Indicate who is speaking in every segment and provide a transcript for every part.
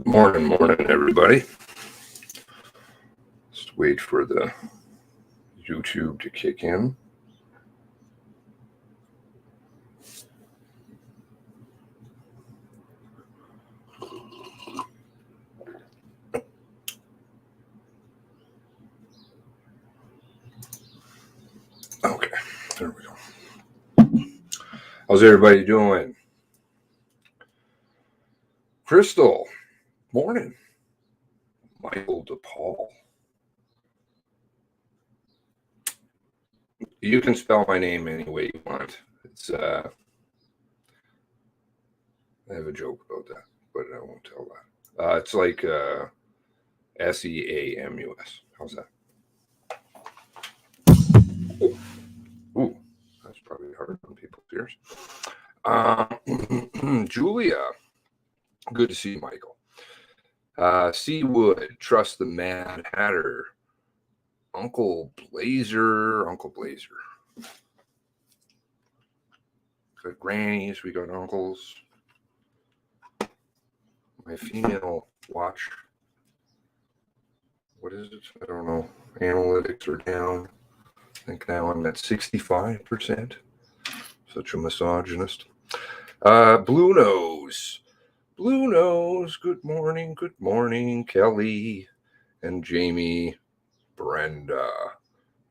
Speaker 1: Morning, everybody. Just wait for the YouTube to kick in. Okay, there we go. How's everybody doing? Crystal, morning. Michael DePaul. You can spell my name any way you want. It's I have a joke about that, but I won't tell that. It's like S-E-A-M-U-S. How's that? Ooh, that's probably hard on people's ears. Julia, good to see you, Michael. Seawood, Trust the Mad Hatter. Uncle Blazer. Got grannies, we got uncles. My female watch. What is it? I don't know. Analytics are down. I think now I'm at 65%. Such a misogynist. Blue Nose. Good morning, Kelly and Jamie. Brenda,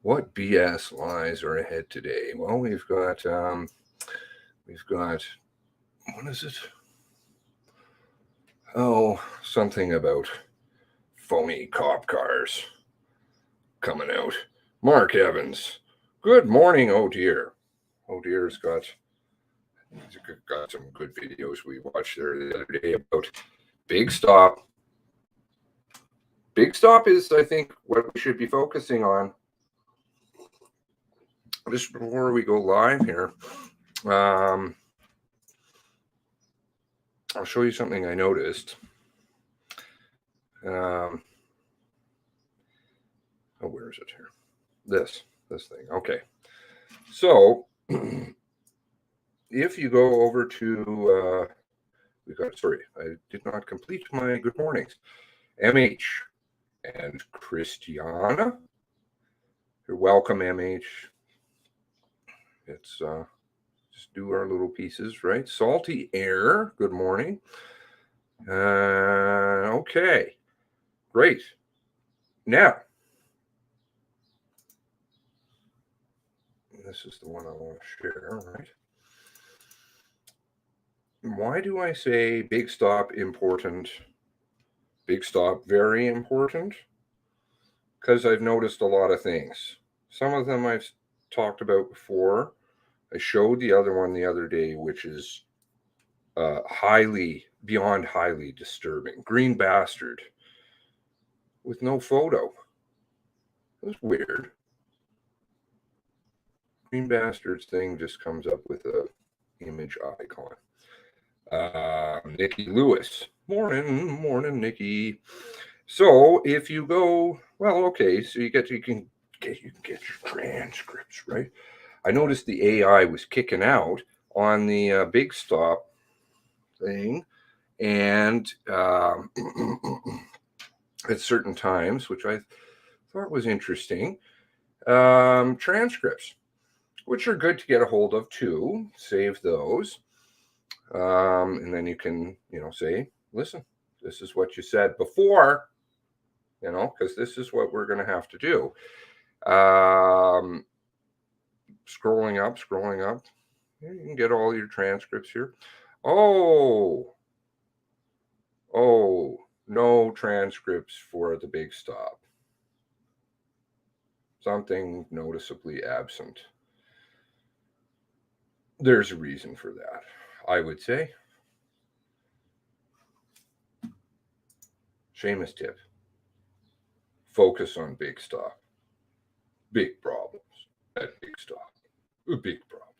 Speaker 1: what BS lies are ahead today? Well, we've got what is it? Oh, something about phony cop cars coming out. Mark Evans, good morning. Oh dear's got some good videos we watched there the other day about Big Stop. Big Stop is, I think, what we should be focusing on. Just before we go live here, I'll show you something I noticed. Where is it here? This thing. Okay. So if you go over to, I did not complete my good mornings. MH and Christiana. You're welcome, MH. It's just do our little pieces, right? Salty Air, good morning. Okay, great. Now, this is the one I want to share, right? Why do I say Big Stop important? Big Stop very important? Because I've noticed a lot of things. Some of them I've talked about before. I showed the other one the other day, which is beyond highly disturbing. Green Bastard with no photo. It was weird. Green Bastard's thing just comes up with a image icon. Nikki Lewis. Morning, Nikki. So if you go, well, okay, so you can get your transcripts, right? I noticed the AI was kicking out on the Big Stop thing, and at certain times, which I thought was interesting, transcripts, which are good to get a hold of too. Save those, and then you can, say, listen, this is what you said before, because this is what we're going to have to do. Scrolling up. You can get all your transcripts here. Oh, no transcripts for the Big Stop. Something noticeably absent. There's a reason for that, I would say. Seamus tip. Focus on Big Stop. Big problems at Big Stop. Big problems.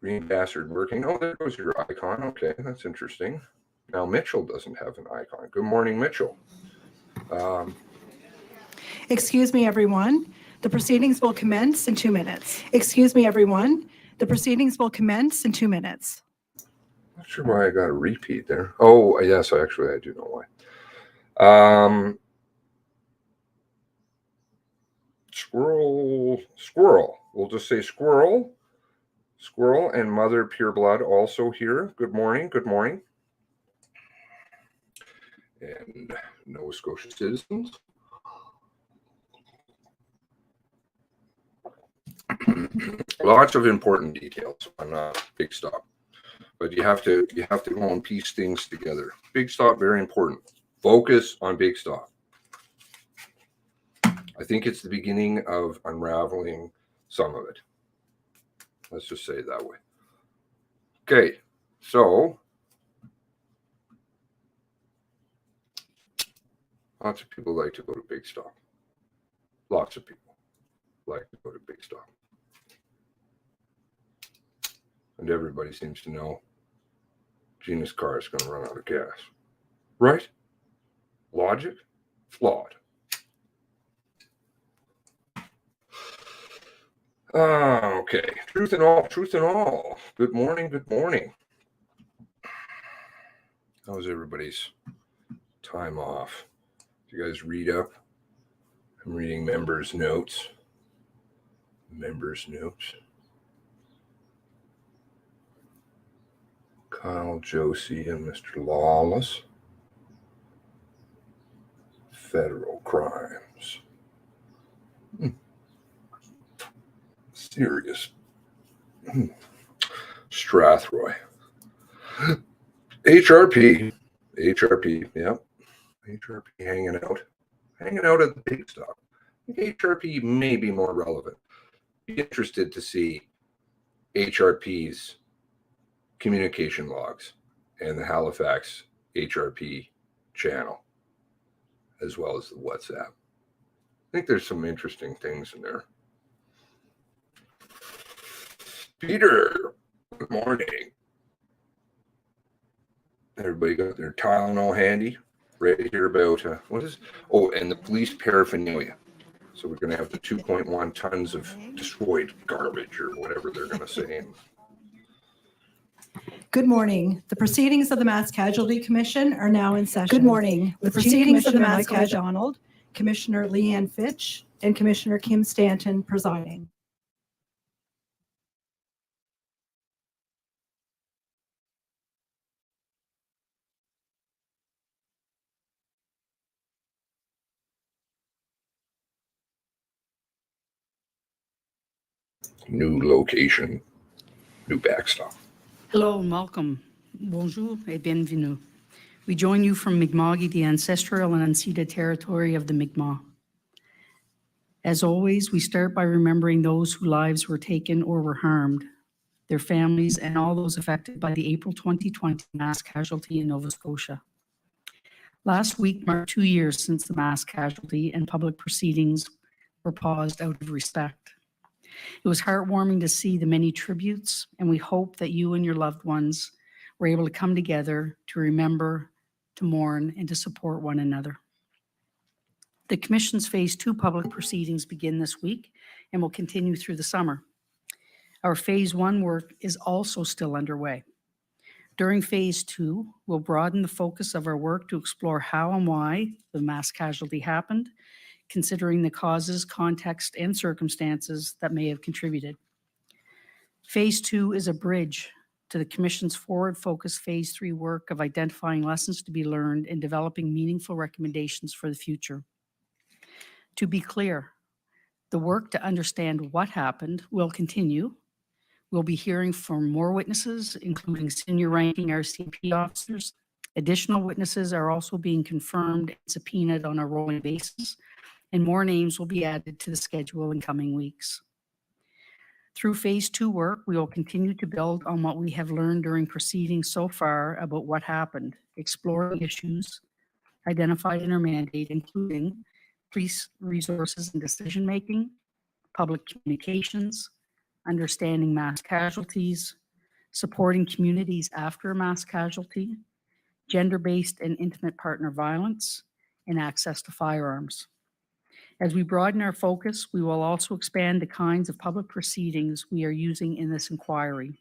Speaker 1: Green Bastard working. Oh, there goes your icon. Okay, that's interesting. Now Mitchell doesn't have an icon. Good morning, Mitchell.
Speaker 2: Excuse me, everyone. The proceedings will commence in 2 minutes. Excuse me, everyone. The proceedings will commence in 2 minutes.
Speaker 1: Not sure why I got a repeat there. Oh, yes, I do know why. Squirrel. We'll just say squirrel. Squirrel and Mother Pureblood also here. Good morning. Good morning. And Nova Scotia citizens. Lots of important details on Big Stop, but you have to go and piece things together. Big Stop, very important. Focus on Big Stop. I think it's the beginning of unraveling some of it. Let's just say it that way. Okay, so lots of people like to go to Big Stop. Lots of people like to go to Big Stop. And everybody seems to know Gina's car is going to run out of gas. Right? Logic? Flawed. Okay. Truth and all. Good morning. How was everybody's time off? Did you guys read up? I'm reading members' notes. Kyle, Josie, and Mr. Lawless. Federal crimes. Serious. Strathroy. HRP, yep. HRP hanging out at the Big Stop. I think HRP may be more relevant. Be interested to see HRP's communication logs and the Halifax HRP channel, as well as the WhatsApp. I think there's some interesting things in there. Peter, good morning. Everybody got their Tylenol handy, ready to hear about and the police paraphernalia. So we're going to have the 2.1 tons of destroyed garbage or whatever they're going to say.
Speaker 2: Good morning. The proceedings of the Mass Casualty Commission are now in session. Good morning. The proceedings of the Mass Casualty Donald, Commissioner Leanne Fitch, and Commissioner Kim Stanton presiding.
Speaker 1: New location, new backstop.
Speaker 3: Hello and welcome. Bonjour et bienvenue. We join you from Mi'kma'ki, the ancestral and unceded territory of the Mi'kmaq. As always, we start by remembering those whose lives were taken or were harmed, their families, and all those affected by the April 2020 mass casualty in Nova Scotia. Last week marked 2 years since the mass casualty, and public proceedings were paused out of respect. It was heartwarming to see the many tributes, and we hope that you and your loved ones were able to come together to remember, to mourn, and to support one another. The Commission's Phase 2 public proceedings begin this week and will continue through the summer. Our Phase 1 work is also still underway. During Phase 2, we'll broaden the focus of our work to explore how and why the mass casualty happened, considering the causes, context, and circumstances that may have contributed. Phase 2 is a bridge to the Commission's forward-focused Phase 3 work of identifying lessons to be learned and developing meaningful recommendations for the future. To be clear, the work to understand what happened will continue. We'll be hearing from more witnesses, including senior-ranking RCMP officers. Additional witnesses are also being confirmed and subpoenaed on a rolling basis, and more names will be added to the schedule in coming weeks. Through Phase 2 work, we will continue to build on what we have learned during proceedings so far about what happened, exploring issues identified in our mandate, including police resources and decision-making, public communications, understanding mass casualties, supporting communities after a mass casualty, gender-based and intimate partner violence, and access to firearms. As we broaden our focus, we will also expand the kinds of public proceedings we are using in this inquiry.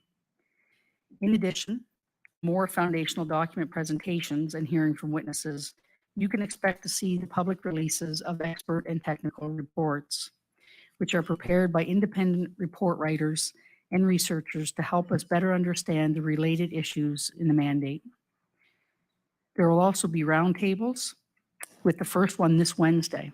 Speaker 3: In addition, more foundational document presentations and hearing from witnesses, you can expect to see the public releases of expert and technical reports, which are prepared by independent report writers and researchers to help us better understand the related issues in the mandate. There will also be roundtables, with the first one this Wednesday.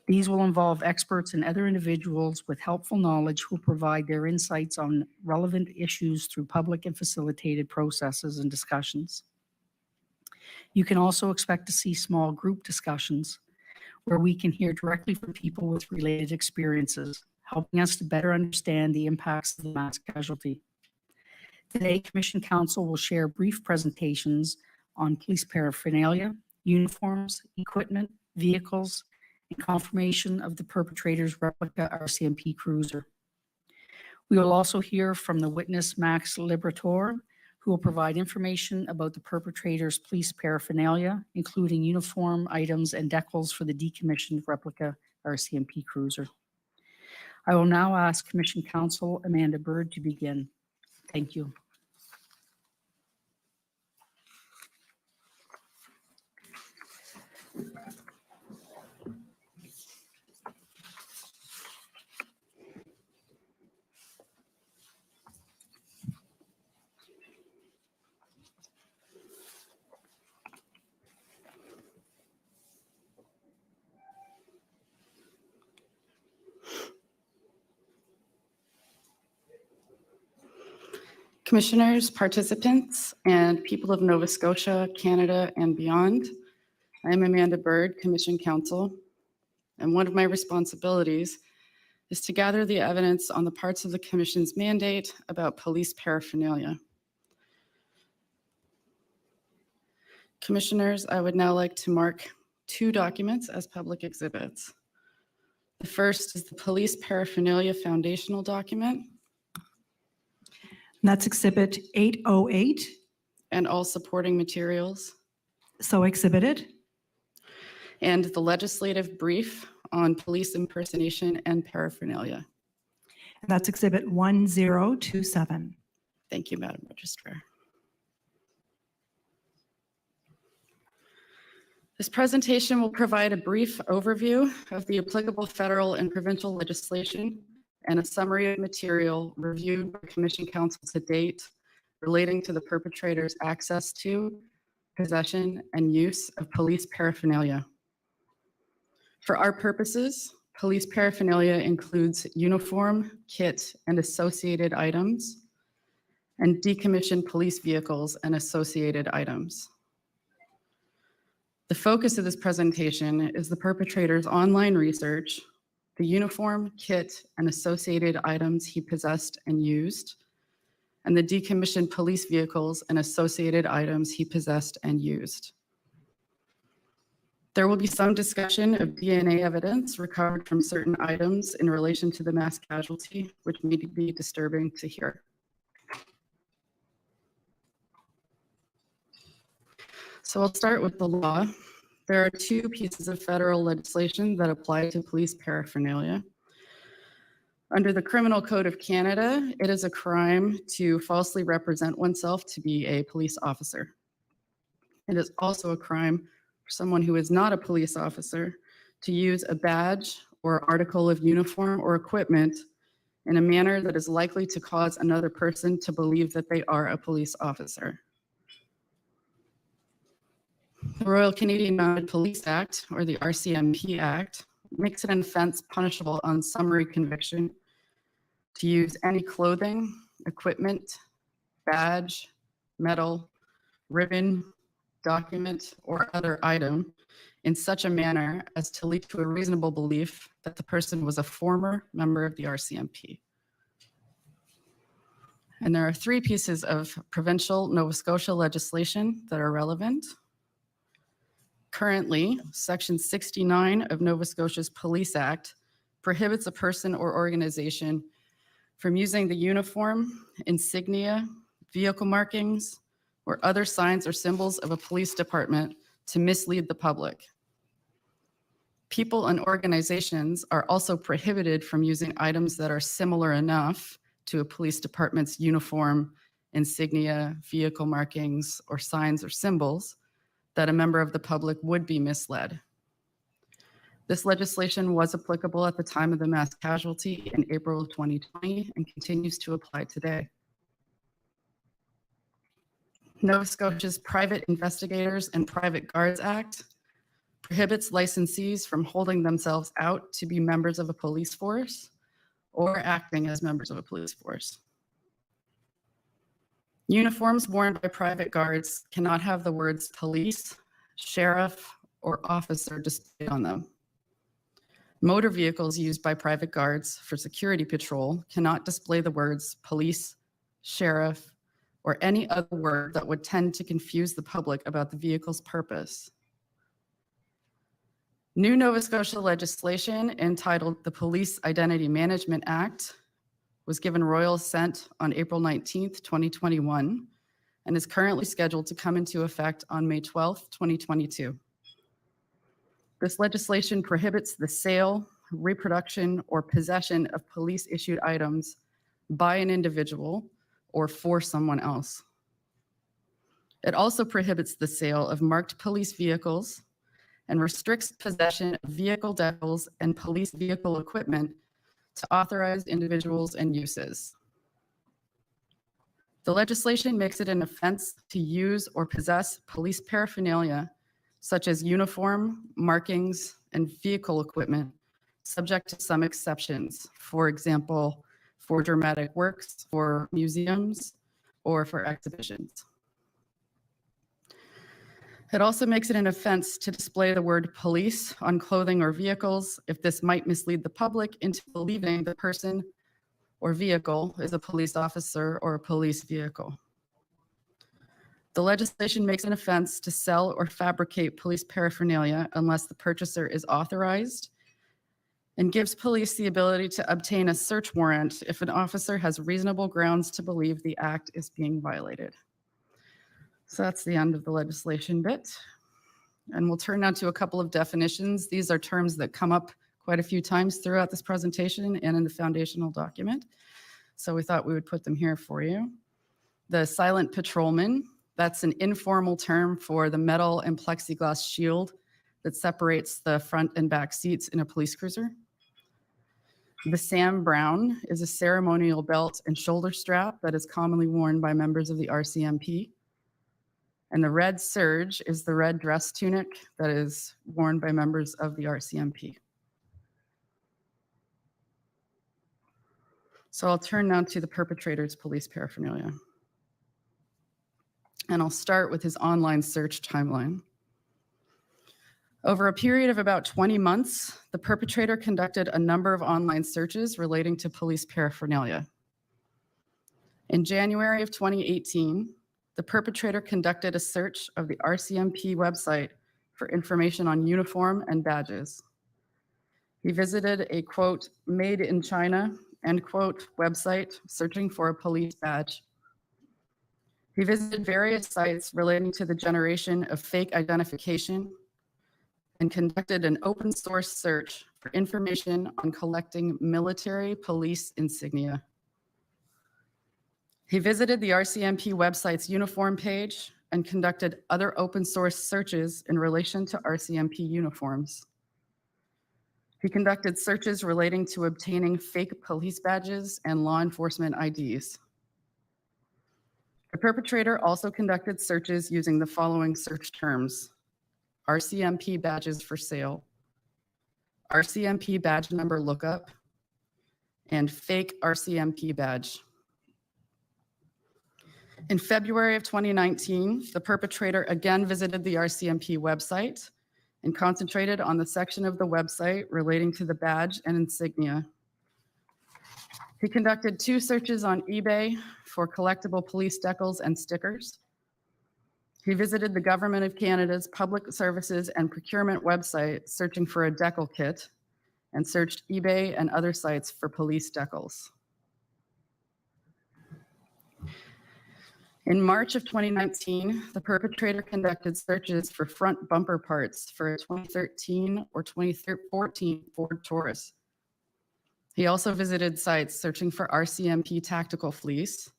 Speaker 3: These will involve experts and other individuals with helpful knowledge who will provide their insights on relevant issues through public and facilitated processes and discussions. You can also expect to see small group discussions where we can hear directly from people with related experiences, helping us to better understand the impacts of the mass casualty. Today, Commission Counsel will share brief presentations on police paraphernalia, uniforms, equipment, vehicles, and confirmation of the perpetrator's replica RCMP cruiser. We will also hear from the witness Max Liberator, who will provide information about the perpetrator's police paraphernalia, including uniform items and decals for the decommissioned replica RCMP cruiser. I will now ask Commission Counsel Amanda Bird to begin. Thank you.
Speaker 4: Commissioners, participants, and people of Nova Scotia, Canada, and beyond, I am Amanda Bird, Commission Counsel, and one of my responsibilities is to gather the evidence on the parts of the Commission's mandate about police paraphernalia. Commissioners, I would now like to mark 2 documents as public exhibits. The first is the Police Paraphernalia Foundational Document,
Speaker 2: That's Exhibit 808,
Speaker 4: and all supporting materials,
Speaker 2: so exhibited.
Speaker 4: and the legislative brief on police impersonation and paraphernalia.
Speaker 2: And that's Exhibit 1027.
Speaker 4: Thank you, Madam Registrar. This presentation will provide a brief overview of the applicable federal and provincial legislation and a summary of material reviewed by Commission Counsel to date relating to the perpetrator's access to, possession, and use of police paraphernalia. For our purposes, police paraphernalia includes uniform, kit, and associated items, and decommissioned police vehicles and associated items. The focus of this presentation is the perpetrator's online research, the uniform, kit, and associated items he possessed and used, and the decommissioned police vehicles and associated items he possessed and used. There will be some discussion of DNA evidence recovered from certain items in relation to the mass casualty, which may be disturbing to hear. So I'll start with the law. There are 2 pieces of federal legislation that apply to police paraphernalia. Under the Criminal Code of Canada, it is a crime to falsely represent oneself to be a police officer. It is also a crime for someone who is not a police officer to use a badge or article of uniform or equipment in a manner that is likely to cause another person to believe that they are a police officer. The Royal Canadian Mounted Police Act, or the RCMP Act, makes it an offense punishable on summary conviction to use any clothing, equipment, badge, medal, ribbon, document, or other item in such a manner as to lead to a reasonable belief that the person was a former member of the RCMP. And there are 3 pieces of provincial Nova Scotia legislation that are relevant. Currently, Section 69 of Nova Scotia's Police Act prohibits a person or organization from using the uniform, insignia, vehicle markings, or other signs or symbols of a police department to mislead the public. People and organizations are also prohibited from using items that are similar enough to a police department's uniform, insignia, vehicle markings, or signs or symbols that a member of the public would be misled. This legislation was applicable at the time of the mass casualty in April of 2020 and continues to apply today. Nova Scotia's Private Investigators and Private Guards Act prohibits licensees from holding themselves out to be members of a police force or acting as members of a police force. Uniforms worn by private guards cannot have the words police, sheriff, or officer displayed on them. Motor vehicles used by private guards for security patrol cannot display the words police, sheriff, or any other word that would tend to confuse the public about the vehicle's purpose. New Nova Scotia legislation entitled the Police Identity Management Act was given royal assent on April 19th, 2021, and is currently scheduled to come into effect on May 12th, 2022. This legislation prohibits the sale, reproduction, or possession of police-issued items by an individual or for someone else. It also prohibits the sale of marked police vehicles and restricts possession of vehicle decals and police vehicle equipment to authorized individuals and uses. The legislation makes it an offense to use or possess police paraphernalia, such as uniform, markings, and vehicle equipment, subject to some exceptions. For example, for dramatic works, for museums, or for exhibitions. It also makes it an offense to display the word police on clothing or vehicles if this might mislead the public into believing the person or vehicle is a police officer or a police vehicle. The legislation makes an offense to sell or fabricate police paraphernalia unless the purchaser is authorized, and gives police the ability to obtain a search warrant if an officer has reasonable grounds to believe the act is being violated. So that's the end of the legislation bit. And we'll turn now to a couple of definitions. These are terms that come up quite a few times throughout this presentation and in the foundational document. So we thought we would put them here for you. The silent patrolman, that's an informal term for the metal and plexiglass shield that separates the front and back seats in a police cruiser. The Sam Brown is a ceremonial belt and shoulder strap that is commonly worn by members of the RCMP. And the red serge is the red dress tunic that is worn by members of the RCMP. So I'll turn now to the perpetrator's police paraphernalia. And I'll start with his online search timeline. Over a period of about 20 months, the perpetrator conducted a number of online searches relating to police paraphernalia. In January of 2018, the perpetrator conducted a search of the RCMP website for information on uniform and badges. He visited a, quote, made in China, end quote, website searching for a police badge. He visited various sites relating to the generation of fake identification and conducted an open source search for information on collecting military police insignia. He visited the RCMP website's uniform page and conducted other open source searches in relation to RCMP uniforms. He conducted searches relating to obtaining fake police badges and law enforcement IDs. The perpetrator also conducted searches using the following search terms: RCMP badges for sale, RCMP badge number lookup, and fake RCMP badge. In February of 2019, the perpetrator again visited the RCMP website and concentrated on the section of the website relating to the badge and insignia. He conducted 2 searches on eBay for collectible police decals and stickers. He visited the Government of Canada's Public Services and Procurement website searching for a decal kit, and searched eBay and other sites for police decals. In March of 2019, the perpetrator conducted searches for front bumper parts for a 2013 or 2014 Ford Taurus. He also visited sites searching for RCMP tactical fleece,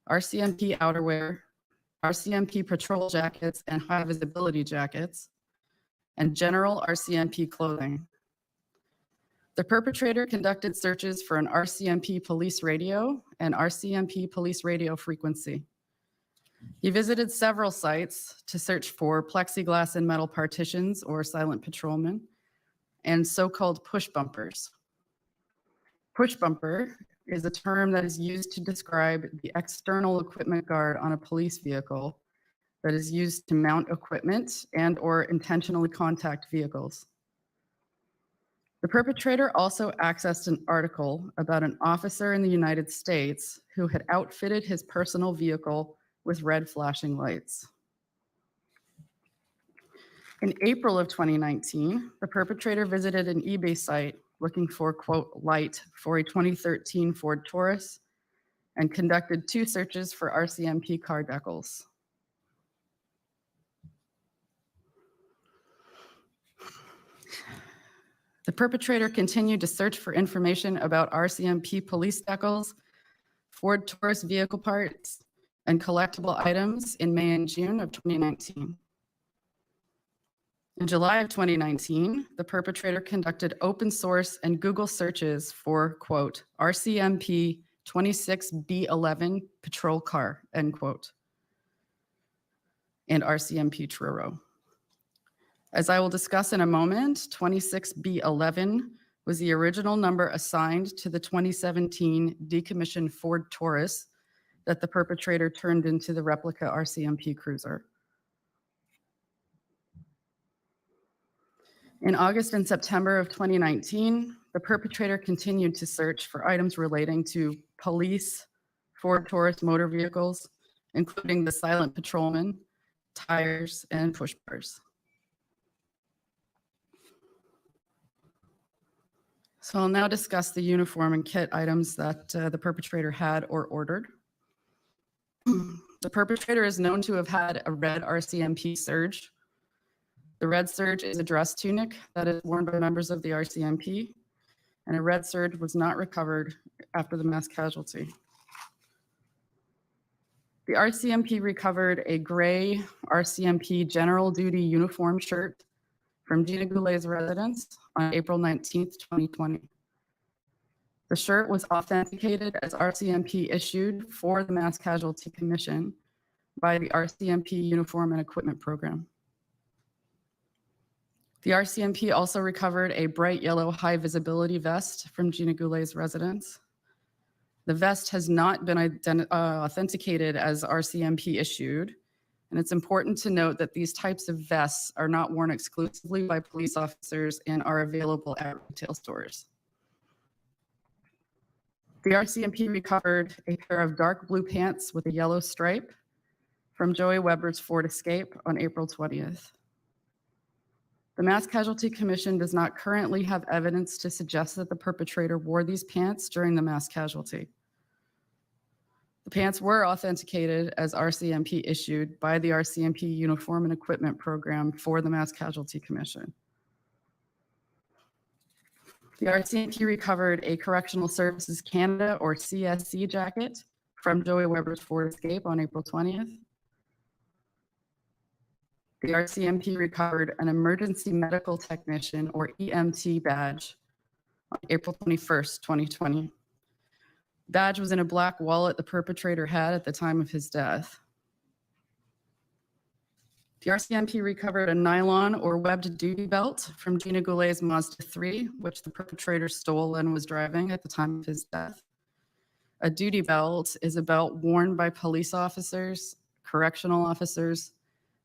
Speaker 4: RCMP outerwear, RCMP patrol jackets and high visibility jackets, and general RCMP clothing. The perpetrator conducted searches for an RCMP police radio and RCMP police radio frequency. He visited several sites to search for plexiglass and metal partitions or silent patrolmen and so-called push bumpers. Push bumper is a term that is used to describe the external equipment guard on a police vehicle that is used to mount equipment and or intentionally contact vehicles. The perpetrator also accessed an article about an officer in the United States who had outfitted his personal vehicle with red flashing lights. In April of 2019, the perpetrator visited an eBay site looking for, quote, light for a 2013 Ford Taurus and conducted 2 searches for RCMP car decals. The perpetrator continued to search for information about RCMP police decals, Ford Taurus vehicle parts, and collectible items in May and June of 2019. In July of 2019, the perpetrator conducted open source and Google searches for, quote, RCMP 26B11 patrol car, end quote, and RCMP Truro. As I will discuss in a moment, 26B11 was the original number assigned to the 2017 decommissioned Ford Taurus that the perpetrator turned into the replica RCMP cruiser. In August and September of 2019, the perpetrator continued to search for items relating to police Ford Taurus motor vehicles, including the silent patrolman, tires, and push bars. So I'll now discuss the uniform and kit items that the perpetrator had or ordered. The perpetrator is known to have had a red RCMP surge. The red surge is a dress tunic that is worn by members of the RCMP, and a red surge was not recovered after the mass casualty. The RCMP recovered a gray RCMP general duty uniform shirt from Gina Goulet's residence on April 19th, 2020. The shirt was authenticated as RCMP issued for the Mass Casualty Commission by the RCMP Uniform and Equipment Program. The RCMP also recovered a bright yellow high visibility vest from Gina Goulet's residence. The vest has not been authenticated as RCMP issued, and it's important to note that these types of vests are not worn exclusively by police officers and are available at retail stores. The RCMP recovered a pair of dark blue pants with a yellow stripe from Joey Weber's Ford Escape on April 20th. The Mass Casualty Commission does not currently have evidence to suggest that the perpetrator wore these pants during the mass casualty. The pants were authenticated as RCMP issued by the RCMP Uniform and Equipment Program for the Mass Casualty Commission. The RCMP recovered a Correctional Services Canada or CSC jacket from Joey Weber's Ford Escape on April 20th. The RCMP recovered an Emergency Medical Technician or EMT badge on April 21st, 2020. The badge was in a black wallet the perpetrator had at the time of his death. The RCMP recovered a nylon or webbed duty belt from Gina Goulet's Mazda 3, which the perpetrator stole and was driving at the time of his death. A duty belt is a belt worn by police officers, correctional officers,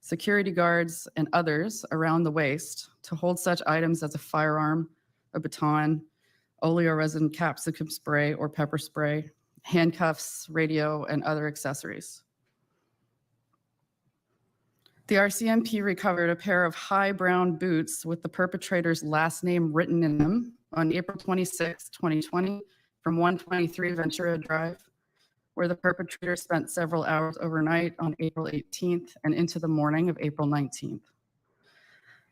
Speaker 4: security guards, and others around the waist to hold such items as a firearm, a baton, oleoresin capsicum spray or pepper spray, handcuffs, radio, and other accessories. The RCMP recovered a pair of high brown boots with the perpetrator's last name written in them on April 26, 2020, from 123 Ventura Drive, where the perpetrator spent several hours overnight on April 18th and into the morning of April 19th.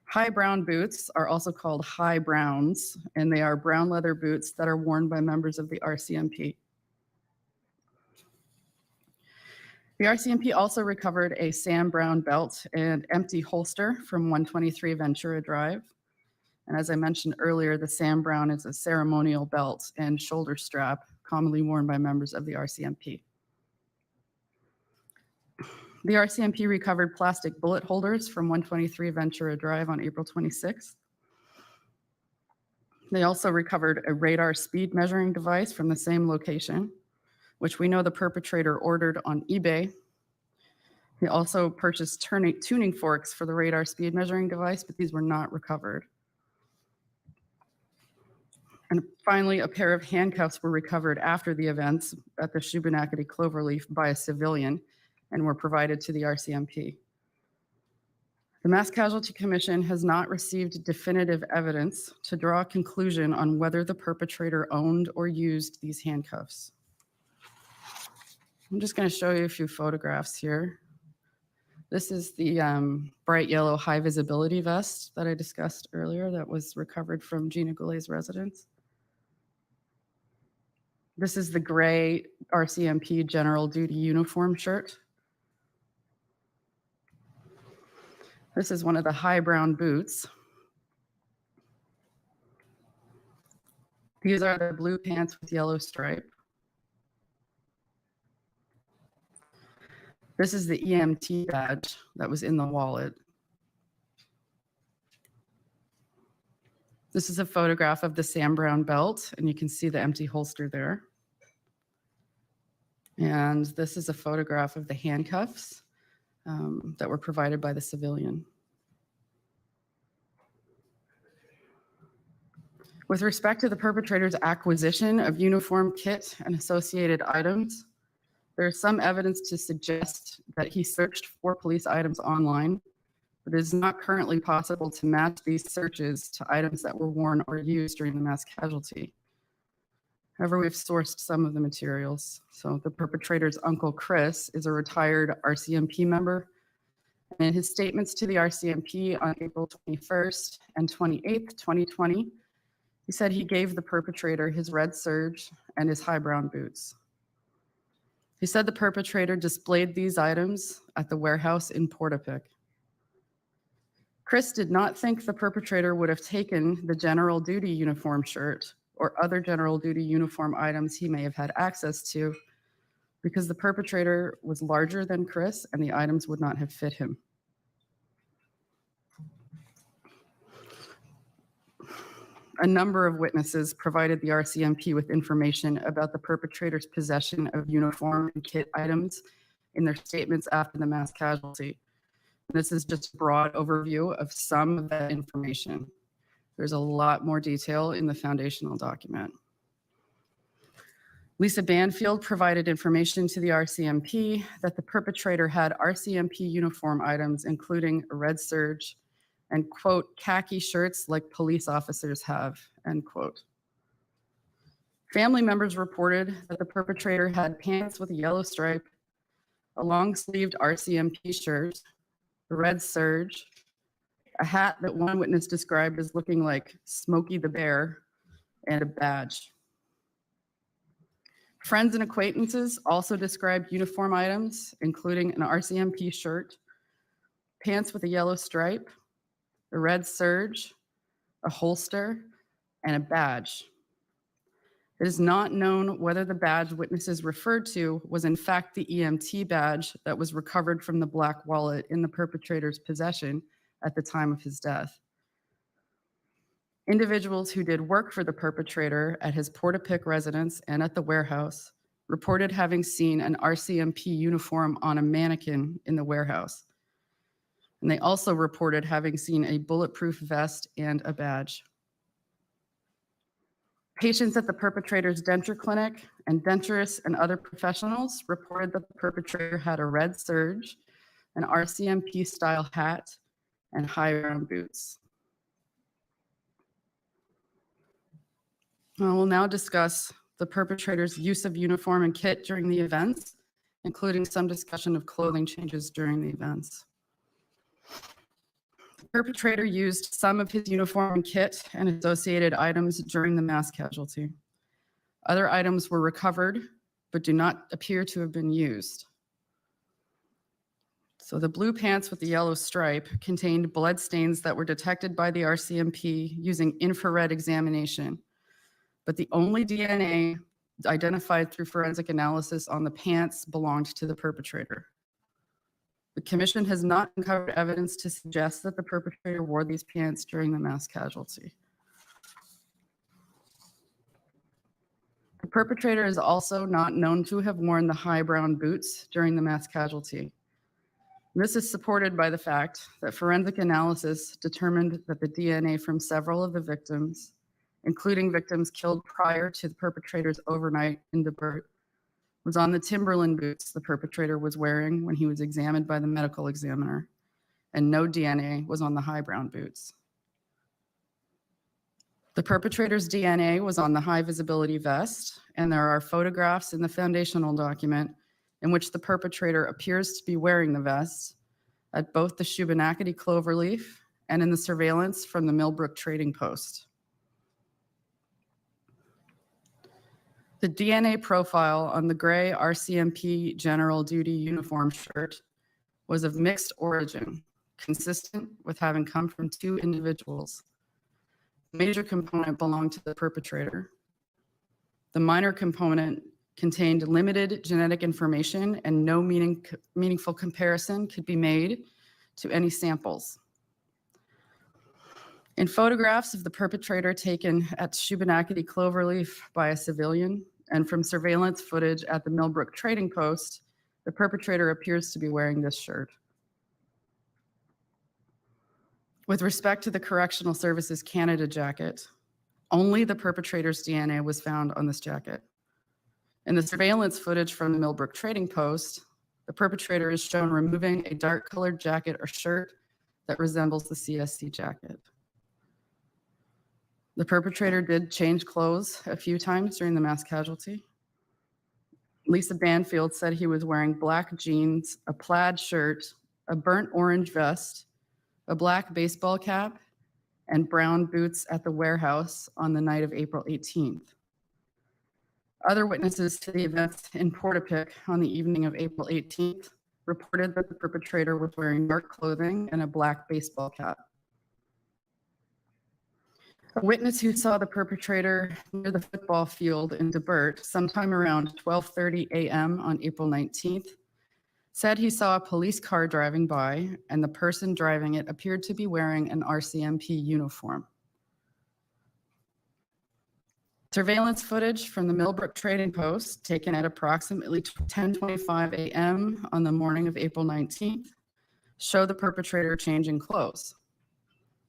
Speaker 4: High brown boots are also called high browns, and they are brown leather boots that are worn by members of the RCMP. The RCMP also recovered a Sam Brown belt and empty holster from 123 Ventura Drive. And as I mentioned earlier, the Sam Brown is a ceremonial belt and shoulder strap commonly worn by members of the RCMP. The RCMP recovered plastic bullet holders from 123 Ventura Drive on April 26th. They also recovered a radar speed measuring device from the same location, which we know the perpetrator ordered on eBay. He also purchased tuning forks for the radar speed measuring device, but these were not recovered. And finally, a pair of handcuffs were recovered after the events at the Shubenacadie Cloverleaf by a civilian and were provided to the RCMP. The Mass Casualty Commission has not received definitive evidence to draw a conclusion on whether the perpetrator owned or used these handcuffs. I'm just going to show you a few photographs here. This is the bright yellow high visibility vest that I discussed earlier that was recovered from Gina Goulet's residence. This is the gray RCMP general duty uniform shirt. This is one of the high brown boots. These are the blue pants with yellow stripe. This is the EMT badge that was in the wallet. This is a photograph of the Sam Brown belt, and you can see the empty holster there. And this is a photograph of the handcuffs that were provided by the civilian. With respect to the perpetrator's acquisition of uniform kit and associated items, there is some evidence to suggest that he searched for police items online, but it is not currently possible to match these searches to items that were worn or used during the mass casualty. However, we've sourced some of the materials. So the perpetrator's uncle, Chris, is a retired RCMP member. And in his statements to the RCMP on April 21st and 28th, 2020, he said he gave the perpetrator his red serge and his high brown boots. He said the perpetrator displayed these items at the warehouse in Portapic. Chris did not think the perpetrator would have taken the general duty uniform shirt or other general duty uniform items he may have had access to because the perpetrator was larger than Chris and the items would not have fit him. A number of witnesses provided the RCMP with information about the perpetrator's possession of uniform and kit items in their statements after the mass casualty. This is just a broad overview of some of that information. There's a lot more detail in the foundational document. Lisa Banfield provided information to the RCMP that the perpetrator had RCMP uniform items, including a red serge, and, quote, khaki shirts like police officers have, end quote. Family members reported that the perpetrator had pants with a yellow stripe, a long-sleeved RCMP shirt, a red serge, a hat that one witness described as looking like Smokey the Bear, and a badge. Friends and acquaintances also described uniform items, including an RCMP shirt, pants with a yellow stripe, a red serge, a holster, and a badge. It is not known whether the badge witnesses referred to was in fact the EMT badge that was recovered from the black wallet in the perpetrator's possession at the time of his death. Individuals who did work for the perpetrator at his Portapic residence and at the warehouse reported having seen an RCMP uniform on a mannequin in the warehouse. And they also reported having seen a bulletproof vest and a badge. Patients at the perpetrator's denture clinic and denturists and other professionals reported that the perpetrator had a red serge, an RCMP style hat, and high brown boots. I will now discuss the perpetrator's use of uniform and kit during the events, including some discussion of clothing changes during the events. The perpetrator used some of his uniform and kit and associated items during the mass casualty. Other items were recovered, but do not appear to have been used. So the blue pants with the yellow stripe contained blood stains that were detected by the RCMP using infrared examination. But the only DNA identified through forensic analysis on the pants belonged to the perpetrator. The commission has not uncovered evidence to suggest that the perpetrator wore these pants during the mass casualty. The perpetrator is also not known to have worn the high brown boots during the mass casualty. This is supported by the fact that forensic analysis determined that the DNA from several of the victims, including victims killed prior to the perpetrator's overnight in Debert, was on the Timberland boots the perpetrator was wearing when he was examined by the medical examiner, and no DNA was on the high brown boots. The perpetrator's DNA was on the high visibility vest, and there are photographs in the foundational document in which the perpetrator appears to be wearing the vest at both the Shubenacadie Cloverleaf and in the surveillance from the Millbrook Trading Post. The DNA profile on the gray RCMP General Duty uniform shirt was of mixed origin, consistent with having come from two individuals. The major component belonged to the perpetrator. The minor component contained limited genetic information and no meaningful comparison could be made to any samples. In photographs of the perpetrator taken at Shubenacadie Cloverleaf by a civilian and from surveillance footage at the Millbrook Trading Post, the perpetrator appears to be wearing this shirt. With respect to the Correctional Services Canada jacket, only the perpetrator's DNA was found on this jacket. In the surveillance footage from the Millbrook Trading Post, the perpetrator is shown removing a dark-colored jacket or shirt that resembles the CSC jacket. The perpetrator did change clothes a few times during the mass casualty. Lisa Banfield said he was wearing black jeans, a plaid shirt, a burnt orange vest, a black baseball cap, and brown boots at the warehouse on the night of April 18th. Other witnesses to the events in Portapique on the evening of April 18th reported that the perpetrator was wearing dark clothing and a black baseball cap. A witness who saw the perpetrator near the football field in Debert sometime around 12:30 a.m. on April 19th said he saw a police car driving by and the person driving it appeared to be wearing an RCMP uniform. Surveillance footage from the Millbrook Trading Post, taken at approximately 10:25 a.m. on the morning of April 19th, show the perpetrator changing clothes.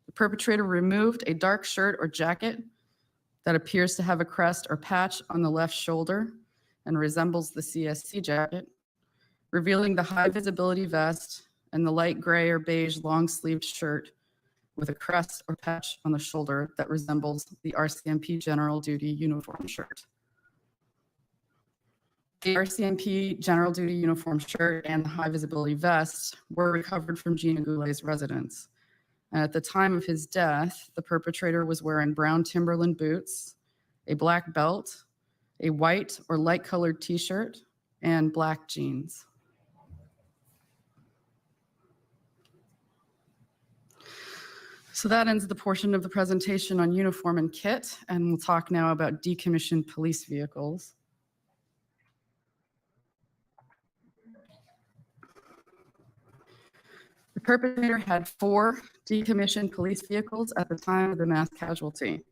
Speaker 4: The perpetrator removed a dark shirt or jacket that appears to have a crest or patch on the left shoulder and resembles the CSC jacket, revealing the high visibility vest and the light gray or beige long-sleeved shirt with a crest or patch on the shoulder that resembles the RCMP General Duty uniform shirt. The RCMP General Duty uniform shirt and the high visibility vest were recovered from Gina Goulet's residence. And at the time of his death, the perpetrator was wearing brown Timberland boots, a black belt, a white or light colored t-shirt, and black jeans. So that ends the portion of the presentation on uniform and kit, and we'll talk now about decommissioned police vehicles. The perpetrator had 4 decommissioned police vehicles at the time of the mass casualty.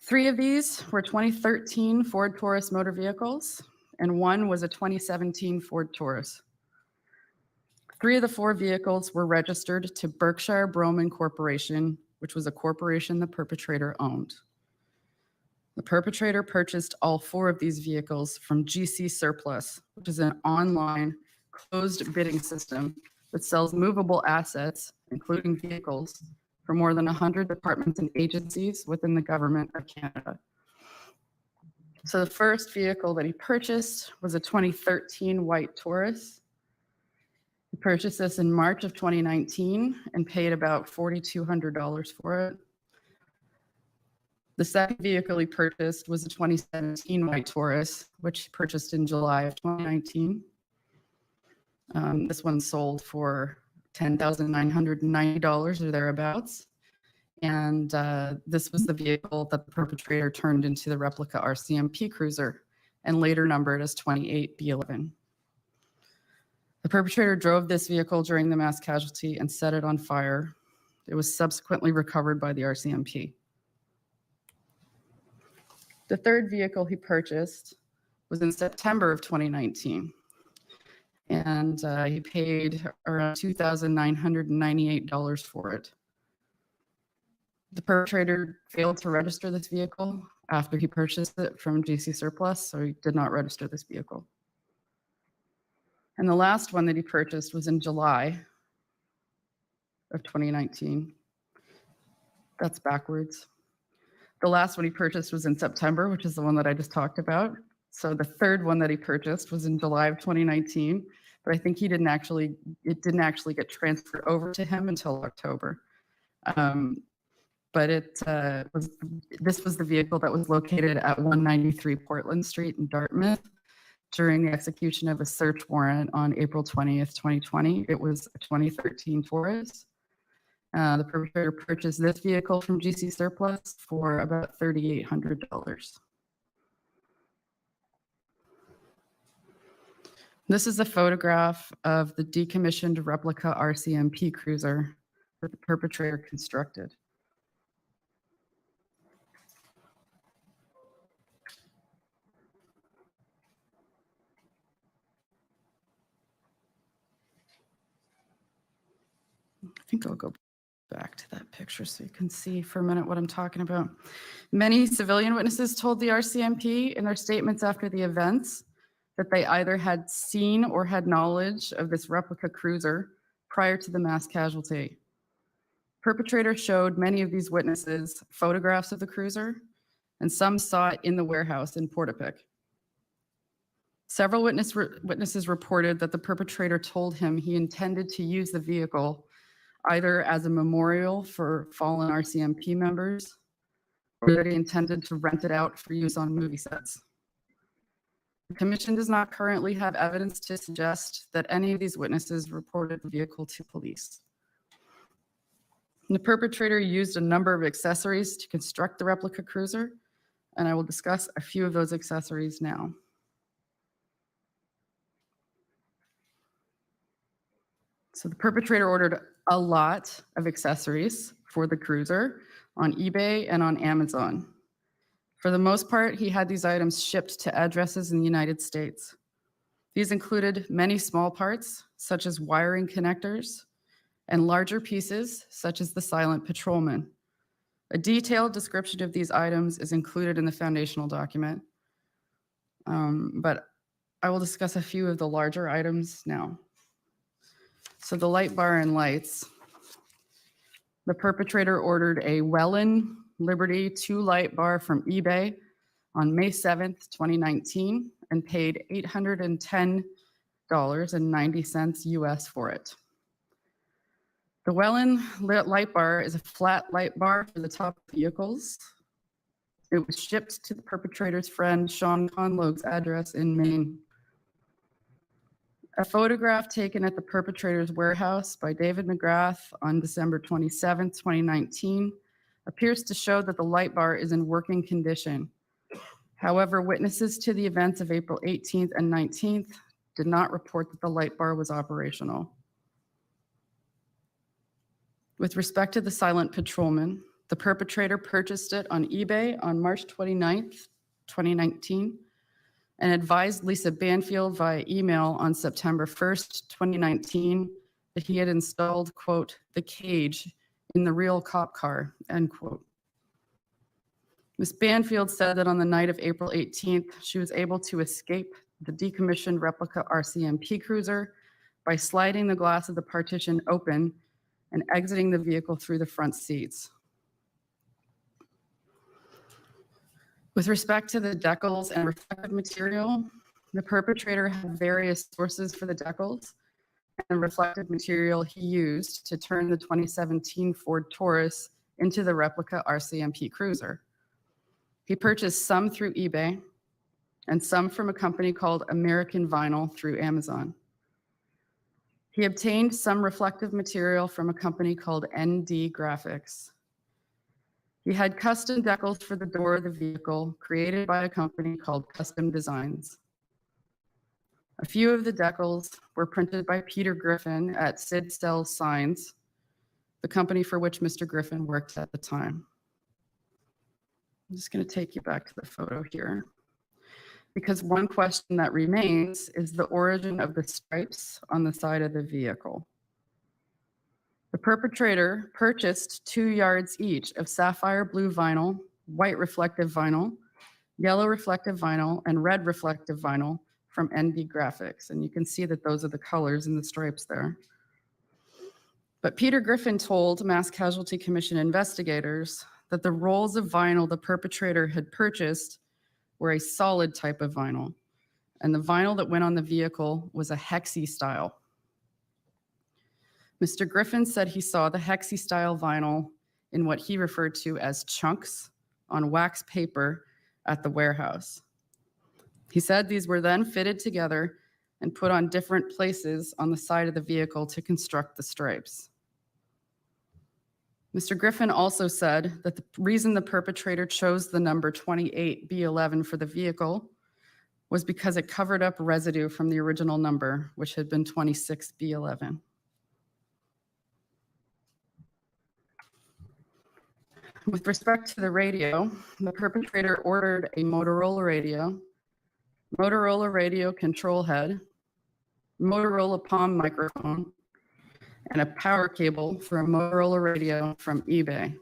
Speaker 4: 3 of these were 2013 Ford Taurus motor vehicles, and 1 was a 2017 Ford Taurus. 3 of the 4 vehicles were registered to Berkshire Broman Corporation, which was a corporation the perpetrator owned. The perpetrator purchased all 4 of these vehicles from GC Surplus, which is an online closed bidding system that sells movable assets, including vehicles, for more than 100 departments and agencies within the government of Canada. So the first vehicle that he purchased was a 2013 white Taurus. He purchased this in March of 2019 and paid about $4,200 for it. The second vehicle he purchased was a 2017 white Taurus, which he purchased in July of 2019. This one sold for $10,990 or thereabouts. And this was the vehicle that the perpetrator turned into the replica RCMP cruiser and later numbered as 28B11. The perpetrator drove this vehicle during the mass casualty and set it on fire. It was subsequently recovered by the RCMP. The third vehicle he purchased was in September of 2019. And he paid around $2,998 for it. The perpetrator failed to register this vehicle after he purchased it from GC Surplus, so he did not register this vehicle. And the last one that he purchased was in July of 2019. That's backwards. The last one he purchased was in September, which is the one that I just talked about. So the third one that he purchased was in July of 2019, but I think it didn't actually get transferred over to him until October. But this was the vehicle that was located at 193 Portland Street in Dartmouth during the execution of a search warrant on April 20th, 2020. It was a 2013 Taurus. The perpetrator purchased this vehicle from GC Surplus for about $3,800. This is a photograph of the decommissioned replica RCMP cruiser that the perpetrator constructed. I think I'll go back to that picture so you can see for a minute what I'm talking about. Many civilian witnesses told the RCMP in their statements after the events that they either had seen or had knowledge of this replica cruiser prior to the mass casualty. Perpetrator showed many of these witnesses photographs of the cruiser, and some saw it in the warehouse in Portapic. Several witnesses reported that the perpetrator told him he intended to use the vehicle either as a memorial for fallen RCMP members or that he intended to rent it out for use on movie sets. The commission does not currently have evidence to suggest that any of these witnesses reported the vehicle to police. The perpetrator used a number of accessories to construct the replica cruiser, and I will discuss a few of those accessories now. So the perpetrator ordered a lot of accessories for the cruiser on eBay and on Amazon. For the most part, he had these items shipped to addresses in the United States. These included many small parts, such as wiring connectors, and larger pieces, such as the silent patrolman. A detailed description of these items is included in the foundational document, but I will discuss a few of the larger items now. So the light bar and lights. The perpetrator ordered a Welland Liberty 2 light bar from eBay on May 7th, 2019, and paid $810.90 US for it. The Welland light bar is a flat light bar for the top vehicles. It was shipped to the perpetrator's friend Sean Conlogue's address in Maine. A photograph taken at the perpetrator's warehouse by David McGrath on December 27, 2019, appears to show that the light bar is in working condition. However, witnesses to the events of April 18th and 19th did not report that the light bar was operational. With respect to the silent patrolman, the perpetrator purchased it on eBay on March 29th, 2019, and advised Lisa Banfield via email on September 1st, 2019, that he had installed, quote, the cage in the real cop car, end quote. Ms. Banfield said that on the night of April 18th, she was able to escape the decommissioned replica RCMP cruiser by sliding the glass of the partition open and exiting the vehicle through the front seats. With respect to the decals and reflective material, the perpetrator had various sources for the decals and reflective material he used to turn the 2017 Ford Taurus into the replica RCMP cruiser. He purchased some through eBay and some from a company called American Vinyl through Amazon. He obtained some reflective material from a company called ND Graphics. He had custom decals for the door of the vehicle created by a company called Custom Designs. A few of the decals were printed by Peter Griffin at Sid Stell's Signs, the company for which Mr. Griffin worked at the time. I'm just going to take you back to the photo here, because one question that remains is the origin of the stripes on the side of the vehicle. The perpetrator purchased 2 yards each of sapphire blue vinyl, white reflective vinyl, yellow reflective vinyl, and red reflective vinyl from ND Graphics. And you can see that those are the colors and the stripes there. But Peter Griffin told Mass Casualty Commission investigators that the rolls of vinyl the perpetrator had purchased were a solid type of vinyl, and the vinyl that went on the vehicle was a hexi style. Mr. Griffin said he saw the hexi style vinyl in what he referred to as chunks on wax paper at the warehouse. He said these were then fitted together and put on different places on the side of the vehicle to construct the stripes. Mr. Griffin also said that the reason the perpetrator chose the number 28B11 for the vehicle was because it covered up residue from the original number, which had been 26B11. With respect to the radio, the perpetrator ordered a Motorola radio control head, Motorola Palm microphone, and a power cable for a Motorola radio from eBay.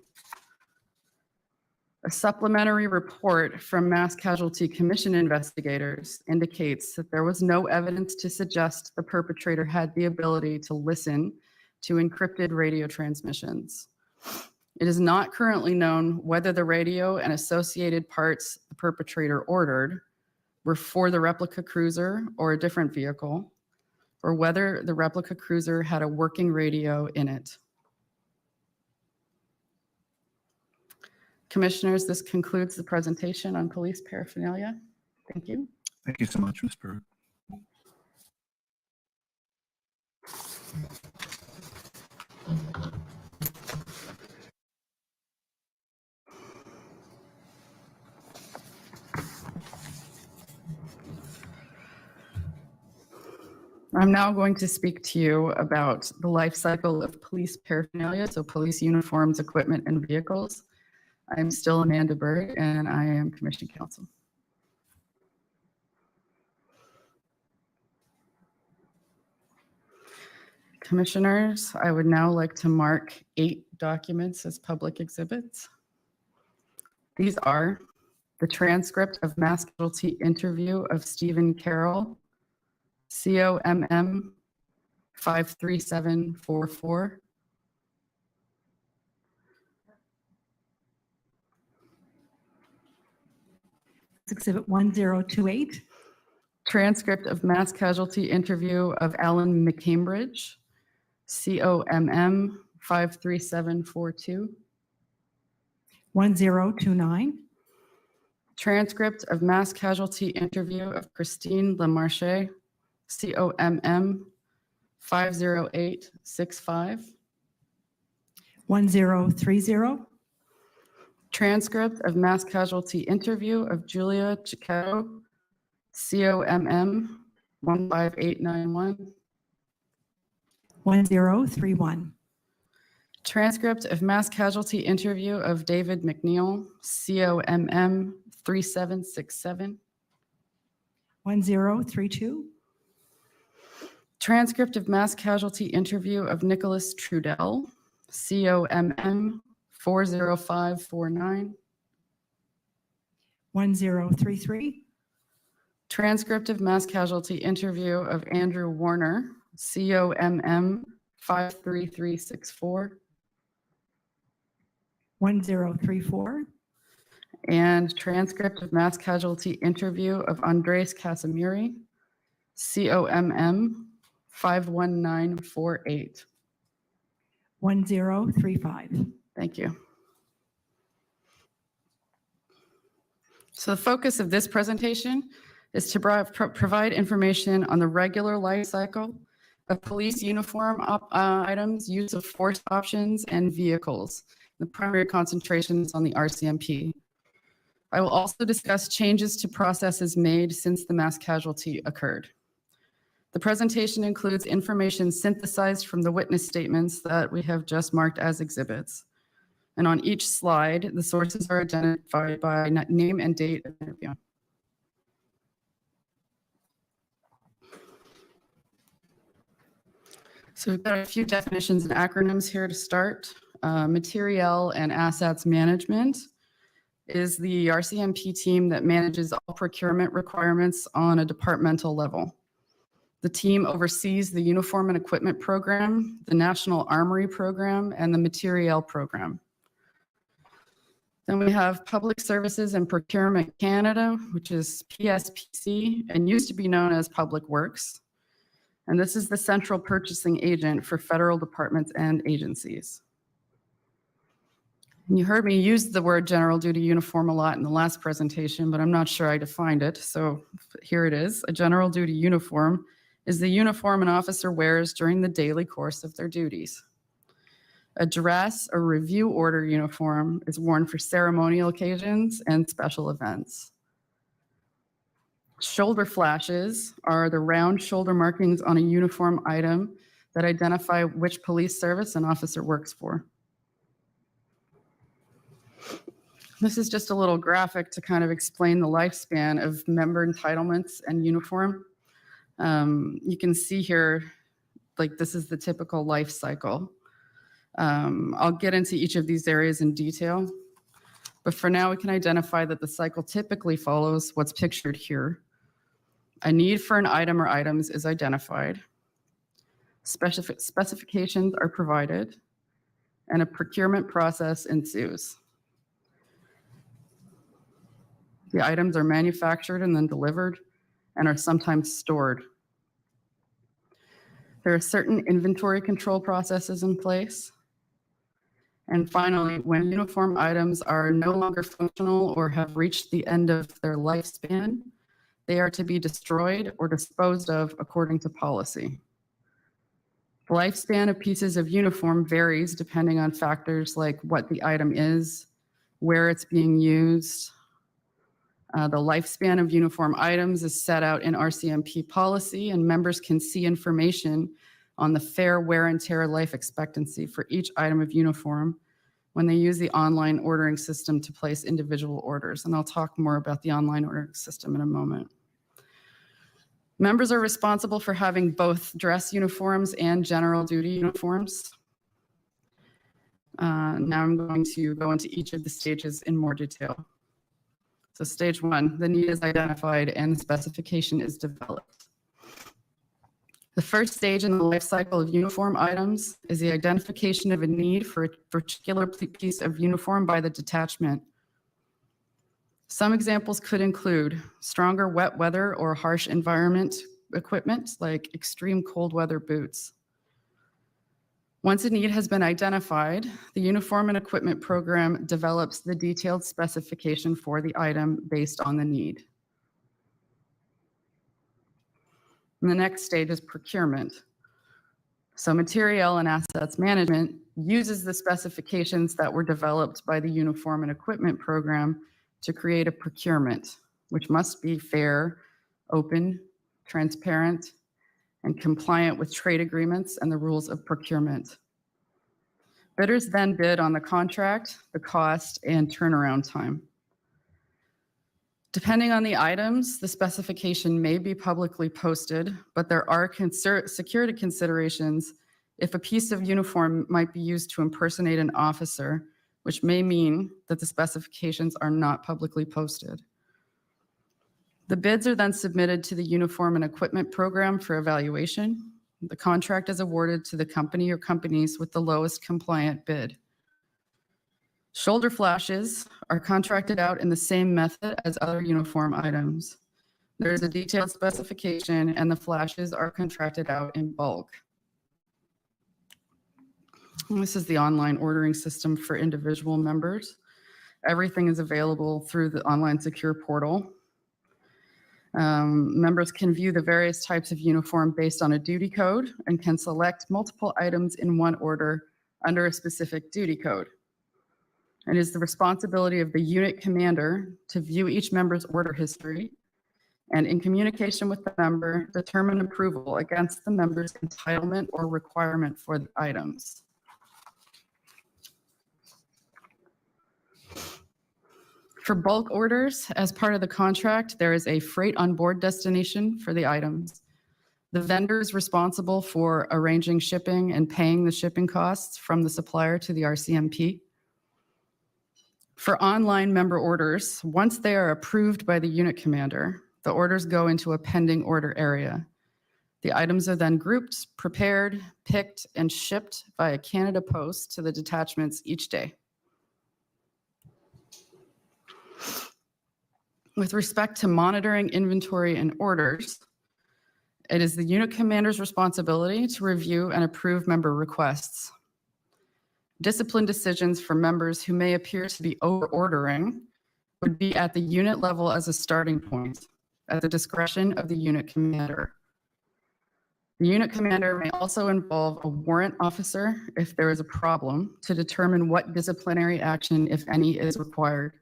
Speaker 4: A supplementary report from Mass Casualty Commission investigators indicates that there was no evidence to suggest the perpetrator had the ability to listen to encrypted radio transmissions. It is not currently known whether the radio and associated parts the perpetrator ordered were for the replica cruiser or a different vehicle, or whether the replica cruiser had a working radio in it. Commissioners, this concludes the presentation on police paraphernalia. Thank you.
Speaker 5: Thank you so much, Ms. Pruitt.
Speaker 4: I'm now going to speak to you about the life cycle of police paraphernalia, so police uniforms, equipment, and vehicles. I'm still Amanda Bird, and I am Commission Counsel. Commissioners, I would now like to mark 8 documents as public exhibits. These are the transcript of mass casualty interview of Stephen Carroll, COMM 53744.
Speaker 2: Exhibit 1028.
Speaker 4: Transcript of mass casualty interview of Alan McCambridge, COMM 53742.
Speaker 2: 1029.
Speaker 4: Transcript of mass casualty interview of Christine Lemarche, COMM 50865.
Speaker 2: 1030.
Speaker 4: Transcript of mass casualty interview of Julia Chicago, COMM 15891.
Speaker 2: 1031.
Speaker 4: Transcript of mass casualty interview of David McNeil, COMM 3767.
Speaker 2: 1032.
Speaker 4: Transcript of mass casualty interview of Nicholas Trudell, COMM 40549.
Speaker 2: 1033.
Speaker 4: Transcript of mass casualty interview of Andrew Warner, COMM 53364.
Speaker 2: 1034.
Speaker 4: And transcript of mass casualty interview of Andres Casimiri, COMM 51948.
Speaker 2: 1035.
Speaker 4: Thank you. So the focus of this presentation is to provide information on the regular life cycle of police uniform items, use of force options, and vehicles. The primary concentration is on the RCMP. I will also discuss changes to processes made since the mass casualty occurred. The presentation includes information synthesized from the witness statements that we have just marked as exhibits. And on each slide, the sources are identified by name and date of interview. So we've got a few definitions and acronyms here to start. Materiel and assets management is the RCMP team that manages all procurement requirements on a departmental level. The team oversees the Uniform and Equipment Program, the National Armory Program, and the Materiel Program. Then we have Public Services and Procurement Canada, which is PSPC, and used to be known as Public Works. And this is the central purchasing agent for federal departments and agencies. And you heard me use the word general duty uniform a lot in the last presentation, but I'm not sure I defined it. So here it is. A general duty uniform is the uniform an officer wears during the daily course of their duties. A dress or review order uniform is worn for ceremonial occasions and special events. Shoulder flashes are the round shoulder markings on a uniform item that identify which police service an officer works for. This is just a little graphic to kind of explain the lifespan of member entitlements and uniform. You can see here, like this is the typical life cycle. I'll get into each of these areas in detail, but for now we can identify that the cycle typically follows what's pictured here. A need for an item or items is identified, specifications are provided, and a procurement process ensues. The items are manufactured and then delivered and are sometimes stored. There are certain inventory control processes in place. And finally, when uniform items are no longer functional or have reached the end of their lifespan, they are to be destroyed or disposed of according to policy. The lifespan of pieces of uniform varies depending on factors like what the item is, where it's being used. The lifespan of uniform items is set out in RCMP policy, and members can see information on the fair wear and tear life expectancy for each item of uniform when they use the online ordering system to place individual orders. And I'll talk more about the online ordering system in a moment. Members are responsible for having both dress uniforms and general duty uniforms. Now I'm going to go into each of the stages in more detail. So stage one, the need is identified and the specification is developed. The first stage in the life cycle of uniform items is the identification of a need for a particular piece of uniform by the detachment. Some examples could include stronger wet weather or harsh environment equipment like extreme cold weather boots. Once a need has been identified, the Uniform and Equipment Program develops the detailed specification for the item based on the need. And the next stage is procurement. So Materiel and Assets Management uses the specifications that were developed by the Uniform and Equipment Program to create a procurement, which must be fair, open, transparent, and compliant with trade agreements and the rules of procurement. Bidders then bid on the contract, the cost, and turnaround time. Depending on the items, the specification may be publicly posted, but there are security considerations if a piece of uniform might be used to impersonate an officer, which may mean that the specifications are not publicly posted. The bids are then submitted to the Uniform and Equipment Program for evaluation. The contract is awarded to the company or companies with the lowest compliant bid. Shoulder flashes are contracted out in the same method as other uniform items. There is a detailed specification and the flashes are contracted out in bulk. And this is the online ordering system for individual members. Everything is available through the online secure portal. Members can view the various types of uniform based on a duty code and can select multiple items in one order under a specific duty code. It is the responsibility of the unit commander to view each member's order history and, in communication with the member, determine approval against the member's entitlement or requirement for the items. For bulk orders, as part of the contract, there is a freight on board destination for the items. The vendor is responsible for arranging shipping and paying the shipping costs from the supplier to the RCMP. For online member orders, once they are approved by the unit commander, the orders go into a pending order area. The items are then grouped, prepared, picked, and shipped via Canada Post to the detachments each day. With respect to monitoring inventory and orders, it is the unit commander's responsibility to review and approve member requests. Discipline decisions for members who may appear to be over-ordering would be at the unit level as a starting point, at the discretion of the unit commander. The unit commander may also involve a warrant officer if there is a problem to determine what disciplinary action, if any, is required.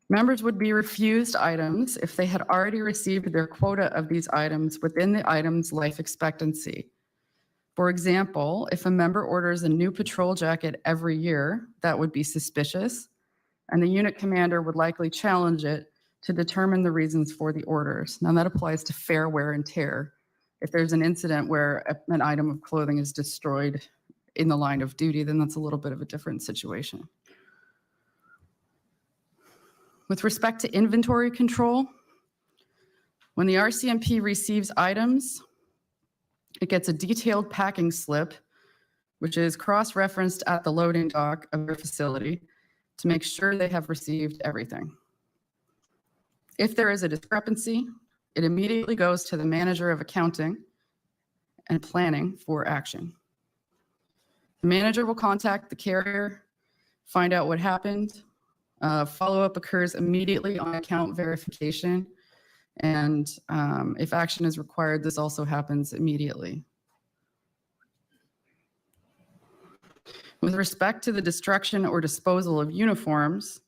Speaker 4: Members would be refused items if they had already received their quota of these items within the item's life expectancy. For example, if a member orders a new patrol jacket every year, that would be suspicious, and the unit commander would likely challenge it to determine the reasons for the orders. Now that applies to fair wear and tear. If there's an incident where an item of clothing is destroyed in the line of duty, then that's a little bit of a different situation. With respect to inventory control, when the RCMP receives items, it gets a detailed packing slip, which is cross-referenced at the loading dock of their facility to make sure they have received everything. If there is a discrepancy, it immediately goes to the manager of accounting and planning for action. The manager will contact the carrier, find out what happened. Follow-up occurs immediately on account verification. And if action is required, this also happens immediately. With respect to the destruction or disposal of uniforms,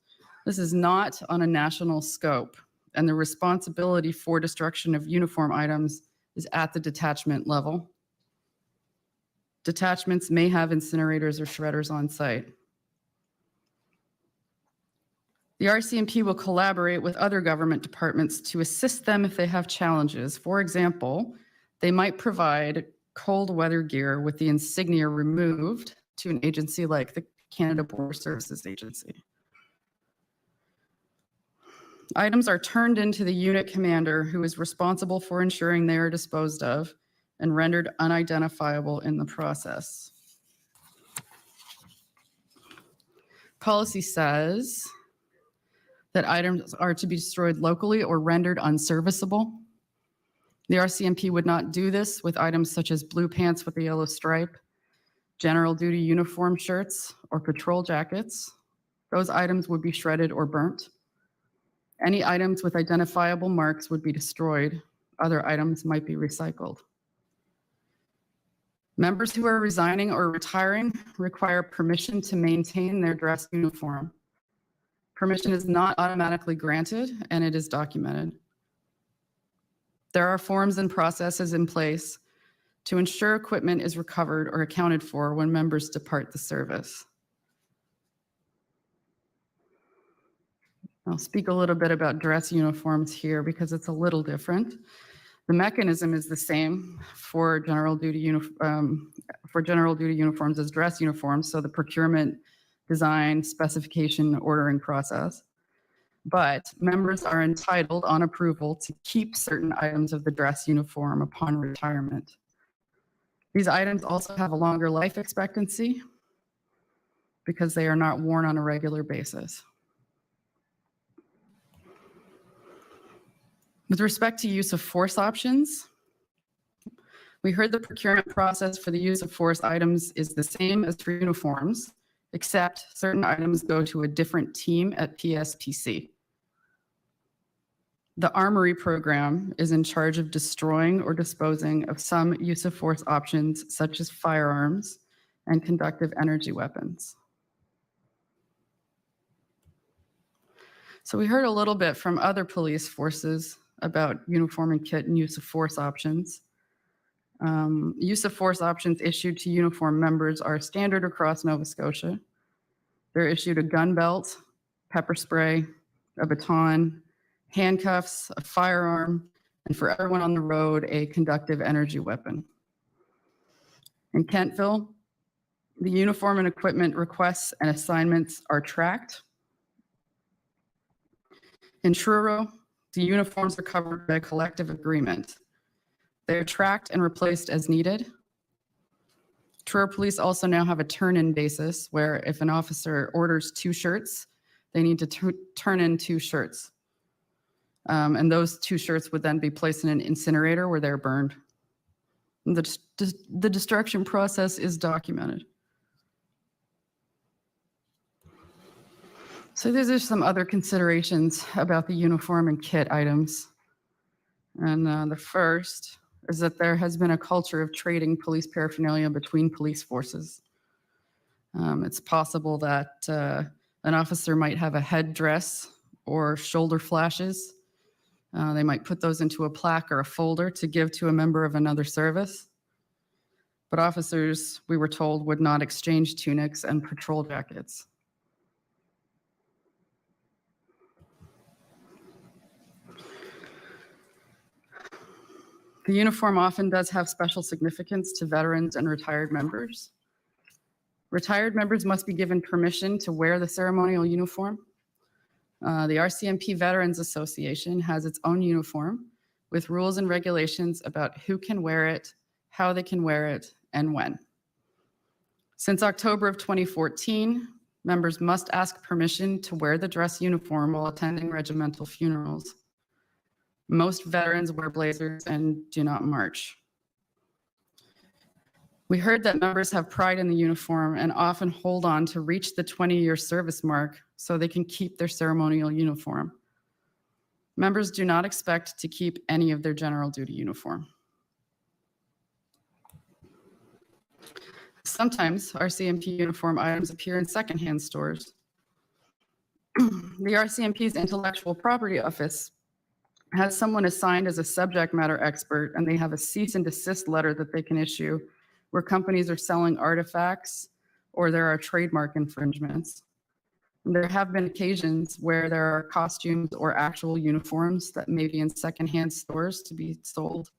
Speaker 4: this is not on a national scope, and the responsibility for destruction of uniform items is at the detachment level. Detachments may have incinerators or shredders on site. The RCMP will collaborate with other government departments to assist them if they have challenges. For example, they might provide cold weather gear with the insignia removed to an agency like the Canada Border Services Agency. Items are turned into the unit commander, who is responsible for ensuring they are disposed of and rendered unidentifiable in the process. Policy says that items are to be destroyed locally or rendered unserviceable. The RCMP would not do this with items such as blue pants with a yellow stripe, general duty uniform shirts, or patrol jackets. Those items would be shredded or burnt. Any items with identifiable marks would be destroyed. Other items might be recycled. Members who are resigning or retiring require permission to maintain their dress uniform. Permission is not automatically granted, and it is documented. There are forms and processes in place to ensure equipment is recovered or accounted for when members depart the service. I'll speak a little bit about dress uniforms here because it's a little different. The mechanism is the same for general duty uniforms as dress uniforms, so the procurement, design, specification, ordering process. But members are entitled on approval to keep certain items of the dress uniform upon retirement. These items also have a longer life expectancy because they are not worn on a regular basis. With respect to use of force options, we heard the procurement process for the use of force items is the same as for uniforms, except certain items go to a different team at PSPC. The Armory program is in charge of destroying or disposing of some use of force options such as firearms and conductive energy weapons. So we heard a little bit from other police forces about uniform and kit and use of force options. Use of force options issued to uniform members are standard across Nova Scotia. They're issued a gun belt, pepper spray, a baton, handcuffs, a firearm, and for everyone on the road, a conductive energy weapon. In Kentville, the uniform and equipment requests and assignments are tracked. In Truro, the uniforms are covered by a collective agreement. They are tracked and replaced as needed. Truro Police also now have a turn-in basis where if an officer orders 2 shirts, they need to turn in 2 shirts. And those 2 shirts would then be placed in an incinerator where they're burned. And the destruction process is documented. So these are some other considerations about the uniform and kit items. And the first is that there has been a culture of trading police paraphernalia between police forces. It's possible that an officer might have a headdress or shoulder flashes. They might put those into a plaque or a folder to give to a member of another service. But officers, we were told, would not exchange tunics and patrol jackets. The uniform often does have special significance to veterans and retired members. Retired members must be given permission to wear the ceremonial uniform. The RCMP Veterans Association has its own uniform with rules and regulations about who can wear it, how they can wear it, and when. Since October of 2014, members must ask permission to wear the dress uniform while attending regimental funerals. Most veterans wear blazers and do not march. We heard that members have pride in the uniform and often hold on to reach the 20-year service mark so they can keep their ceremonial uniform. Members do not expect to keep any of their general duty uniform. Sometimes RCMP uniform items appear in secondhand stores. The RCMP's Intellectual Property Office has someone assigned as a subject matter expert, and they have a cease and desist letter that they can issue where companies are selling artifacts or there are trademark infringements. And there have been occasions where there are costumes or actual uniforms that may be in secondhand stores to be sold.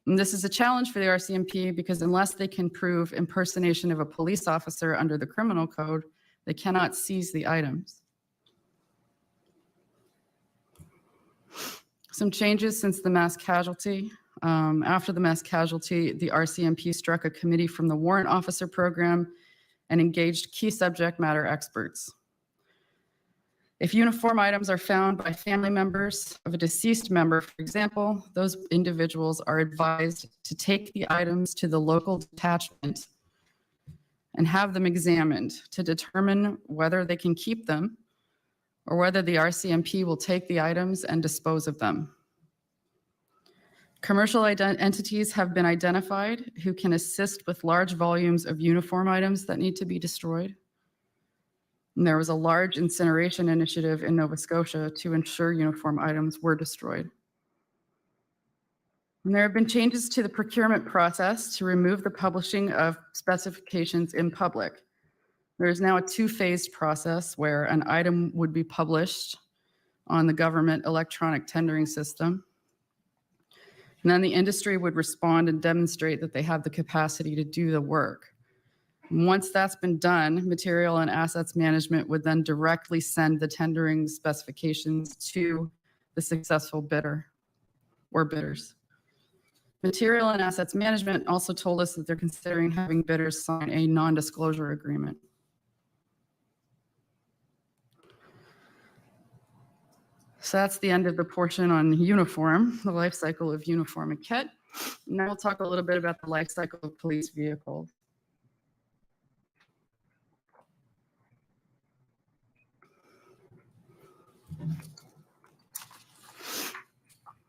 Speaker 4: And this is a challenge for the RCMP because unless they can prove impersonation of a police officer under the criminal code, they cannot seize the items. Some changes since the mass casualty. After the mass casualty, the RCMP struck a committee from the warrant officer program and engaged key subject matter experts. If uniform items are found by family members of a deceased member, for example, those individuals are advised to take the items to the local detachment and have them examined to determine whether they can keep them or whether the RCMP will take the items and dispose of them. Commercial entities have been identified who can assist with large volumes of uniform items that need to be destroyed. And there was a large incineration initiative in Nova Scotia to ensure uniform items were destroyed. And there have been changes to the procurement process to remove the publishing of specifications in public. There is now a 2-phased process where an item would be published on the government electronic tendering system. And then the industry would respond and demonstrate that they have the capacity to do the work. Once that's been done, material and assets management would then directly send the tendering specifications to the successful bidder or bidders. Material and assets management also told us that they're considering having bidders sign a non-disclosure agreement. So that's the end of the portion on uniform, the life cycle of uniform and kit. Now we'll talk a little bit about the life cycle of police vehicles.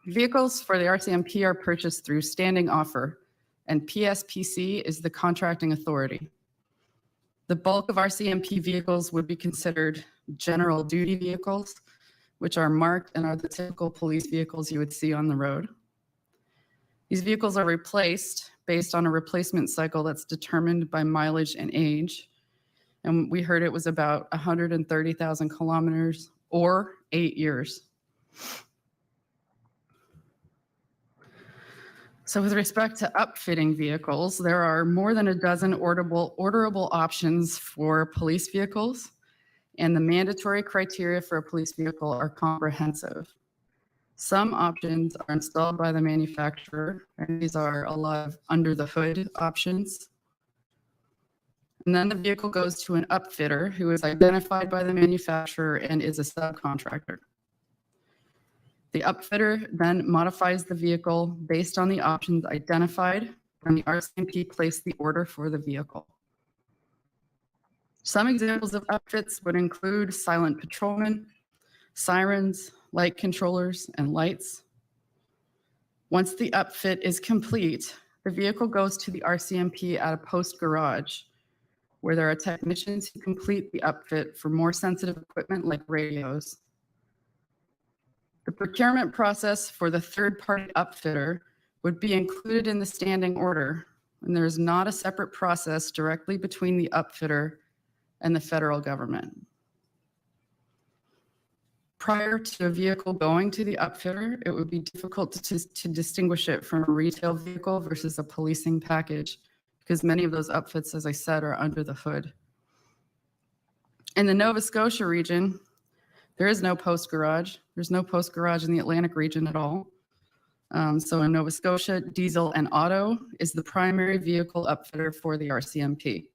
Speaker 4: Vehicles for the RCMP are purchased through standing offer, and PSPC is the contracting authority. The bulk of RCMP vehicles would be considered general duty vehicles, which are marked and are the typical police vehicles you would see on the road. These vehicles are replaced based on a replacement cycle that's determined by mileage and age. And we heard it was about 130,000 kilometers or 8 years. So with respect to upfitting vehicles, there are more than a dozen orderable options for police vehicles, and the mandatory criteria for a police vehicle are comprehensive. Some options are installed by the manufacturer, and these are a lot of under the hood options. And then the vehicle goes to an upfitter who is identified by the manufacturer and is a subcontractor. The upfitter then modifies the vehicle based on the options identified, and the RCMP placed the order for the vehicle. Some examples of upfits would include silent patrolmen, sirens, light controllers, and lights. Once the upfit is complete, the vehicle goes to the RCMP at a post garage, where there are technicians who complete the upfit for more sensitive equipment like radios. The procurement process for the third-party upfitter would be included in the standing order, and there is not a separate process directly between the upfitter and the federal government. Prior to a vehicle going to the upfitter, it would be difficult to distinguish it from a retail vehicle versus a policing package, because many of those upfits, as I said, are under the hood. In the Nova Scotia region, there is no post garage. There's no post garage in the Atlantic region at all. So in Nova Scotia, diesel and auto is the primary vehicle upfitter for the RCMP.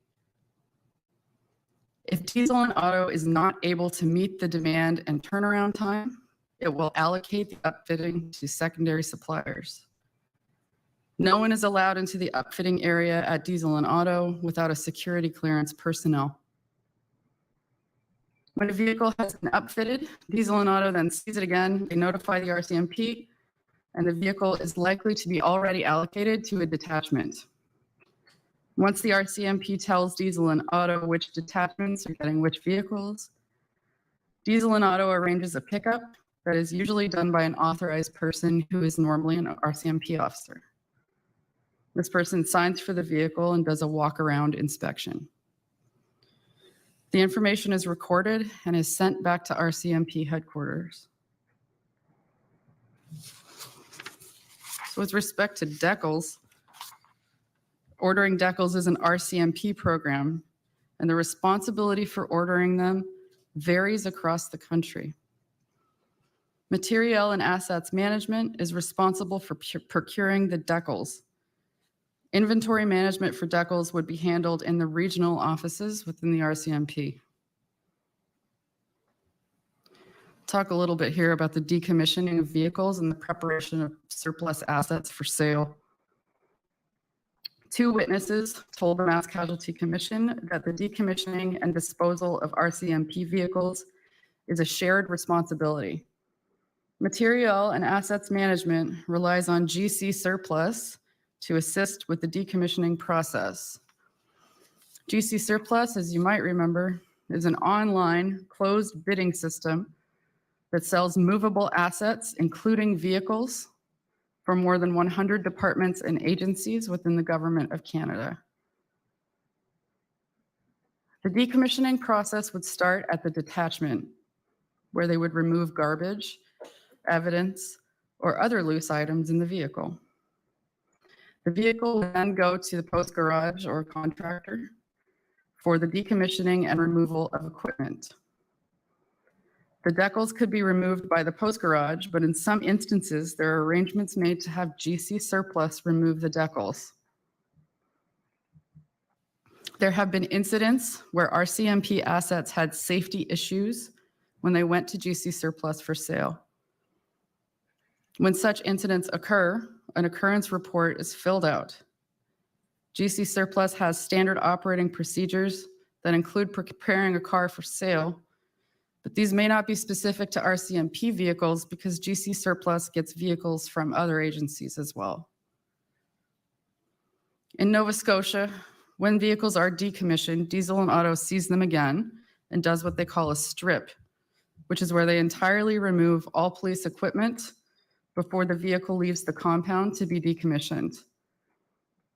Speaker 4: If diesel and auto is not able to meet the demand and turnaround time, it will allocate the upfitting to secondary suppliers. No one is allowed into the upfitting area at diesel and auto without a security clearance personnel. When a vehicle has been upfitted, diesel and auto then sees it again, they notify the RCMP, and the vehicle is likely to be already allocated to a detachment. Once the RCMP tells diesel and auto which detachments are getting which vehicles, diesel and auto arranges a pickup that is usually done by an authorized person who is normally an RCMP officer. This person signs for the vehicle and does a walk-around inspection. The information is recorded and is sent back to RCMP headquarters. So with respect to decals, ordering decals is an RCMP program, and the responsibility for ordering them varies across the country. Materiel and assets management is responsible for procuring the decals. Inventory management for decals would be handled in the regional offices within the RCMP. Talk a little bit here about the decommissioning of vehicles and the preparation of surplus assets for sale. Two witnesses told the Mass Casualty Commission that the decommissioning and disposal of RCMP vehicles is a shared responsibility. Material and assets management relies on GC surplus to assist with the decommissioning process. GC surplus, as you might remember, is an online closed bidding system that sells movable assets, including vehicles, for more than 100 departments and agencies within the Government of Canada. The decommissioning process would start at the detachment, where they would remove garbage, evidence, or other loose items in the vehicle. The vehicle would then go to the post garage or contractor for the decommissioning and removal of equipment. The decals could be removed by the post garage, but in some instances, there are arrangements made to have GC surplus remove the decals. There have been incidents where RCMP assets had safety issues when they went to GC surplus for sale. When such incidents occur, an occurrence report is filled out. GC surplus has standard operating procedures that include preparing a car for sale, But these may not be specific to RCMP vehicles because GC Surplus gets vehicles from other agencies as well. In Nova Scotia, when vehicles are decommissioned, Diesel and Auto sees them again and does what they call a strip, which is where they entirely remove all police equipment before the vehicle leaves the compound to be decommissioned.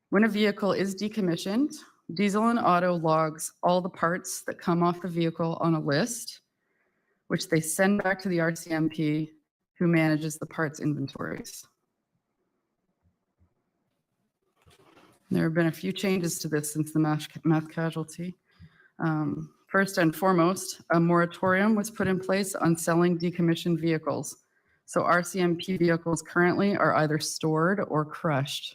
Speaker 4: When a vehicle is decommissioned, Diesel and Auto logs all the parts that come off the vehicle on a list, which they send back to the RCMP, who manages the parts inventories. There have been a few changes to this since the mass casualty. First and foremost, a moratorium was put in place on selling decommissioned vehicles. So RCMP vehicles currently are either stored or crushed.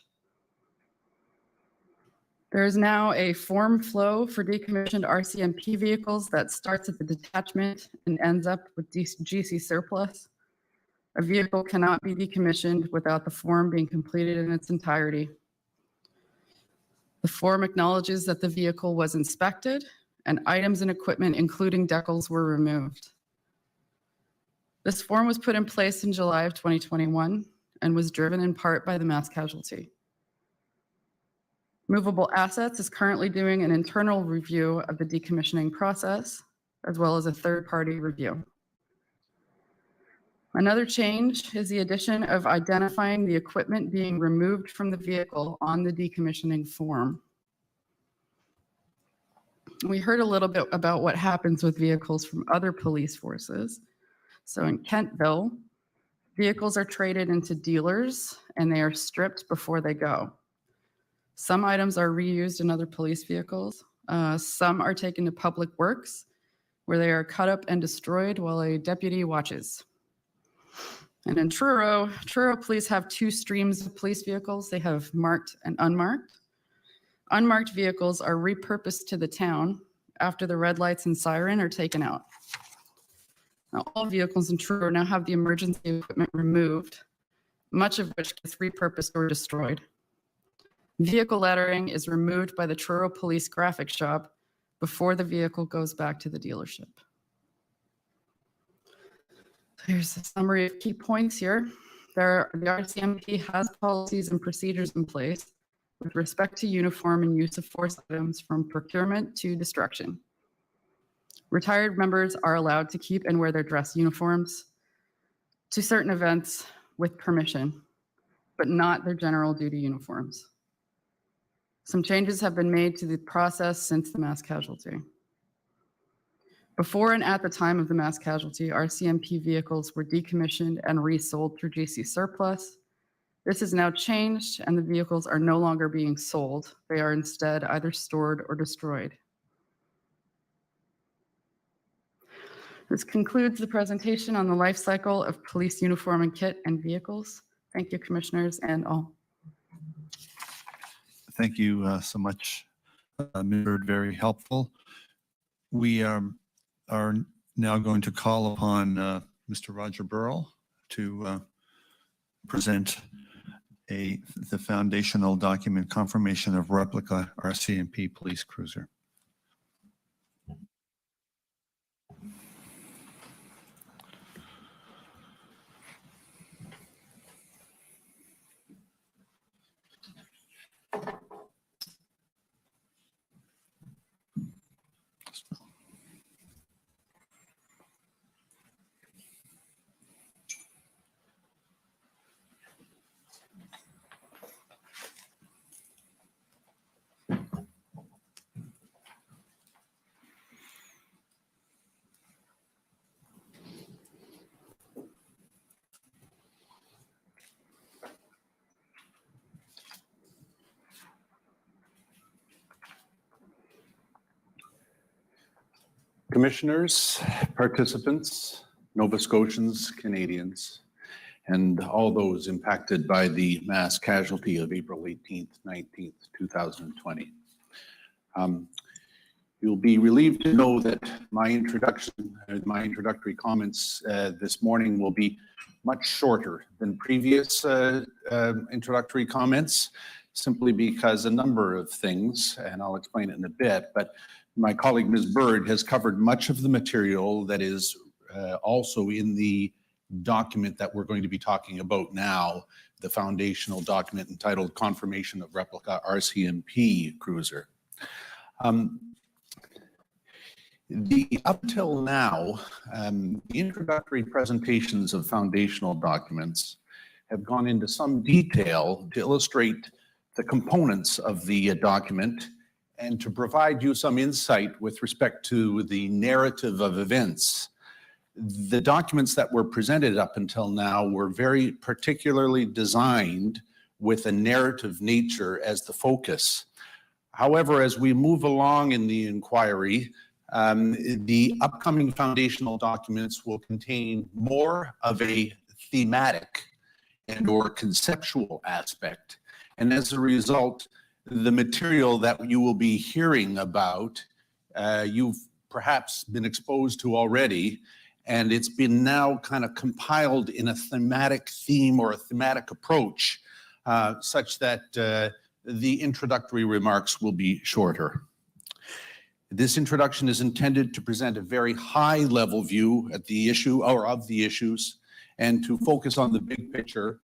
Speaker 4: There is now a form flow for decommissioned RCMP vehicles that starts at the detachment and ends up with GC Surplus. A vehicle cannot be decommissioned without the form being completed in its entirety. The form acknowledges that the vehicle was inspected and items and equipment, including decals, were removed. This form was put in place in July of 2021 and was driven in part by the mass casualty. Movable Assets is currently doing an internal review of the decommissioning process, as well as a third-party review. Another change is the addition of identifying the equipment being removed from the vehicle on the decommissioning form. We heard a little bit about what happens with vehicles from other police forces. So in Kentville, vehicles are traded into dealers and they are stripped before they go. Some items are reused in other police vehicles. Some are taken to Public Works, where they are cut up and destroyed while a deputy watches. And in Truro police have two streams of police vehicles. They have marked and unmarked. Unmarked vehicles are repurposed to the town after the red lights and siren are taken out. Now, all vehicles in Truro now have the emergency equipment removed, much of which gets repurposed or destroyed. Vehicle lettering is removed by the Truro Police Graphic Shop before the vehicle goes back to the dealership. Here's a summary of key points here. The RCMP has policies and procedures in place with respect to uniform and use of force items from procurement to destruction. Retired members are allowed to keep and wear their dress uniforms to certain events with permission, but not their general duty uniforms. Some changes have been made to the process since the mass casualty. Before and at the time of the mass casualty, RCMP vehicles were decommissioned and resold through GC Surplus. This has now changed and the vehicles are no longer being sold. They are instead either stored or destroyed. This concludes the presentation on the life cycle of police uniform and kit and vehicles. Thank you, commissioners and all.
Speaker 5: Thank you so much, Ms. Very helpful. We are now going to call upon Mr. Roger Burrell to present the foundational document confirmation of replica RCMP police cruiser.
Speaker 6: Commissioners, participants, Nova Scotians, Canadians, and all those impacted by the mass casualty of April 18th, 19th, 2020. You'll be relieved to know that my introductory comments this morning will be much shorter than previous introductory comments, simply because a number of things, and I'll explain it in a bit, but my colleague Ms. Bird has covered much of the material that is also in the document that we're going to be talking about now, the foundational document entitled Confirmation of Replica RCMP Cruiser. Up till now, the introductory presentations of foundational documents have gone into some detail to illustrate the components of the document and to provide you some insight with respect to the narrative of events. The documents that were presented up until now were very particularly designed with a narrative nature as the focus. However, as we move along in the inquiry, the upcoming foundational documents will contain more of a thematic and or conceptual aspect. And as a result, the material that you will be hearing about, you've perhaps been exposed to already, and it's been now kind of compiled in a thematic theme or a thematic approach, such that the introductory remarks will be shorter. This introduction is intended to present a very high-level view at the issue or of the issues and to focus on the big picture.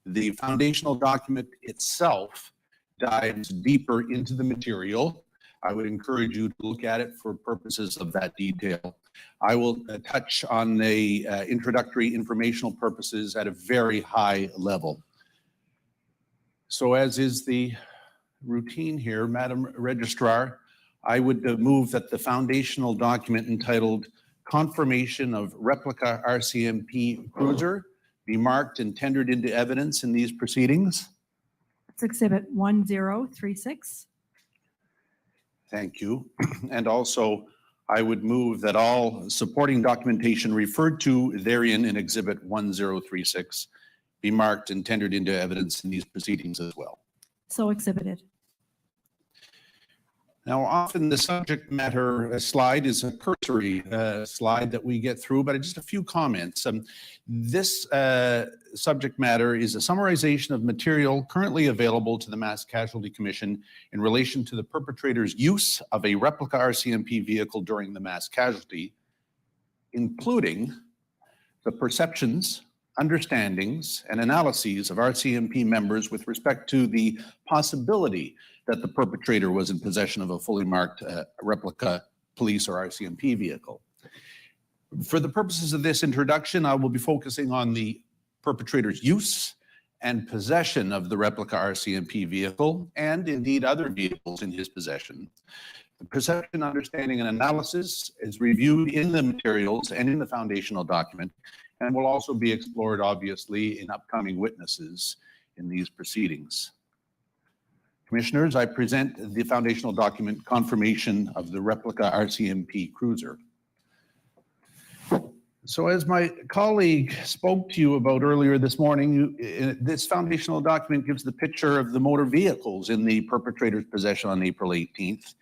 Speaker 6: The foundational document itself dives deeper into the material. I would encourage you to look at it for purposes of that detail. I will touch on the introductory informational purposes at a very high level. So as is the routine here, Madam Registrar, I would move that the foundational document entitled Confirmation of Replica RCMP Cruiser be marked and tendered into evidence in these proceedings.
Speaker 2: It's Exhibit 1036.
Speaker 6: Thank you. And also, I would move that all supporting documentation referred to therein in Exhibit 1036 be marked and tendered into evidence in these proceedings as well.
Speaker 2: So exhibited.
Speaker 6: Now, often the subject matter slide is a cursory slide that we get through, but just a few comments. This subject matter is a summarization of material currently available to the Mass Casualty Commission in relation to the perpetrator's use of a replica RCMP vehicle during the mass casualty, including the perceptions, understandings, and analyses of RCMP members with respect to the possibility that the perpetrator was in possession of a fully marked replica police or RCMP vehicle. For the purposes of this introduction, I will be focusing on the perpetrator's use and possession of the replica RCMP vehicle and indeed other vehicles in his possession. The perception, understanding, and analysis is reviewed in the materials and in the foundational document and will also be explored, obviously, in upcoming witnesses in these proceedings. Commissioners, I present the foundational document Confirmation of the Replica RCMP Cruiser. So as my colleague spoke to you about earlier this morning, this foundational document gives the picture of the motor vehicles in the perpetrator's possession on April 18th.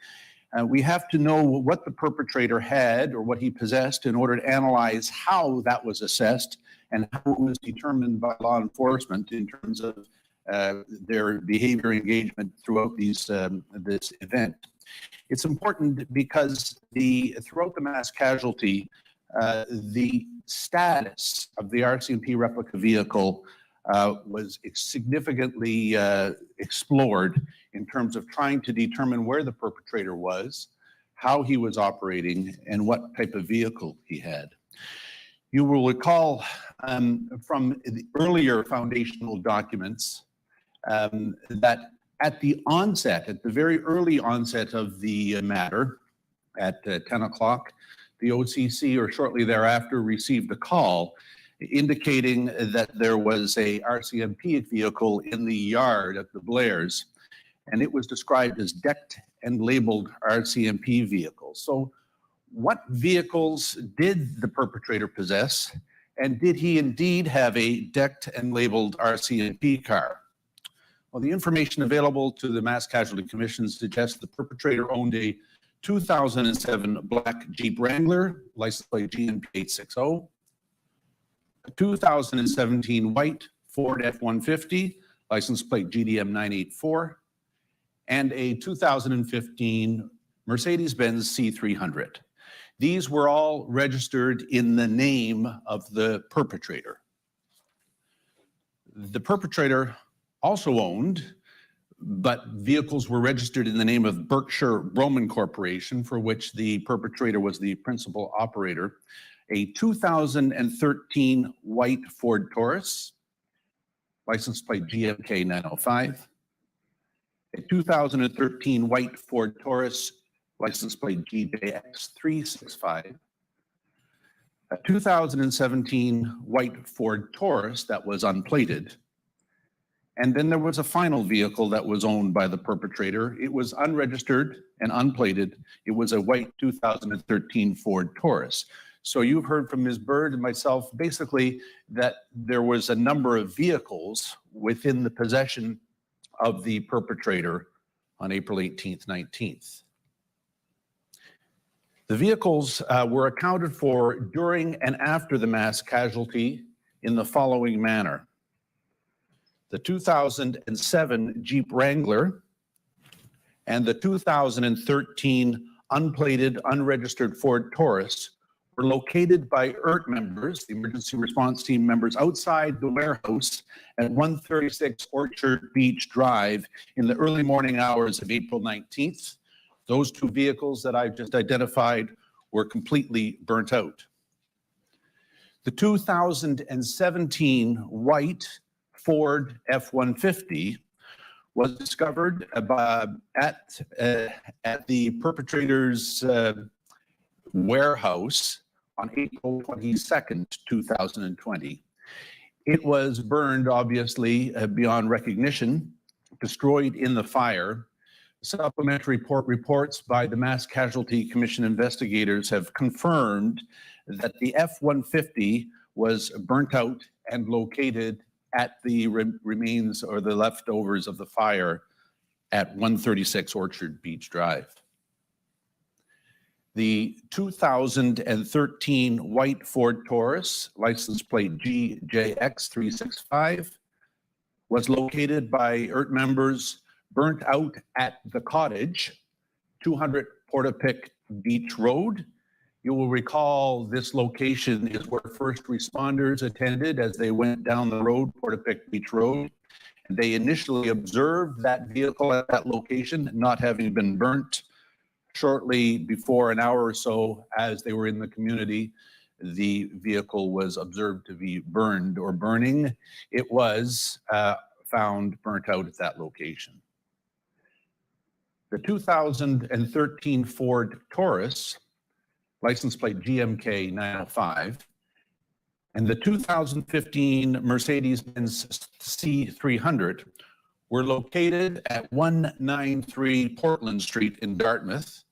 Speaker 6: We have to know what the perpetrator had or what he possessed in order to analyze how that was assessed and how it was determined by law enforcement in terms of their behavior engagement throughout this event. It's important because throughout the mass casualty, the status of the RCMP replica vehicle was significantly explored in terms of trying to determine where the perpetrator was, how he was operating, and what type of vehicle he had. You will recall from the earlier foundational documents that at the very early onset of the matter, at 10 o'clock, the OCC or shortly thereafter received a call indicating that there was a RCMP vehicle in the yard at the Blairs, and it was described as decked and labeled RCMP vehicles. So what vehicles did the perpetrator possess, and did he indeed have a decked and labeled RCMP car? Well, the information available to the Mass Casualty Commission suggests the perpetrator owned a 2007 black Jeep Wrangler, license plate GNP 860, a 2017 white Ford F-150, license plate GDM 984, and a 2015 Mercedes-Benz C300. These were all registered in the name of the perpetrator. The perpetrator also owned, but vehicles were registered in the name of Berkshire Broman Corporation, for which the perpetrator was the principal operator, a 2013 white Ford Taurus, license plate GMK 905, a 2013 white Ford Taurus, license plate GJX 365, a 2017 white Ford Taurus that was unplated, and then there was a final vehicle that was owned by the perpetrator. It was unregistered and unplated. It was a white 2013 Ford Taurus. So you've heard from Ms. Bird and myself basically that there was a number of vehicles within the possession of the perpetrator on April 18th, 19th. The vehicles were accounted for during and after the mass casualty in the following manner. The 2007 Jeep Wrangler and the 2013 unplated, unregistered Ford Taurus were located by ERT members, the emergency response team members, outside the warehouse at 136 Orchard Beach Drive in the early morning hours of April 19th. Those two vehicles that I've just identified were completely burnt out. The 2017 white Ford F-150 was discovered at the perpetrator's warehouse on April 22nd, 2020. It was burned, obviously, beyond recognition, destroyed in the fire. Supplementary reports by the Mass Casualty Commission investigators have confirmed that the F-150 was burnt out and located at the remains or the leftovers of the fire at 136 Orchard Beach Drive. The 2013 white Ford Taurus, license plate GJX365, was located by ERT members, burnt out at the cottage, 200 Portapique Beach Road. You will recall this location is where first responders attended as they went down the road, Portapique Beach Road. And they initially observed that vehicle at that location, not having been burnt. Shortly before, an hour or so, as they were in the community, the vehicle was observed to be burned or burning. It was found burnt out at that location. The 2013 Ford Taurus, license plate GMK 905, and the 2015 Mercedes-Benz C300 were located at 193 Portland Street in Dartmouth.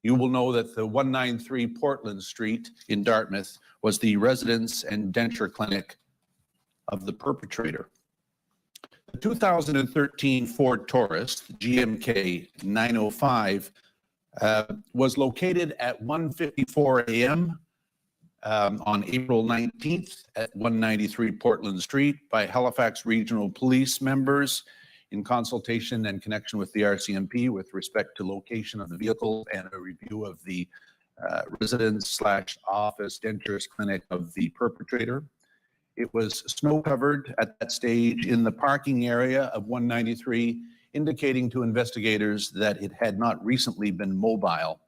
Speaker 6: You will know that the 193 Portland Street in Dartmouth was the residence and denture clinic of the perpetrator. The 2013 Ford Taurus, GMK 905, was located at 1:54 a.m. On April 19th at 193 Portland Street by Halifax Regional Police members in consultation and connection with the RCMP with respect to location of the vehicle and a review of the residence/office dentures clinic of the perpetrator. It was snow covered at that stage in the parking area of 193, indicating to investigators that it had not recently been mobile.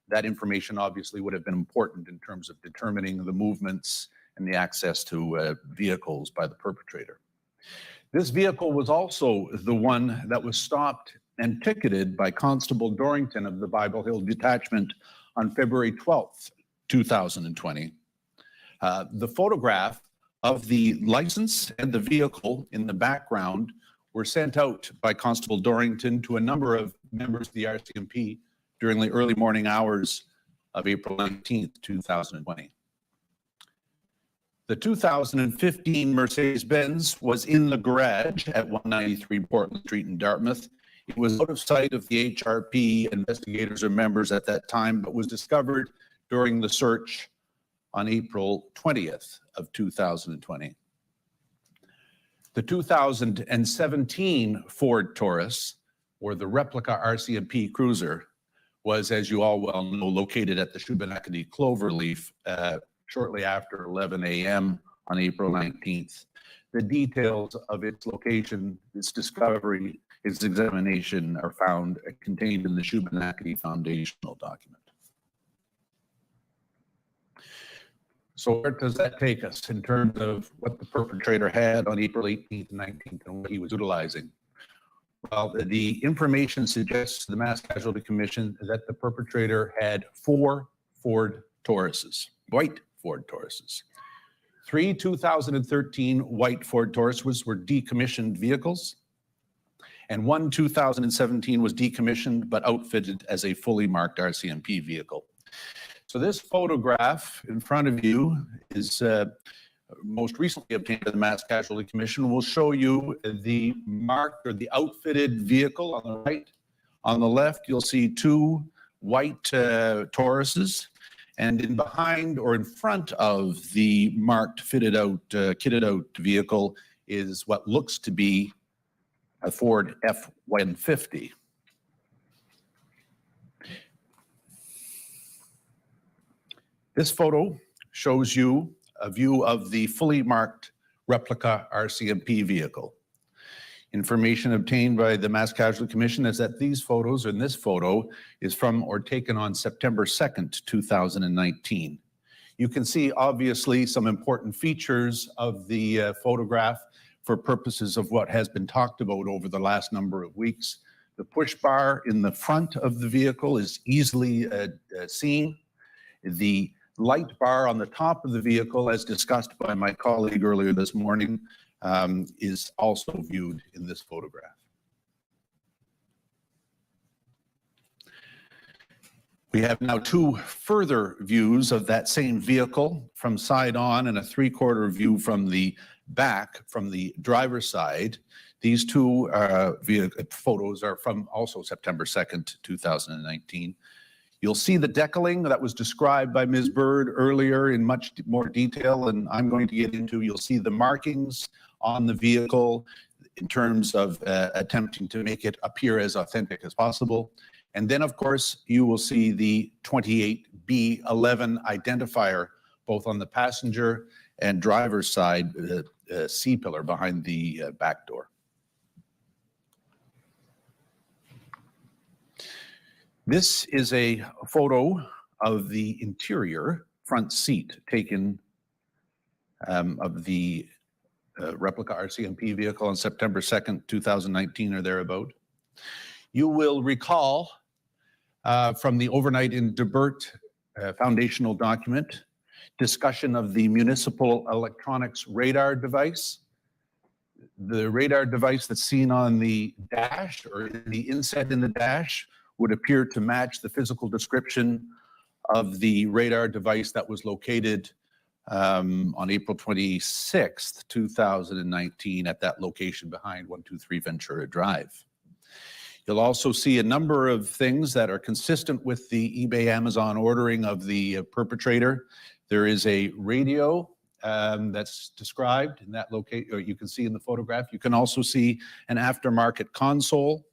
Speaker 6: That information obviously would have been important in terms of determining the movements and the access to vehicles by the perpetrator. This vehicle was also the one that was stopped and ticketed by Constable Dorrington of the Bible Hill Detachment on February 12th, 2020. The photograph of the license and the vehicle in the background were sent out by Constable Dorrington to a number of members of the RCMP during the early morning hours of April 19th, 2020. The 2015 Mercedes-Benz was in the garage at 193 Portland Street in Dartmouth. It was out of sight of the HRP investigators or members at that time, but was discovered during the search on April 20th of 2020. The 2017 Ford Taurus, or the replica RCMP cruiser, was, as you all well know, located at the Shubenacadie Cloverleaf shortly after 11 a.m. on April 19th. The details of its location, its discovery, its examination are found contained in the Shubenacadie foundational document. So where does that take us in terms of what the perpetrator had on April 18th and 19th and what he was utilizing? Well, the information suggests to the Mass Casualty Commission that the perpetrator had 4 Ford Tauruses, white Ford Tauruses. 3 2013 white Ford Tauruses were decommissioned vehicles, and 1 2017 was decommissioned but outfitted as a fully marked RCMP vehicle. So this photograph in front of you is most recently obtained by the Mass Casualty Commission. Will show you the marked or the outfitted vehicle on the right. On the left, you'll see 2 white Tauruses, and in behind or in front of the marked, fitted out, kitted out vehicle is what looks to be a Ford F-150. This photo shows you a view of the fully marked replica RCMP vehicle. Information obtained by the Mass Casualty Commission is that these photos, and this photo, is from or taken on September 2nd, 2019. You can see obviously some important features of the photograph for purposes of what has been talked about over the last number of weeks. The push bar in the front of the vehicle is easily seen. The light bar on the top of the vehicle, as discussed by my colleague earlier this morning, is also viewed in this photograph. We have now 2 further views of that same vehicle from side on and a 3/4 view from the back, from the driver's side. These 2 photos are from also September 2nd, 2019. You'll see the decaling that was described by Ms. Bird earlier in much more detail, and I'm going to get into. You'll see the markings on the vehicle in terms of attempting to make it appear as authentic as possible. And then, of course, you will see the 28B11 identifier, both on the passenger and driver's side C-pillar behind the back door. This is a photo of the interior front seat taken of the replica RCMP vehicle on September 2nd, 2019 or thereabout. You will recall from the overnight in Debert foundational document, discussion of the municipal electronics radar device. The radar device that's seen on the dash or in the inset in the dash would appear to match the physical description of the radar device that was located on April 26th, 2019 at that location behind 123 Ventura Drive. You'll also see a number of things that are consistent with the eBay Amazon ordering of the perpetrator. There is a radio that's described in that location, or you can see in the photograph. You can also see an aftermarket console.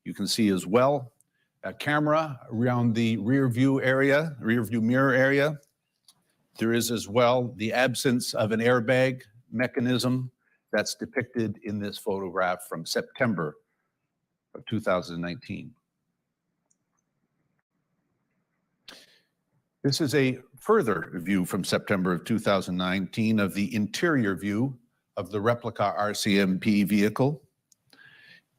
Speaker 6: You can see as well a camera around the rear view mirror area. There is as well the absence of an airbag mechanism that's depicted in this photograph from September of 2019. This is a further view from September of 2019 of the interior view of the replica RCMP vehicle.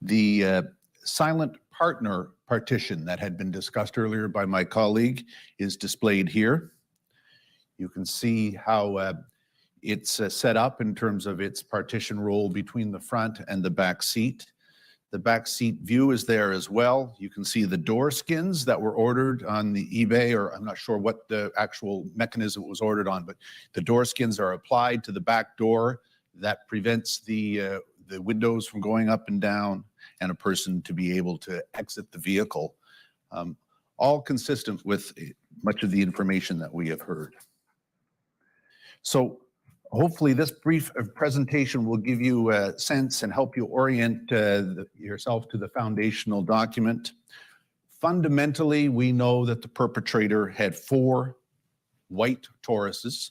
Speaker 6: The silent partner partition that had been discussed earlier by my colleague is displayed here. You can see how it's set up in terms of its partition role between the front and the back seat. The back seat view is there as well. You can see the door skins that were ordered on the eBay, or I'm not sure what the actual mechanism it was ordered on, but the door skins are applied to the back door. That prevents the windows from going up and down and a person to be able to exit the vehicle. All consistent with much of the information that we have heard. So Hopefully this brief presentation will give you a sense and help you orient yourself to the foundational document. Fundamentally, we know that the perpetrator had 4 white Tauruses.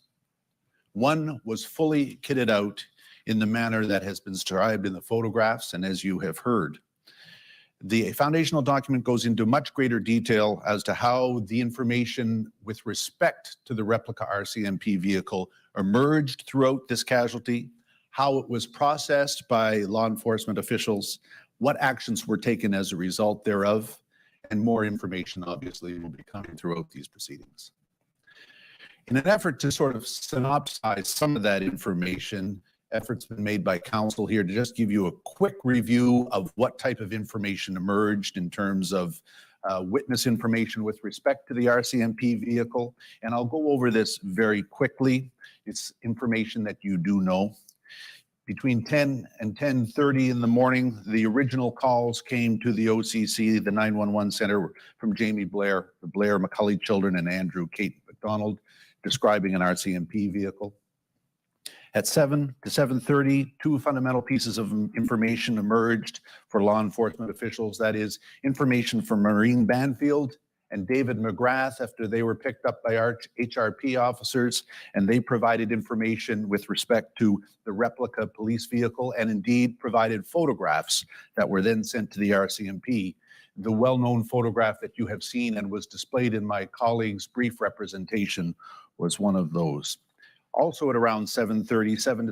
Speaker 6: One was fully kitted out in the manner that has been described in the photographs and as you have heard. The foundational document goes into much greater detail as to how the information with respect to the replica RCMP vehicle emerged throughout this casualty, how it was processed by law enforcement officials, what actions were taken as a result thereof, and more information obviously will be coming throughout these proceedings. In an effort to sort of synopsize some of that information, efforts been made by counsel here to just give you a quick review of what type of information emerged in terms of witness information with respect to the RCMP vehicle. And I'll go over this very quickly. It's information that you do know. Between 10 and 10:30 in the morning, the original calls came to the OCC, the 911 center, from Jamie Blair, the Blair McCully children, and Andrew Kate McDonald, describing an RCMP vehicle. At 7 to 7:30, 2 fundamental pieces of information emerged for law enforcement officials. That is information from Maureen Banfield and David McGrath after they were picked up by our HRP officers, and they provided information with respect to the replica police vehicle and indeed provided photographs that were then sent to the RCMP. The well-known photograph that you have seen and was displayed in my colleague's brief representation was one of those. Also at around 7 to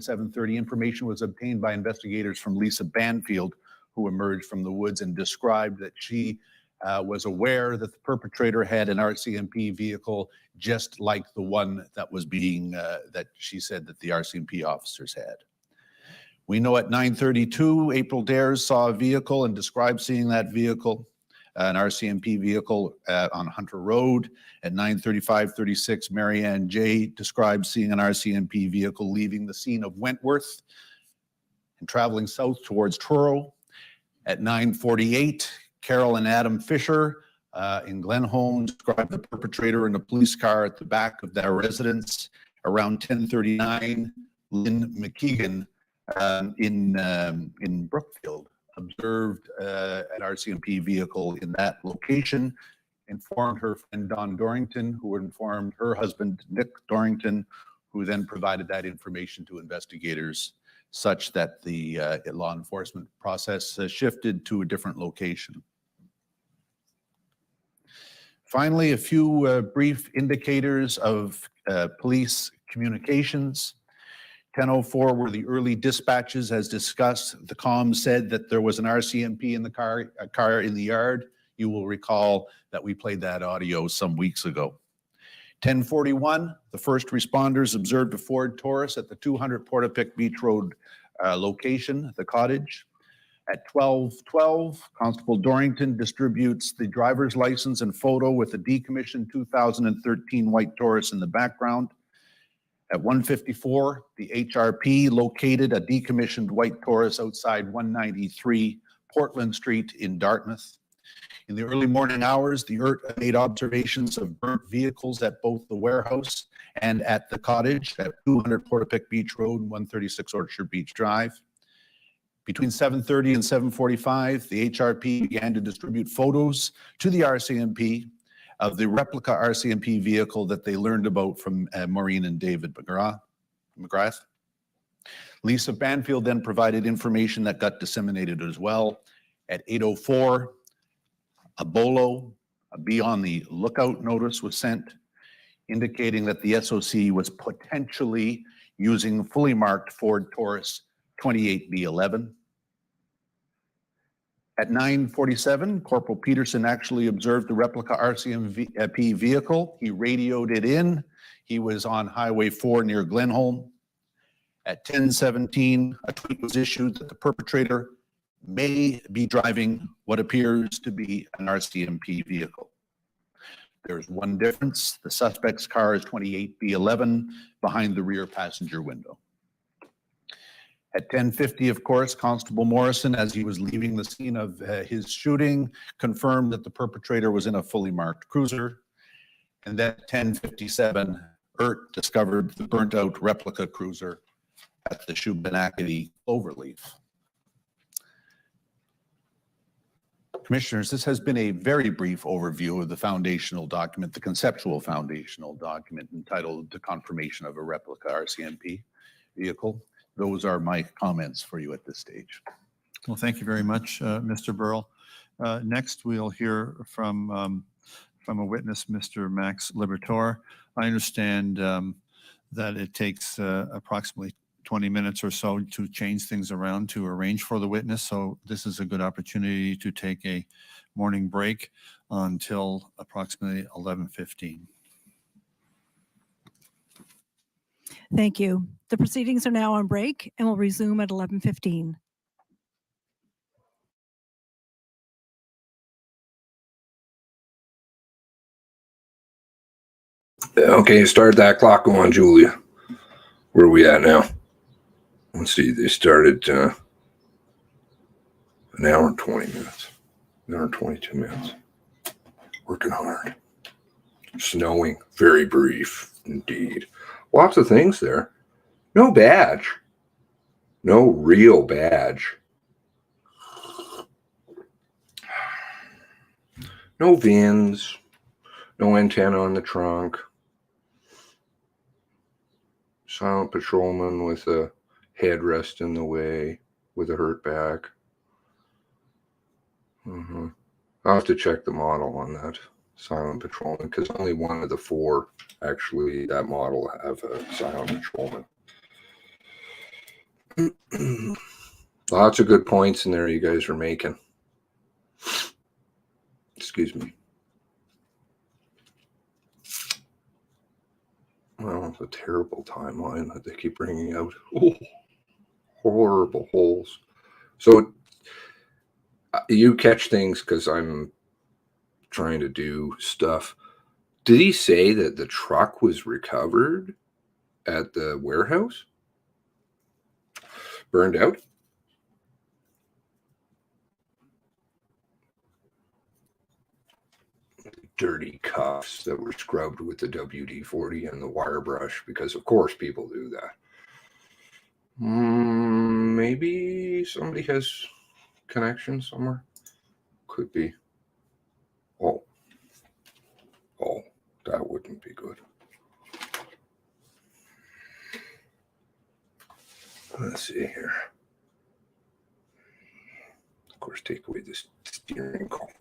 Speaker 6: 7:30, information was obtained by investigators from Lisa Banfield, who emerged from the woods and described that she was aware that the perpetrator had an RCMP vehicle just like the one that was being, that she said that the RCMP officers had. We know at 9:32, April Dares saw a vehicle and described seeing that vehicle, an RCMP vehicle on Hunter Road. At 9:35:36, Marianne J. described seeing an RCMP vehicle leaving the scene of Wentworth and traveling south towards Truro. At 9:48, Carol and Adam Fisher in Glenholm described the perpetrator in a police car at the back of their residence. Around 10:39, Lynn McKeegan in Brookfield observed an RCMP vehicle in that location, informed her friend Don Dorrington, who informed her husband Nick Dorrington, who then provided that information to investigators, such that the law enforcement process shifted to a different location. Finally, a few brief indicators of police communications. 10:04 were the early dispatches as discussed. The comms said that there was an RCMP in the car, a car in the yard. You will recall that we played that audio some weeks ago. 10:41, the first responders observed a Ford Taurus at the 200 Portapique Beach Road location, the cottage. At 12:12, Constable Dorrington distributes the driver's license and photo with a decommissioned 2013 white Taurus in the background. At 1:54, the HRP located a decommissioned white Taurus outside 193 Portland Street in Dartmouth. In the early morning hours, the ERT made observations of burnt vehicles at both the warehouse and at the cottage at 200 Portapique Beach Road and 136 Orchard Beach Drive. Between 7:30 and 7:45, the HRP began to distribute photos to the RCMP of the replica RCMP vehicle that they learned about from Maureen and David McGrath. Lisa Banfield then provided information that got disseminated as well. At 8:04, a BOLO, a be on the lookout notice, was sent, indicating that the SOC was potentially using fully marked Ford Taurus 28B11. At 9:47, Corporal Peterson actually observed the replica RCMP vehicle. He radioed it in. He was on Highway 4 near Glenholm. At 10:17, a tweet was issued that the perpetrator may be driving what appears to be an RCMP vehicle. There's one difference. The suspect's car is 28B11 behind the rear passenger window. At 10:50, of course, Constable Morrison, as he was leaving the scene of his shooting, confirmed that the perpetrator was in a fully marked cruiser. And then at 10:57, ERT discovered the burnt out replica cruiser at the Shubenacadie Cloverleaf. Commissioners, this has been a very brief overview of the foundational document, the conceptual foundational document entitled The Confirmation of a Replica RCMP Vehicle. Those are my comments for you at this stage.
Speaker 5: Well, thank you very much, Mr. Burrell. Next, we'll hear from a witness, Mr. Max Libertore. I understand that it takes approximately 20 minutes or so to change things around to arrange for the witness. So this is a good opportunity to take a morning break until approximately 11:15.
Speaker 2: Thank you. The proceedings are now on break and will resume at 11:15.
Speaker 1: Okay, start that clock going, Julia. Where are we at now? Let's see, they started an hour and 20 minutes. An hour and 22 minutes. Working hard. Snowing. Very brief indeed. Lots of things there. No badge. No real badge. No VINs. No antenna on the trunk. Silent patrolman with a headrest in the way with a hurt back. I'll have to check the model on that silent patrolman because only one of the four actually that model have a silent patrolman. Lots of good points in there you guys are making. Excuse me. Well, it's a terrible timeline that they keep bringing out. Oh, horrible holes. So you catch things because I'm trying to do stuff. Did he say that the truck was recovered at the warehouse? Burned out? Dirty cuffs that were scrubbed with the WD-40 and the wire brush because of course people do that. Maybe somebody has connection somewhere. Could be. Oh, that wouldn't be good. Let's see here. Of course, take away this steering column.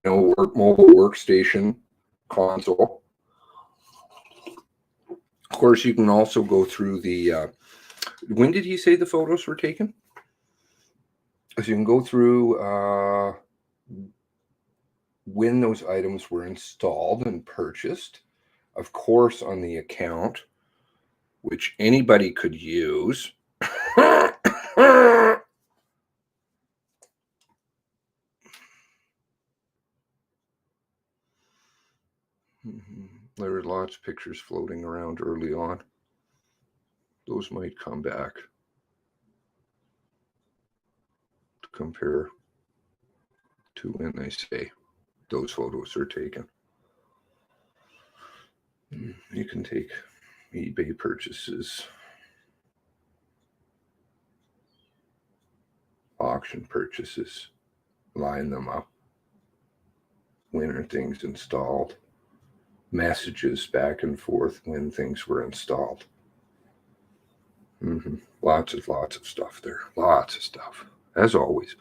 Speaker 1: No mobile workstation console. Of course, you can also go through the, when did he say the photos were taken? So you can go through when those items were installed and purchased, of course, on the account, which anybody could use. There were lots of pictures floating around early on. Those might come back to compare to when they say those photos are taken. You can take eBay purchases, auction purchases, line them up, when are things installed, messages back and forth when things were installed. Lots of stuff there. Lots of stuff, as always.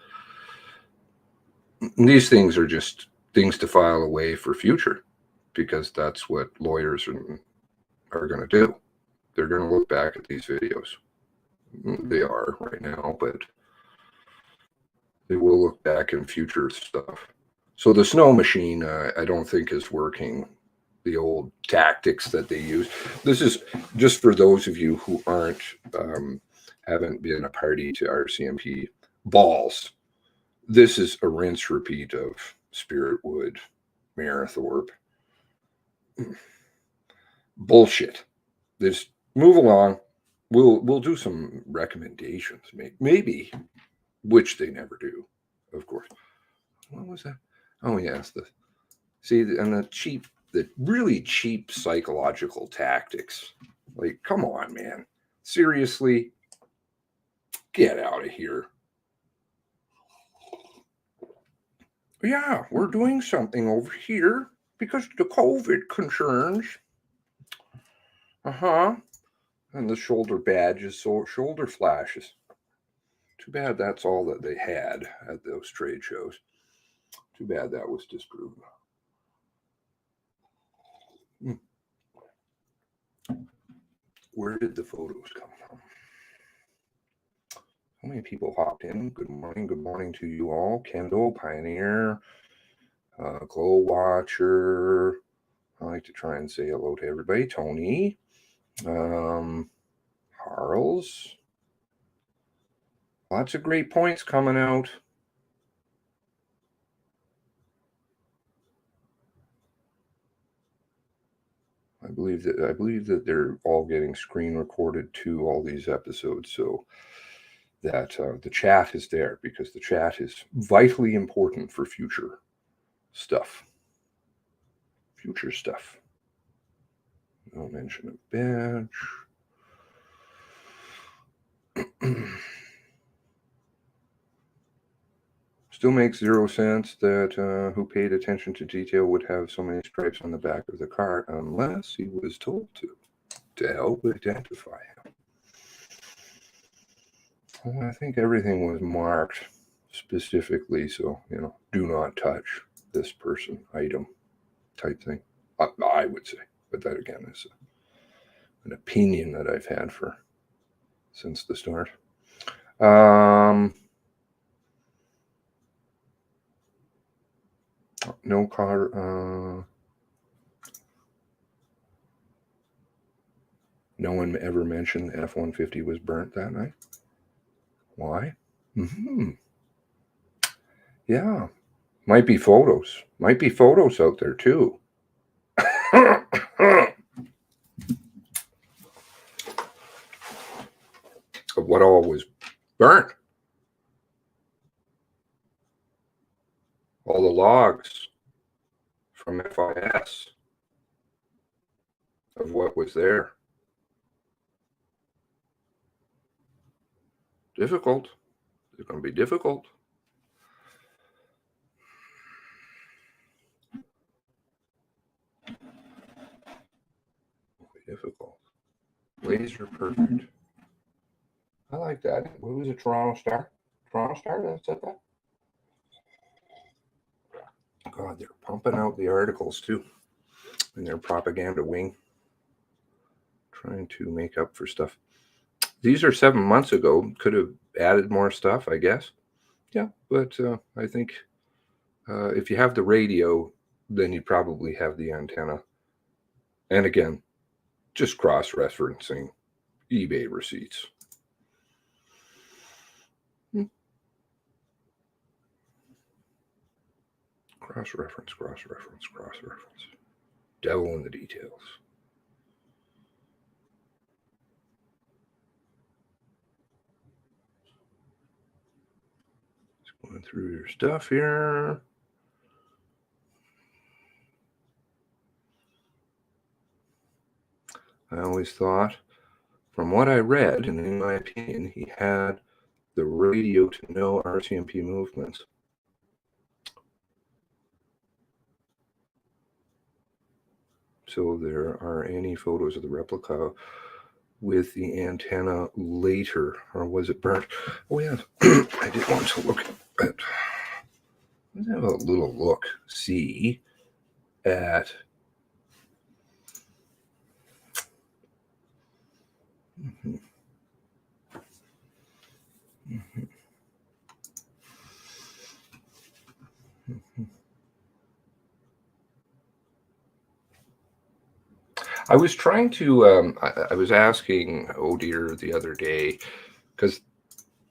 Speaker 1: These things are just things to file away for future, because that's what lawyers are going to do. They're going to look back at these videos. They are right now, but they will look back in future stuff. So the snow machine, I don't think is working. The old tactics that they use. This is just for those of you who haven't been a party to RCMP balls. This is a rinse repeat of Spiritwood, Marathorpe. Bullshit. Just move along. We'll do some recommendations, maybe, which they never do, of course. What was that? Oh yes, See, and the really cheap psychological tactics. Like, come on, man. Seriously, get out of here. Yeah, we're doing something over here because of the COVID concerns. And the shoulder badges, so shoulder flashes. Too bad that's all that they had at those trade shows. Too bad that was disproven. Where did the photos come from? How many people hopped in? Good morning to you all. Kendall, Pioneer, Glow Watcher. I like to try and say hello to everybody. Tony, Harles. Lots of great points coming out. I believe that they're all getting screen recorded to all these episodes, so that the chat is there, because the chat is vitally important for future stuff. No mention of bench. Still makes 0 sense that who paid attention to detail would have so many stripes on the back of the car unless he was told to help identify him. Well, I think everything was marked specifically, so, do not touch this person, item type thing. I would say, but that again is an opinion that I've had since the start. No car. No one ever mentioned the F-150 was burnt that night. Why? Yeah. Might be photos. Might be photos out there too. Of what all was burnt. All the logs from FIS of what was there. Difficult. It's going to be difficult. Difficult. Laser perfect. I like that. What was it? Toronto Star? Toronto Star that said that? God, they're pumping out the articles too in their propaganda wing, trying to make up for stuff. These are 7 months ago. Could have added more stuff, I guess. Yeah, but I think if you have the radio, then you probably have the antenna. And again, just cross-referencing eBay receipts. Cross-reference. Devil in the details. Just going through your stuff here. I always thought, from what I read, and in my opinion, he had the radio to know RCMP movements. So there are any photos of the replica with the antenna later, or was it burnt? Oh yeah, I did want to look at. Let's have a little look, see at. I was trying to, I was asking Odeer the other day, because,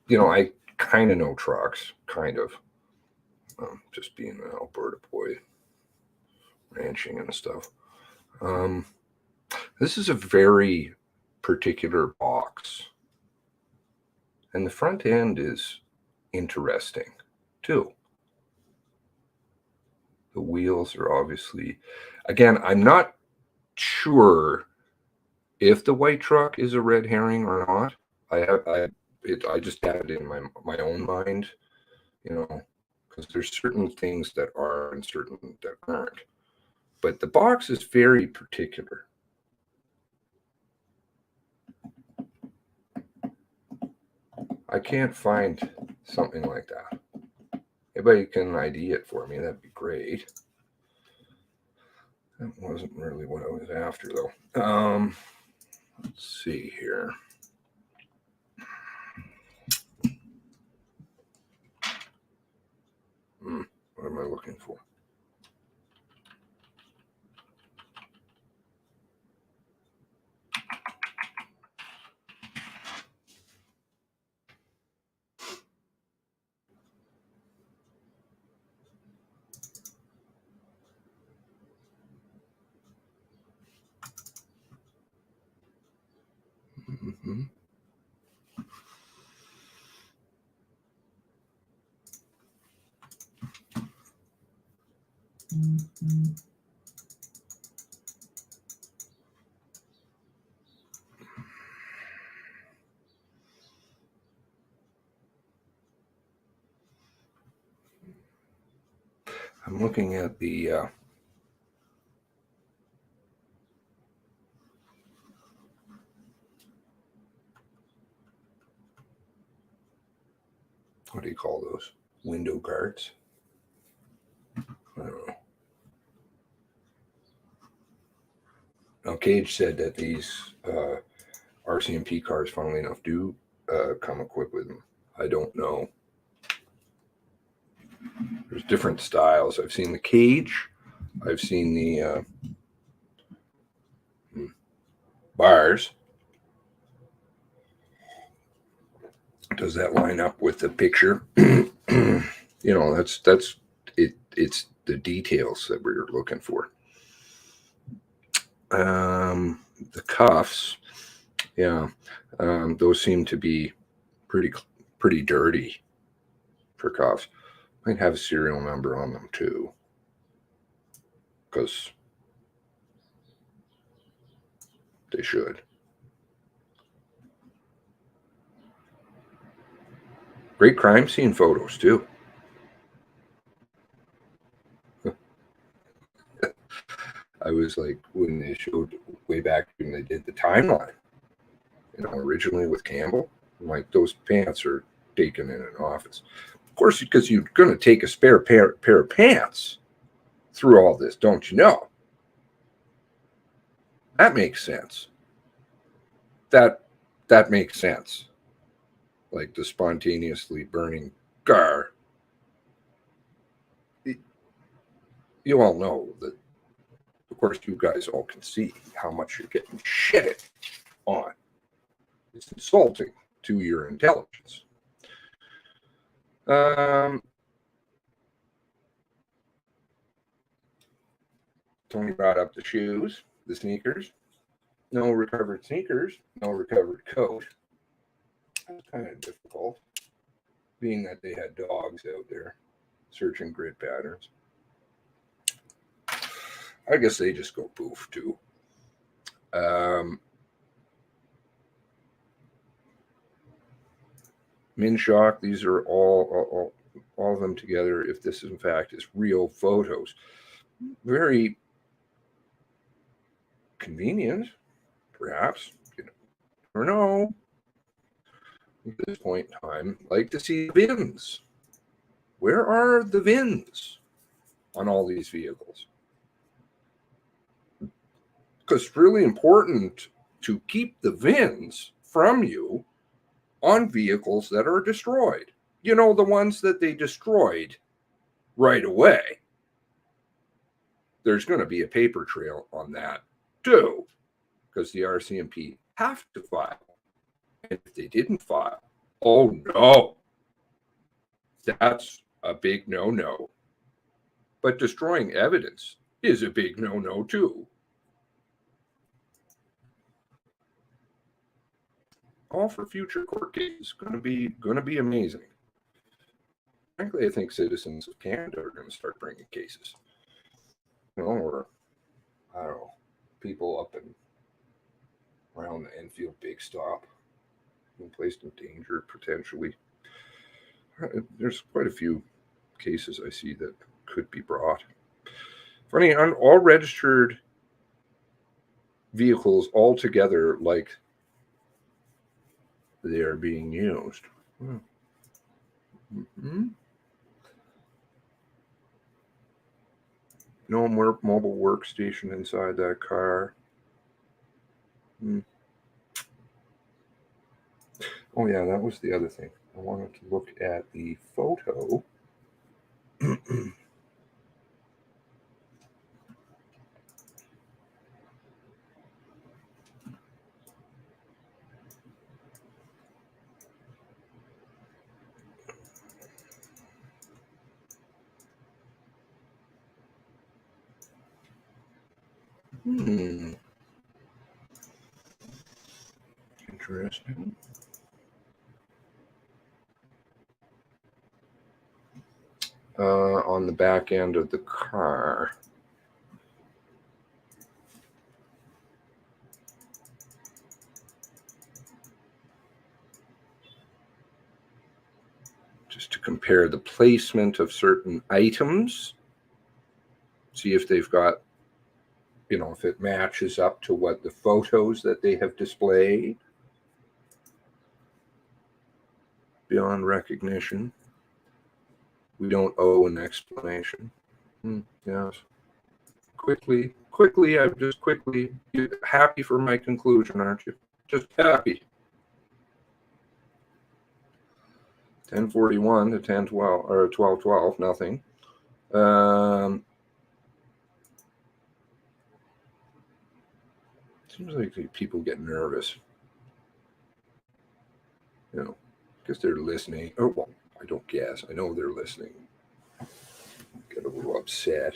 Speaker 1: I kind of know trucks, kind of, just being an Alberta boy, ranching and stuff. This is a very particular box, and the front end is interesting too. The wheels are obviously, again, I'm not sure if the white truck is a red herring or not. I just have it in my own mind, you know, because there's certain things that are and certain that aren't. But the box is very particular. I can't find something like that. Anybody can ID it for me, that'd be great. That wasn't really what I was after, though. Let's see here. What am I looking for? Mm-hmm. I'm looking at the what do you call those? Window guards? I don't know. Now, Cage said that these RCMP cars, funnily enough, do come equipped with them. I don't know. There's different styles. I've seen the Cage. I've seen the bars. Does that line up with the picture? You know, that's it. It's the details that we're looking for. The cuffs, yeah, those seem to be pretty dirty for cuffs. Might have a serial number on them too, because they should. Great crime scene photos too. I was like, when they showed way back when they did the timeline, you know, originally with Campbell, I'm like, those pants are taken in an office. Of course, because you're going to take a spare pair of pants through all this, don't you know? That makes sense. That makes sense. Like the spontaneously burning car. You all know that, of course, you guys all can see how much you're getting shitted on. It's insulting to your intelligence. Tony brought up the shoes, the sneakers. No recovered sneakers, no recovered coat. That's kind of difficult, being that they had dogs out there searching grid patterns. I guess they just go poof too. Min shock. These are all of them together. If this in fact is real photos, very convenient, perhaps. You never know. At this point in time, like to see the VINs. Where are the VINs on all these vehicles? Because it's really important to keep the VINs from you on vehicles that are destroyed. You know, the ones that they destroyed right away. There's going to be a paper trail on that too, because the RCMP have to file. And if they didn't file, oh no, that's a big no-no. But destroying evidence is a big no-no too. All for future court cases. Going to be amazing. Frankly, I think citizens of Canada are going to start bringing cases. you know, or I don't know, people up and around the Enfield Big Stop, being placed in danger potentially. There's quite a few cases I see that could be brought. Funny, on all registered vehicles altogether, like they are being used. Mm-hmm. No more mobile workstation inside that car. Oh yeah, that was the other thing. I wanted to look at the photo. Interesting. On the back end of the car. Just to compare the placement of certain items. See if they've got, you know, if it matches up to what the photos that they have displayed. Beyond recognition. We don't owe an explanation. Yes. Quickly, I'm just quickly. You're happy for my conclusion, aren't you? Just happy. 10:41 to 10:12 or 12:12, nothing. Seems like people get nervous. You know, because they're listening. Oh, well, I don't guess. I know they're listening. Get a little upset.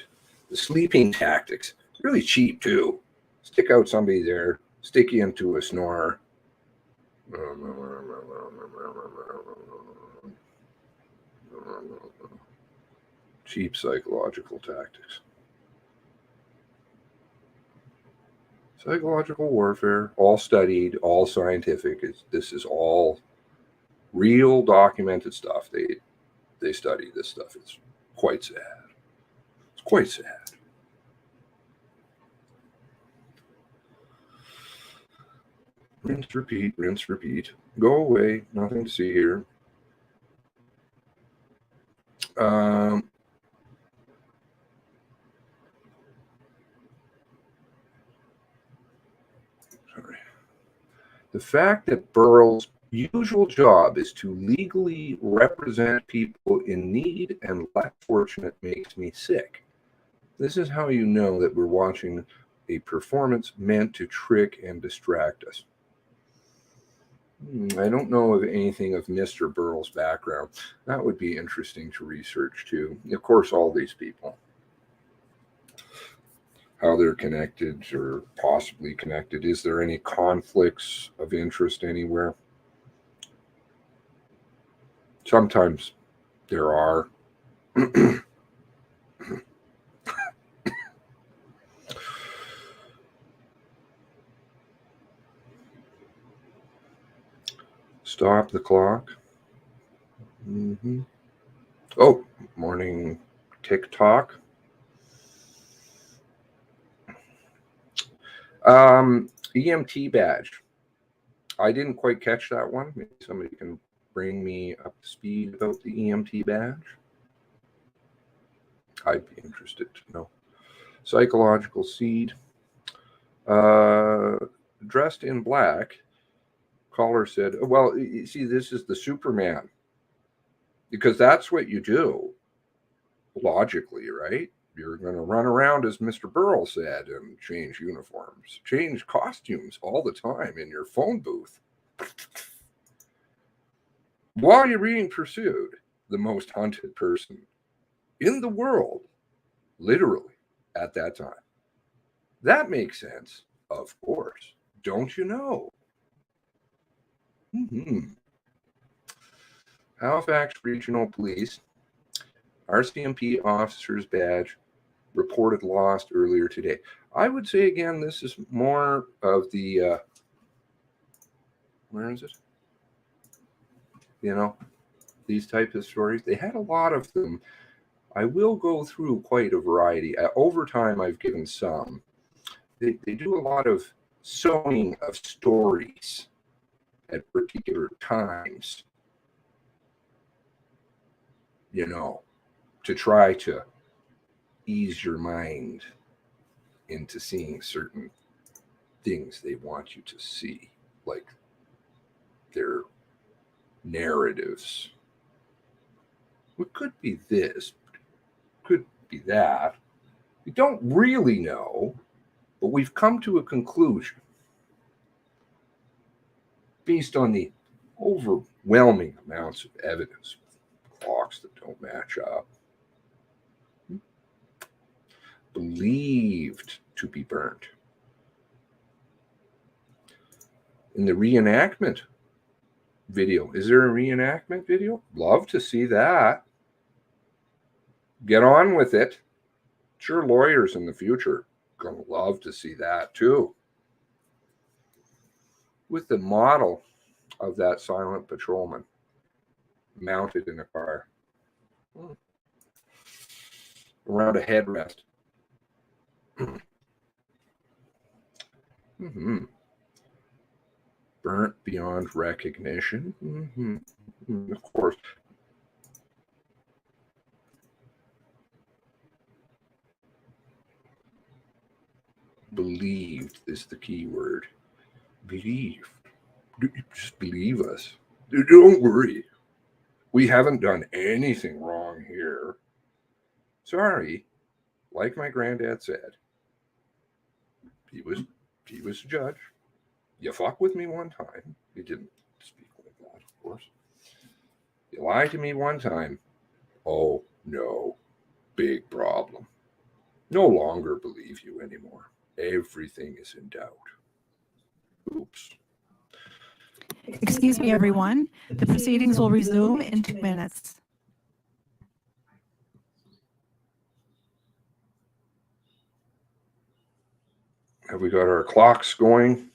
Speaker 1: The sleeping tactics, really cheap too. Stick out somebody there, stick you into a snore. Cheap psychological tactics. Psychological warfare, all studied, all scientific. This is all real documented stuff. They study this stuff. It's quite sad. It's quite sad. Rinse, repeat, rinse, repeat. Go away. Nothing to see here. Sorry. The fact that Burrell's usual job is to legally represent people in need and less fortunate makes me sick. This is how you know that we're watching a performance meant to trick and distract us. I don't know of anything of Mr. Burrell's background. That would be interesting to research too. Of course, all these people, how they're connected or possibly connected. Is there any conflicts of interest anywhere? Sometimes there are. Stop the clock. Oh, morning TikTok. EMT badge. I didn't quite catch that one. Maybe somebody can bring me up to speed about the EMT badge. I'd be interested to know. Psychological seed. Dressed in black. Caller said, well, you see, this is the Superman. Because that's what you do. Logically, right? You're going to run around, as Mr. Burrell said, and change uniforms, change costumes all the time in your phone booth. While you're being pursued, the most hunted person in the world, literally, at that time. That makes sense, of course. Don't you know? Halifax Regional Police, RCMP officer's badge, reported lost earlier today. I would say, again, this is more of the, where is it? You know, these types of stories. They had a lot of them. I will go through quite a variety. Over time, I've given some. They do a lot of sewing of stories at particular times, you know, to try to ease your mind into seeing certain things they want you to see, like their narratives. It could be this, could be that. We don't really know, but we've come to a conclusion based on the overwhelming amounts of evidence, clocks that don't match up, believed to be burnt. In the reenactment video, is there a reenactment video? Love to see that. Get on with it. Sure, lawyers in the future gonna love to see that too. With the model of that silent patrolman mounted in a car around a headrest. Burnt beyond recognition. Of course. Believed is the key word. Believe. Just believe us. Don't worry. We haven't done anything wrong here. Sorry. Like my granddad said, he was a judge. You fuck with me one time. He didn't speak like that, of course. You lied to me one time. Oh, no. Big problem. No longer believe you anymore. Everything is in doubt. Oops.
Speaker 2: Excuse me, everyone. The proceedings will resume in 2 minutes.
Speaker 1: Have we got our clocks going?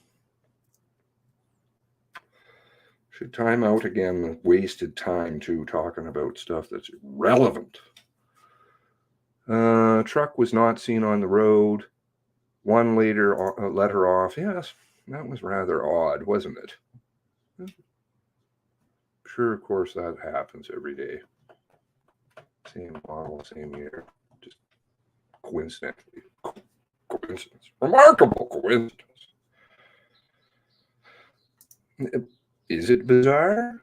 Speaker 1: Should time out again. Wasted time too, talking about stuff that's irrelevant. Truck was not seen on the road. One later let her off. Yes, that was rather odd, wasn't it? Sure, of course, that happens every day. Same model, same year. Just coincidentally. Coincidence. Remarkable coincidence. Is it bizarre?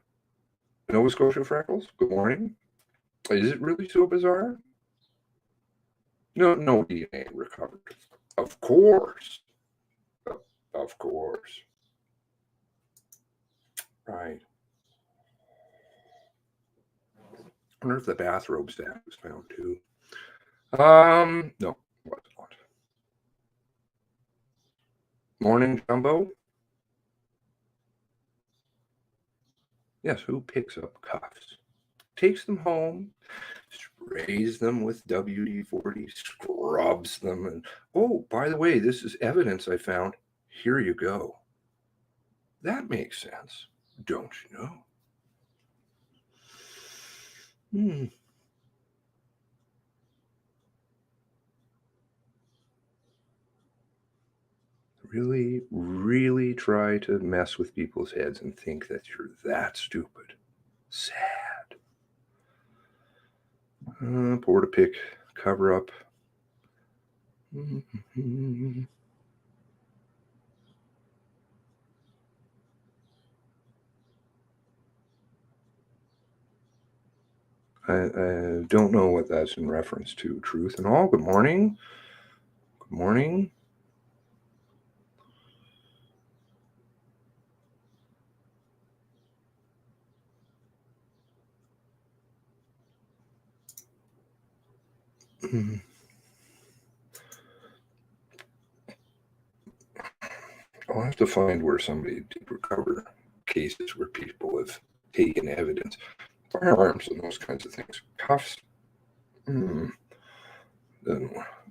Speaker 1: Nova Scotia Freckles, good morning. Is it really so bizarre? No DNA recovered. Of course. Of course. Right. I wonder if the bathrobe stack was found too. No, it was not. Morning, Jumbo. Yes, who picks up cuffs? Takes them home, sprays them with WD-40, scrubs them, and oh, by the way, this is evidence I found. Here you go. That makes sense, don't you know? Really, really try to mess with people's heads and think that you're that stupid. Sad. Porta pick cover up. I don't know what that's in reference to. Truth and all. Good morning. Good morning. I'll have to find where somebody did recover cases where people have taken evidence, firearms and those kinds of things. Cuffs. Then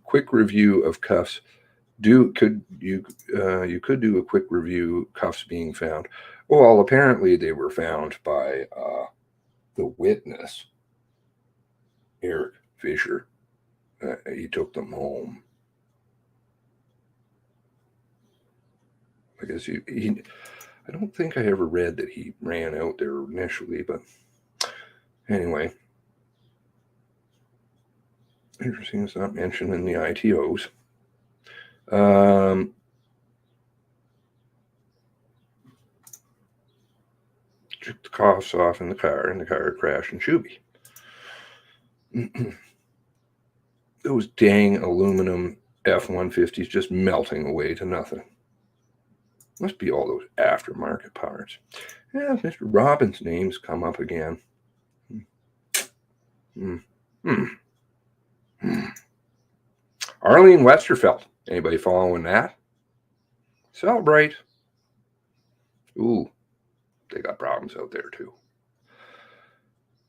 Speaker 1: quick review of cuffs. You could do a quick review, cuffs being found. Well, apparently they were found by the witness, Eric Fisher. He took them home. I guess I don't think I ever read that he ran out there initially, but anyway. Interesting, it's not mentioned in the ITOs. Took the cuffs off in the car crashed in Shuby. Those dang aluminum F-150s just melting away to nothing. Must be all those aftermarket parts. Yeah, Mr. Robbins' name's come up again. Arlene Westerfeld. Anybody following that? Celebrate. Ooh, they got problems out there too.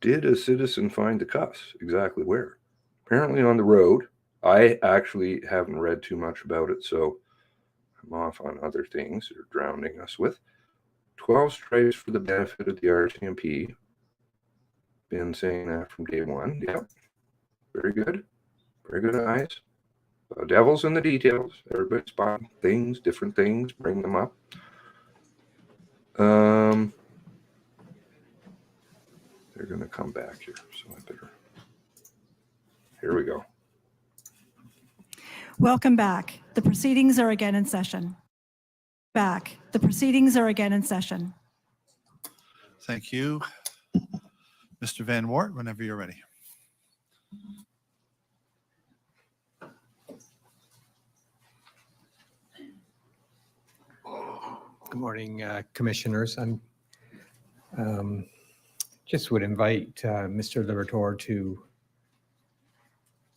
Speaker 1: Did a citizen find the cuffs? Exactly where? Apparently on the road. I actually haven't read too much about it, so I'm off on other things they're drowning us with. 12 stripes for the benefit of the RCMP. Been saying that from day one. Yep. Very good. Very good eyes. The devil's in the details. Everybody spot things, different things, bring them up. They're going to come back here, so I better. Here we go.
Speaker 2: Welcome back. The proceedings are again in session. Back. The proceedings are again in session.
Speaker 5: Thank you. Mr. Van Wart, whenever you're ready.
Speaker 7: Good morning, commissioners. I'm just would invite Mr. Liberator to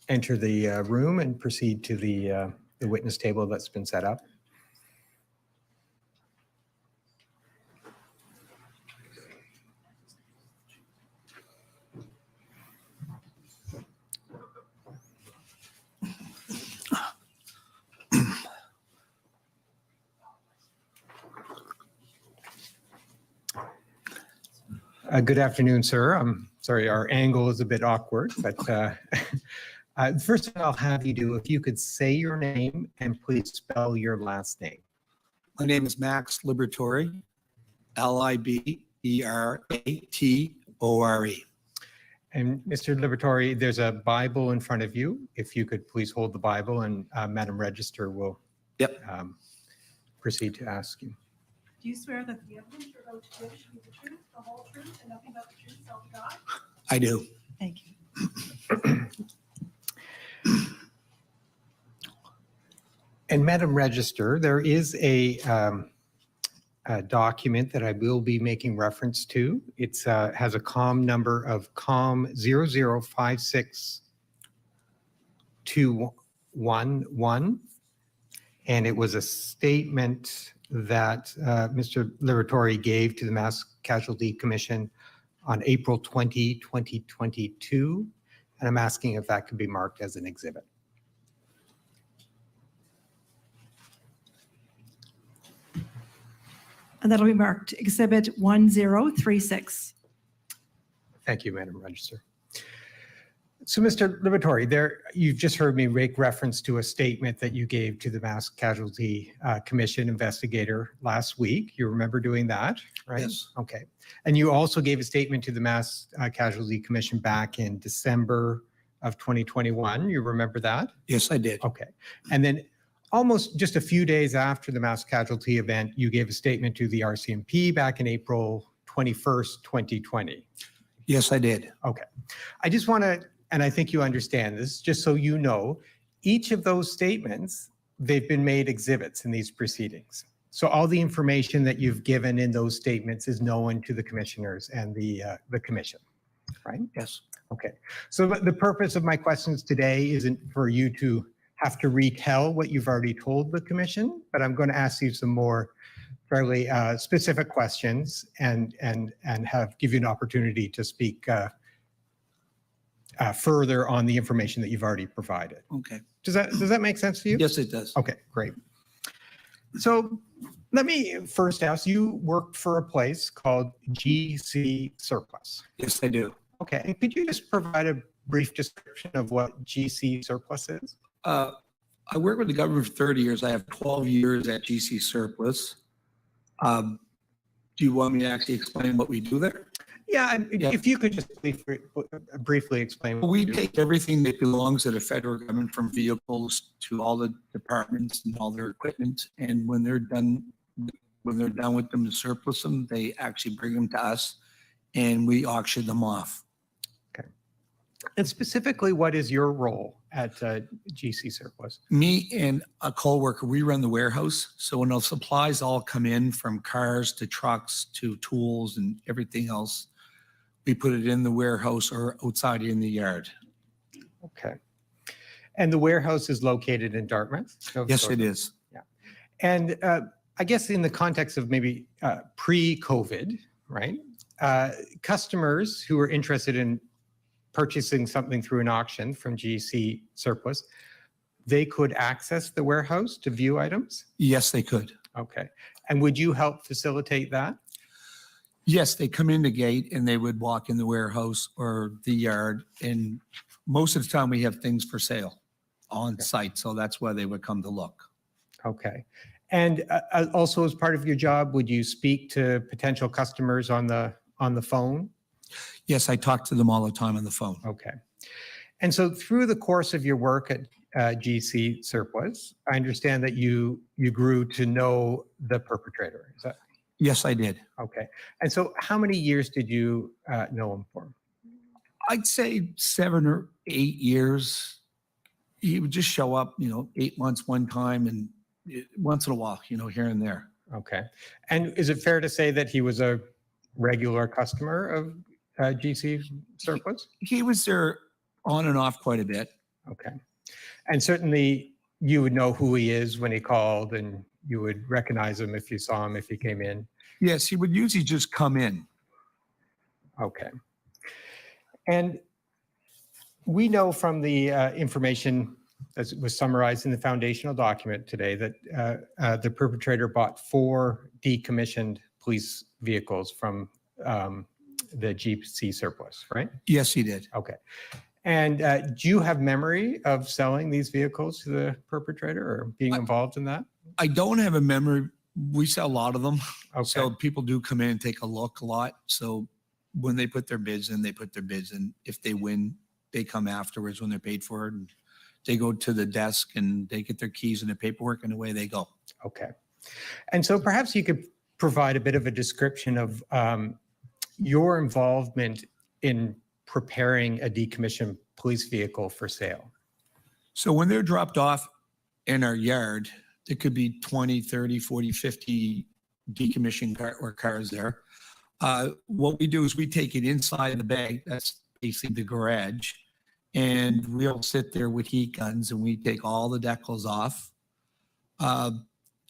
Speaker 7: enter the room and proceed to the witness table that's been set up. Good afternoon, sir. I'm sorry, our angle is a bit awkward, but first thing I'll have you do, if you could say your name and please spell your last name.
Speaker 8: My name is Max Libertore, Liberatore.
Speaker 7: And Mr. Liberatore, there's a Bible in front of you. If you could please hold the Bible and Madam Register will proceed to ask you.
Speaker 2: Do you swear that the evidence you're about to give should be the truth, the whole truth, and nothing but the truth, so help you God?
Speaker 8: I do.
Speaker 2: Thank you.
Speaker 7: And Madam Register, there is a document that I will be making reference to. It has a COM number of COM 0056211, and it was a statement that Mr. Liberatore gave to the Mass Casualty Commission on April 20, 2022, and I'm asking if that could be marked as an exhibit.
Speaker 2: And that'll be marked Exhibit 1036.
Speaker 7: Thank you, Madam Register. So, Mr. Liberatore, you've just heard me make reference to a statement that you gave to the Mass Casualty Commission investigator last week. You remember doing that, right?
Speaker 8: Yes.
Speaker 7: Okay. And you also gave a statement to the Mass Casualty Commission back in December of 2021. You remember that?
Speaker 8: Yes, I did.
Speaker 7: Okay. And then almost just a few days after the Mass Casualty event, you gave a statement to the RCMP back in April 21st, 2020.
Speaker 8: Yes, I did.
Speaker 7: Okay. I just want to, and I think you understand this, just so you know, each of those statements, they've been made exhibits in these proceedings. So all the information that you've given in those statements is known to the commissioners and the commission, right?
Speaker 8: Yes.
Speaker 7: Okay. So the purpose of my questions today isn't for you to have to retell what you've already told the commission, but I'm going to ask you some more fairly specific questions and give you an opportunity to speak further on the information that you've already provided.
Speaker 8: Okay.
Speaker 7: Does that make sense to you?
Speaker 8: Yes, it does.
Speaker 7: Okay, great. So let me first ask, you work for a place called GC Surplus.
Speaker 8: Yes, I do.
Speaker 7: Okay, and could you just provide a brief description of what GC Surplus is?
Speaker 8: I work with the government for 30 years. I have 12 years at GC Surplus. Do you want me to actually explain what we do there?
Speaker 7: Yeah, and if you could just briefly explain.
Speaker 8: We take everything that belongs to the federal government, from vehicles to all the departments and all their equipment. And when they're done with them to surplus them, they actually bring them to us and we auction them off.
Speaker 7: Okay. And specifically, what is your role at GC Surplus?
Speaker 8: Me and a coworker, we run the warehouse. So when those supplies all come in, from cars to trucks to tools and everything else, we put it in the warehouse or outside in the yard.
Speaker 7: Okay. And the warehouse is located in Dartmouth?
Speaker 8: Yes, it is.
Speaker 7: Yeah. And I guess in the context of maybe pre-COVID, right? Customers who are interested in purchasing something through an auction from GC Surplus, they could access the warehouse to view items?
Speaker 8: Yes, they could.
Speaker 7: Okay. And would you help facilitate that?
Speaker 8: Yes, they come in the gate and they would walk in the warehouse or the yard. And most of the time we have things for sale on site. So that's why they would come to look.
Speaker 7: Okay. And also, as part of your job, would you speak to potential customers on the phone?
Speaker 8: Yes, I talk to them all the time on the phone.
Speaker 7: Okay. And so through the course of your work at GC Surplus, I understand that you grew to know the perpetrator. Is that?
Speaker 8: Yes, I did.
Speaker 7: Okay. And so how many years did you know him for?
Speaker 8: I'd say 7 or 8 years. He would just show up, 8 months one time and once in a while, here and there.
Speaker 7: Okay. And is it fair to say that he was a regular customer of GC Surplus?
Speaker 8: He was there on and off quite a bit.
Speaker 7: Okay. And certainly you would know who he is when he called, and you would recognize him if you saw him, if he came in.
Speaker 8: Yes, he would usually just come in.
Speaker 7: Okay. And we know from the information that was summarized in the foundational document today that the perpetrator bought 4 decommissioned police vehicles from the GC Surplus, right?
Speaker 8: Yes, he did.
Speaker 7: Okay. And do you have memory of selling these vehicles to the perpetrator or being involved in that?
Speaker 8: I don't have a memory. We sell a lot of them.
Speaker 7: Okay.
Speaker 8: So people do come in and take a look a lot. So when they put their bids in, they put their bids in. If they win, they come afterwards when they're paid for it. And they go to the desk and they get their keys and their paperwork and away they go.
Speaker 7: Okay. And so perhaps you could provide a bit of a description of your involvement in preparing a decommissioned police vehicle for sale.
Speaker 8: So when they're dropped off in our yard, there could be 20, 30, 40, 50 decommissioned cars there. What we do is we take it inside the bag. That's basically the garage. And we'll sit there with heat guns and we take all the decals off,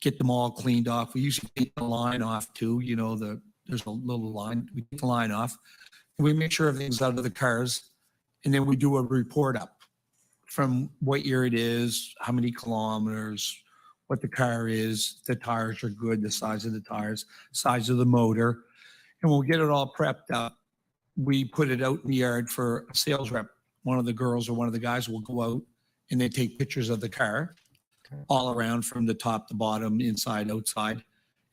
Speaker 8: get them all cleaned off. We usually take the line off too. There's a little line. We take the line off. And we make sure everything's out of the cars. And then we do a report up from what year it is, how many kilometers, what the car is, the tires are good, the size of the tires, size of the motor. And we'll get it all prepped up. We put it out in the yard for a sales rep. One of the girls or one of the guys will go out and they take pictures of the car all around from the top to bottom, inside, outside.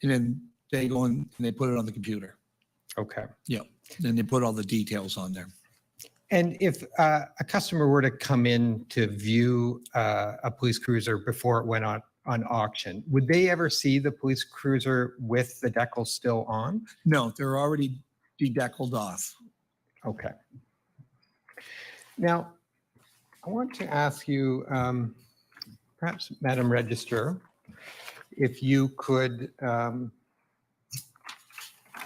Speaker 8: And then they go in and they put it on the computer.
Speaker 7: Okay.
Speaker 8: Yeah. Then they put all the details on there.
Speaker 7: And if a customer were to come in to view a police cruiser before it went on auction, would they ever see the police cruiser with the decals still on?
Speaker 8: No, they're already de-deckled off.
Speaker 7: Okay. Now, I want to ask you, perhaps, Madam Registrar, if you could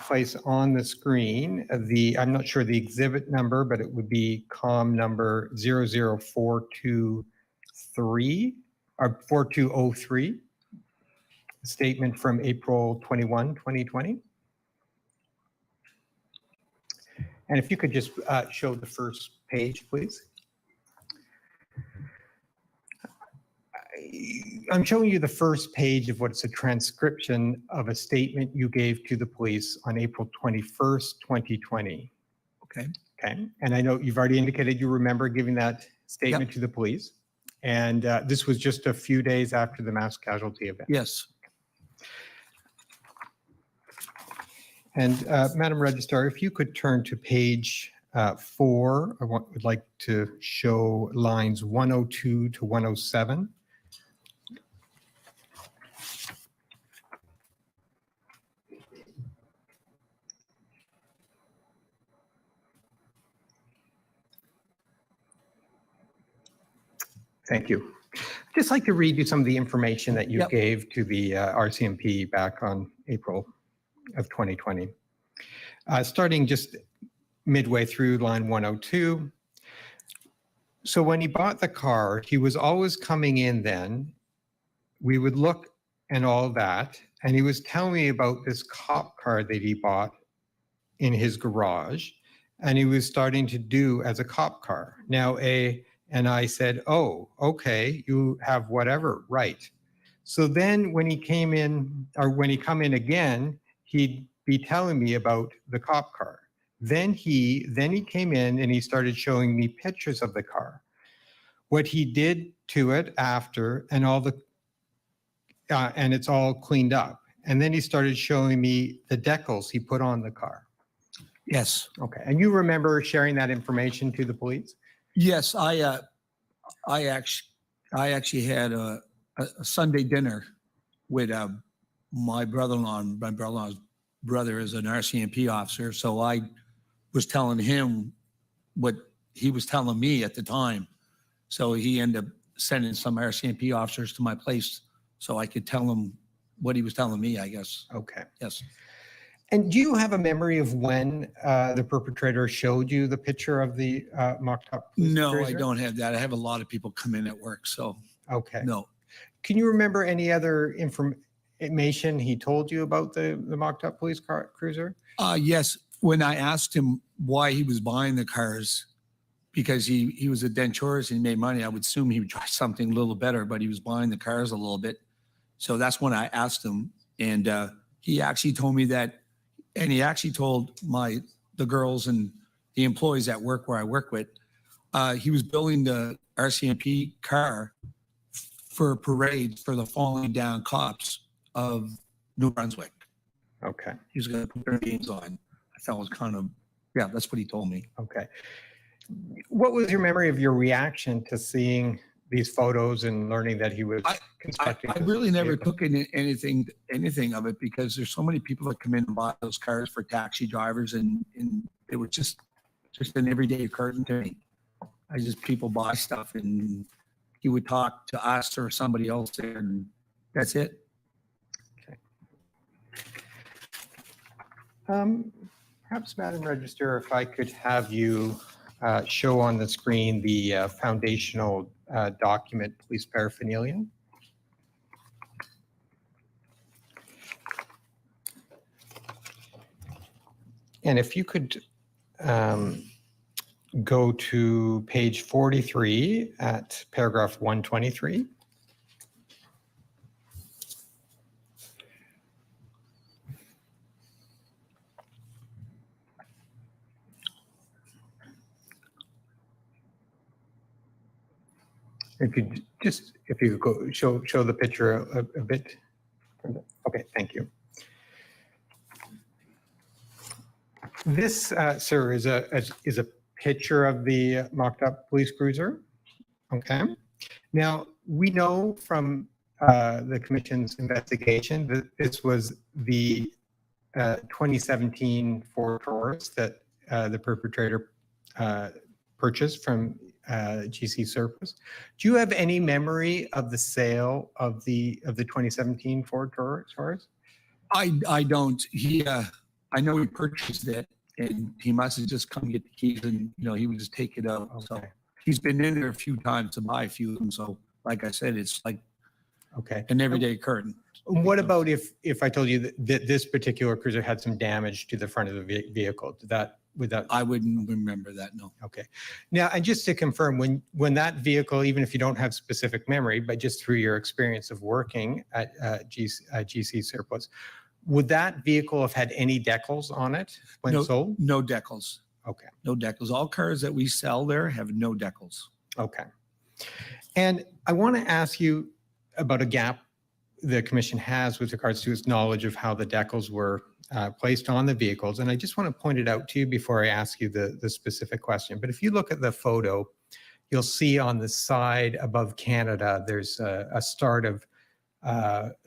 Speaker 7: place on the screen I'm not sure the exhibit number, but it would be COM number 00423 or 4203, a statement from April 21, 2020. And if you could just show the first page, please. I'm showing you the first page of what's a transcription of a statement you gave to the police on April 21st, 2020.
Speaker 8: Okay.
Speaker 7: Okay. And I know you've already indicated you remember giving that statement to the police. And this was just a few days after the mass casualty event.
Speaker 8: Yes.
Speaker 7: And Madam Registrar, if you could turn to page 4, I would like to show lines 102 to 107. Thank you. I'd just like to read you some of the information that you gave to the RCMP back on April of 2020. Starting just midway through line 102. So when he bought the car, he was always coming in then. We would look and all that. And he was telling me about this cop car that he bought in his garage. And he was starting to do as a cop car. Now, and I said, oh, okay, you have whatever, right. So then when he came in, or when he come in again, he'd be telling me about the cop car. Then he came in and he started showing me pictures of the car, what he did to it after, and all the, and it's all cleaned up. And then he started showing me the decals he put on the car.
Speaker 8: Yes.
Speaker 7: Okay, and you remember sharing that information to the police?
Speaker 8: Yes, I actually had a Sunday dinner with my brother-in-law. My brother-in-law's brother is an RCMP officer, so I was telling him what he was telling me at the time. So he ended up sending some RCMP officers to my place so I could tell him what he was telling me, I guess.
Speaker 7: Okay.
Speaker 8: Yes.
Speaker 7: And do you have a memory of when the perpetrator showed you the picture of the mocked up police
Speaker 8: No,
Speaker 7: cruiser?
Speaker 8: I don't have that. I have a lot of people come in at work, so
Speaker 7: Okay.
Speaker 8: no.
Speaker 7: Can you remember any other information he told you about the mocked up police cruiser?
Speaker 8: Yes, when I asked him why he was buying the cars, because he was a denturist and he made money, I would assume he would try something a little better, but he was buying the cars a little bit. So that's when I asked him, and he actually told me that. And he actually told the girls and the employees at work where I work with, he was building the RCMP car for parades for the falling down cops of New Brunswick.
Speaker 7: Okay.
Speaker 8: He was going to put their names on. I thought it was kind of, yeah, that's what he told me.
Speaker 7: Okay. What was your memory of your reaction to seeing these photos and learning that he was constructing?
Speaker 8: I really never took anything of it because there's so many people that come in and buy those cars for taxi drivers, and it was just an everyday occurrence to me. People buy stuff, and he would talk to us or somebody else there, and that's it.
Speaker 7: Okay. Perhaps, Madam Register, if I could have you show on the screen the foundational document, police paraphernalia. And if you could go to page 43 at paragraph 123. If you could go show the picture a bit. Okay, thank you. This, sir, is a picture of the mocked up police cruiser. Okay. Now, we know from the Commission's investigation that this was the 2017 Ford Taurus that the perpetrator purchased from GC Surface. Do you have any memory of the sale of the 2017 Ford Taurus?
Speaker 8: I don't. I know he purchased it, and he must have just come get the keys, and he would just take it out.
Speaker 7: Okay.
Speaker 8: So he's been in there a few times to buy a few of them. So, like I said, it's like an everyday occurrence.
Speaker 7: What about if I told you that this particular cruiser had some damage to the front of the vehicle? Did that without?
Speaker 8: I wouldn't remember that, no.
Speaker 7: Okay. Now, and just to confirm, when that vehicle, even if you don't have specific memory, but just through your experience of working at GC Surplus, would that vehicle have had any decals on it when
Speaker 8: No.
Speaker 7: sold?
Speaker 8: No decals,
Speaker 7: Okay.
Speaker 8: no decals. All cars that we sell there have no decals.
Speaker 7: Okay. And I want to ask you about a gap the commission has with regards to its knowledge of how the decals were placed on the vehicles. And I just want to point it out to you before I ask you the specific question. But if you look at the photo, you'll see on the side above Canada, there's a start of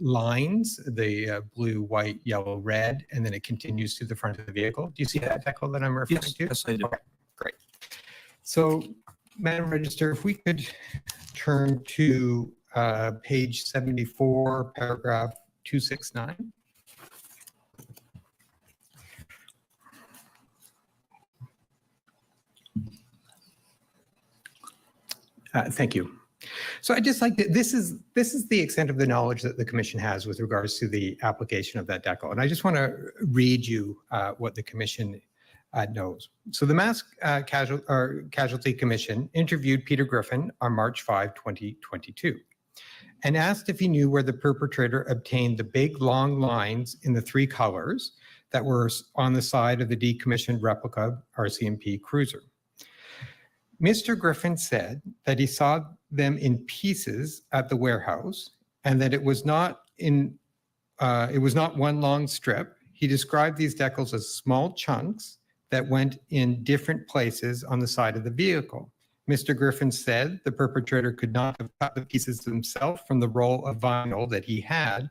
Speaker 7: lines, the blue, white, yellow, red, and then it continues to the front of the vehicle. Do you see that decal that I'm referring
Speaker 8: Yes,
Speaker 7: to?
Speaker 8: yes, I do.
Speaker 7: Okay, great. So, Madam Register, if we could turn to page 74, paragraph 269. Thank you. So I just like that this is the extent of the knowledge that the commission has with regards to the application of that decal. And I just want to read you what the commission knows. So the Mass Casualty Commission interviewed Peter Griffin on March 5, 2022, and asked if he knew where the perpetrator obtained the big long lines in the 3 colors that were on the side of the decommissioned replica RCMP cruiser. Mr. Griffin said that he saw them in pieces at the warehouse and that it was not one long strip. He described these decals as small chunks that went in different places on the side of the vehicle. Mr. Griffin said the perpetrator could not have cut the pieces himself from the roll of vinyl that he had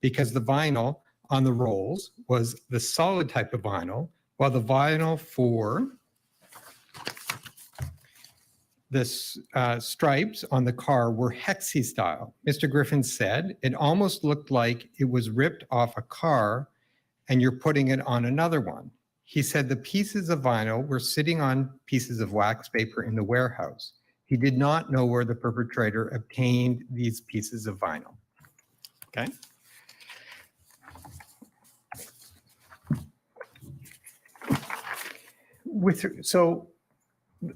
Speaker 7: because the vinyl on the rolls was the solid type of vinyl, while the vinyl for the stripes on the car were hexi style. Mr. Griffin said it almost looked like it was ripped off a car and you're putting it on another one. He said the pieces of vinyl were sitting on pieces of wax paper in the warehouse. He did not know where the perpetrator obtained these pieces of vinyl. Okay. So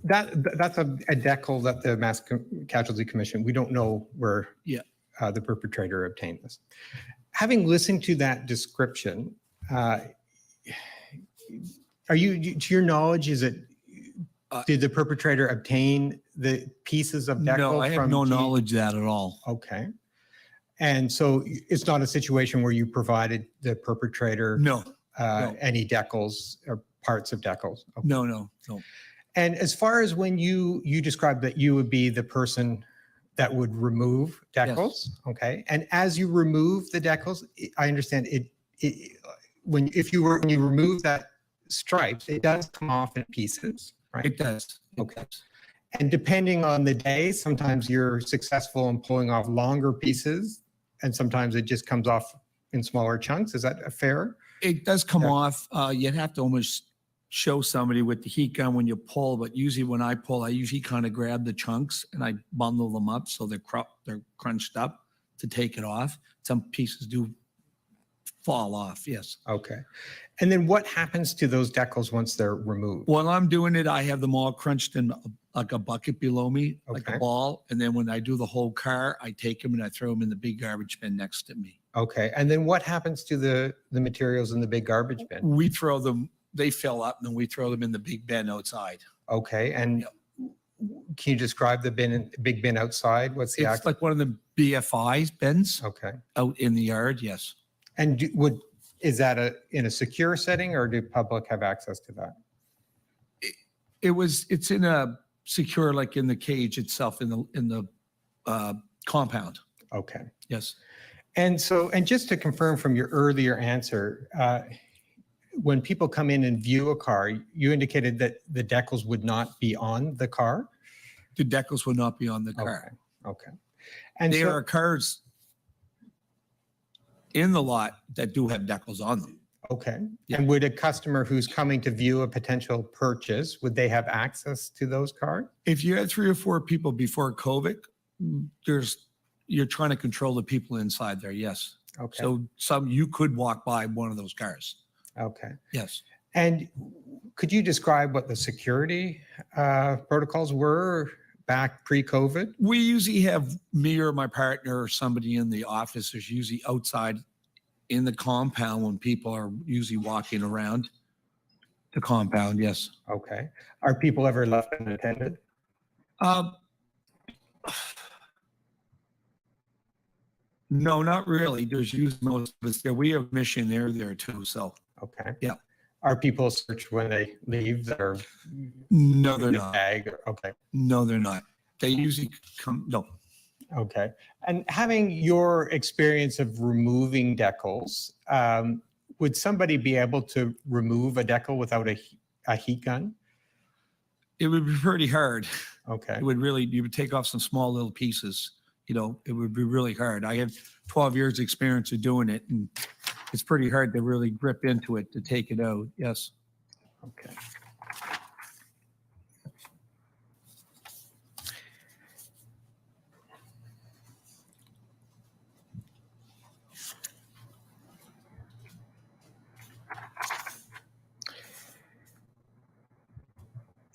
Speaker 7: that's a decal that the Mass Casualty Commission, we don't know where the perpetrator obtained this. Having listened to that description, are you, to your knowledge, did the perpetrator obtain the pieces of decal?
Speaker 8: No, I have no knowledge of that at all.
Speaker 7: Okay. And so it's not a situation where you provided the perpetrator
Speaker 8: No,
Speaker 7: any decals or parts of decals? Okay.
Speaker 8: no.
Speaker 7: And as far as when you described that you would be the person that would remove decals, okay? And as you remove the decals, I understand when you remove that stripes, it does come off in pieces, right?
Speaker 8: It does.
Speaker 7: Okay. And depending on the day, sometimes you're successful in pulling off longer pieces, and sometimes it just comes off in smaller chunks. Is that fair?
Speaker 8: It does come off. You'd have to almost show somebody with the heat gun when you pull, but usually when I pull, I usually kind of grab the chunks and I bundle them up so they're crunched up to take it off. Some pieces do fall off, yes.
Speaker 7: Okay. And then what happens to those decals once they're removed?
Speaker 8: While I'm doing it, I have them all crunched in like a bucket below me, like
Speaker 7: Okay.
Speaker 8: a ball. And then when I do the whole car, I take them and I throw them in the big garbage bin next to me.
Speaker 7: Okay. And then what happens to the materials in the big garbage bin?
Speaker 8: We throw them, they fill up and then we throw them in the big bin outside.
Speaker 7: Okay. And can you describe the big bin outside? What's the
Speaker 8: It's like one of the BFI bins
Speaker 7: Okay.
Speaker 8: out in the yard, yes.
Speaker 7: And is that in a secure setting, or do public have access to that?
Speaker 8: It's in a secure, like in the cage itself, in the compound.
Speaker 7: Okay.
Speaker 8: Yes.
Speaker 7: And just to confirm from your earlier answer, when people come in and view a car, you indicated that the decals would not be on the car?
Speaker 8: The decals will not be on the car.
Speaker 7: Okay. And
Speaker 8: There are cars in the lot that do have decals on them.
Speaker 7: Okay.
Speaker 8: Yeah.
Speaker 7: And would a customer who's coming to view a potential purchase, would they have access to those cars?
Speaker 8: If you had 3 or 4 people before COVID, you're trying to control the people inside there, yes.
Speaker 7: Okay.
Speaker 8: So you could walk by one of those cars.
Speaker 7: Okay.
Speaker 8: Yes.
Speaker 7: And could you describe what the security protocols were back pre-COVID?
Speaker 8: We usually have me or my partner or somebody in the office. There's usually outside in the compound when people are usually walking around the compound. Yes.
Speaker 7: Okay. Are people ever left unattended?
Speaker 8: No, not really. There's usually most of us there. We have mission there too. So
Speaker 7: Okay.
Speaker 8: Yeah.
Speaker 7: Are people searched when they leave or
Speaker 8: no, they're
Speaker 7: in a
Speaker 8: not.
Speaker 7: bag? Okay.
Speaker 8: No, they're not. They usually come. No.
Speaker 7: Okay. And having your experience of removing decals, would somebody be able to remove a decal without a heat gun?
Speaker 8: It would be pretty hard.
Speaker 7: Okay.
Speaker 8: It would really, you would take off some small little pieces, you know, it would be really hard. I have 12 years experience of doing it, and it's pretty hard to really grip into it to take it out. Yes.
Speaker 7: Okay.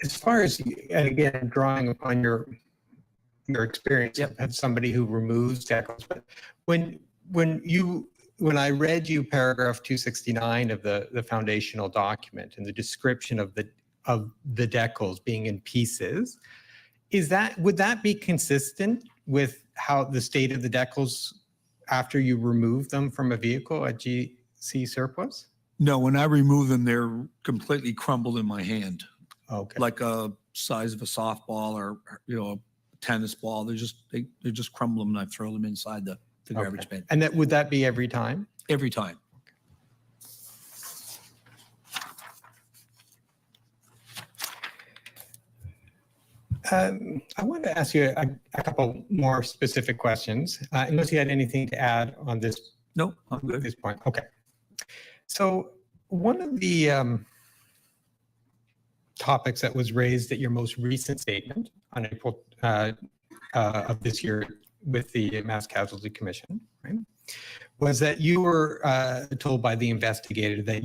Speaker 7: As far as, and again, drawing upon your experience of somebody who removes decals, but when I read you paragraph 269 of the foundational document and the description of the decals being in pieces, would that be consistent with how the state of the decals after you remove them from a vehicle at GC surplus?
Speaker 8: No, when I remove them, they're completely crumbled in my hand.
Speaker 7: Okay.
Speaker 8: Like a size of a softball or, you know, a tennis ball. They just crumble them and I throw them inside the garbage bin.
Speaker 7: And would that be every time?
Speaker 8: Every time.
Speaker 7: I wanted to ask you a couple more specific questions, unless you had anything to add on this.
Speaker 8: No, I'm good.
Speaker 7: At this point. Okay. So one of the topics that was raised at your most recent statement on April of this year with the Mass Casualty Commission, right, was that you were told by the investigator that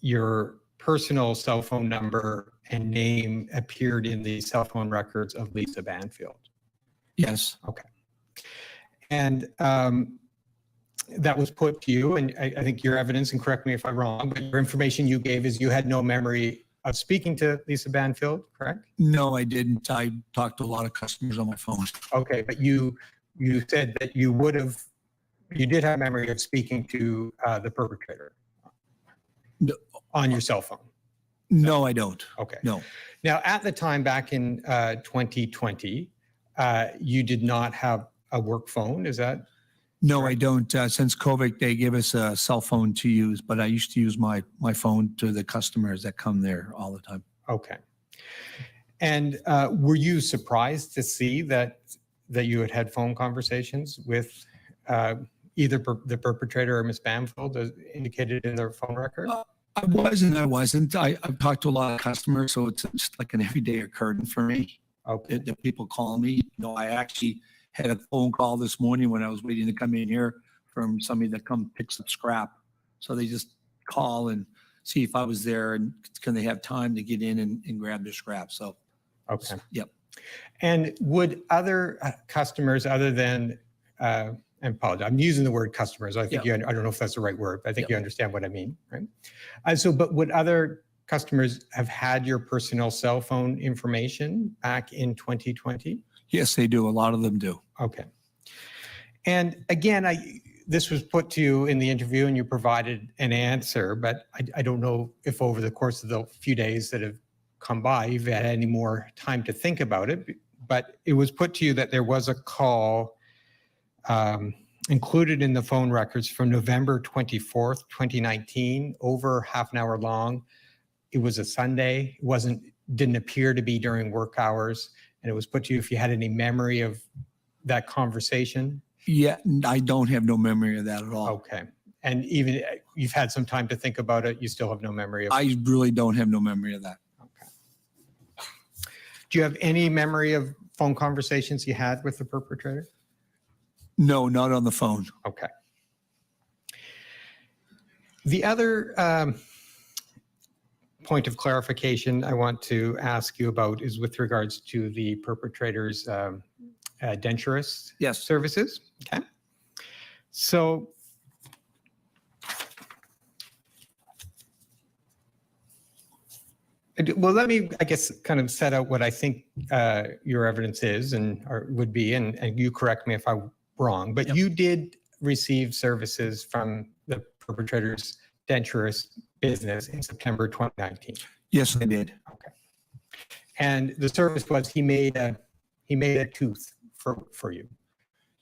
Speaker 7: your personal cell phone number and name appeared in the cell phone records of Lisa Banfield.
Speaker 8: Yes.
Speaker 7: Okay. And that was put to you, and I think your evidence, and correct me if I'm wrong, but your information you gave is you had no memory of speaking to Lisa Banfield, correct?
Speaker 8: No, I didn't. I talked to a lot of customers on my phone.
Speaker 7: Okay, but you said that you did have memory of speaking to the perpetrator
Speaker 8: No.
Speaker 7: on your cell phone.
Speaker 8: No, I don't.
Speaker 7: Okay.
Speaker 8: No.
Speaker 7: Now, at the time back in 2020, you did not have a work phone, is that?
Speaker 8: No, I don't. Since COVID, they give us a cell phone to use, but I used to use my phone to the customers that come there all the time.
Speaker 7: Okay. And were you surprised to see that you had phone conversations with either the perpetrator or Ms. Banfield as indicated in their phone record?
Speaker 8: I was and I wasn't. I've talked to a lot of customers, so it's just like an everyday occurrence for me.
Speaker 7: Okay.
Speaker 8: That people call me. You know, I actually had a phone call this morning when I was waiting to come in here from somebody that come pick some scrap. So they just call and see if I was there and can they have time to get in and grab their scrap. So,
Speaker 7: Okay.
Speaker 8: Yep.
Speaker 7: And would other customers other than, and apologize, I'm using the word customers. I think I don't know if that's the right word, but I think you understand what I mean, right? But would other customers have had your personal cell phone information back in 2020?
Speaker 8: Yes, they do. A lot of them do.
Speaker 7: Okay. And again, this was put to you in the interview and you provided an answer, but I don't know if over the course of the few days that have come by, you've had any more time to think about it, but it was put to you that there was a call included in the phone records from November 24th, 2019, over half an hour long. It was a Sunday. It didn't appear to be during work hours. And it was put to you if you had any memory of that conversation.
Speaker 8: Yeah, I don't have no memory of that at all.
Speaker 7: Okay. And even you've had some time to think about it, you still have no memory of it?
Speaker 8: I really don't have no memory of that.
Speaker 7: Okay. Do you have any memory of phone conversations you had with the perpetrator?
Speaker 8: No, not on the phone.
Speaker 7: Okay. The other point of clarification I want to ask you about is with regards to the perpetrator's denturist
Speaker 8: Yes.
Speaker 7: services. Okay. So well, let me, I guess, kind of set out what I think your evidence is and or would be, and you correct me if I'm wrong, but
Speaker 8: Yep.
Speaker 7: you did receive services from the perpetrator's denturist business in September 2019.
Speaker 8: Yes, I did.
Speaker 7: Okay. And the service was he made a tooth for you.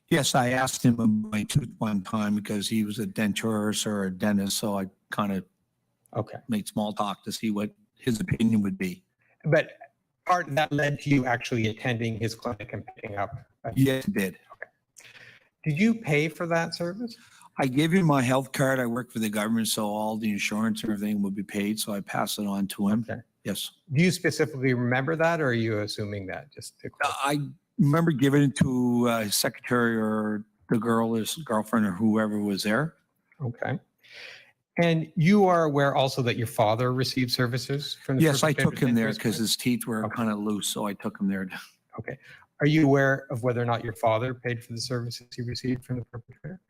Speaker 8: Yes, I asked him about my tooth one time because he was a denturist or a dentist, so I kind of
Speaker 7: Okay.
Speaker 8: made small talk to see what his opinion would be.
Speaker 7: But part of that led to you actually attending his clinic and picking up.
Speaker 8: Yes, it did.
Speaker 7: Did you pay for that service?
Speaker 8: I gave him my health card. I work for the government, so all the insurance and everything would be paid, so I passed it on to him.
Speaker 7: Okay.
Speaker 8: Yes.
Speaker 7: Do you specifically remember that, or are you assuming that? Just to
Speaker 8: I remember giving it to his secretary or the girl, his girlfriend, or whoever was there.
Speaker 7: Okay. And you are aware also that your father received services from the
Speaker 8: Yes, I
Speaker 7: perpetrator
Speaker 8: took him there
Speaker 7: denturist
Speaker 8: because
Speaker 7: clinic?
Speaker 8: his teeth were
Speaker 7: Okay.
Speaker 8: kind of loose, so I took him there.
Speaker 7: Okay. Are you aware of whether or not your father paid for the services he received from the perpetrator?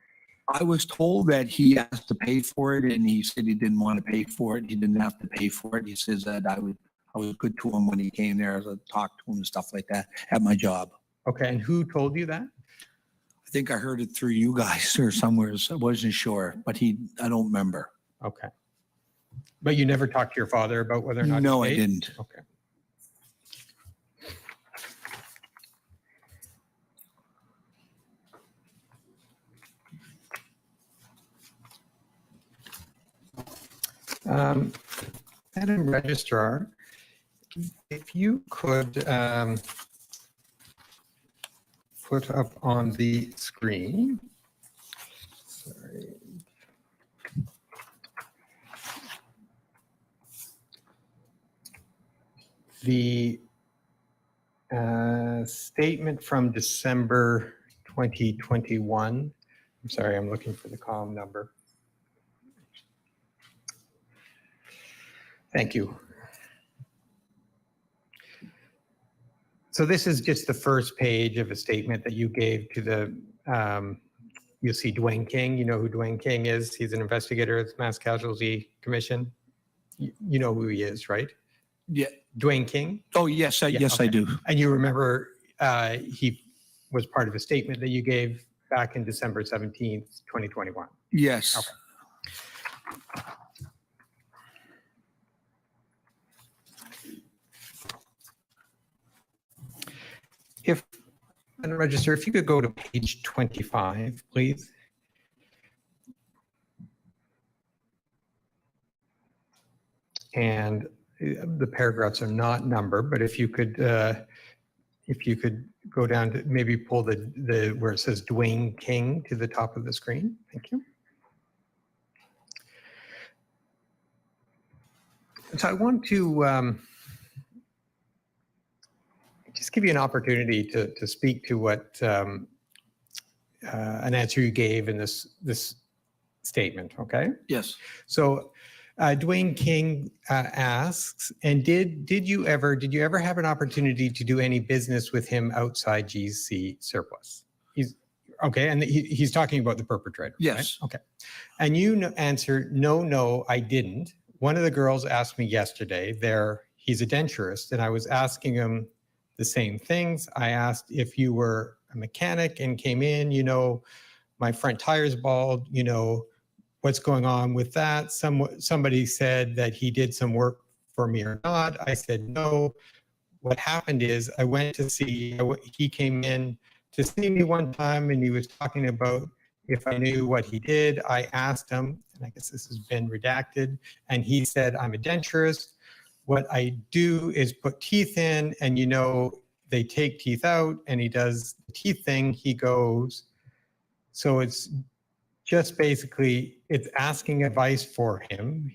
Speaker 8: I was told that he asked to pay for it, and he said he didn't want to pay for it. He didn't have to pay for it. He says that I was good to him when he came there. I talked to him and stuff like that at my job.
Speaker 7: Okay. And who told you that?
Speaker 8: I think I heard it through you guys or somewhere. So I wasn't sure, but I don't remember.
Speaker 7: Okay. But you never talked to your father about whether or not
Speaker 8: No,
Speaker 7: he
Speaker 8: I
Speaker 7: paid?
Speaker 8: didn't.
Speaker 7: Okay. Madam Registrar, if you could put up on the screen. Sorry. The statement from December 2021. I'm sorry, I'm looking for the column number. Thank you. So this is just the first page of a statement that you gave to the, you'll see Dwayne King. You know who Dwayne King is. He's an investigator at the Mass Casualty Commission. You know who he is, right?
Speaker 8: Yeah.
Speaker 7: Dwayne King.
Speaker 8: Oh, yes,
Speaker 7: Yeah,
Speaker 8: yes, I
Speaker 7: okay.
Speaker 8: do.
Speaker 7: And you remember he was part of a statement that you gave back in December 17th, 2021.
Speaker 8: Yes.
Speaker 7: Okay. If, and Register, if you could go to page 25, please. And the paragraphs are not numbered, but if you could go down to maybe pull the where it says Dwayne King to the top of the screen. Thank you. So I want to just give you an opportunity to speak to what an answer you gave in this statement. Okay.
Speaker 8: Yes.
Speaker 7: So Dwayne King asks, and did you ever have an opportunity to do any business with him outside GC surplus? He's okay, and he's talking about the perpetrator.
Speaker 8: Yes.
Speaker 7: Right? Okay. And you answered, no, I didn't. One of the girls asked me yesterday. He's a denturist, and I was asking him the same things. I asked if you were a mechanic and came in. My front tire's bald. What's going on with that? Somebody said that he did some work for me or not. I said no. What happened is I went to see, he came in to see me one time and he was talking about if I knew what he did. I asked him, and I guess this has been redacted, and he said, I'm a denturist. What I do is put teeth in, and they take teeth out, and he does the teeth thing, he goes. So it's just basically, it's asking advice for him.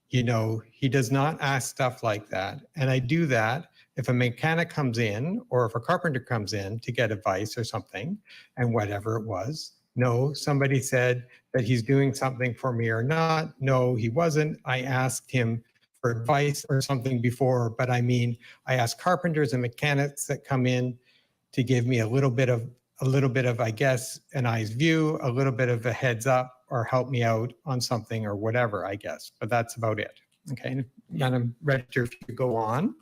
Speaker 7: He does not ask stuff like that. And I do that if a mechanic comes in or if a carpenter comes in to get advice or something, and whatever it was. No, somebody said that he's doing something for me or not. No, he wasn't. I asked him for advice or something before, but I mean, I ask carpenters and mechanics that come in to give me a little bit of, I guess, an eye's view, a little bit of a heads up, or help me out on something or whatever, I guess. But that's about it. Okay, Madam Register, if you go on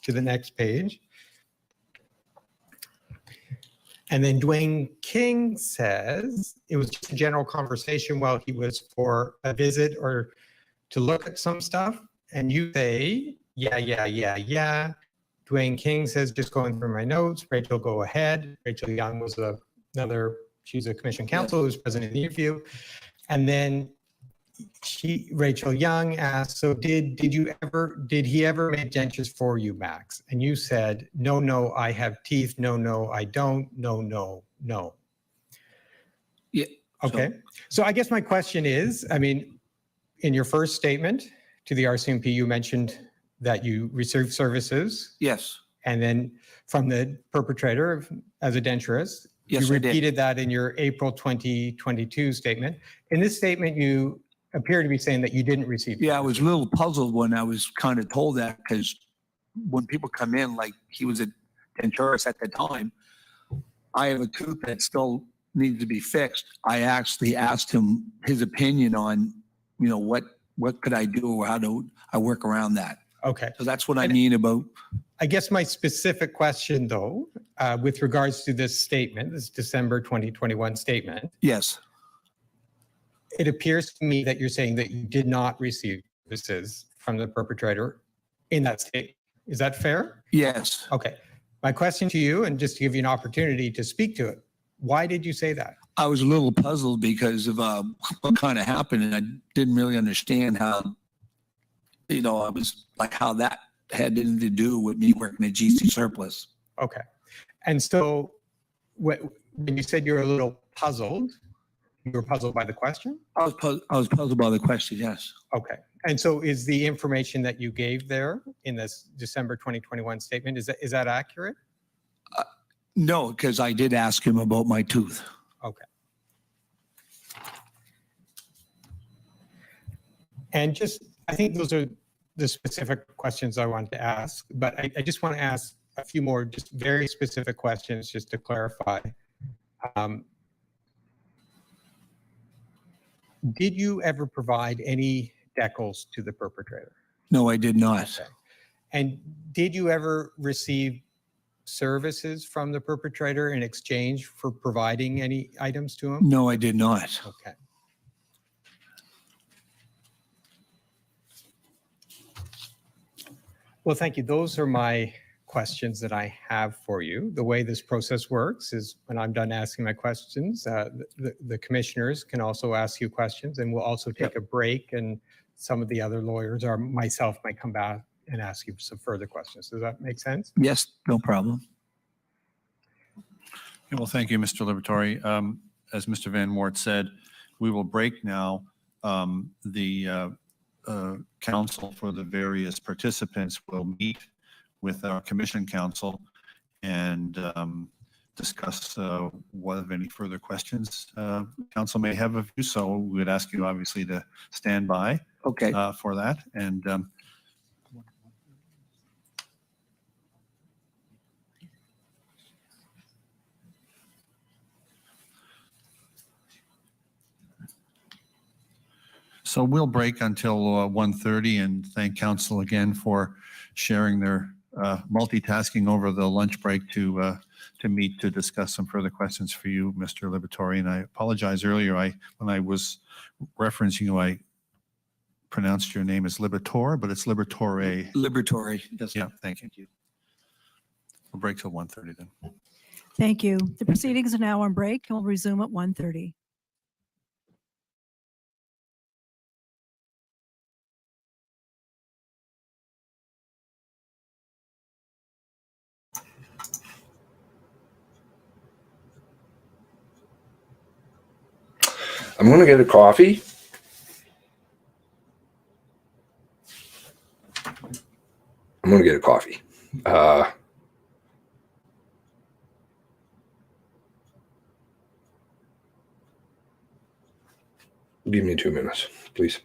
Speaker 7: to the next page. And then Dwayne King says it was just a general conversation while he was for a visit or to look at some stuff. And you say, yeah. Dwayne King says, just going through my notes, Rachel, go ahead. Rachel Young was she's a commission counsel who was present in the interview. And then Rachel Young asked, so did he ever make dentures for you, Max? And you said, no, I have teeth. No, I don't. No.
Speaker 8: Yeah.
Speaker 7: Okay. So I guess my question is, I mean, in your first statement to the RCMP, you mentioned that you received services,
Speaker 8: Yes.
Speaker 7: and then from the perpetrator as a denturist.
Speaker 8: Yes,
Speaker 7: You
Speaker 8: I did.
Speaker 7: repeated that in your April 2022 statement. In this statement, you appear to be saying that you didn't receive.
Speaker 8: Yeah, I was a little puzzled when I was kind of told that, because when people come in, like he was a denturist at the time, I have a tooth that still needs to be fixed. I actually asked him his opinion on, what could I do, or how do I work around that?
Speaker 7: Okay.
Speaker 8: So that's what I mean about.
Speaker 7: I guess my specific question, though, with regards to this statement, this December 2021 statement,
Speaker 8: Yes.
Speaker 7: it appears to me that you're saying that you did not receive services from the perpetrator in that state. Is that fair?
Speaker 8: Yes.
Speaker 7: Okay. My question to you, and just to give you an opportunity to speak to it, why did you say that?
Speaker 8: I was a little puzzled because of what kind of happened, and I didn't really understand how, I was like, how that had anything to do with me working at GC Surplus.
Speaker 7: Okay. And so when you said you're a little puzzled, you were puzzled by the question?
Speaker 8: I was puzzled by the question, yes.
Speaker 7: Okay. And so is the information that you gave there in this December 2021 statement, is that accurate?
Speaker 8: No, because I did ask him about my tooth.
Speaker 7: Okay. And I think those are the specific questions I wanted to ask, but I just want to ask a few more just very specific questions just to clarify. Did you ever provide any decals to the perpetrator?
Speaker 8: No, I did not.
Speaker 7: Okay. And did you ever receive services from the perpetrator in exchange for providing any items to him?
Speaker 8: No, I did not.
Speaker 7: Okay. Well, thank you. Those are my questions that I have for you. The way this process works is when I'm done asking my questions, the commissioners can also ask you questions, and we'll also take a break, and some of the other lawyers or myself might come back and ask you some further questions. Does that make sense?
Speaker 8: Yes, no problem.
Speaker 5: Okay, well, thank you, Mr. Liberatore. As Mr. Van Wart said, we will break now. The counsel for the various participants will meet with our commission counsel and discuss what any further questions council may have of you. So we would ask you obviously to stand by
Speaker 8: Okay.
Speaker 5: for that. And so we'll break until 1:30, and thank council again for sharing their multitasking over the lunch break to meet to discuss some further questions for you, Mr. Liberatore. And I apologize earlier, when I was referencing you, I pronounced your name as Liberatore, but it's Liberatore.
Speaker 8: Liberatory. Yes.
Speaker 5: Yeah, thank you. We'll break till 1:30 then.
Speaker 2: Thank you. The proceedings are now on break and will resume at 1:30.
Speaker 1: I'm going to get a coffee. I'm going to get a coffee. Give me 2 minutes, please.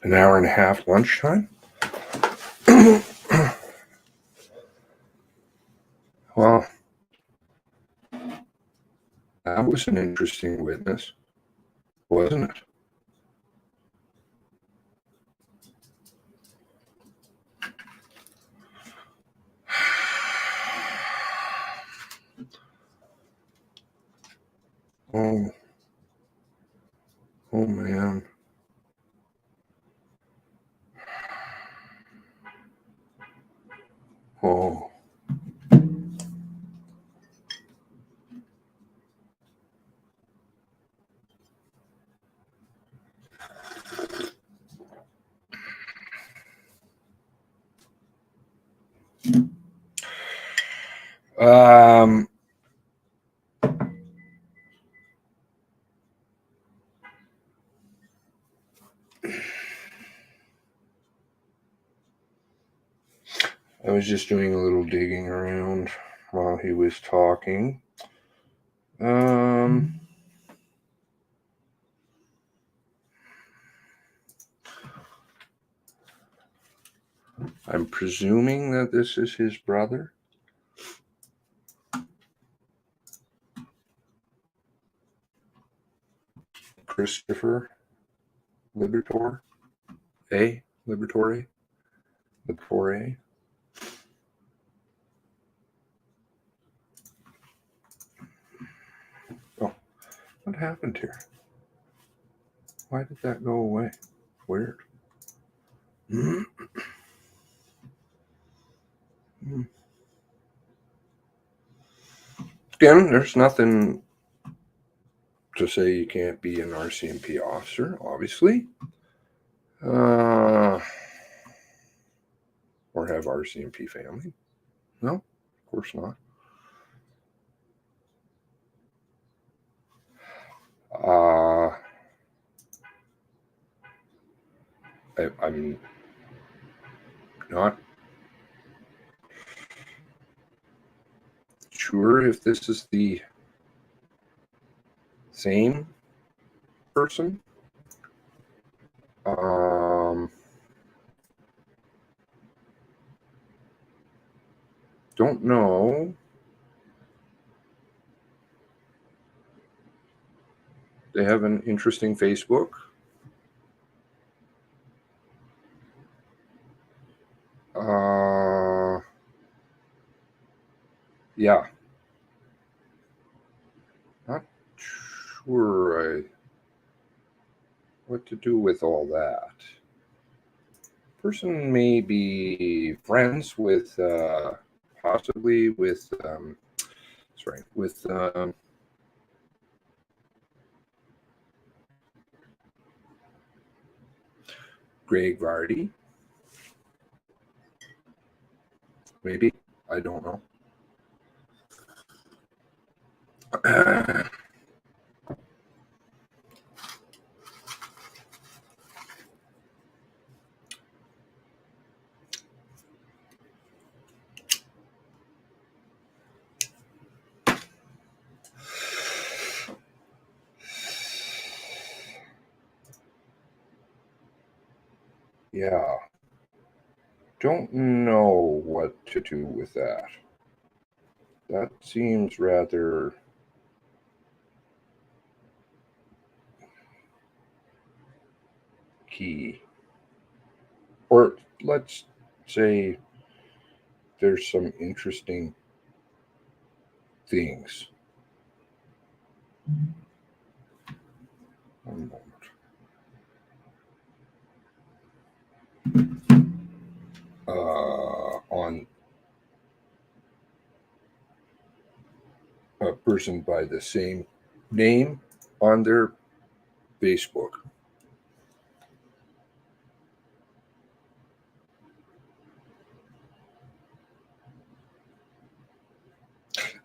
Speaker 1: An hour and a half lunchtime. Well, that was an interesting witness, wasn't it? Oh, oh man. Oh. Um, I was just doing a little digging around while he was talking. I'm presuming that this is his brother. Christopher Libertore. Libertore. Libertore. Oh, what happened here? Why did that go away? Weird. Again, there's nothing to say you can't be an RCMP officer, obviously. Or have RCMP family. No, of course not. I'm not sure if this is the same person. Don't know. They have an interesting Facebook. Yeah. Not sure what to do with all that. Person may be friends with, possibly with, with Greg Vardy. Maybe. I don't know. Yeah. Don't know what to do with that. That seems rather key. Or let's say there's some interesting things. One moment. On a person by the same name on their Facebook.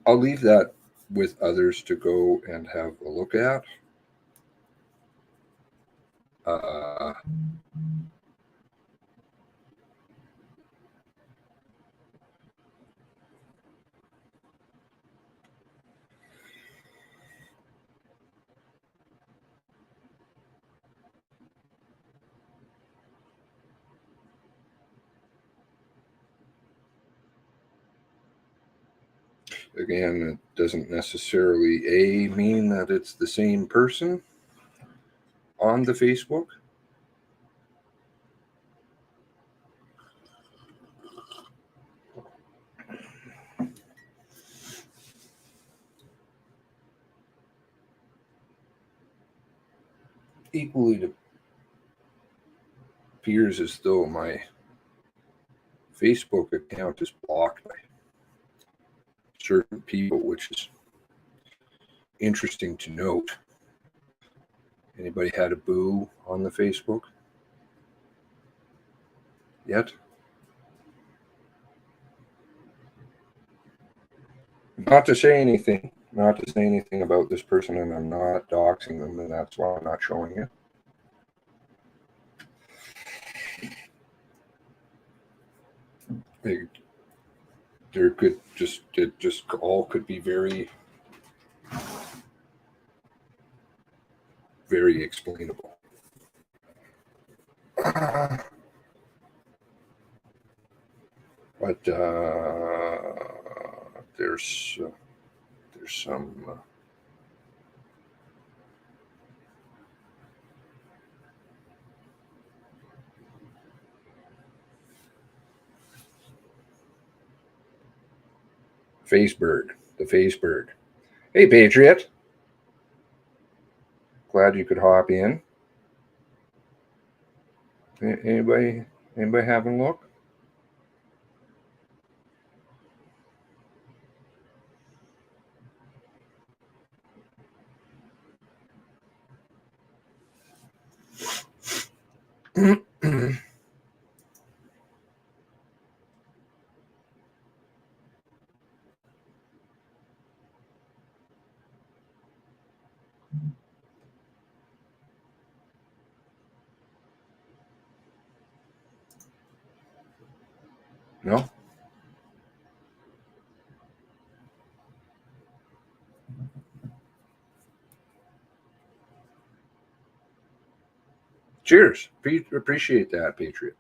Speaker 1: I'll leave that with others to go and have a look at. Again, it doesn't necessarily mean that it's the same person on the Facebook. Equally, it appears as though my Facebook account is blocked by certain people, which is interesting to note. Anybody had a boo on the Facebook yet? Not to say anything about this person, and I'm not doxing them, and that's why I'm not showing it. There could it just all could be very, very explainable. But there's some Facebird, the Facebird. Hey, Patriot. Glad you could hop in. Anybody having a look? No? Cheers. Appreciate that, Patriot.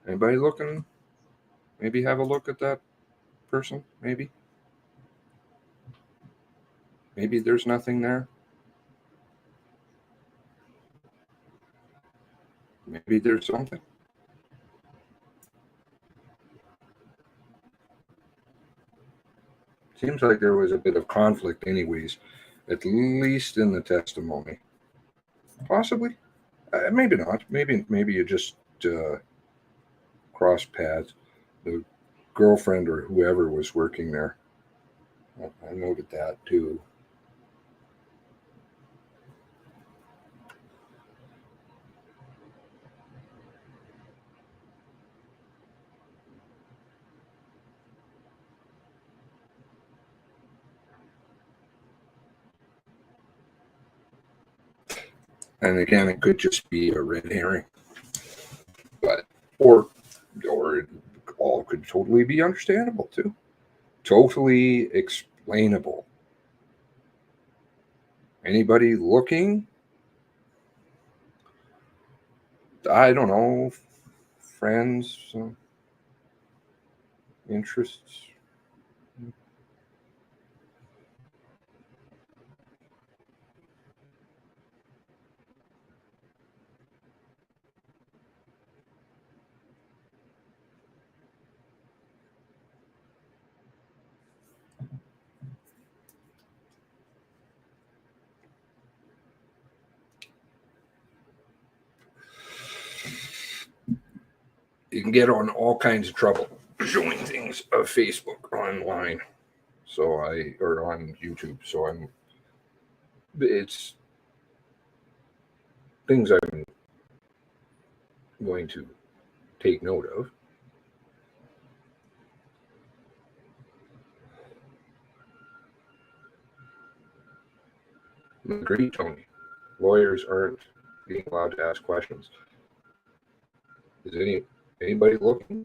Speaker 1: Anybody looking? Maybe have a look at that person, maybe? Maybe there's nothing there. Maybe there's something. Seems like there was a bit of conflict anyways, at least in the testimony. Possibly. Maybe not. Maybe you just crossed paths. The girlfriend or whoever was working there. I noted that too. And again, it could just be a red herring, but or it all could totally be understandable too, totally explainable. Anybody looking? I don't know, friends, interests. You can get on all kinds of trouble showing things of Facebook online. Or on YouTube. It's things I'm going to take note of. Agree, Tony. Lawyers aren't being allowed to ask questions. Is anybody looking?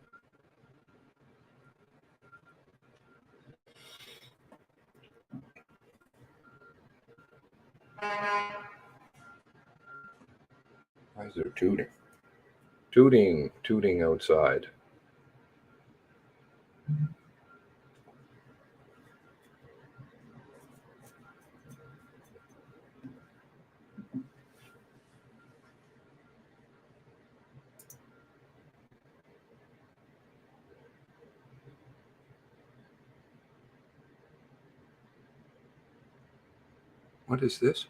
Speaker 1: Why is there tooting? Tooting outside. What is this?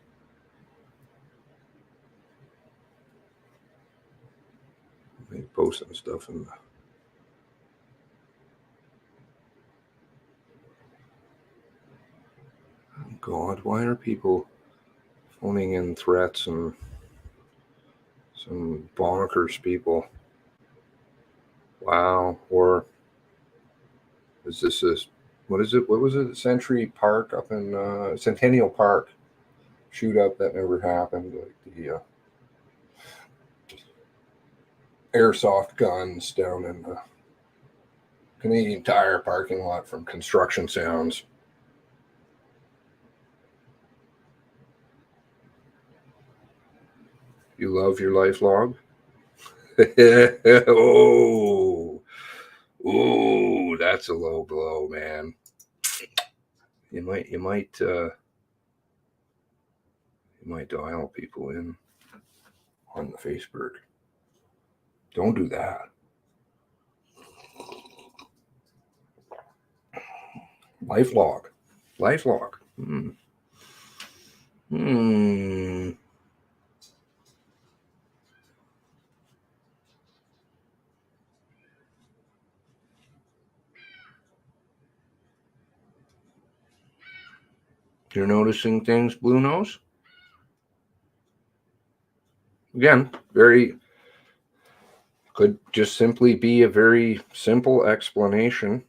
Speaker 1: They posting stuff in the... Oh God, why are people phoning in threats and some bonkers people? Wow. Or is this what is it? What was it? Century Park up in Centennial Park shoot up that never happened. Like the airsoft guns down in the Canadian Tire parking lot from construction sounds. You love your life log? Oh, that's a low blow, man. You might dial people in on the Facebook. Don't do that. Life log. You're noticing things, Blue Nose? Again, could just simply be a very simple explanation.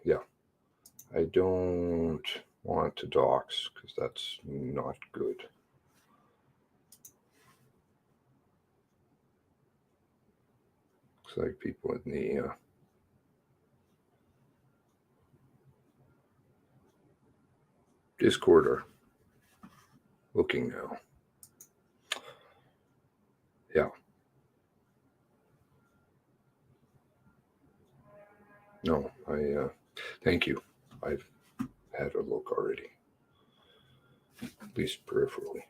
Speaker 1: Yeah. I don't want to dox because that's not good. Looks like people in the Discord are looking now. Yeah. No, thank you. I've had a look already, at least peripherally.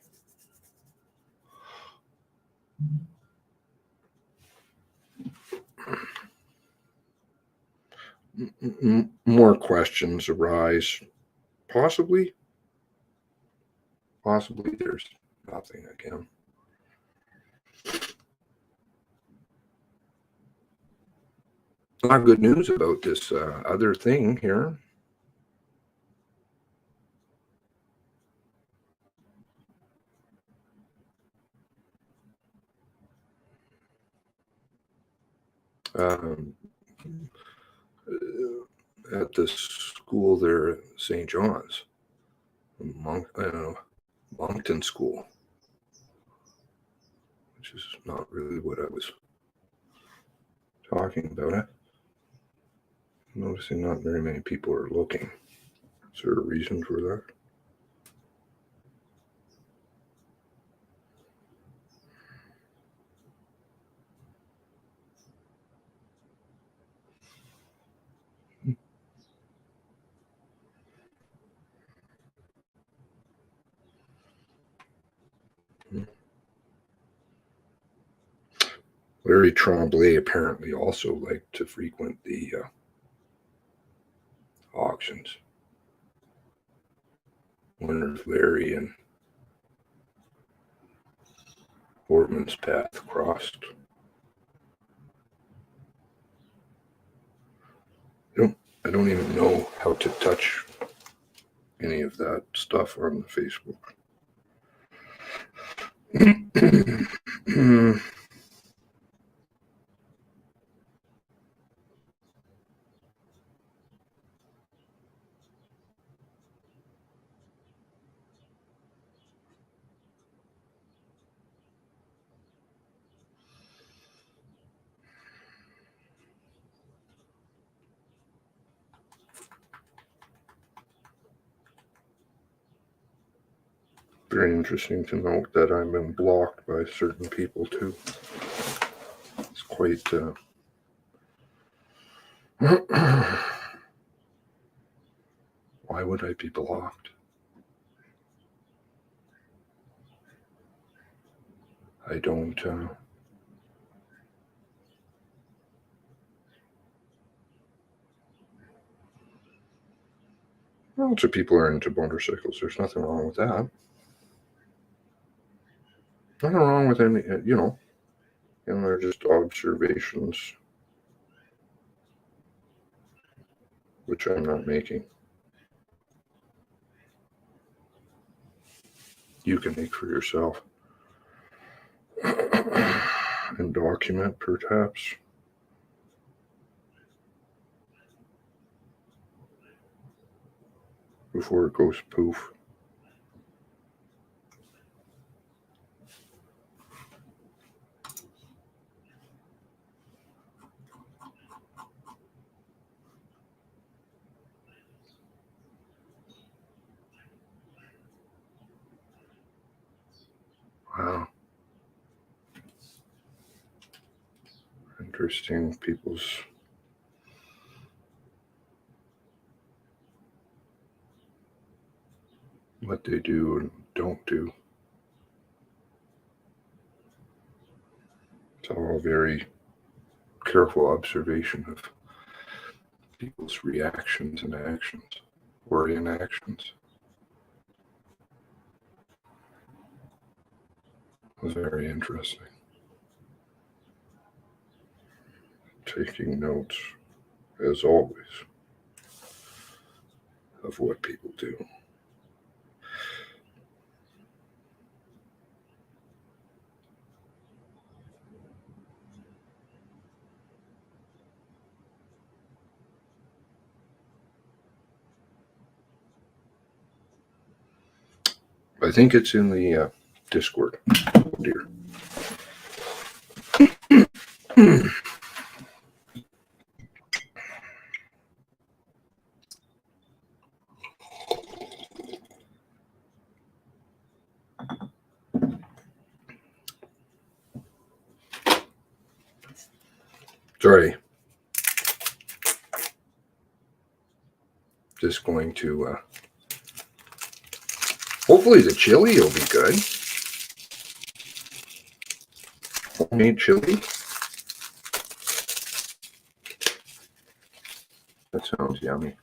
Speaker 1: More questions arise. Possibly there's nothing again. Not good news about this other thing here. At the school there at St. John's, Moncton School, which is not really what I was talking about. Noticing not very many people are looking. Is there a reason for that? Larry Tremblay apparently also liked to frequent the auctions. Wonder if Larry and Portman's path crossed. I don't even know how to touch any of that stuff on the Facebook. Very interesting to note that I've been blocked by certain people too. It's quite why would I be blocked? I don't lots of people are into motorcycles. There's nothing wrong with that. Nothing wrong with any, they're just observations, which I'm not making. You can make for yourself and document, perhaps. Before it goes poof. Wow. Interesting people's what they do and don't do. It's all very careful observation of people's reactions and actions or inactions. It was very interesting. Taking notes, as always, of what people do. I think it's in the Discord. Oh dear. Sorry. Just going to hopefully the chili will be good. Homemade chili. That sounds yummy.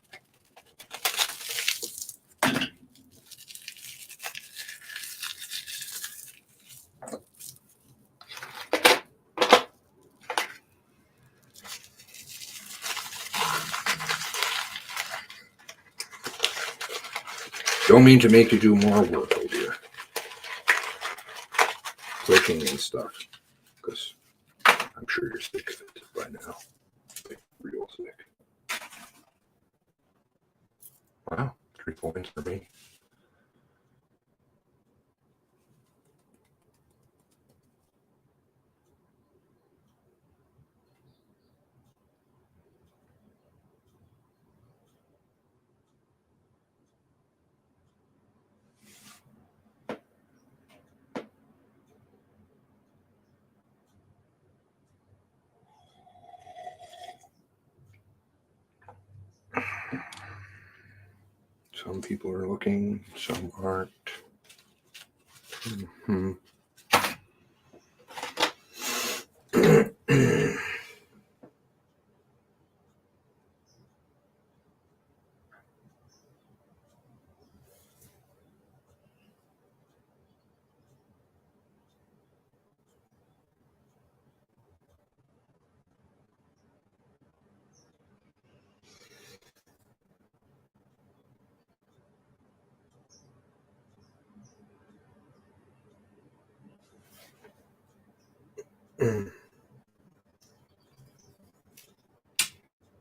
Speaker 1: Don't mean to make you do more work, oh dear. Clicking and stuff. Because I'm sure you're sick of it by now. Like, real sick. Wow, 3 points for me. Some people are looking, some aren't. Mm-hmm.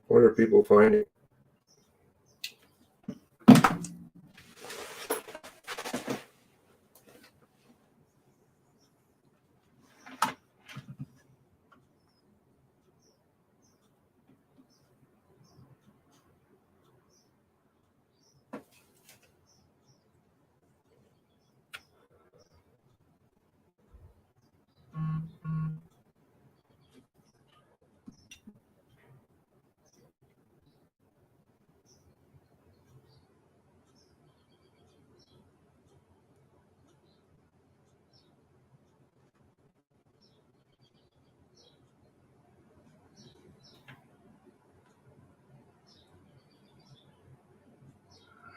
Speaker 1: What are people finding?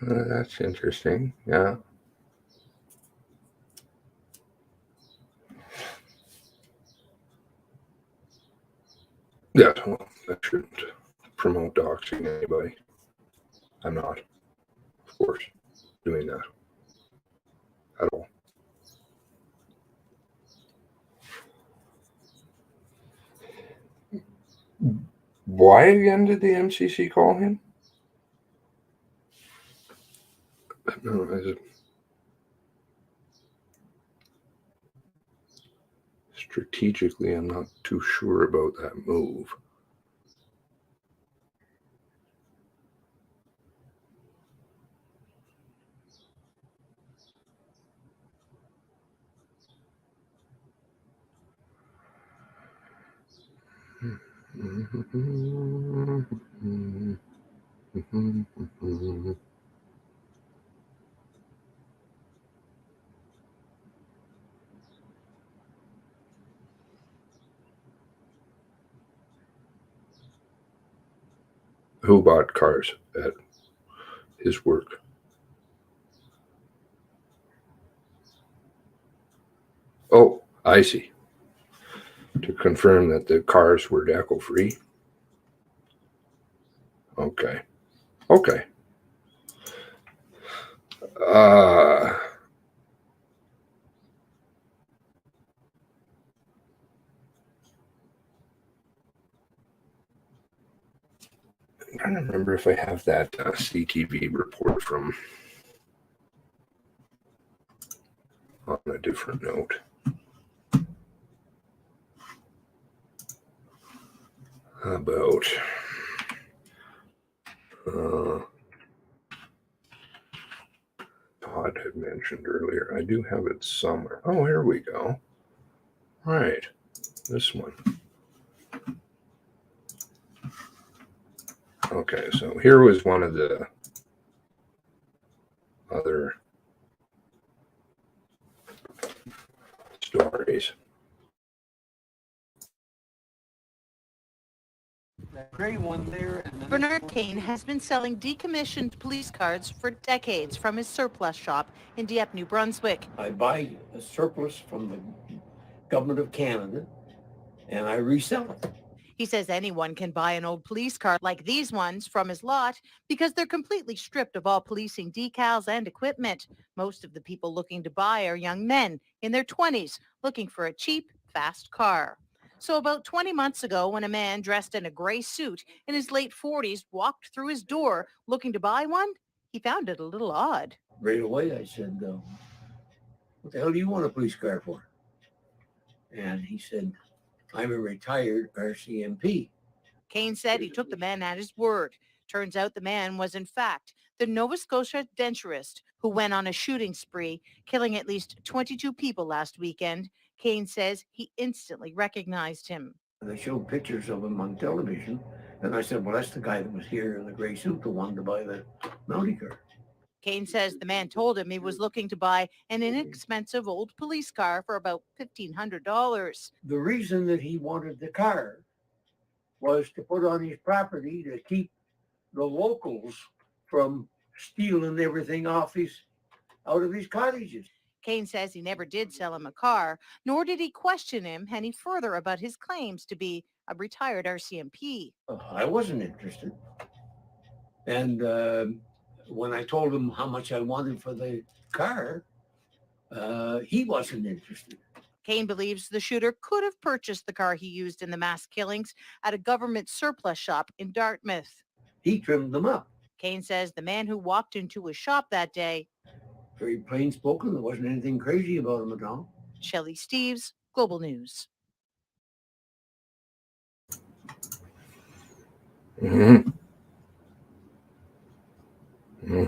Speaker 1: That's interesting. Yeah. Yeah, well, that shouldn't promote doxing anybody. I'm not, of course, doing that at all. Why again did the MCC call him? No, is it strategically? I'm not too sure about that move. Who bought cars at his work? Oh, I see. To confirm that the cars were deco free. Okay. Okay. I'm trying to remember if I have that CTV report from on a different note. About Todd had mentioned earlier. I do have it somewhere. Oh, here we go. Right. This one. Okay, so here was one of the other stories.
Speaker 9: That gray one there. And then
Speaker 10: Bernard Kane has been selling decommissioned police cards for decades from his surplus shop in Dieppe, New Brunswick.
Speaker 9: I buy a surplus from the government of Canada and I resell it.
Speaker 10: He says anyone can buy an old police card like these ones from his lot because they're completely stripped of all policing decals and equipment. Most of the people looking to buy are young men in their 20s looking for a cheap, fast car. So about 20 months ago, when a man dressed in a gray suit in his late 40s walked through his door looking to buy one, he found it a little odd.
Speaker 9: Right away I said, what the hell do you want a police car for? And he said, I'm a retired RCMP.
Speaker 10: Kane said he took the man at his word. Turns out the man was, in fact, the Nova Scotia denturist who went on a shooting spree, killing at least 22 people last weekend. Kane says he instantly recognized him.
Speaker 9: They showed pictures of him on television. And I said, well, that's the guy that was here in the gray suit, the one to buy the Mountie car.
Speaker 10: Kane says the man told him he was looking to buy an inexpensive old police car for about $1,500.
Speaker 9: The reason that he wanted the car was to put on his property to keep the locals from stealing everything out of his cottages.
Speaker 10: Kane says he never did sell him a car, nor did he question him any further about his claims to be a retired RCMP.
Speaker 9: I wasn't interested. And when I told him how much I wanted for the car, he wasn't interested.
Speaker 10: Kane believes the shooter could have purchased the car he used in the mass killings at a government surplus shop in Dartmouth.
Speaker 9: He trimmed them up.
Speaker 10: Kane says the man who walked into his shop that day,
Speaker 9: Very plain spoken. There wasn't anything crazy about him at all.
Speaker 10: Shelley Steeves, Global News.
Speaker 1: Mm-hmm. Mm-hmm.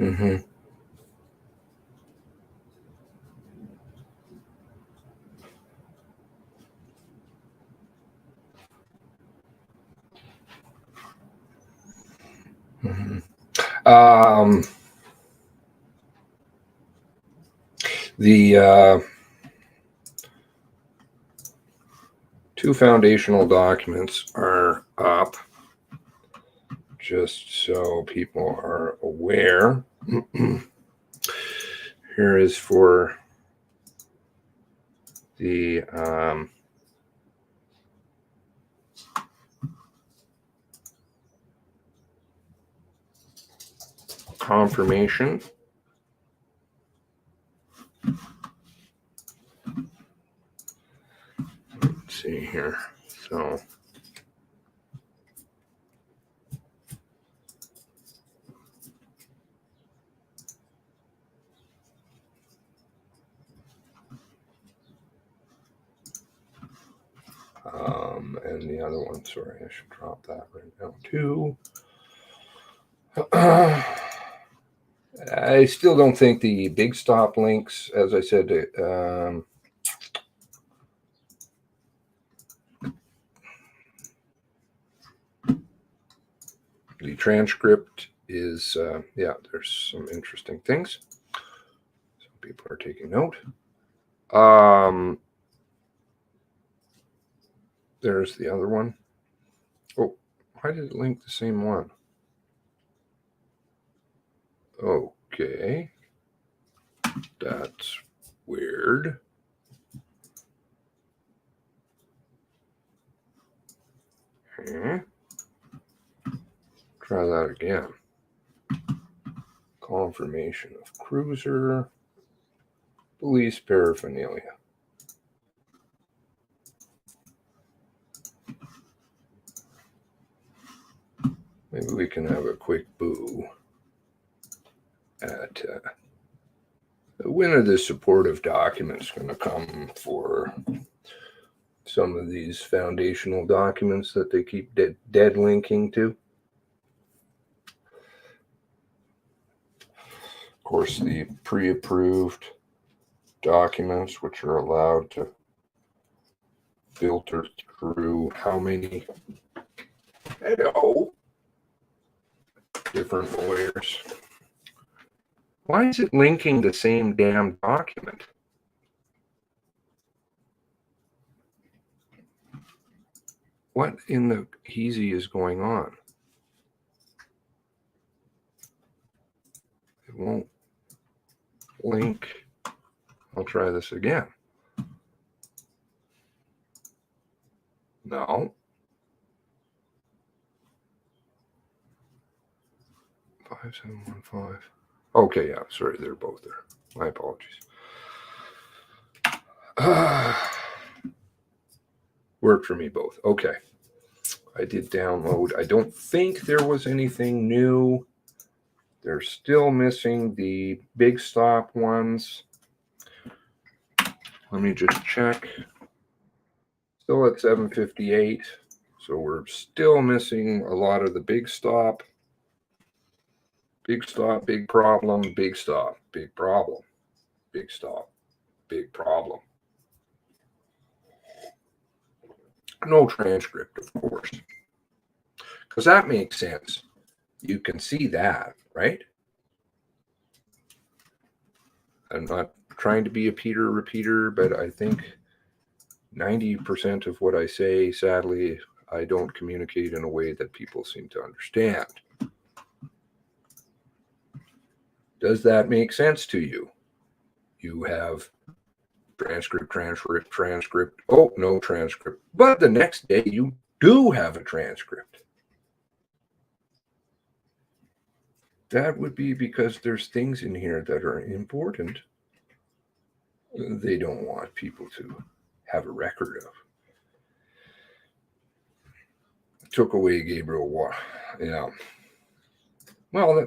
Speaker 1: Mm-hmm. The two foundational documents are up. just so people are aware, here is for the confirmation. Let's see here. So and the other one, sorry, I should drop that right now too. I still don't think the big stop links, as I said, the transcript is, yeah, there's some interesting things. Some people are taking note. There's the other one. Oh, why did it link the same one? Okay. That's weird. Okay. Try that again. Confirmation of cruiser. Police paraphernalia. Maybe we can have a quick boo at when are the supportive documents going to come for some of these foundational documents that they keep dead linking to? Of course, the pre-approved documents, which are allowed to filter through how many different lawyers. Why is it linking the same damn document? What in the heezy is going on? It won't link. I'll try this again. No. 5715. Okay, yeah, sorry, they're both there. My apologies. Worked for me both. Okay. I did download. I don't think there was anything new. They're still missing the big stop ones. Let me just check. Still at 758. So we're still missing a lot of the big stop. Big stop, big problem, big stop, big problem, big stop, big problem. No transcript, of course, because that makes sense. You can see that, right? I'm not trying to be a Peter repeater, but I think 90% of what I say, sadly, I don't communicate in a way that people seem to understand. Does that make sense to you? You have transcript. Oh, no transcript. But the next day you do have a transcript. That would be because there's things in here that are important. They don't want people to have a record of. Took away Gabriel Watt. Yeah. Well,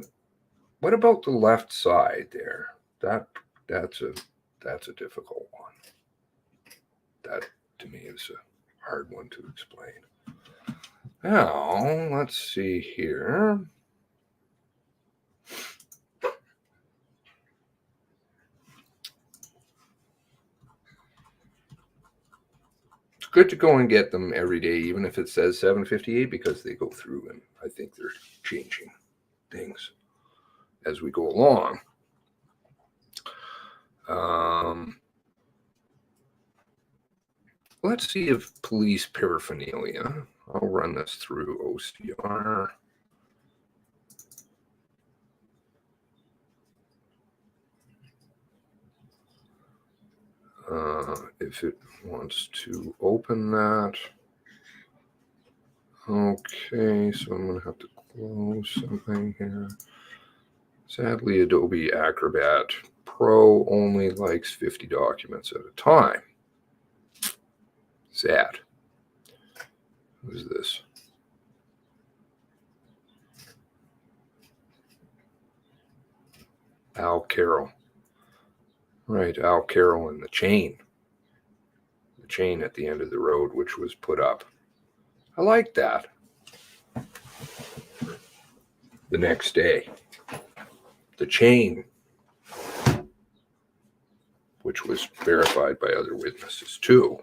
Speaker 1: what about the left side there? That's a difficult one. That to me is a hard one to explain. Now, let's see here. It's good to go and get them every day, even if it says 758, because they go through and I think they're changing things as we go along. Let's see if police paraphernalia. I'll run this through OCR. if it wants to open that. Okay, so I'm going to have to close something here. Sadly, Adobe Acrobat Pro only likes 50 documents at a time. Sad. Who's this? Al Carroll. Right, Al Carroll and the chain. The chain at the end of the road, which was put up. I like that. The next day. The chain, which was verified by other witnesses too.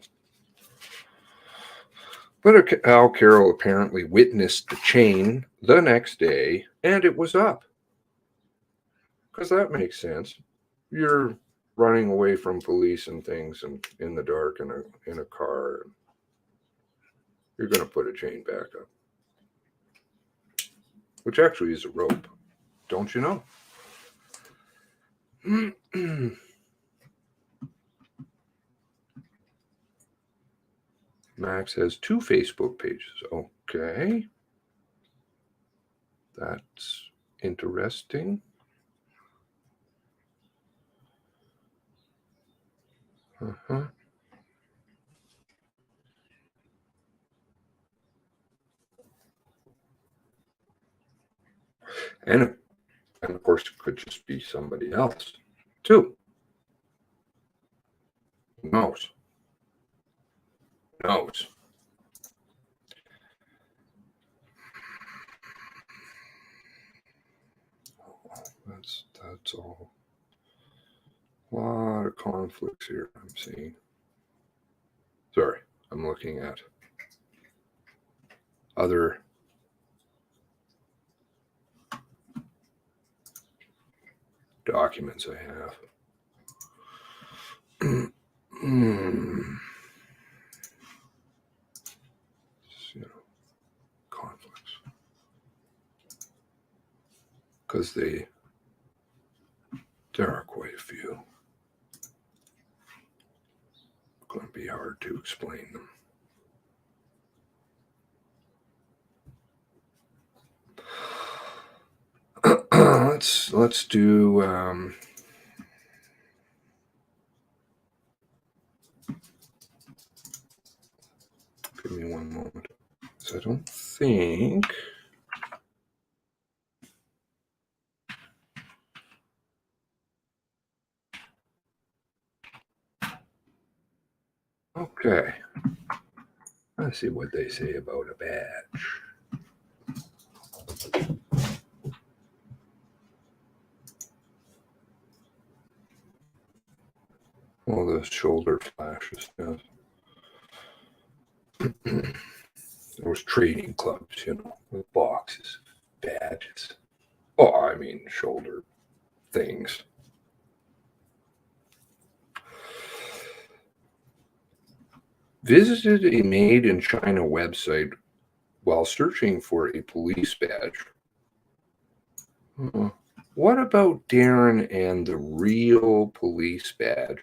Speaker 1: But Al Carroll apparently witnessed the chain the next day, and it was up. Because that makes sense. You're running away from police and things, and in the dark in a car. You're going to put a chain back up, which actually is a rope. Don't you know? Max has 2 Facebook pages. Okay. That's interesting. Uh-huh. And of course, it could just be somebody else, too. Who knows? Who knows? That's all. A lot of conflicts here I'm seeing. Sorry, I'm looking at other documents I have. Conflicts. Because there are quite a few. It's going to be hard to explain them. Let's do give me one moment. So I don't think okay. Let's see what they say about a badge. All those shoulder flashes. Yes. There was trading clubs, with boxes, badges. Oh, I mean, shoulder things. Visited a Made in China website while searching for a police badge. What about Darren and the real police badge?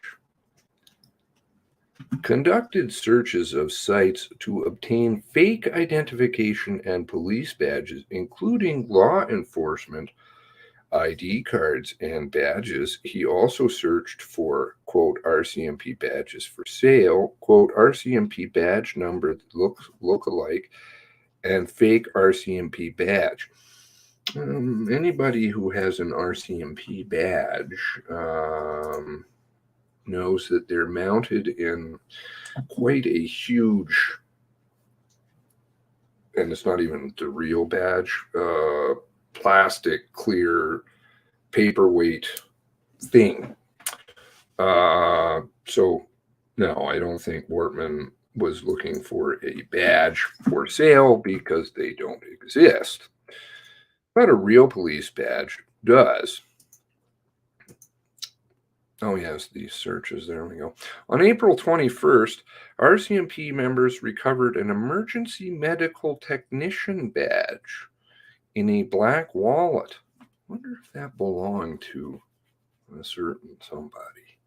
Speaker 1: Conducted searches of sites to obtain fake identification and police badges, including law enforcement ID cards and badges. He also searched for, quote, RCMP badges for sale, quote, RCMP badge number look-alike, and fake RCMP badge. Anybody who has an RCMP badge knows that they're mounted in quite a huge, and it's not even the real badge, plastic clear paperweight thing. So no, I don't think Wortman was looking for a badge for sale because they don't exist. But a real police badge does. Oh, yes, these searches. There we go. On April 21st, RCMP members recovered an emergency medical technician badge in a black wallet. I wonder if that belonged to a certain somebody.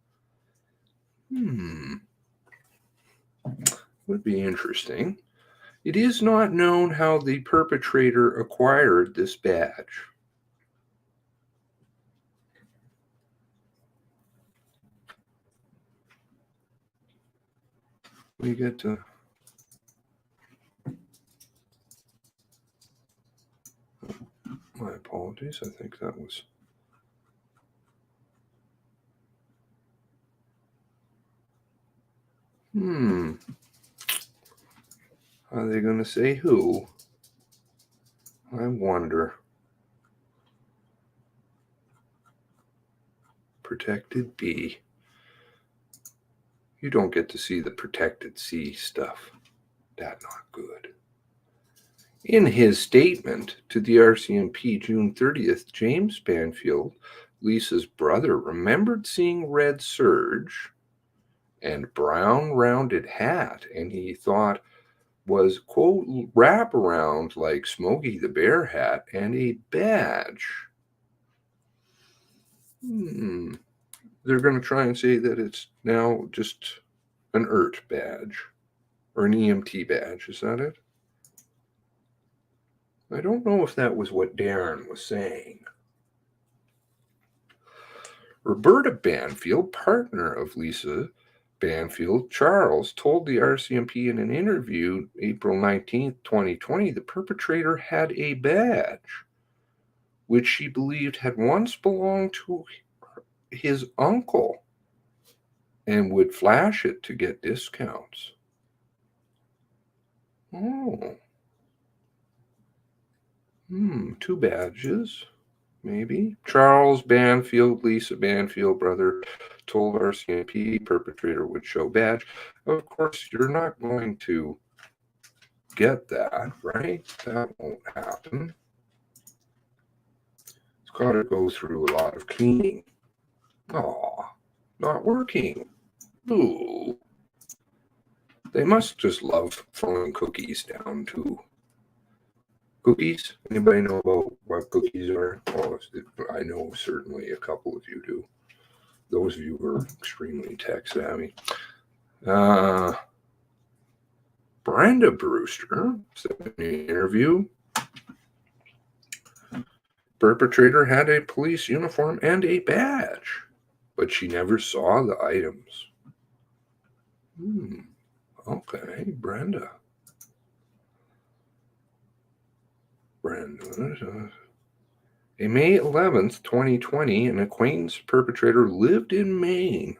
Speaker 1: Would be interesting. It is not known how the perpetrator acquired this badge. We get to my apologies. I think that was Are they going to say who? I wonder. Protected B. You don't get to see the protected C stuff. That's not good. In his statement to the RCMP June 30th, James Banfield, Lisa's brother, remembered seeing red serge and brown rounded hat, and he thought was, quote, wraparound like Smokey the Bear hat and a badge. They're going to try and say that it's now just an ERT badge or an EMT badge. Is that it? I don't know if that was what Darren was saying. Roberta Banfield, partner of Lisa Banfield, Charles, told the RCMP in an interview April 19th, 2020, the perpetrator had a badge, which she believed had once belonged to his uncle and would flash it to get discounts. Oh. 2 badges, maybe. Charles Banfield, Lisa Banfield, brother, told RCMP perpetrator would show badge. Of course, you're not going to get that, right? That won't happen. It's got to go through a lot of cleaning. Aw, not working. Ooh. They must just love throwing cookies down too. Cookies? Anybody know about what cookies are? Oh, I know certainly a couple of you do. Those of you who are extremely tech savvy. Brenda Brewster said in the interview, perpetrator had a police uniform and a badge, but she never saw the items. Okay, Brenda. A May 11th, 2020, an acquaintance perpetrator lived in Maine.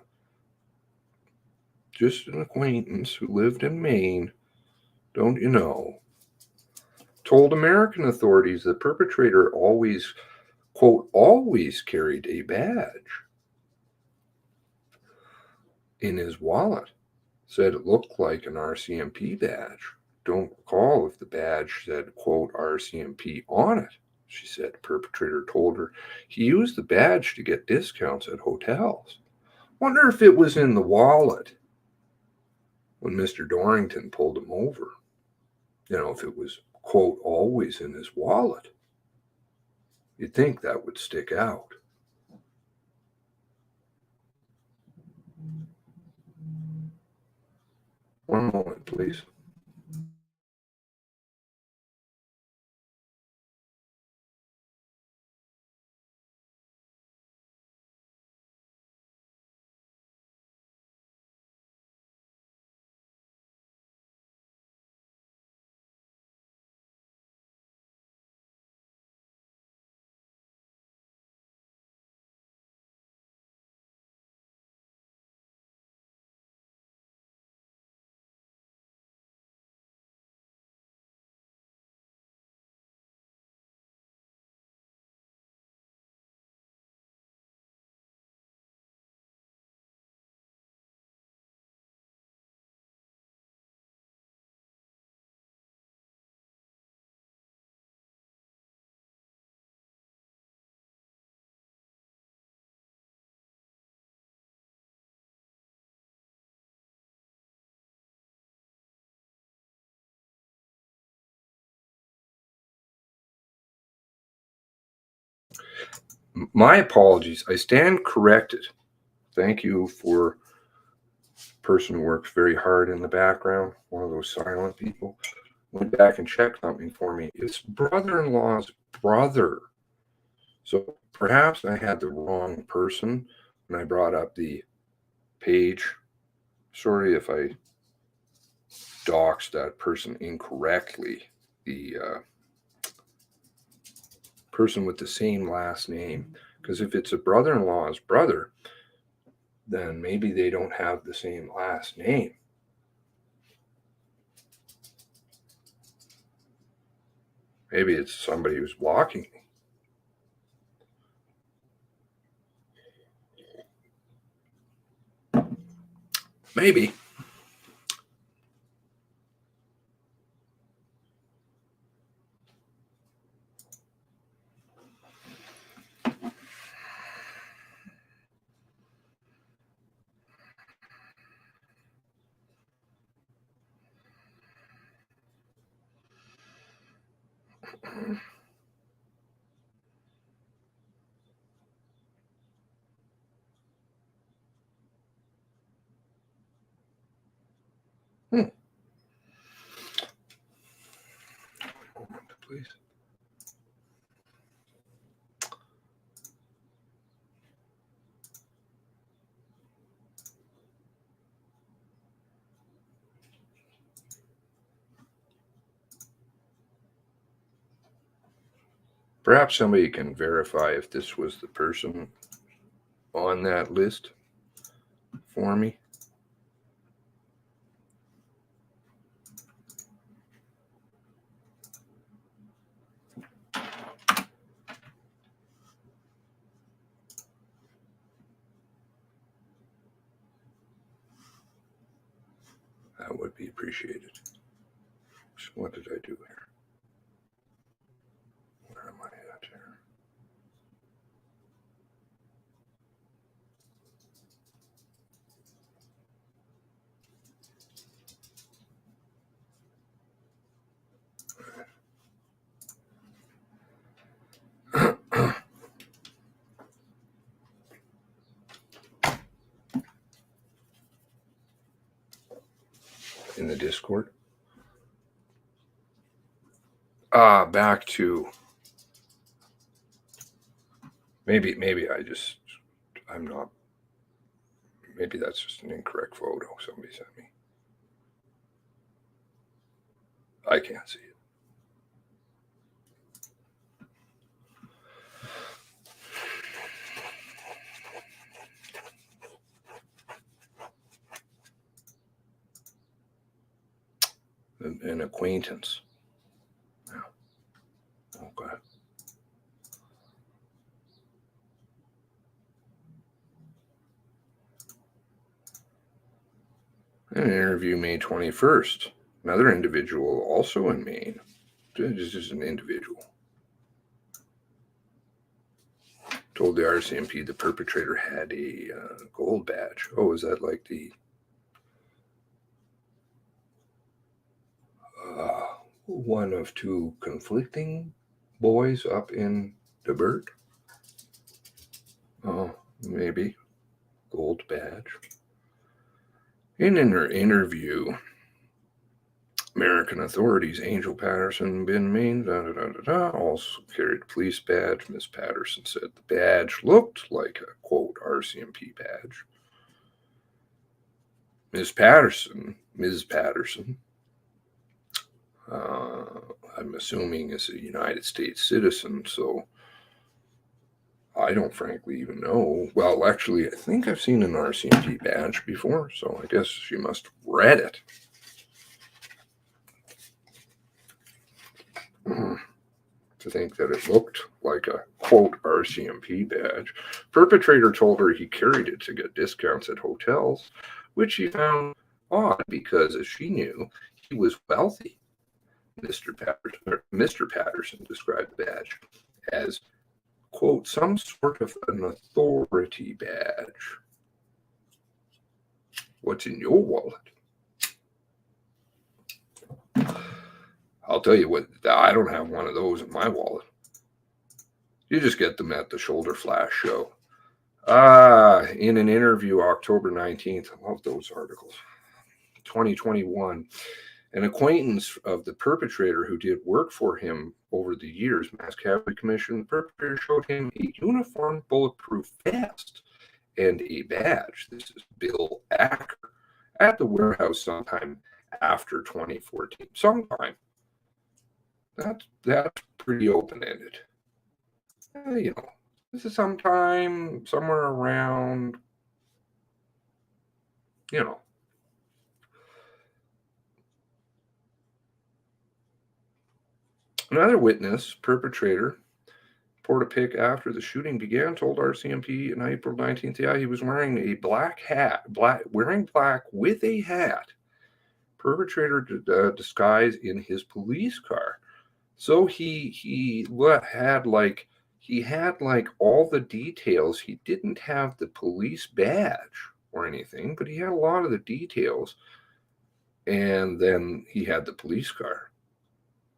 Speaker 1: Just an acquaintance who lived in Maine, don't you know, told American authorities the perpetrator always, quote, always carried a badge in his wallet. Said it looked like an RCMP badge. Don't recall if the badge said, quote, RCMP on it. She said the perpetrator told her he used the badge to get discounts at hotels. Wonder if it was in the wallet when Mr. Dorrington pulled him over. You know, if it was, quote, always in his wallet. You'd think that would stick out. One moment, please. My apologies. I stand corrected. Thank you for Person works very hard in the background, one of those silent people, went back and checked something for me. It's brother-in-law's brother. So perhaps I had the wrong person when I brought up the page. Sorry if I doxed that person incorrectly. The person with the same last name. Because if it's a brother-in-law's brother, then maybe they don't have the same last name. Maybe it's somebody who's blocking me. Maybe. Please. Perhaps somebody can verify if this was the person on that list for me. That would be appreciated. So what did I do here? Where am I at here? In the Discord. Back to maybe I'm not, maybe that's just an incorrect photo somebody sent me. I can't see it. An acquaintance. Yeah. Okay. An interview May 21st. Another individual also in Maine. This is an individual. Told the RCMP the perpetrator had a gold badge. Oh, is that like the one of two conflicting boys up in Libert? Oh, maybe. Gold badge. In her interview, American authorities, Angel Patterson, Ben Maine, also carried a police badge. Ms. Patterson said the badge looked like a, quote, RCMP badge. Ms. Patterson, I'm assuming is a United States citizen, so I don't frankly even know. Well, actually, I think I've seen an RCMP badge before, so I guess she must have read it. To think that it looked like a, quote, RCMP badge. Perpetrator told her he carried it to get discounts at hotels, which she found odd because, as she knew, he was wealthy. Mr. Patterson described the badge as, quote, some sort of an authority badge. What's in your wallet? I'll tell you what, I don't have one of those in my wallet. You just get them at the Shoulder Flash show. In an interview October 19th, I love those articles, 2021, an acquaintance of the perpetrator who did work for him over the years, Mass Casualty Commission, the perpetrator showed him a uniform bulletproof vest and a badge. This is Bill Acker at the warehouse sometime after 2014. Sometime. That's pretty open-ended. You know, this is sometime, somewhere around, you know. Another witness, perpetrator, Portapic after the shooting began, told RCMP on April 19th, yeah, he was wearing a black hat, wearing black with a hat. Perpetrator disguised in his police car. So he had like all the details. He didn't have the police badge or anything, but he had a lot of the details. And then he had the police car.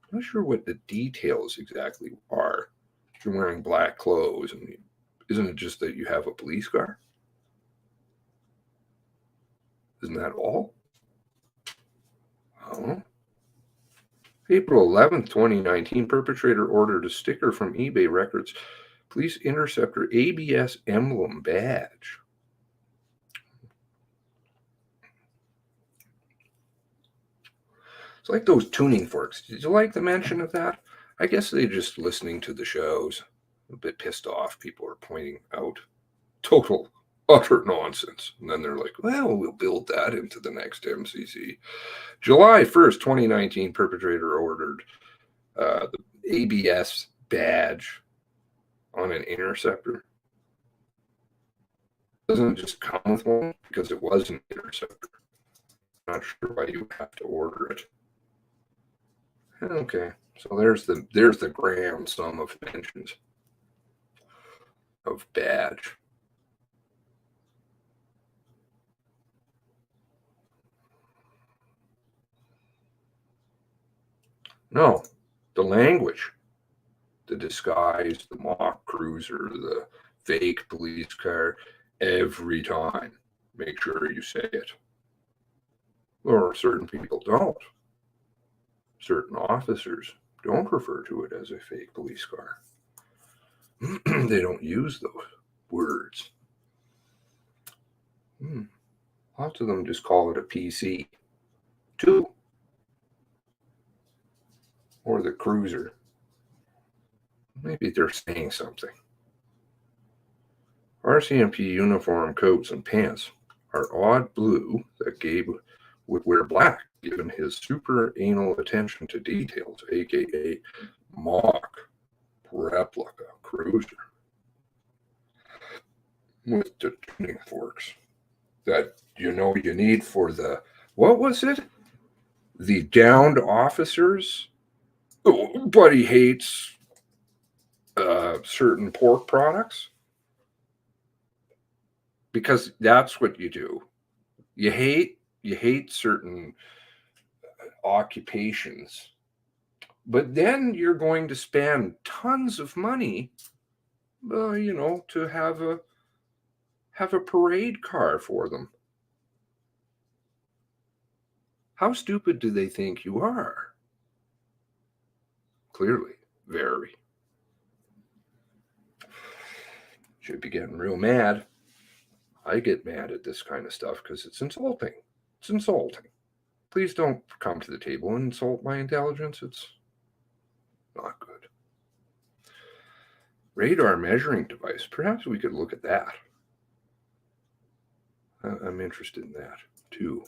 Speaker 1: I'm not sure what the details exactly are. You're wearing black clothes, and isn't it just that you have a police car? Isn't that all? I don't know. April 11th, 2019, perpetrator ordered a sticker from eBay Records Police Interceptor ABS emblem badge. It's like those tuning forks. Did you like the mention of that? I guess they're just listening to the shows. A bit pissed off. People are pointing out total, utter nonsense. And then they're like, well, we'll build that into the next MCC. July 1st, 2019, perpetrator ordered the ABS badge on an interceptor. Doesn't it just come with one? Because it was an interceptor. Not sure why you have to order it. Okay, so there's the grand sum of mentions of badge. No, the language, the disguise, the mock cruiser, the fake police car, every time, make sure you say it. Or certain people don't. Certain officers don't refer to it as a fake police car. They don't use those words. Lots of them just call it a PC. 2. Or the cruiser. Maybe they're saying something. RCMP uniform coats and pants are odd blue that Gabe would wear black, given his super anal attention to details, aka mock replica cruiser with the tuning forks that you need for the, what was it? The downed officers. Oh, but he hates certain pork products, because that's what you do. You hate certain occupations, but then you're going to spend tons of money, to have a parade car for them. How stupid do they think you are? Clearly, very. Should be getting real mad. I get mad at this kind of stuff because it's insulting. It's insulting. Please don't come to the table and insult my intelligence. It's not good. Radar measuring device. Perhaps we could look at that. I'm interested in that too.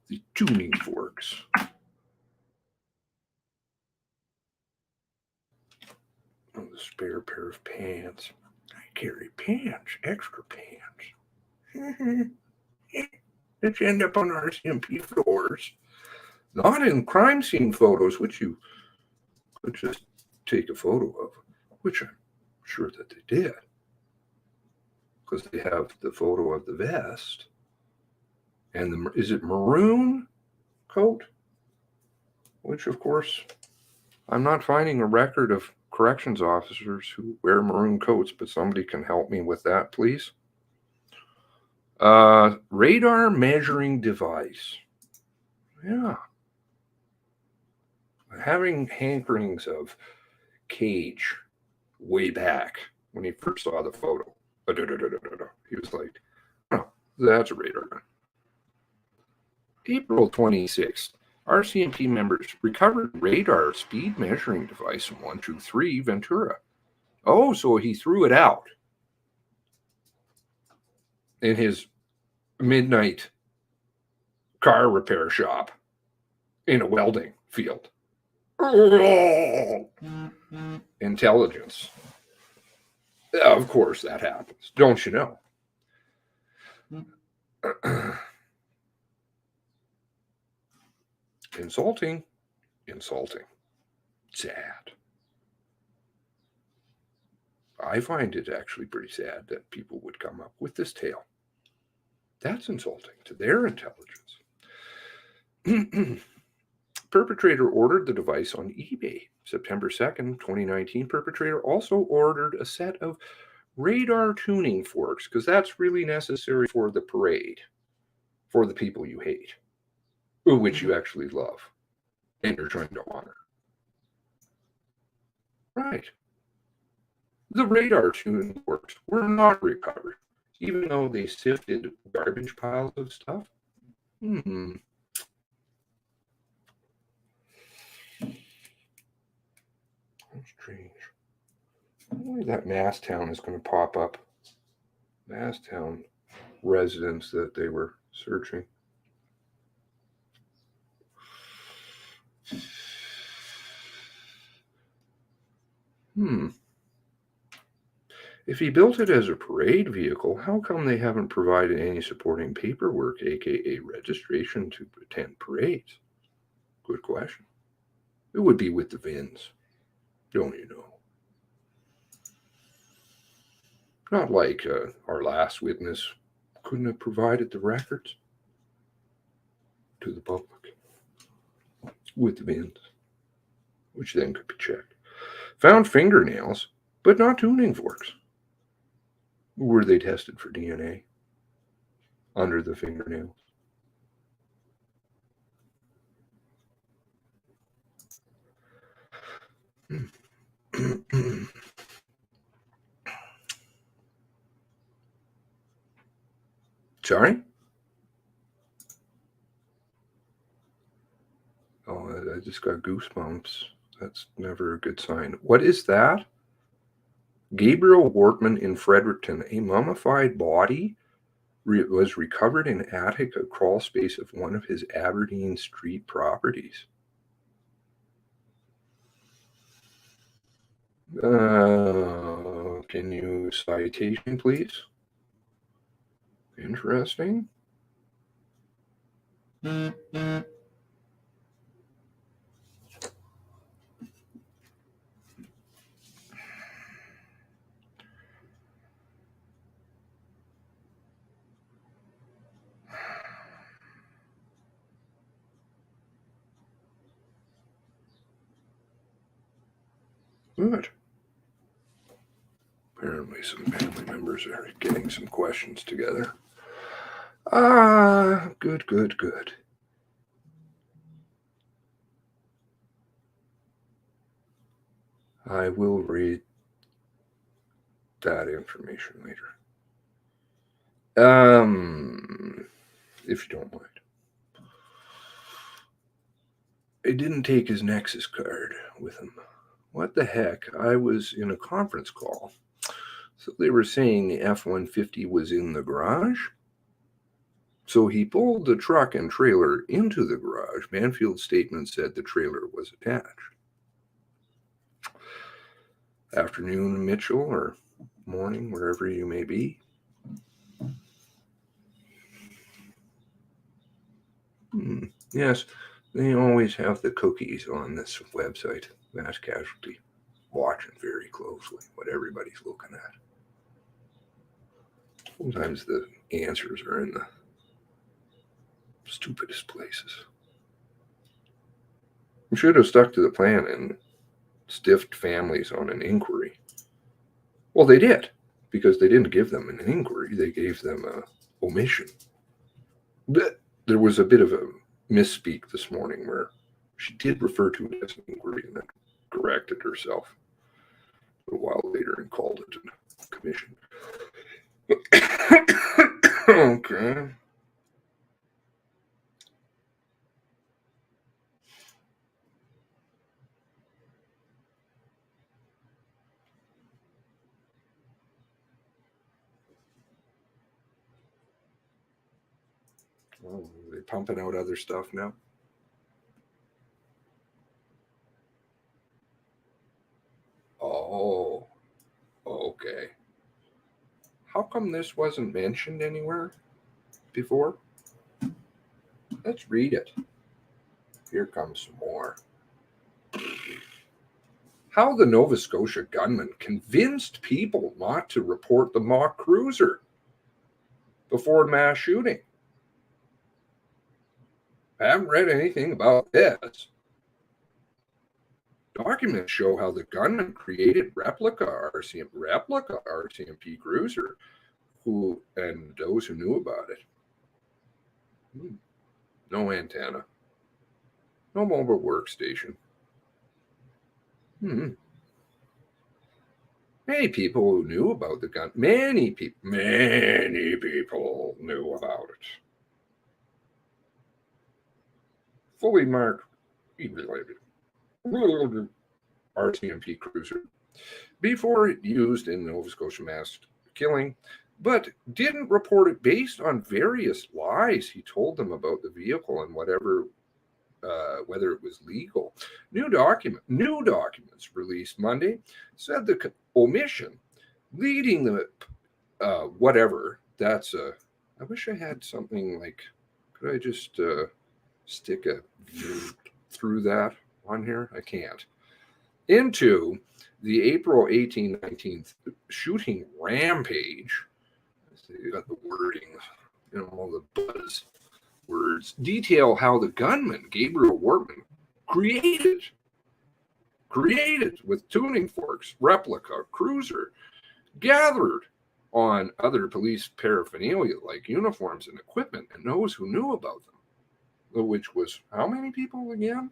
Speaker 1: The tuning forks. Oh, the spare pair of pants. I carry pants, extra pants. Let's end up on RCMP floors. Not in crime scene photos, which you could just take a photo of, which I'm sure that they did. Because they have the photo of the vest. And is it maroon coat? Which, of course, I'm not finding a record of corrections officers who wear maroon coats, but somebody can help me with that, please. Radar measuring device. Yeah. Having hankerings of Cage way back when he first saw the photo. He was like, oh, that's a radar gun. April 26th, RCMP members recovered radar speed measuring device from 123 Ventura. Oh, so he threw it out in his midnight car repair shop in a welding field. Intelligence. Of course that happens. Don't you know? Insulting. Sad. I find it actually pretty sad that people would come up with this tale. That's insulting to their intelligence. Perpetrator ordered the device on eBay. September 2nd, 2019, Perpetrator also ordered a set of radar tuning forks, because that's really necessary for the parade, for the people you hate, which you actually love, and you're trying to honor. Right. The radar tuning forks were not recovered, even though they sifted garbage piles of stuff. Strange. Only that Masstown is going to pop up. Masstown residents that they were searching. If he built it as a parade vehicle, how come they haven't provided any supporting paperwork, aka registration, to attend parades? Good question. It would be with the VINs. Don't you know? Not like our last witness couldn't have provided the records to the public with the VINs, which then could be checked. Found fingernails, but not tuning forks. Were they tested for DNA under the fingernails? Sorry? Oh, I just got goosebumps. That's never a good sign. What is that? Gabriel Wortman in Fredericton. A mummified body was recovered in attic, a crawl space of one of his Aberdeen Street properties. Can you citation, please? Interesting. Good. Apparently some family members are getting some questions together. Good. I will read that information later. If you don't mind. I didn't take his Nexus card with him. What the heck? I was in a conference call. So they were saying the F-150 was in the garage. So he pulled the truck and trailer into the garage. Manfield's statement said the trailer was attached. Afternoon, Mitchell, or morning, wherever you may be. Yes, they always have the cookies on this website, Mass Casualty. Watching very closely what everybody's looking at. Sometimes the answers are in the stupidest places. We should have stuck to the plan and stiffed families on an inquiry. Well, they did, because they didn't give them an inquiry. They gave them a omission. But there was a bit of a misspeak this morning where she did refer to it as an inquiry and then corrected herself a while later and called it a commission. Okay. Well, are they pumping out other stuff now? Oh, okay. How come this wasn't mentioned anywhere before? Let's read it. Here comes some more. How the Nova Scotia gunman convinced people not to report the mock cruiser before mass shooting. I haven't read anything about this. Documents show how the gunman created replica RCMP cruiser, and those who knew about it. No antenna. No mobile workstation. Many people who knew about the gun. Many people knew about it. Fully marked RCMP cruiser before it used in Nova Scotia mass killing, but didn't report it based on various lies he told them about the vehicle and whatever, whether it was legal. New documents released Monday said the omission leading the whatever. That's a. I wish I had something like. Could I just stick a through that on here? I can't. Into the April 18, 19th shooting rampage. You got the wording, all the buzz words. Detail how the gunman, Gabriel Wortman, created with tuning forks, replica, cruiser, gathered on other police paraphernalia like uniforms and equipment, and those who knew about them. Which was how many people again?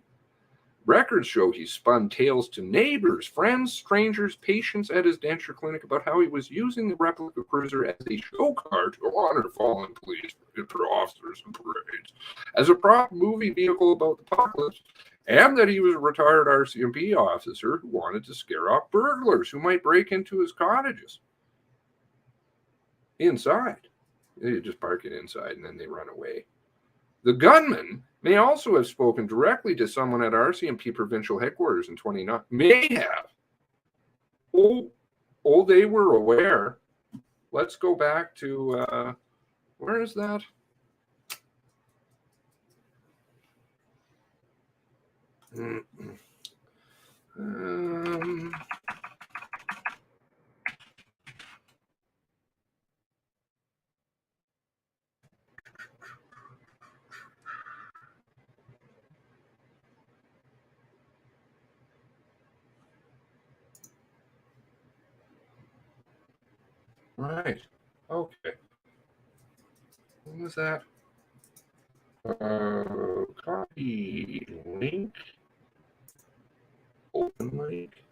Speaker 1: Records show he spun tales to neighbors, friends, strangers, patients at his denture clinic about how he was using the replica cruiser as a show car to honor fallen police officers and parades, as a prop movie vehicle about the apocalypse, and that he was a retired RCMP officer who wanted to scare off burglars who might break into his cottages. Inside. They just park it inside and then they run away. The gunman may also have spoken directly to someone at RCMP provincial headquarters in 2019. May have. Oh, they were aware. Let's go back to, where is that? Right. Okay. What was that? Copy link. Open link.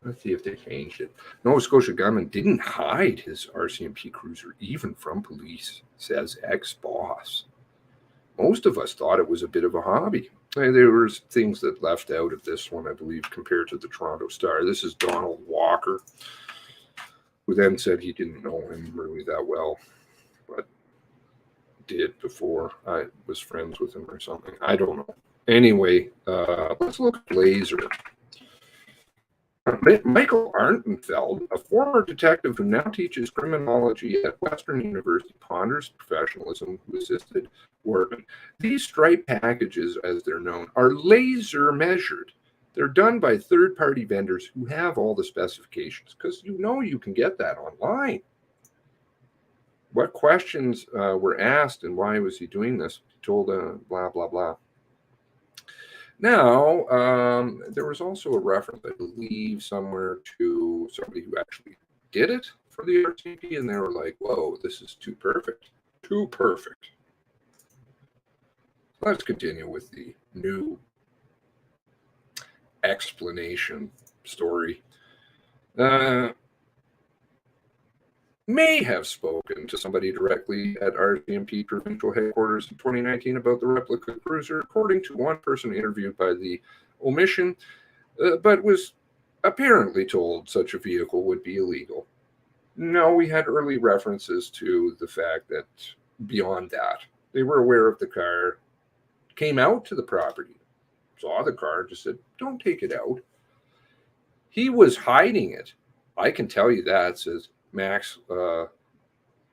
Speaker 1: Let's see if they changed it. Nova Scotia gunman didn't hide his RCMP cruiser even from police, says ex-boss. Most of us thought it was a bit of a hobby. There were things that left out of this one, I believe, compared to the Toronto Star. This is Donald Walker, who then said he didn't know him really that well, but did before. I was friends with him or something. I don't know. Anyway, let's look at Laser. Michael Arntenfeld, a former detective who now teaches criminology at Western University, ponders professionalism who assisted Wortman. These stripe packages, as they're known, are laser measured. They're done by third-party vendors who have all the specifications, because you can get that online. What questions were asked and why was he doing this? He told blah, blah, blah. Now, there was also a reference, I believe, somewhere to somebody who actually did it for the RCMP, and they were like, whoa, this is too perfect. Too perfect. Let's continue with the new explanation story. May have spoken to somebody directly at RCMP provincial headquarters in 2019 about the replica cruiser, according to one person interviewed by the omission, but was apparently told such a vehicle would be illegal. No, we had early references to the fact that beyond that, they were aware of the car, came out to the property, saw the car, just said, don't take it out. He was hiding it. I can tell you that, says Max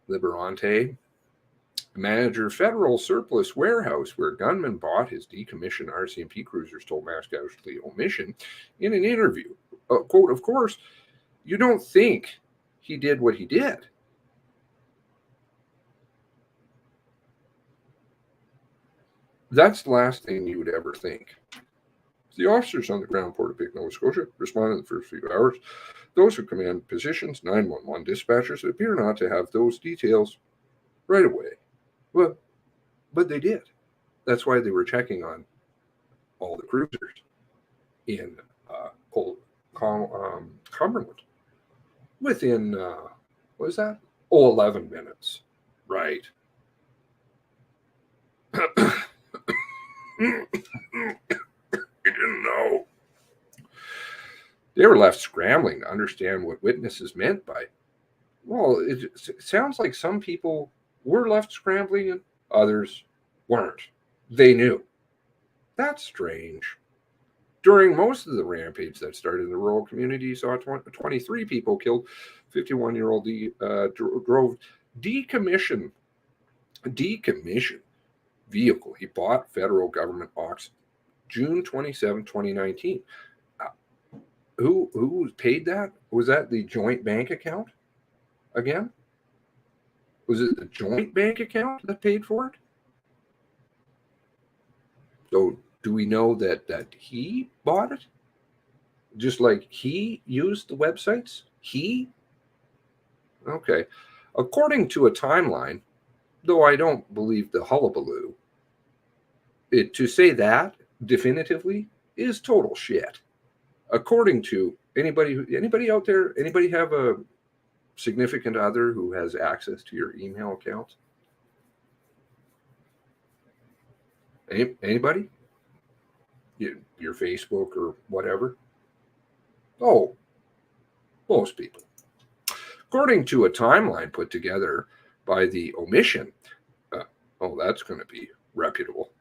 Speaker 1: Liberante, manager Federal Surplus Warehouse, where gunman bought his decommissioned RCMP cruisers, told Mass Casualty Omission in an interview. Quote, of course, you don't think he did what he did. That's the last thing you would ever think. The officers on the ground, Portapique, Nova Scotia, responded in the first few hours. Those who command positions, 911 dispatchers, appear not to have those details right away. Well, but they did. That's why they were checking on all the cruisers in Cumberland. Within, what was that? 11 minutes. Right. You didn't know. They were left scrambling to understand what witnesses meant by, well, it sounds like some people were left scrambling and others weren't. They knew. That's strange. During most of the rampage that started in the rural community, saw 23 people killed. 51-year-old drove decommissioned vehicle. He bought federal government auction June 27, 2019. Who paid that? Was that the joint bank account again? Was it the joint bank account that paid for it? So do we know that he bought it? Just like he used the websites? He? Okay. According to a timeline, though I don't believe the hullabaloo, to say that definitively is total shit. According to anybody out there, anybody have a significant other who has access to your email account? Anybody? Your Facebook or whatever? Oh, most people. According to a timeline put together by the omission, that's going to be reputable.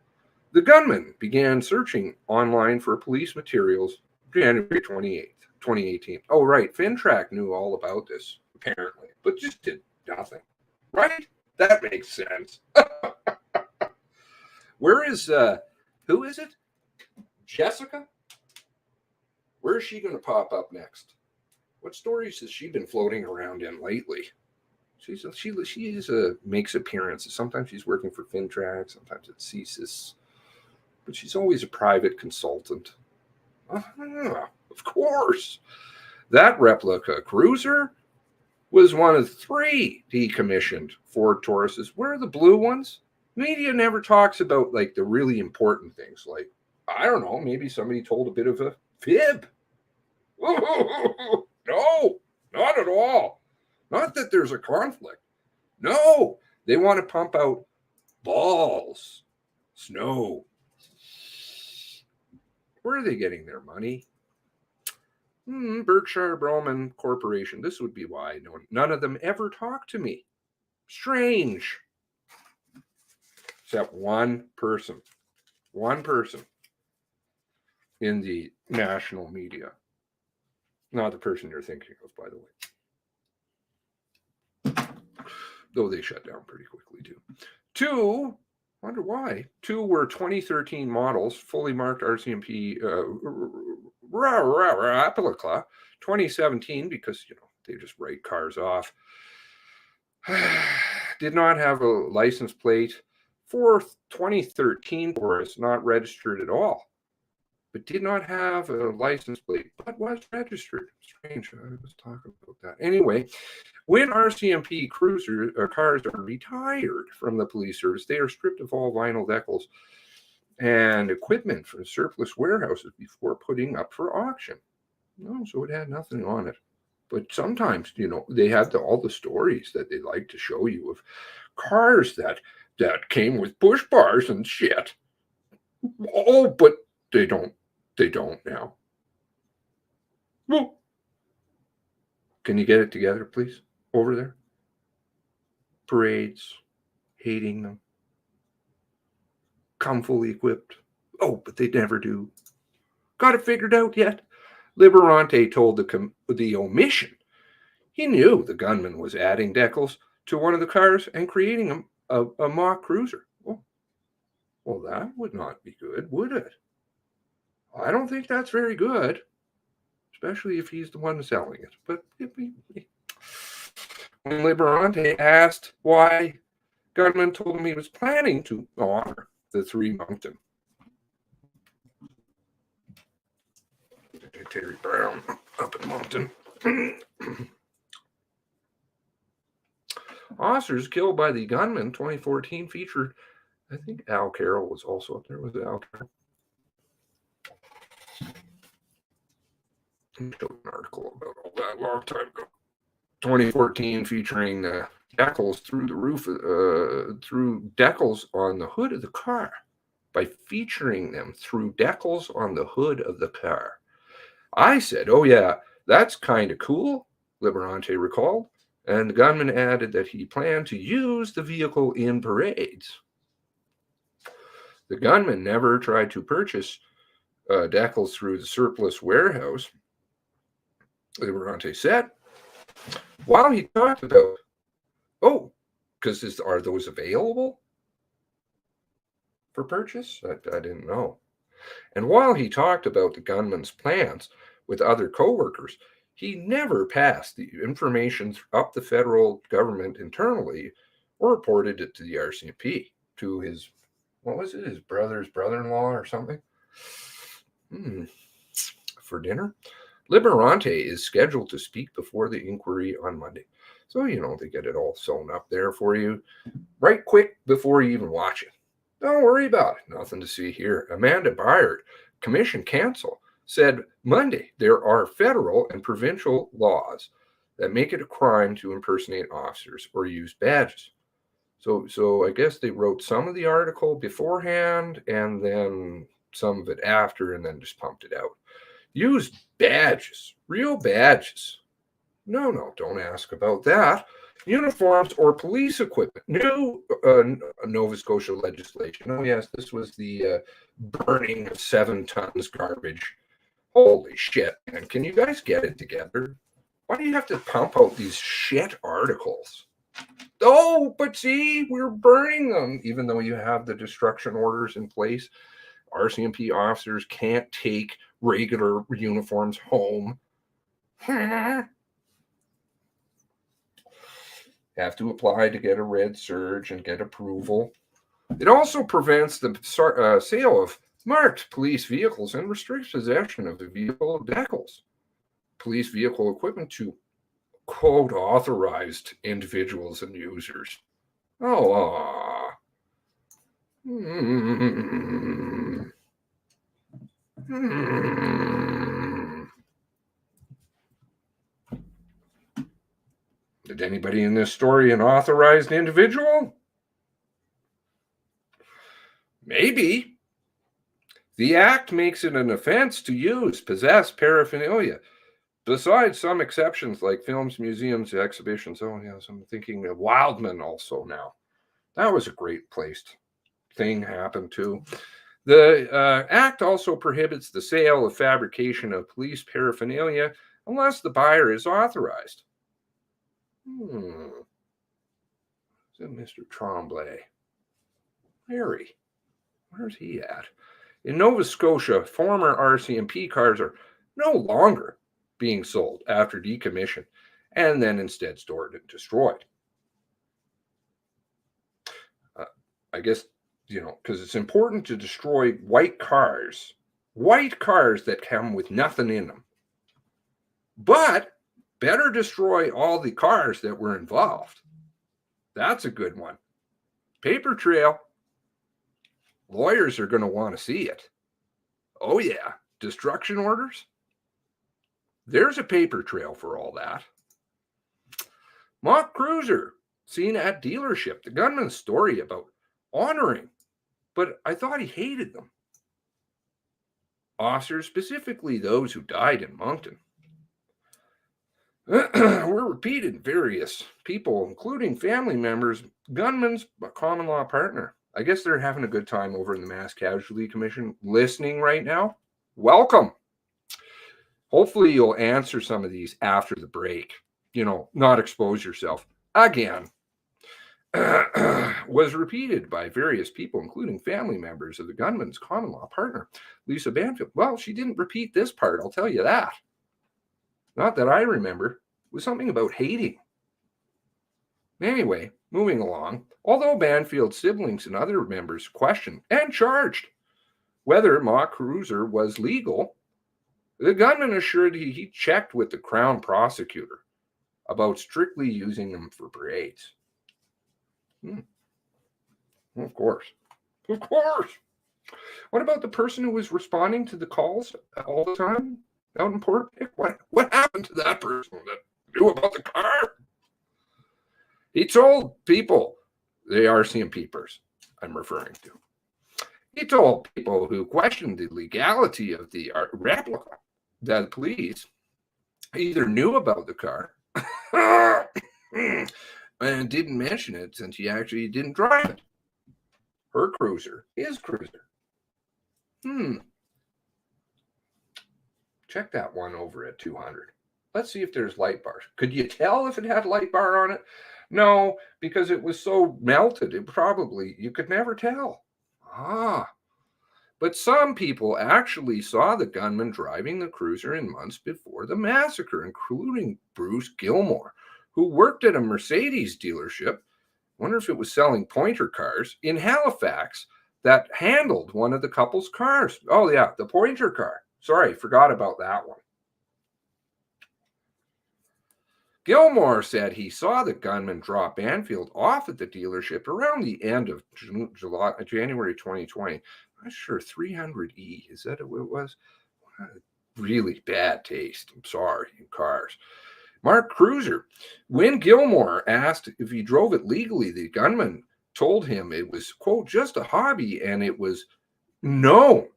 Speaker 1: The gunman began searching online for police materials January 28th, 2018. Oh, right. FinTrack knew all about this, apparently, but just did nothing. Right? That makes sense. Where is, who is it? Jessica? Where is she going to pop up next? What stories has she been floating around in lately? She makes appearances. Sometimes she's working for FinTrack, sometimes at CSIS, but she's always a private consultant. Of course. That replica cruiser was one of 3 decommissioned Ford Tauruses. Where are the blue ones? Media never talks about like the really important things. Like, I don't know, maybe somebody told a bit of a fib. No, not at all. Not that there's a conflict. No, they want to pump out balls, snow. Where are they getting their money? Berkshire Broman Corporation. This would be why none of them ever talk to me. Strange. Except one person in the national media. Not the person you're thinking of, by the way. Though they shut down pretty quickly, too. 2, wonder why. 2 were 2013 models, fully marked RCMP Replica. 2017, because, they just write cars off. Did not have a license plate. 4th, 2013 Taurus, not registered at all. but did not have a license plate, but was registered. Strange. I was talking about that. Anyway, when RCMP cruisers or cars are retired from the police service, they are stripped of all vinyl decals and equipment from surplus warehouses before putting up for auction. No, so it had nothing on it. But sometimes, they have all the stories that they like to show you of cars that came with push bars and shit. Oh, but they don't now. Well, can you get it together, please? Over there. Parades, hating them. Come fully equipped. Oh, but they never do. Got it figured out yet? Liberante told the omission. He knew the gunman was adding decals to one of the cars and creating a mock cruiser. Well, that would not be good, would it? I don't think that's very good, especially if he's the one selling it. But when Liberante asked why, gunman told him he was planning to honor the 3 Moncton. Terry Brown up in Moncton. Officers killed by the gunman 2014 featured, I think Al Carroll was also up there. Was it Al Carroll? I showed an article about all that a long time ago. 2014 featuring decals through the roof, through decals on the hood of the car. By featuring them through decals on the hood of the car. I said, oh yeah, that's kind of cool, Liberante recalled. And the gunman added that he planned to use the vehicle in parades. The gunman never tried to purchase decals through the surplus warehouse, Liberante said. While he talked about, because are those available for purchase? I didn't know. And while he talked about the gunman's plans with other co-workers, he never passed the information up the federal government internally or reported it to the RCMP, to his, his brother-in-law or something? For dinner? Liberante is scheduled to speak before the inquiry on Monday. So, they get it all sewn up there for you right quick before you even watch it. Don't worry about it. Nothing to see here. Amanda Byard, Commission Counsel, said Monday there are federal and provincial laws that make it a crime to impersonate officers or use badges. So I guess they wrote some of the article beforehand and then some of it after and then just pumped it out. Use badges, real badges. No, don't ask about that. Uniforms or police equipment. New Nova Scotia legislation. Oh, yes, this was the burning of 7 tons garbage. Holy shit, man. Can you guys get it together? Why do you have to pump out these shit articles? Oh, but see, we're burning them. Even though you have the destruction orders in place, RCMP officers can't take regular uniforms home. Have to apply to get a red surge and get approval. It also prevents the sale of marked police vehicles and restricts possession of the vehicle decals. Police vehicle equipment to, quote, authorized individuals and users. Did anybody in this story an authorized individual? Maybe. The act makes it an offense to possess paraphernalia. Besides some exceptions like films, museums, exhibitions. Oh, yes, I'm thinking of Wildman also now. That was a great placed thing happened too. The act also prohibits the sale of fabrication of police paraphernalia unless the buyer is authorized. Is it Mr. Tremblay? Harry, where's he at? In Nova Scotia, former RCMP cars are no longer being sold after decommission and then instead stored and destroyed. I guess, because it's important to destroy white cars white cars that come with nothing in them. But better destroy all the cars that were involved. That's a good one. Paper trail. Lawyers are going to want to see it. Oh, yeah. Destruction orders. There's a paper trail for all that. Mock cruiser seen at dealership. The gunman's story about honoring, but I thought he hated them. Officers, specifically those who died in Moncton, were repeated various people, including family members, gunman's common law partner. I guess they're having a good time over in the Mass Casualty Commission listening right now. Welcome. Hopefully you'll answer some of these after the break. You know, not expose yourself again. Was repeated by various people, including family members of the gunman's common law partner, Lisa Banfield. Well, she didn't repeat this part, I'll tell you that. Not that I remember. It was something about hating. Anyway, moving along. Although Banfield's siblings and other members questioned and charged whether mock cruiser was legal, the gunman assured he checked with the Crown prosecutor about strictly using them for parades. Of course. Of course. What about the person who was responding to the calls all the time out in Port Pick? What happened to that person that knew about the car? He told people, the RCMPers I'm referring to, he told people who questioned the legality of the replica that the police either knew about the car and didn't mention it since he actually didn't drive it. Her cruiser, his cruiser. Check that one over at 200. Let's see if there's light bars. Could you tell if it had light bar on it? No, because it was so melted. You could never tell. But some people actually saw the gunman driving the cruiser in months before the massacre, including Bruce Gilmore, who worked at a Mercedes dealership, wonder if it was selling pointer cars, in Halifax that handled one of the couple's cars. Oh, yeah, the pointer car. Sorry, forgot about that one. Gilmore said he saw the gunman drop Banfield off at the dealership around the end of January 2020. I'm not sure, 300E, is that what it was? Really bad taste, I'm sorry, in cars. Mark Cruiser. When Gilmore asked if he drove it legally, the gunman told him it was, quote, just a hobby, and it was known.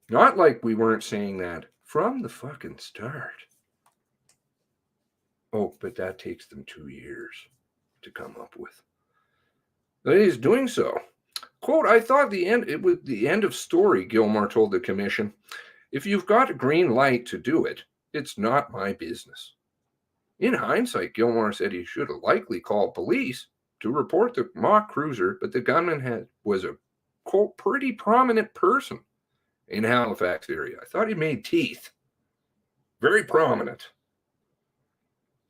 Speaker 1: Not like we weren't saying that from the fucking start. Oh, but that takes them 2 years to come up with. But he's doing so. Quote, I thought it was the end of story, Gilmore told the commission. If you've got a green light to do it, it's not my business. In hindsight, Gilmore said he should have likely called police to report the mock cruiser, but the gunman was a, quote, pretty prominent person in Halifax area. I thought he made teeth. Very prominent.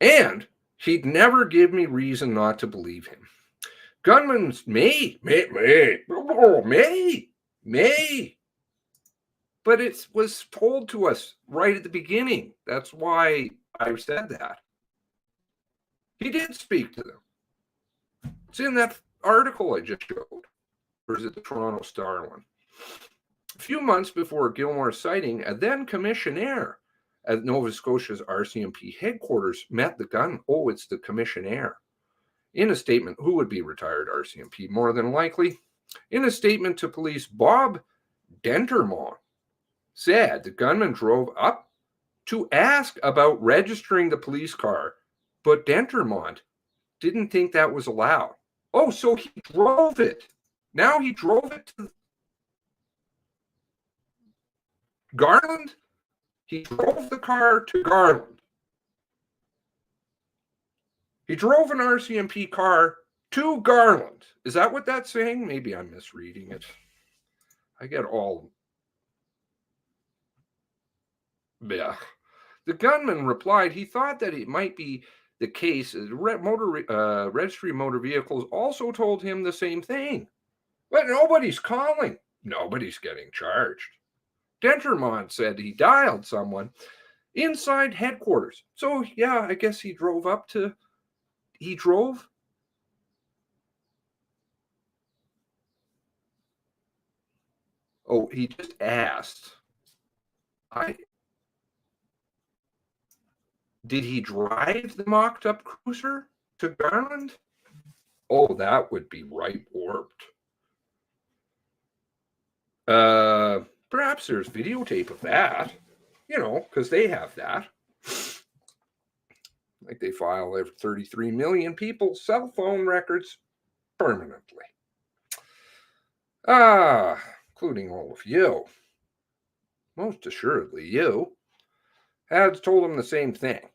Speaker 1: And he'd never give me reason not to believe him. Gunman may. But it was told to us right at the beginning. That's why I said that. He did speak to them. It's in that article I just showed. Or is it the Toronto Star one? A few months before Gilmore's sighting, a then commissioner at Nova Scotia's RCMP headquarters met the gun. Oh, it's the commissioner. In a statement, who would be retired RCMP more than likely? In a statement to police, Bob Dentermont said the gunman drove up to ask about registering the police car, but Dentermont didn't think that was allowed. Oh, so he drove it. Now he drove it to Garland? He drove the car to Garland. He drove an RCMP car to Garland. Is that what that's saying? Maybe I'm misreading it. I get all... Yeah. The gunman replied he thought that it might be the case. Registry of Motor Vehicles also told him the same thing. But nobody's calling. Nobody's getting charged. Dentermont said he dialed someone inside headquarters. So, yeah, I guess he drove up to... He drove? Oh, he just asked. Did he drive the mocked-up cruiser to Garland? Oh, that would be right warped. Perhaps there's videotape of that, you know, because they have that. Like they file every 33 million people's cell phone records permanently. Including all of you. Most assuredly you. Had told him the same thing.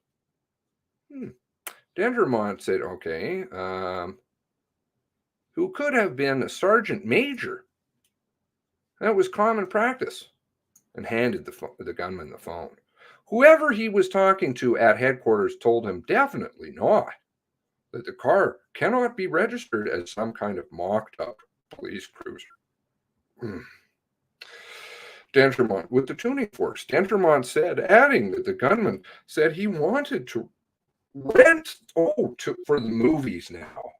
Speaker 1: Dendermont said, okay, who could have been a sergeant major. That was common practice. And handed the gunman the phone. Whoever he was talking to at headquarters told him definitely not. That the car cannot be registered as some kind of mocked-up police cruiser. Dentermont with the tuning forks. Dentermont said, adding that the gunman said he wanted to rent for the movies now.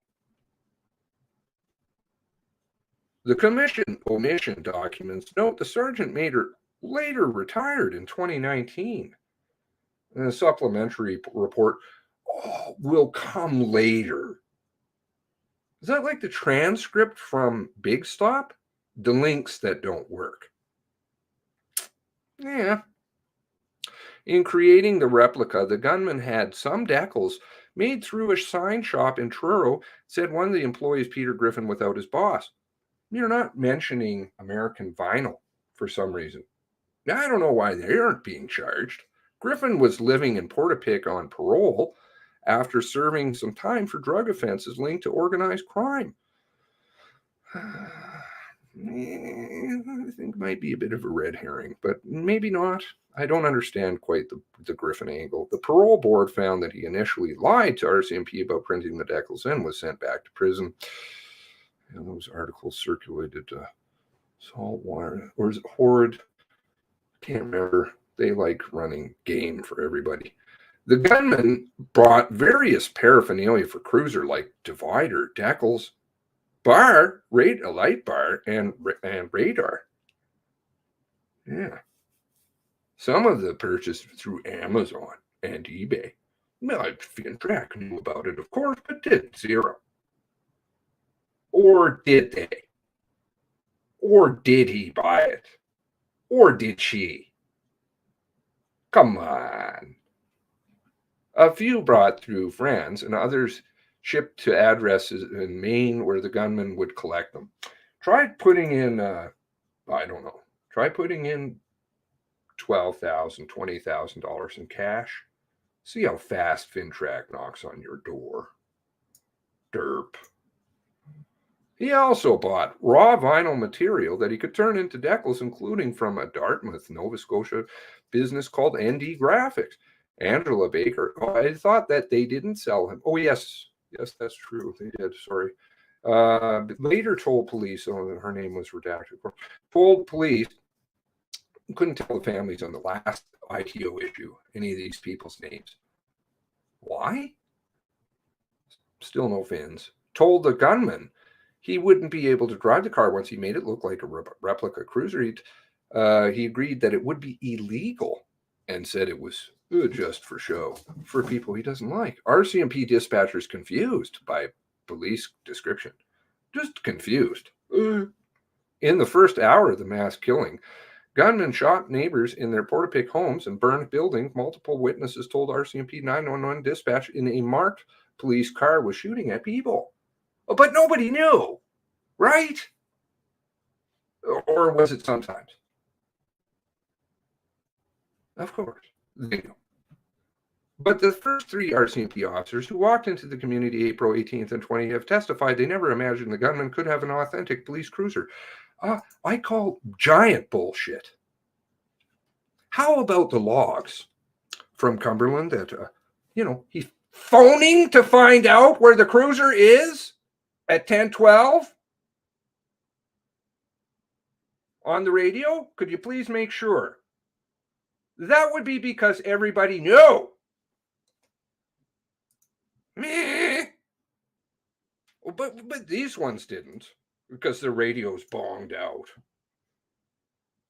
Speaker 1: The commission omission documents note the sergeant major later retired in 2019. And a supplementary report will come later. Is that like the transcript from Big Stop? The links that don't work. Yeah. In creating the replica, the gunman had some decals made through a sign shop in Truro, said one of the employees, Peter Griffin, without his boss. You're not mentioning American Vinyl for some reason. I don't know why they aren't being charged. Griffin was living in Portapique on parole after serving some time for drug offenses linked to organized crime. I think might be a bit of a red herring, but maybe not. I don't understand quite the Griffin angle. The parole board found that he initially lied to RCMP about printing the decals and was sent back to prison. And those articles circulated Saltwater, or is it Horde? Can't remember. They like running game for everybody. The gunman brought various paraphernalia for cruiser like divider, decals, bar, a light bar, and radar. Yeah. Some of the purchase through Amazon and eBay. Well, Fintrack knew about it, of course, but did zero. Or did they? Or did he buy it? Or did she? Come on. A few brought through friends, and others shipped to addresses in Maine where the gunman would collect them. Try putting in, try putting in $12,000, $20,000 in cash. See how fast Fintrack knocks on your door. Derp. He also bought raw vinyl material that he could turn into decals, including from a Dartmouth, Nova Scotia business called ND Graphics. Angela Baker. Oh, I thought that they didn't sell him. Oh, yes. Yes, that's true. They did. Sorry. Later told police, her name was redacted, told police, couldn't tell the families on the last ITO issue any of these people's names. Why? Still no fins. Told the gunman he wouldn't be able to drive the car once he made it look like a replica cruiser. He agreed that it would be illegal and said it was just for show for people he doesn't like. RCMP dispatchers confused by police description. Just confused. In the first hour of the mass killing, gunmen shot neighbors in their Portapique homes and burned buildings. Multiple witnesses told RCMP 911 dispatch in a marked police car was shooting at people. But nobody knew, right? Or was it sometimes? Of course, they know. But the first three RCMP officers who walked into the community April 18th and 20th have testified they never imagined the gunman could have an authentic police cruiser. I call giant bullshit. How about the logs from Cumberland that, he's phoning to find out where the cruiser is at 10:12? on the radio? Could you please make sure? That would be because everybody knew. Meh. But these ones didn't, because their radios bonged out.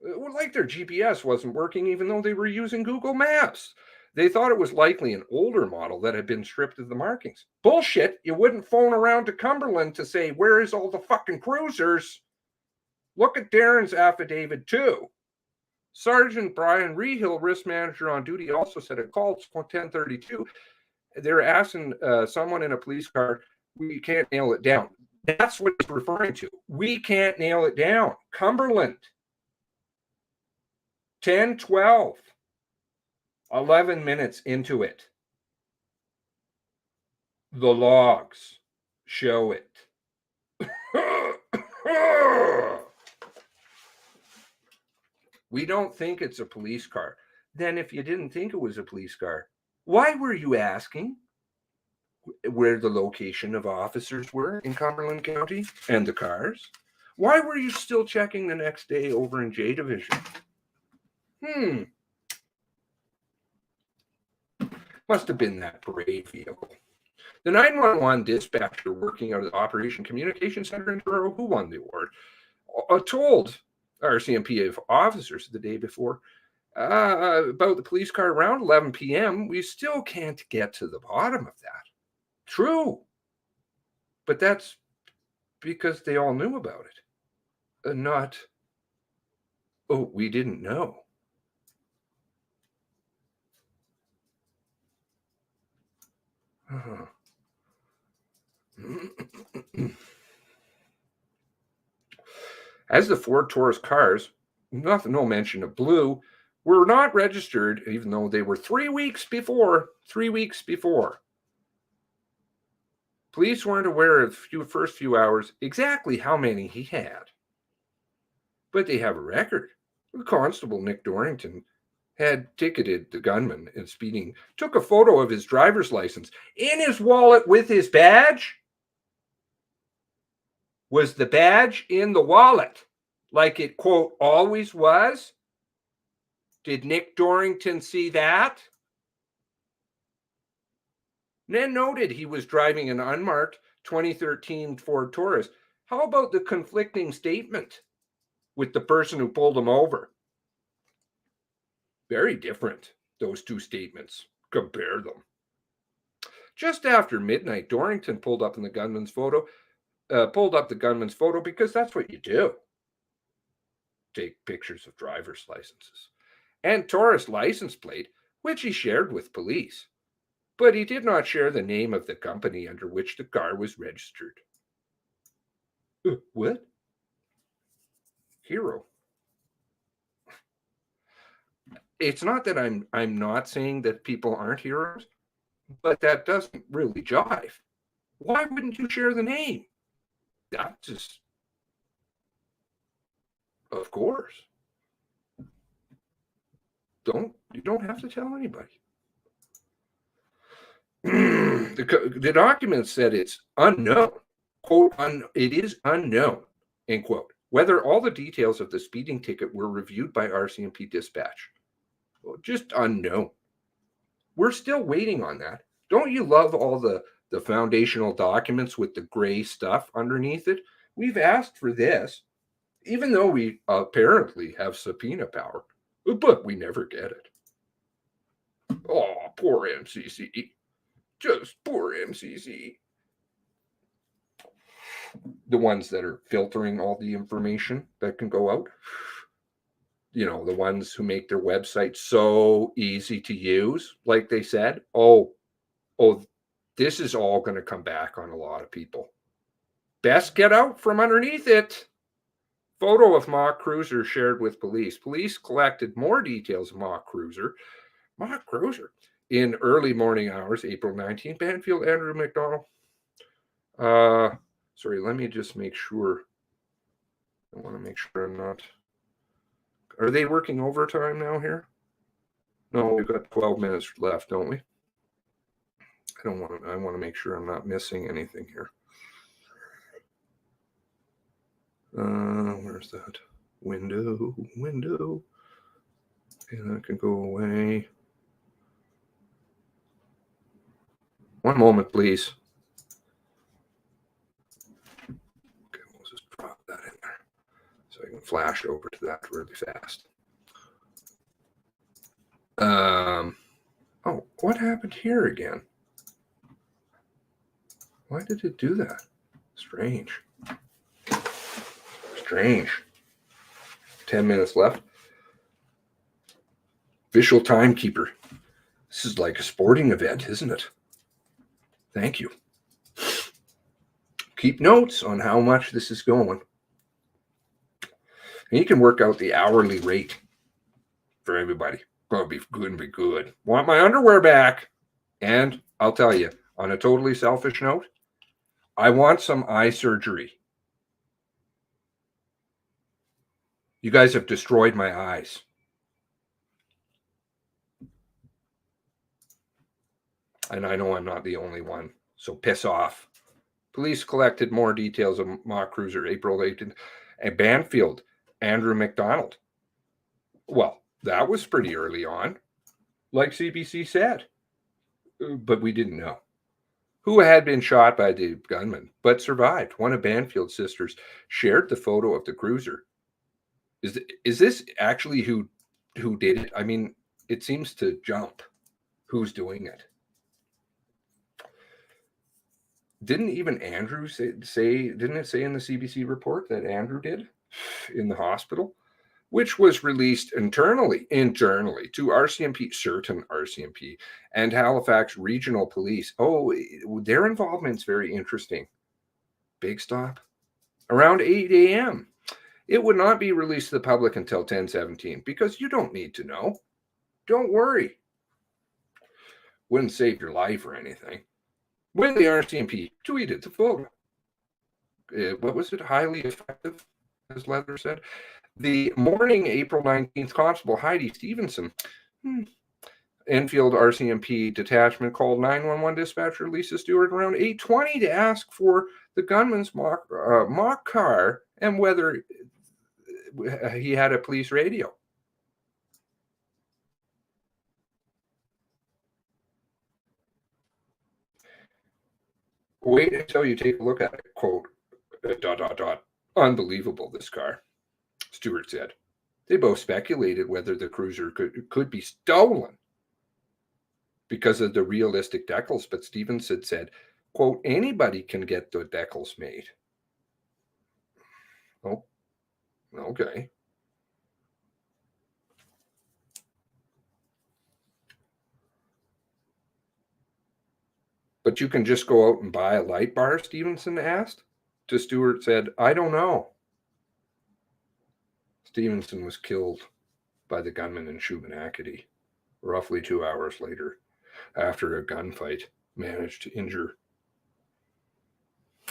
Speaker 1: Like their GPS wasn't working even though they were using Google Maps. They thought it was likely an older model that had been stripped of the markings. Bullshit. You wouldn't phone around to Cumberland to say, where is all the fucking cruisers? Look at Darren's affidavit too. Sergeant Brian Rehill, risk manager on duty, also said a call 1032. They're asking someone in a police car, we can't nail it down. That's what it's referring to. We can't nail it down. Cumberland. 10, 12. 11 minutes into it. The logs show it. We don't think it's a police car. Then if you didn't think it was a police car, why were you asking where the location of officers were in Cumberland County and the cars? Why were you still checking the next day over in J Division? Must have been that parade vehicle. The 911 dispatcher working out of the Operation Communication Center in Toronto, who won the award, told RCMP officers the day before about the police car around 11 p.m. We still can't get to the bottom of that. True. But that's because they all knew about it. Not, oh, we didn't know. As the Ford Taurus cars, no mention of blue, were not registered, even though they were 3 weeks before. 3 weeks before. Police weren't aware of the first few hours exactly how many he had. But they have a record. Constable Nick Dorrington had ticketed the gunman in speeding, took a photo of his driver's license in his wallet with his badge. Was the badge in the wallet like it, quote, always was? Did Nick Dorrington see that? Then noted he was driving an unmarked 2013 Ford Taurus. How about the conflicting statement with the person who pulled him over? Very different, those two statements. Compare them. Just after midnight, Dorrington pulled up the gunman's photo because that's what you do. Take pictures of driver's licenses. And Taurus license plate, which he shared with police. But he did not share the name of the company under which the car was registered. What? Hero. It's not that I'm not saying that people aren't heroes, but that doesn't really jive. Why wouldn't you share the name? That just, of course. You don't have to tell anybody. The document said it's unknown, quote, it is unknown, end quote, whether all the details of the speeding ticket were reviewed by RCMP dispatch. Well, just unknown. We're still waiting on that. Don't you love all the foundational documents with the gray stuff underneath it? We've asked for this, even though we apparently have subpoena power, but we never get it. Oh, poor MCC. Just poor MCC. The ones that are filtering all the information that can go out. You know, the ones who make their website so easy to use, like they said. Oh, this is all going to come back on a lot of people. Best get out from underneath it. Photo of mock cruiser shared with police. Police collected more details of mock cruiser in early morning hours, April 19th. Banfield, Andrew McDonald. Sorry, let me just make sure. I want to make sure I'm not. Are they working overtime now here? No, we've got 12 minutes left, don't we? I want to make sure I'm not missing anything here. Where's that? window. And that can go away. One moment, please. Okay, we'll just drop that in there so I can flash over to that really fast. Oh, what happened here again? Why did it do that? Strange. 10 minutes left. Visual timekeeper. This is like a sporting event, isn't it? Thank you. Keep notes on how much this is going. And you can work out the hourly rate for everybody. Gonna be good. Want my underwear back. And I'll tell you, on a totally selfish note, I want some eye surgery. You guys have destroyed my eyes. And I know I'm not the only one, so piss off. Police collected more details of mock cruiser April 18th and Banfield, Andrew McDonald. Well, that was pretty early on, like CBC said, but we didn't know who had been shot by the gunman, but survived. One of Banfield's sisters shared the photo of the cruiser. Is this actually who did it? I mean, it seems to jump. Who's doing it? Didn't even Andrew say, didn't it say in the CBC report that Andrew did in the hospital, which was released internally to RCMP, certain RCMP, and Halifax Regional Police. Oh, their involvement's very interesting. Big stop. Around 8 a.m. It would not be released to the public until 10:17 because you don't need to know. Don't worry. Wouldn't save your life or anything. When the RCMP tweeted the photo, what was it? Highly effective, as Leather said. The morning, April 19th, Constable Heidi Stevenson, Enfield RCMP detachment called 911 dispatcher Lisa Stewart around 8:20 to ask for the gunman's mock car and whether he had a police radio. Wait until you take a look at it. Quote, ... Unbelievable, this car, Stewart said. They both speculated whether the cruiser could be stolen because of the realistic decals, but Stevenson said, quote, anybody can get the decals made. Oh, okay. But you can just go out and buy a light bar, Stevenson asked. To Stewart said, I don't know. Stevenson was killed by the gunman in Shubenacadie roughly 2 hours later after a gunfight.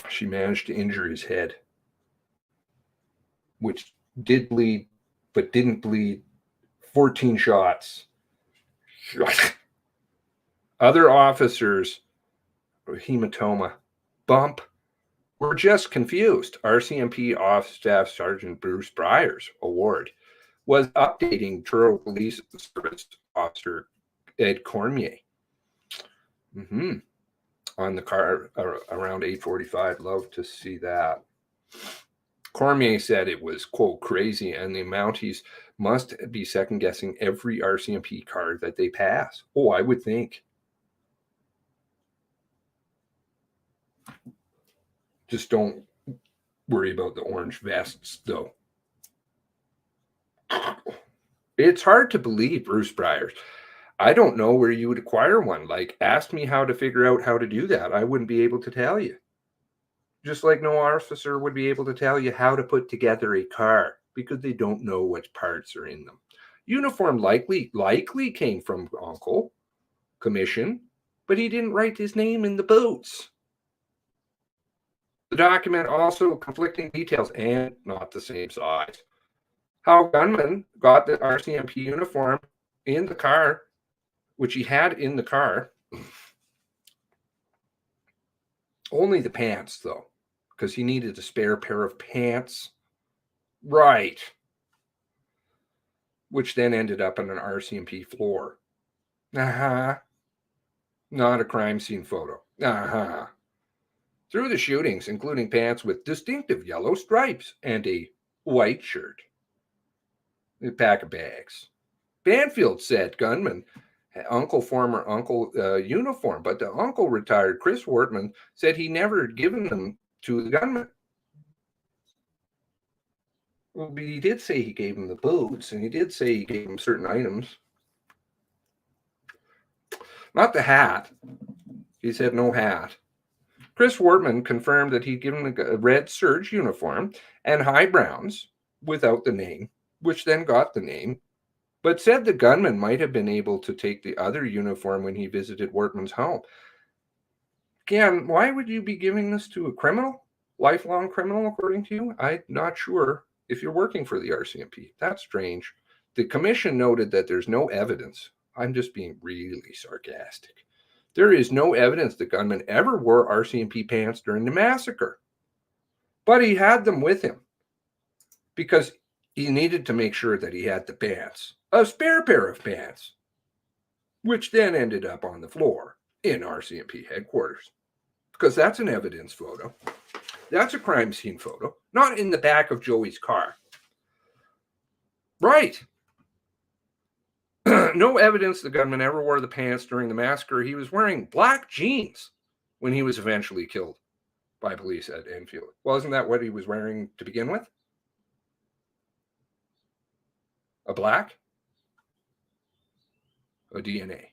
Speaker 1: She managed to injure his head, which did bleed, but didn't bleed. 14 shots. Other officers, hematoma, bump, were just confused. RCMP Off Staff Sergeant Bruce Breyer's award was updating Truro Police Service Officer Ed Cormier on the car around 8:45. Love to see that. Cormier said it was, quote, crazy, and the Mounties must be second-guessing every RCMP car that they pass. Oh, I would think. Just don't worry about the orange vests, though. It's hard to believe, Bruce Breyers. I don't know where you would acquire one. Like, ask me how to figure out how to do that. I wouldn't be able to tell you. Just like no officer would be able to tell you how to put together a car because they don't know what parts are in them. Uniform likely came from Uncle, commission, but he didn't write his name in the boots. The document also conflicting details and not the same size. How gunman got the RCMP uniform in the car, which he had in the car. Only the pants, though, because he needed a spare pair of pants. Right. which then ended up on an RCMP floor. Not a crime scene photo. Through the shootings, including pants with distinctive yellow stripes and a white shirt. A pack of bags. Banfield said gunman, former uncle uniform, but the uncle, retired Chris Wortman, said he never had given them to the gunman. Well, but he did say he gave him the boots, and he did say he gave him certain items. Not the hat. He said no hat. Chris Wortman confirmed that he'd given a red serge uniform and high browns without the name, which then got the name, but said the gunman might have been able to take the other uniform when he visited Wortman's home. Again, why would you be giving this to a criminal? Lifelong criminal, according to you? I'm not sure if you're working for the RCMP. That's strange. The commission noted that there's no evidence. I'm just being really sarcastic. There is no evidence the gunman ever wore RCMP pants during the massacre. But he had them with him because he needed to make sure that he had the pants, a spare pair of pants, which then ended up on the floor in RCMP headquarters. Because that's an evidence photo. That's a crime scene photo, not in the back of Joey's car. Right. No evidence the gunman ever wore the pants during the massacre. He was wearing black jeans when he was eventually killed by police at Enfield. Wasn't that what he was wearing to begin with? A black? A DNA.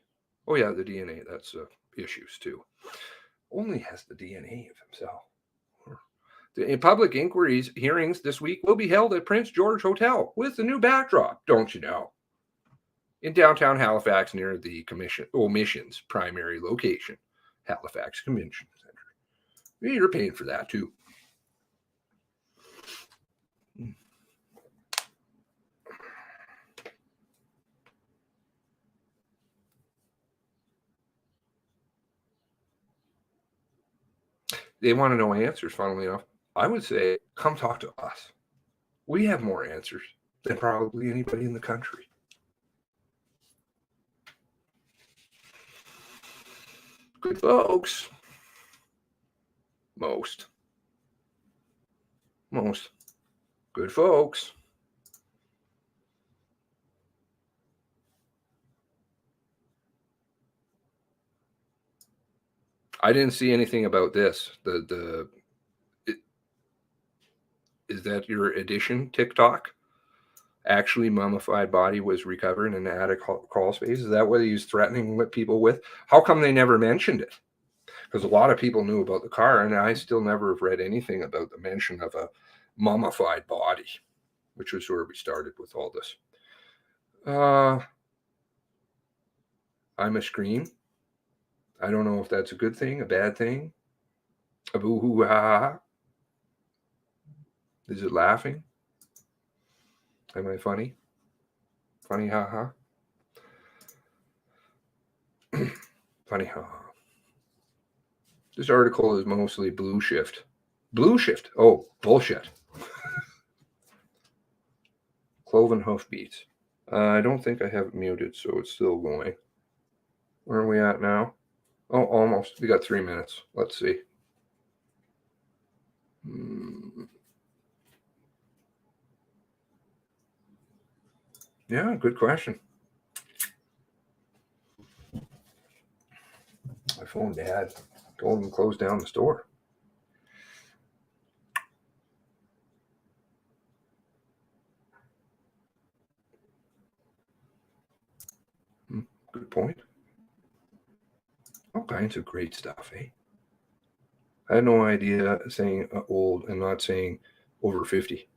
Speaker 1: Oh yeah, the DNA. That's issues too. Only has the DNA of himself. The public inquiries hearings this week will be held at Prince George Hotel with the new backdrop, don't you know? In downtown Halifax near the Commission's primary location, Halifax Convention Center. You're paying for that too. They want to know answers, funnily enough. I would say, come talk to us. We have more answers than probably anybody in the country. Good folks. Most. Good folks. I didn't see anything about this. Is that your addition, TikTok? Actually, mummified body was recovered in the attic crawl space. Is that what he's threatening people with? How come they never mentioned it? Because a lot of people knew about the car, and I still never have read anything about the mention of a mummified body, which was where we started with all this. I'm a scream. I don't know if that's a good thing, a bad thing. A boo-hoo-ha-ha. Is it laughing? Am I funny? Funny ha-ha? Funny ha-ha. This article is mostly blue shift. Blue shift? Oh, bullshit. Cloven hoofbeats. I don't think I have it muted, so it's still going. Where are we at now? Oh, almost. We got 3 minutes. Let's see. Yeah, good question. My phone dad told him to close down the store. Good point. All kinds of great stuff, eh? I had no idea saying old and not saying over 50.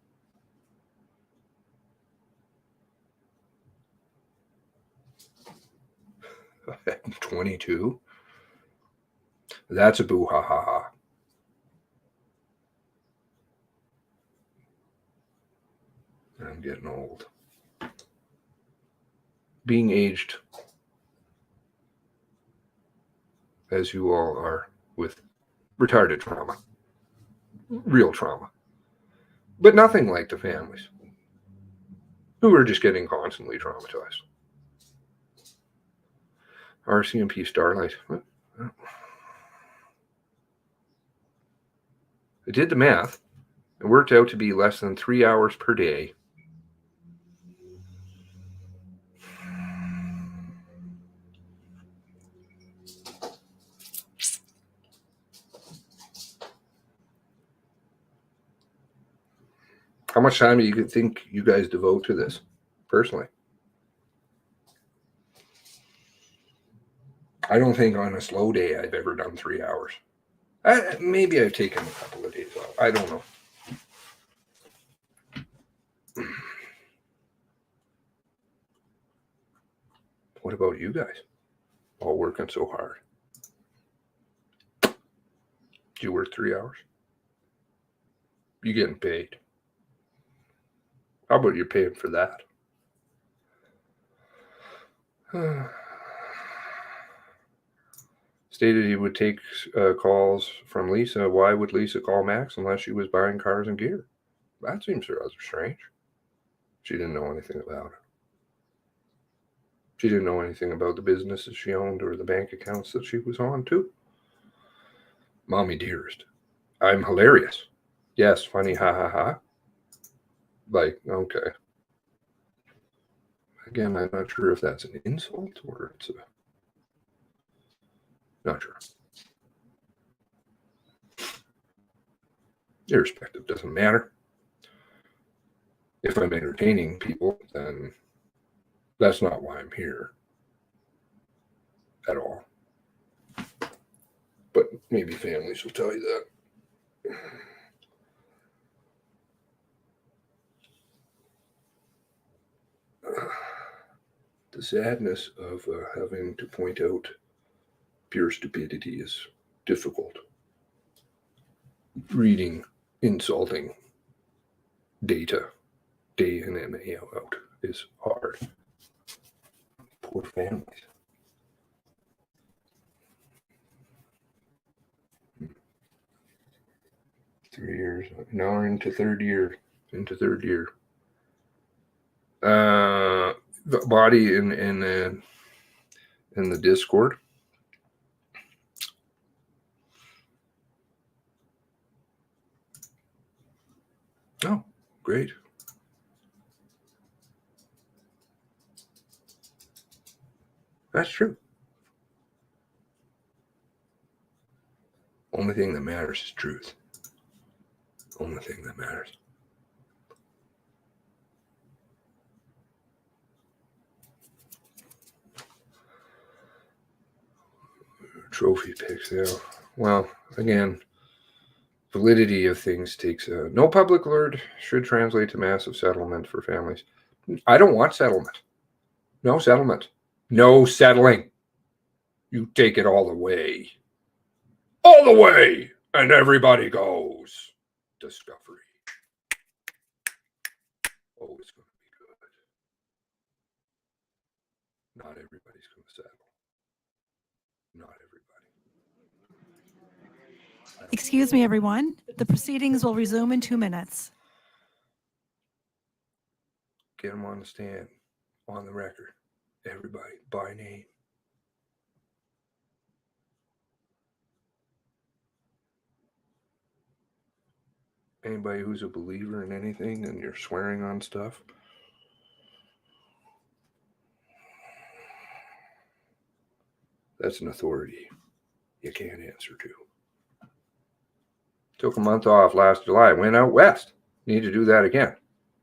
Speaker 1: I'm 22. That's a boo ha ha ha. I'm getting old. Being aged, as you all are, with retarded trauma, real trauma, but nothing like the families. who are just getting constantly traumatized. RCMP Starlight. I did the math. It worked out to be less than 3 hours per day. How much time do you think you guys devote to this, personally? I don't think on a slow day I've ever done 3 hours. Maybe I've taken a couple of days off. I don't know. What about you guys? All working so hard. Did you work 3 hours? You getting paid? How about you're paying for that? Stated he would take calls from Lisa. Why would Lisa call Max unless she was buying cars and gear? That seems rather strange. She didn't know anything about it. She didn't know anything about the businesses she owned or the bank accounts that she was on too. Mommy dearest, I'm hilarious. Yes, funny, ha ha ha. Like, okay. Again, I'm not sure if that's an insult or it's a... Not sure. Irrespective, doesn't matter. If I'm entertaining people, then that's not why I'm here at all. But maybe families will tell you that. The sadness of having to point out pure stupidity is difficult. Reading insulting data day in and day out is hard. Poor families. Three years. Now we're into third year. The body in the Discord. Oh, great. That's true. Only thing that matters is truth. Only thing that matters. Trophy picks, yeah. Well, again, validity of things takes no public alert should translate to massive settlement for families. I don't want settlement. No settlement. No settling. You take it all the way. All the way. And everybody goes. Discovery. Oh, it's going to be good. Not everybody's going to settle. Not everybody.
Speaker 2: Excuse me, everyone. The proceedings will resume in 2 minutes.
Speaker 1: Get them on the stand, on the record. Everybody, by name. Anybody who's a believer in anything and you're swearing on stuff, that's an authority you can't answer to. Took a month off last July, went out west. Need to do that again.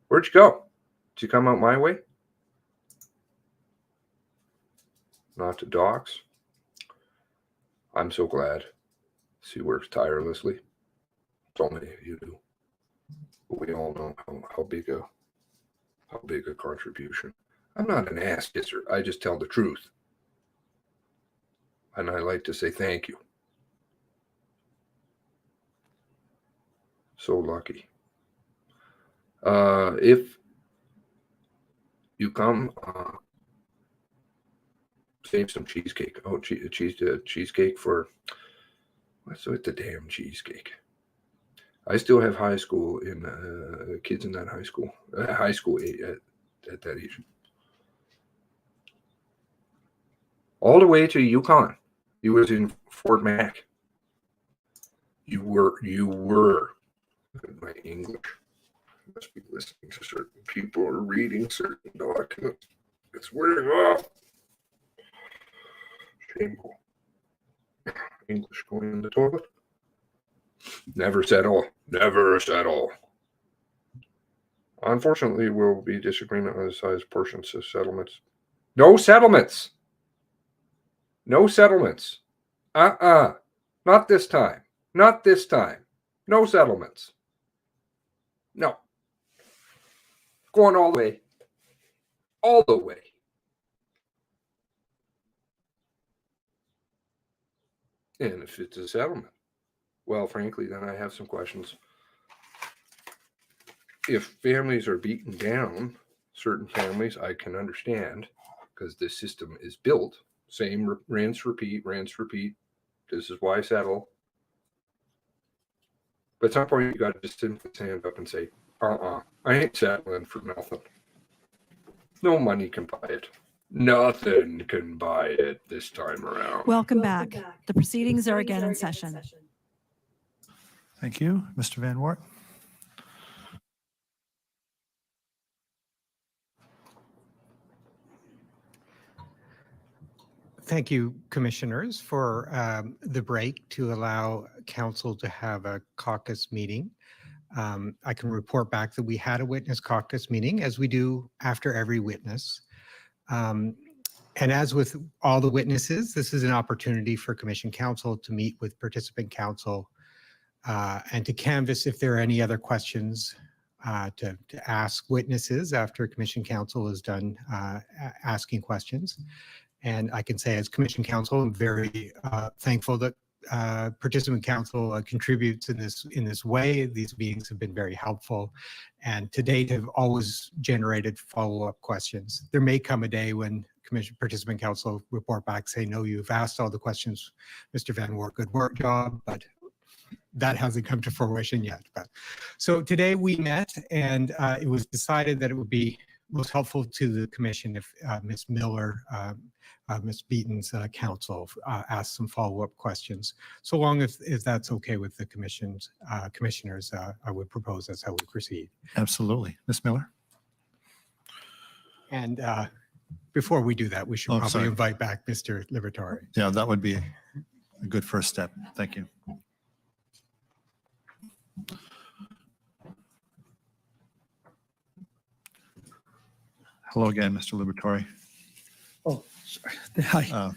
Speaker 1: Where'd you go? Did you come out my way? Not to docks. I'm so glad. She works tirelessly. So many of you do. But we all know how big a contribution. I'm not an ass kisser. I just tell the truth. And I like to say thank you. So lucky. If you come, save some cheesecake. Oh, cheesecake for, what's with the damn cheesecake? I still have high school in kids in that high school at that issue. All the way to Yukon. You was in Fort Mac. You were. My English. I must be listening to certain people or reading certain documents. It's wearing off. Shameful. English going in the toilet. Never settle. Never settle. Unfortunately, will be disagreement on the size portions of settlements. No settlements. No settlements. Not this time. Not this time. No settlements. No. Going all the way. All the way. And if it's a settlement, well, frankly, then I have some questions. If families are beaten down, certain families, I can understand because this system is built. Same rinse, repeat, rinse, repeat. This is why I settle. But at some point, you got to just simply stand up and say, I ain't settling for nothing. No money can buy it. Nothing can buy it this time around.
Speaker 2: Welcome back. The proceedings are again in session.
Speaker 5: Thank you. Mr. Van Wart.
Speaker 7: Thank you, commissioners, for the break to allow council to have a caucus meeting. I can report back that we had a witness caucus meeting, as we do after every witness. And as with all the witnesses, this is an opportunity for commission counsel to meet with participant counsel and to canvass if there are any other questions to ask witnesses after commission counsel is done asking questions. And I can say as commission counsel, I'm very thankful that participant counsel contributes in this way. These meetings have been very helpful and to date have always generated follow-up questions. There may come a day when participant counsel report back, say, no, you've asked all the questions, Mr. Van Wart, good work job, but that hasn't come to fruition yet. But so today we met and it was decided that it would be most helpful to the commission if Ms. Miller, Ms. Beaton's counsel asked some follow-up questions. So long as that's okay with the commissioners, I would propose that's how we proceed.
Speaker 5: Absolutely. Ms. Miller.
Speaker 7: And before we do that, we should probably invite back Mr. Liberatore.
Speaker 5: Yeah, that would be a good first step. Thank you. Hello again, Mr. Liberatore.
Speaker 8: Oh, sorry. Hi.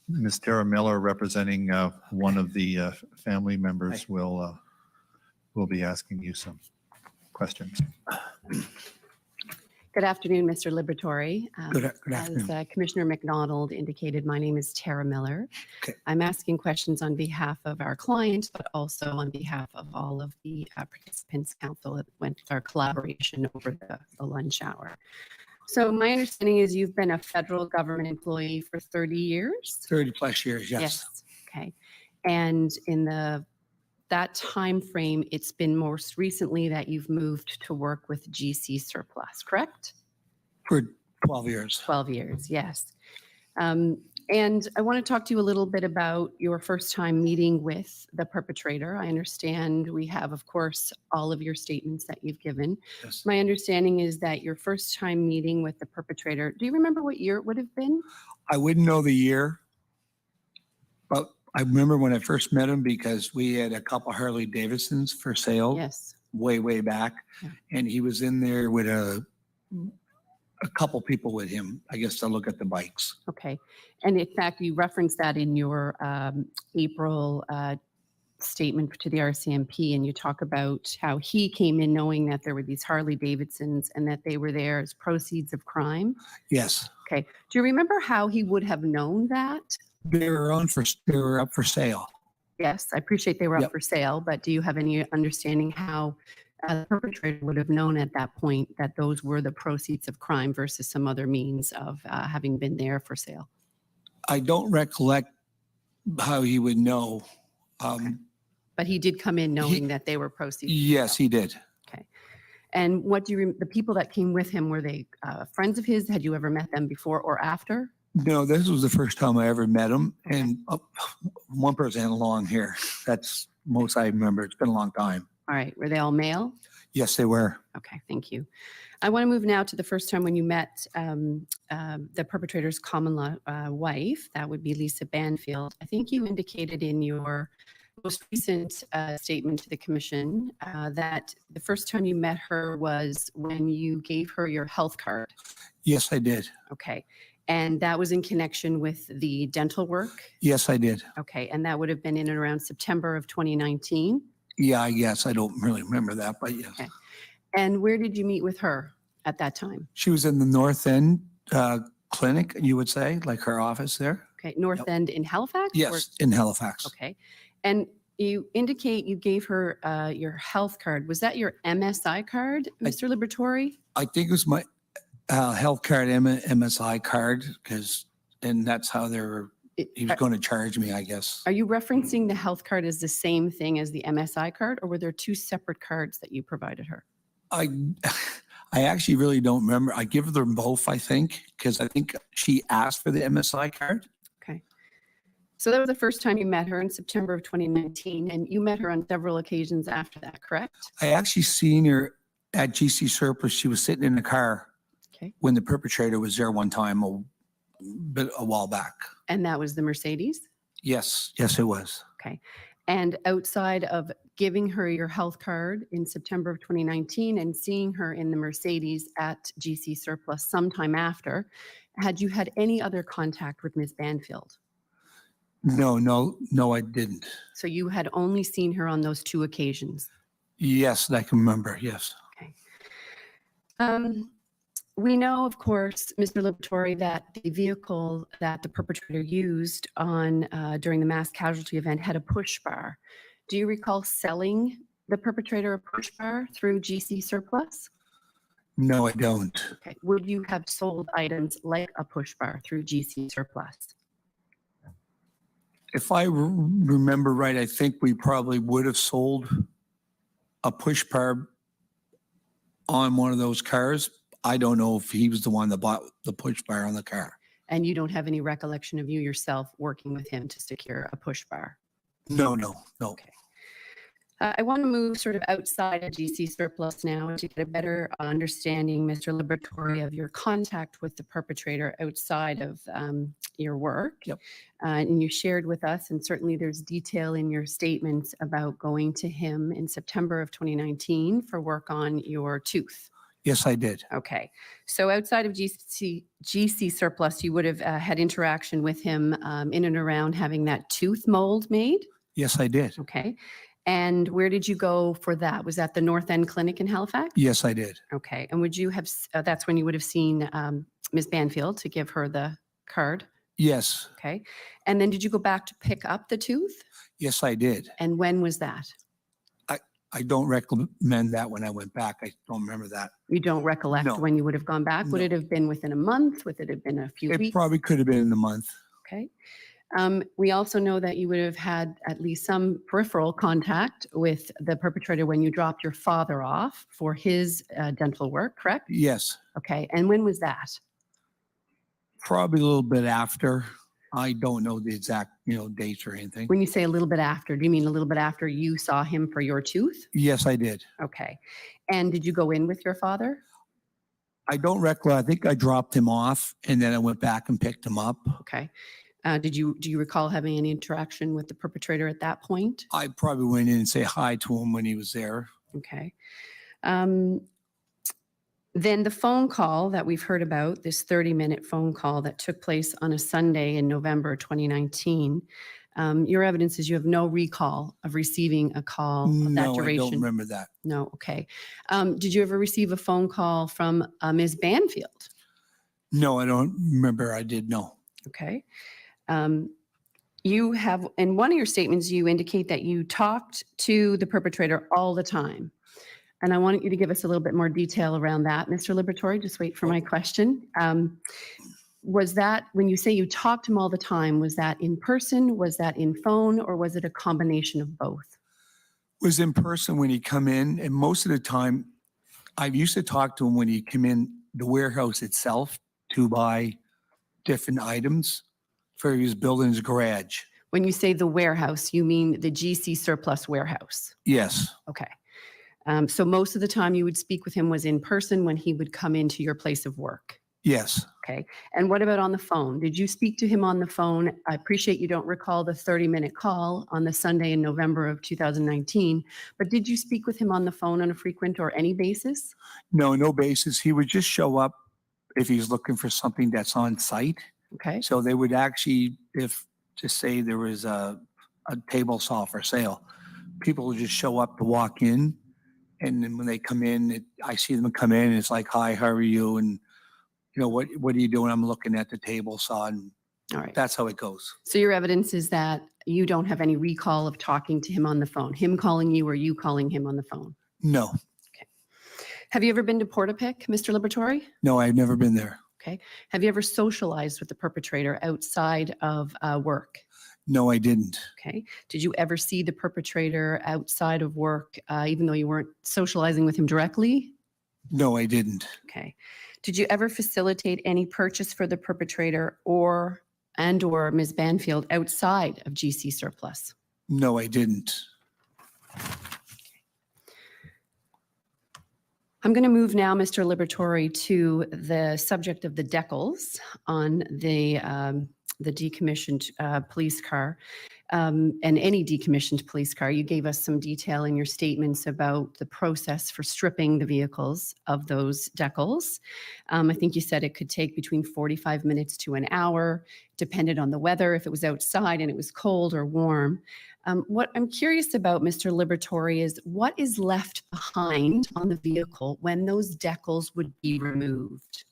Speaker 5: Ms. Tara Miller, representing one of the family members, will be asking you some questions.
Speaker 11: Good afternoon, Mr. Liberatore.
Speaker 8: Good afternoon.
Speaker 11: As Commissioner McDonald indicated, my name is Tara Miller.
Speaker 8: Okay.
Speaker 11: I'm asking questions on behalf of our client, but also on behalf of all of the participants. Council went our collaboration over the lunch hour. So my understanding is you've been a federal government employee for 30 years?
Speaker 8: 30 plus years, yes.
Speaker 11: Okay. And in that time frame, it's been most recently that you've moved to work with GC Surplus, correct?
Speaker 8: For 12 years.
Speaker 11: 12 years, yes. And I want to talk to you a little bit about your first time meeting with the perpetrator. I understand we have, of course, all of your statements that you've given.
Speaker 8: Yes.
Speaker 11: My understanding is that your first time meeting with the perpetrator, do you remember what year it would have been?
Speaker 8: I wouldn't know the year, but I remember when I first met him because we had a couple Harley Davidsons for sale.
Speaker 11: Yes.
Speaker 8: Way back.
Speaker 11: Yeah.
Speaker 8: And he was in there with a couple people with him, I guess, to look at the bikes.
Speaker 11: Okay. And in fact, you referenced that in your April statement to the RCMP, and you talk about how he came in knowing that there were these Harley Davidsons and that they were there as proceeds of crime.
Speaker 8: Yes.
Speaker 11: Okay. Do you remember how he would have known that?
Speaker 8: They were up for sale.
Speaker 11: Yes, I appreciate they were
Speaker 8: Yep.
Speaker 11: up for sale, but do you have any understanding how the perpetrator would have known at that point that those were the proceeds of crime versus some other means of having been there for sale?
Speaker 8: I don't recollect how he would know.
Speaker 11: But he did come in knowing that they were proceeds. of
Speaker 8: Yes,
Speaker 11: sale.
Speaker 8: he did.
Speaker 11: And what do you, the people that came with him, were they friends of his? Had you ever met them before or after?
Speaker 8: No, this was the first time I ever met him. And one person had long hair. That's most I remember. It's been a long time.
Speaker 11: All right. Were they all male?
Speaker 8: Yes, they were.
Speaker 11: Okay, thank you. I want to move now to the first time when you met the perpetrator's common law wife. That would be Lisa Banfield. I think you indicated in your most recent statement to the commission that the first time you met her was when you gave her your health card.
Speaker 8: Yes, I did.
Speaker 11: Okay. And that was in connection with the dental work?
Speaker 8: Yes, I did.
Speaker 11: Okay. And that would have been in and around September of 2019?
Speaker 8: Yeah, I guess. I don't really remember that, but yes.
Speaker 11: Okay. And where did you meet with her at that time?
Speaker 8: She was in the North End clinic, you would say, like her office there.
Speaker 11: Okay. North End in Halifax?
Speaker 8: Yes, in Halifax.
Speaker 11: Okay. And you indicate you gave her your health card. Was that your MSI card, Mr. Liberatore?
Speaker 8: I think it was my health card, MSI card, and that's how he was going to charge me, I guess.
Speaker 11: Are you referencing the health card as the same thing as the MSI card, or were there two separate cards that you provided her?
Speaker 8: I actually really don't remember. I give them both, I think, because I think she asked for the MSI card.
Speaker 11: Okay. So that was the first time you met her in September of 2019, and you met her on several occasions after that, correct?
Speaker 8: I actually seen her at GC Surplus. She was sitting in the car when the perpetrator was there one time a while back.
Speaker 11: And that was the Mercedes?
Speaker 8: Yes, it was.
Speaker 11: Okay. And outside of giving her your health card in September of 2019 and seeing her in the Mercedes at GC Surplus sometime after, had you had any other contact with Ms. Banfield?
Speaker 8: No, I didn't.
Speaker 11: So you had only seen her on those two occasions?
Speaker 8: Yes, I can remember, yes.
Speaker 11: Okay. We know, of course, Mr. Liberatore, that the vehicle that the perpetrator used on during the mass casualty event had a push bar. Do you recall selling the perpetrator a push bar through GC Surplus?
Speaker 8: No, I don't.
Speaker 11: Okay. Would you have sold items like a push bar through GC Surplus?
Speaker 8: If I remember right, I think we probably would have sold a push bar on one of those cars. I don't know if he was the one that bought the push bar on the car.
Speaker 11: And you don't have any recollection of you yourself working with him to secure a push bar?
Speaker 8: No.
Speaker 11: Okay. I want to move sort of outside of GC Surplus now to get a better understanding, Mr. Liberatore, of your contact with the perpetrator outside of your work.
Speaker 8: Yep.
Speaker 11: And you shared with us, and certainly there's detail in your statements about going to him in September of 2019 for work on your tooth.
Speaker 8: Yes, I did.
Speaker 11: Okay. So outside of GC Surplus, you would have had interaction with him in and around having that tooth mold made?
Speaker 8: Yes, I did.
Speaker 11: Okay. And where did you go for that? Was that the North End Clinic in Halifax?
Speaker 8: Yes, I did.
Speaker 11: Okay. And would you have, that's when you would have seen Ms. Banfield to give her the card?
Speaker 8: Yes.
Speaker 11: Okay. And then did you go back to pick up the tooth?
Speaker 8: Yes, I did.
Speaker 11: And when was that?
Speaker 8: I don't recommend that when I went back. I don't remember that.
Speaker 11: You don't recollect
Speaker 8: No.
Speaker 11: when you would have gone back? Would
Speaker 8: No.
Speaker 11: it have been within a month? Would it have been a few
Speaker 8: It
Speaker 11: weeks?
Speaker 8: probably could have been in a month.
Speaker 11: Okay. We also know that you would have had at least some peripheral contact with the perpetrator when you dropped your father off for his dental work, correct?
Speaker 8: Yes,
Speaker 11: Okay. And when was that?
Speaker 8: probably a little bit after. I don't know the exact, dates or anything.
Speaker 11: When you say a little bit after, do you mean a little bit after you saw him for your tooth?
Speaker 8: Yes, I did.
Speaker 11: Okay. And did you go in with your father?
Speaker 8: I don't recollect. I think I dropped him off and then I went back and picked him up.
Speaker 11: Okay. Do you recall having any interaction with the perpetrator at that point?
Speaker 8: I probably went in and say hi to him when he was there.
Speaker 11: Okay. Then the phone call that we've heard about, this 30-minute phone call that took place on a Sunday in November 2019, your evidence is you have no recall of receiving a call of that
Speaker 8: No, I
Speaker 11: duration.
Speaker 8: don't remember that.
Speaker 11: No, okay. Did you ever receive a phone call from Ms. Banfield?
Speaker 8: No, I don't remember. I did no.
Speaker 11: Okay. You have, in one of your statements, you indicate that you talked to the perpetrator all the time. And I want you to give us a little bit more detail around that, Mr. Liberatore. Just wait for my question. Was that, when you say you talked to him all the time, was that in person, was that in phone, or was it a combination of both?
Speaker 8: Was in person when he come in, and most of the time I used to talk to him when he came in the warehouse itself to buy different items for his building his garage.
Speaker 11: When you say the warehouse, you mean the GC surplus warehouse?
Speaker 8: Yes,
Speaker 11: Okay. So most of the time you would speak with him was in person when he would come into your place of work?
Speaker 8: yes.
Speaker 11: Okay. And what about on the phone? Did you speak to him on the phone? I appreciate you don't recall the 30-minute call on the Sunday in November of 2019, but did you speak with him on the phone on a frequent or any basis?
Speaker 8: No, no basis. He would just show up if he's looking for something that's on site.
Speaker 11: Okay.
Speaker 8: So they would actually, if just say there was a table saw for sale, people would just show up to walk in. And then when they come in, I see them come in and it's like, hi, how are you? And you know, what are you doing? I'm looking at the table saw, and
Speaker 11: All right.
Speaker 8: that's how it goes.
Speaker 11: So your evidence is that you don't have any recall of talking to him on the phone, him calling you or you calling him on the phone?
Speaker 8: No,
Speaker 11: Have you ever been to Portapic, Mr. Liberatore?
Speaker 8: no, I've never been there.
Speaker 11: Okay. Have you ever socialized with the perpetrator outside of work?
Speaker 8: No, I didn't.
Speaker 11: Okay. Did you ever see the perpetrator outside of work, even though you weren't socializing with him directly?
Speaker 8: No, I didn't.
Speaker 11: Okay. Did you ever facilitate any purchase for the perpetrator or Ms. Banfield outside of GC surplus?
Speaker 8: No, I didn't.
Speaker 11: I'm going to move now, Mr. Liberatore, to the subject of the decals on the decommissioned police car and any decommissioned police car. You gave us some detail in your statements about the process for stripping the vehicles of those decals. I think you said it could take between 45 minutes to an hour, depended on the weather, if it was outside and it was cold or warm. What I'm curious about, Mr. Liberatore, is what is left behind on the vehicle when those decals would be removed?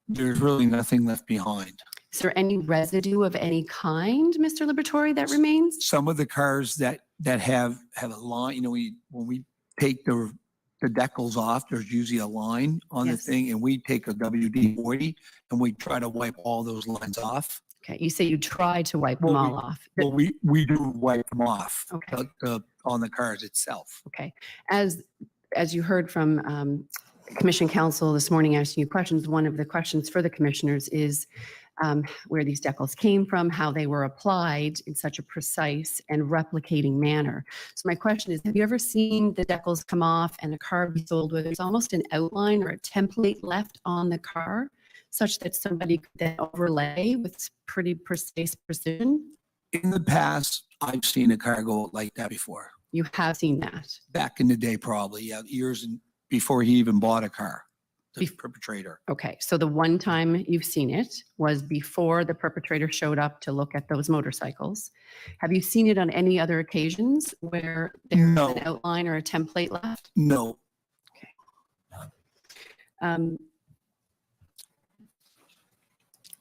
Speaker 8: There's really nothing left behind.
Speaker 11: Is there any residue of any kind, Mr. Liberatore, that remains?
Speaker 8: Some of the cars that have a line, you know, when we take the decals off, there's usually a line on the
Speaker 11: Yes.
Speaker 8: thing, and we take a WD-40 and we try to wipe all those lines off.
Speaker 11: Okay, you say you try to wipe them
Speaker 8: Well,
Speaker 11: all off.
Speaker 8: Well, we do wipe them off
Speaker 11: Okay.
Speaker 8: on the cars itself.
Speaker 11: Okay, as you heard from Commission Counsel this morning asking you questions, one of the questions for the commissioners is where these decals came from, how they were applied in such a precise and replicating manner. So my question is, have you ever seen the decals come off and a car be sold where there's almost an outline or a template left on the car, such that somebody could then overlay with pretty precise precision?
Speaker 8: In the past, I've seen a car go like that before.
Speaker 11: You have seen that.
Speaker 8: Back in the day, probably, yeah, years before he even bought a car, the
Speaker 11: Bef-
Speaker 8: perpetrator.
Speaker 11: Okay, so the one time you've seen it was before the perpetrator showed up to look at those motorcycles. Have you seen it on any other occasions where there's
Speaker 8: No.
Speaker 11: an outline or a template left?
Speaker 8: No,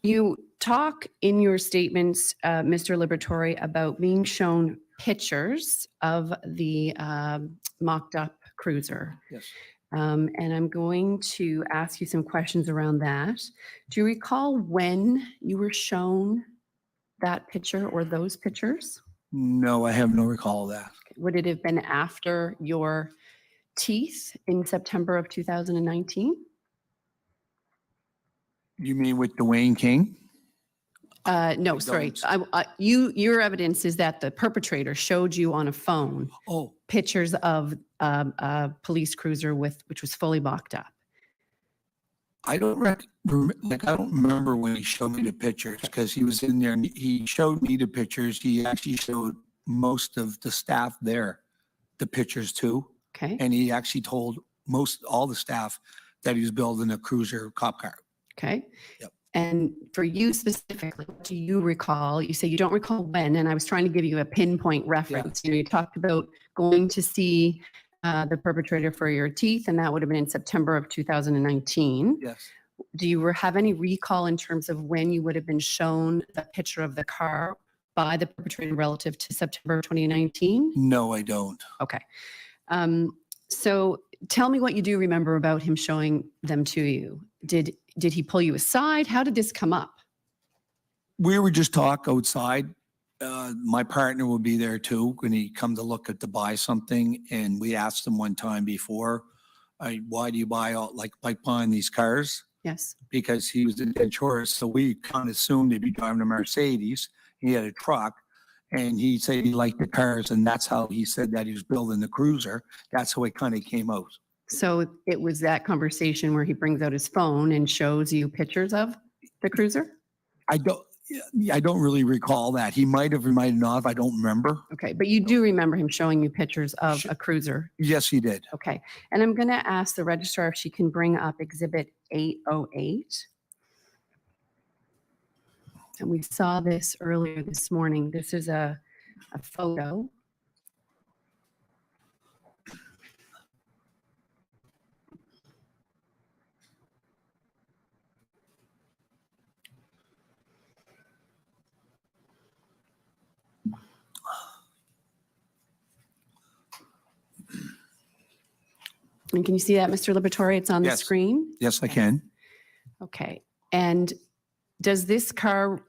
Speaker 11: You talk in your statements, Mr. Liberatore, about being shown pictures of the mocked up cruiser.
Speaker 8: yes.
Speaker 11: And I'm going to ask you some questions around that. Do you recall when you were shown that picture or those pictures?
Speaker 8: No, I have no recall of that.
Speaker 11: Would it have been after your teeth in September of 2019?
Speaker 8: You mean with Dwayne King?
Speaker 11: No, sorry. Your evidence is that the perpetrator showed you on a phone
Speaker 8: Oh,
Speaker 11: pictures of a police cruiser which was fully mocked up.
Speaker 8: I don't I don't remember when he showed me the pictures because he was in there and he showed me the pictures. He actually showed most of the staff there the pictures too.
Speaker 11: Okay.
Speaker 8: And he actually told all the staff that he was building a cruiser cop car.
Speaker 11: Okay.
Speaker 8: Yep.
Speaker 11: And for you specifically, what do you recall? You say you don't recall when, and I was trying to give you a pinpoint reference. You know, you talked about going to see the perpetrator for your teeth, and that would have been in September of 2019.
Speaker 8: Yes.
Speaker 11: Do you have any recall in terms of when you would have been shown the picture of the car by the perpetrator relative to September 2019?
Speaker 8: No, I don't.
Speaker 11: Okay. So tell me what you do remember about him showing them to you. Did he pull you aside? How did this come up?
Speaker 8: We were just talk outside. My partner would be there too when he come to look to buy something. And we asked him one time before, why do you buy buying these cars?
Speaker 11: Yes.
Speaker 8: Because he was a dead tourist. So we kind of assumed he'd be driving a Mercedes. He had a truck and he said he liked the cars. And that's how he said that he was building the cruiser. That's how it kind of came out.
Speaker 11: So it was that conversation where he brings out his phone and shows you pictures of the cruiser?
Speaker 8: I don't really recall that. He might have, not. I don't remember.
Speaker 11: Okay, but you do remember him showing you pictures of a cruiser?
Speaker 8: Yes, he did.
Speaker 11: Okay, and I'm going to ask the registrar if she can bring up Exhibit 808. And we saw this earlier this morning. This is a photo. And can you see that, Mr. Liberatore? It's on the
Speaker 8: Yes.
Speaker 11: screen?
Speaker 8: Yes, I can.
Speaker 11: Okay. And does this car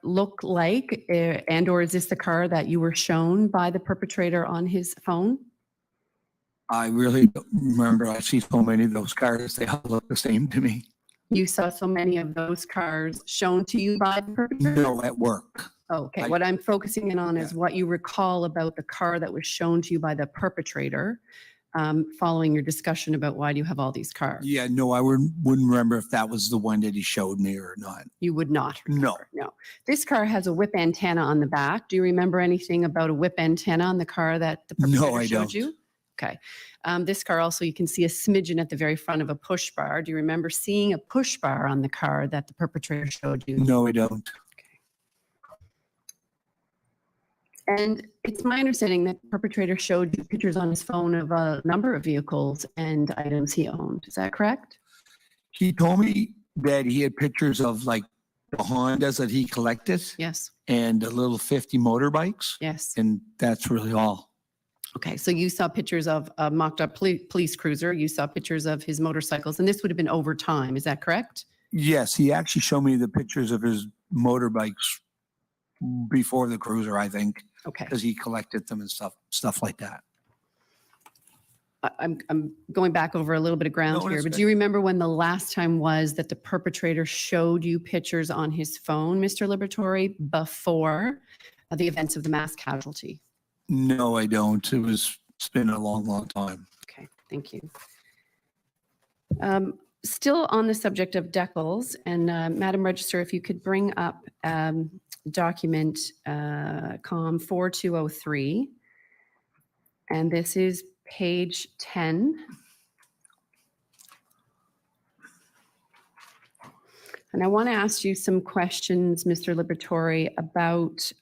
Speaker 11: look like, and or is this the car that you were shown by the perpetrator on his phone?
Speaker 8: I really don't remember. I see so many of those cars. They all look the same to me.
Speaker 11: You saw so many of those cars shown to you by the perpetrator?
Speaker 8: No, at work.
Speaker 11: Okay, what I'm focusing in on is what you recall about the car that was shown to you by the perpetrator following your discussion about why do you have all these cars?
Speaker 8: Yeah, no, I wouldn't remember if that was the one that he showed me or not.
Speaker 11: You would not
Speaker 8: No.
Speaker 11: remember? No. This car has a whip antenna on the back. Do you remember anything about a whip antenna on the car that the perpetrator
Speaker 8: No, I
Speaker 11: showed
Speaker 8: don't.
Speaker 11: you? Okay. This car also, you can see a smidgen at the very front of a push bar. Do you remember seeing a push bar on the car that the perpetrator showed you?
Speaker 8: No, I don't.
Speaker 11: And it's my understanding that the perpetrator showed you pictures on his phone of a number of vehicles and items he owned. Is that correct?
Speaker 8: He told me that he had pictures of like the Hondas that he collected
Speaker 11: Yes.
Speaker 8: and the little 50 motorbikes.
Speaker 11: Yes.
Speaker 8: And that's really all.
Speaker 11: Okay. So you saw pictures of a mocked up police cruiser. You saw pictures of his motorcycles, and this would have been over time. Is that correct?
Speaker 8: Yes, he actually showed me the pictures of his motorbikes before the cruiser, I think,
Speaker 11: Okay.
Speaker 8: because he collected them and stuff like that.
Speaker 11: I'm going back over a little bit of ground
Speaker 8: No,
Speaker 11: here,
Speaker 8: that's
Speaker 11: but
Speaker 8: good.
Speaker 11: do you remember when the last time was that the perpetrator showed you pictures on his phone, Mr. Liberatore, before the events of the mass casualty?
Speaker 8: No, I don't. It's been a long, long time.
Speaker 11: Okay, thank you. Still on the subject of decals, and Madam Register, if you could bring up document COM 4203, and this is page 10. And I want to ask you some questions, Mr. Liberatore, about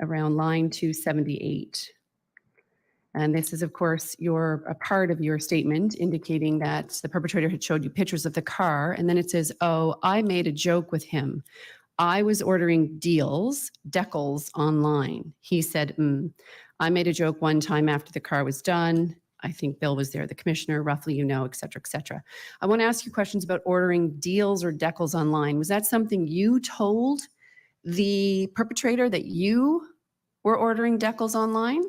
Speaker 11: around line 278. And this is, of course, a part of your statement indicating that the perpetrator had showed you pictures of the car. And then it says, oh, I made a joke with him. I was ordering decals online. He said, I made a joke one time after the car was done. I think Bill was there, the commissioner, roughly, et cetera, et cetera. I want to ask you questions about ordering deals or decals online. Was that something you told the perpetrator, that you were ordering decals online?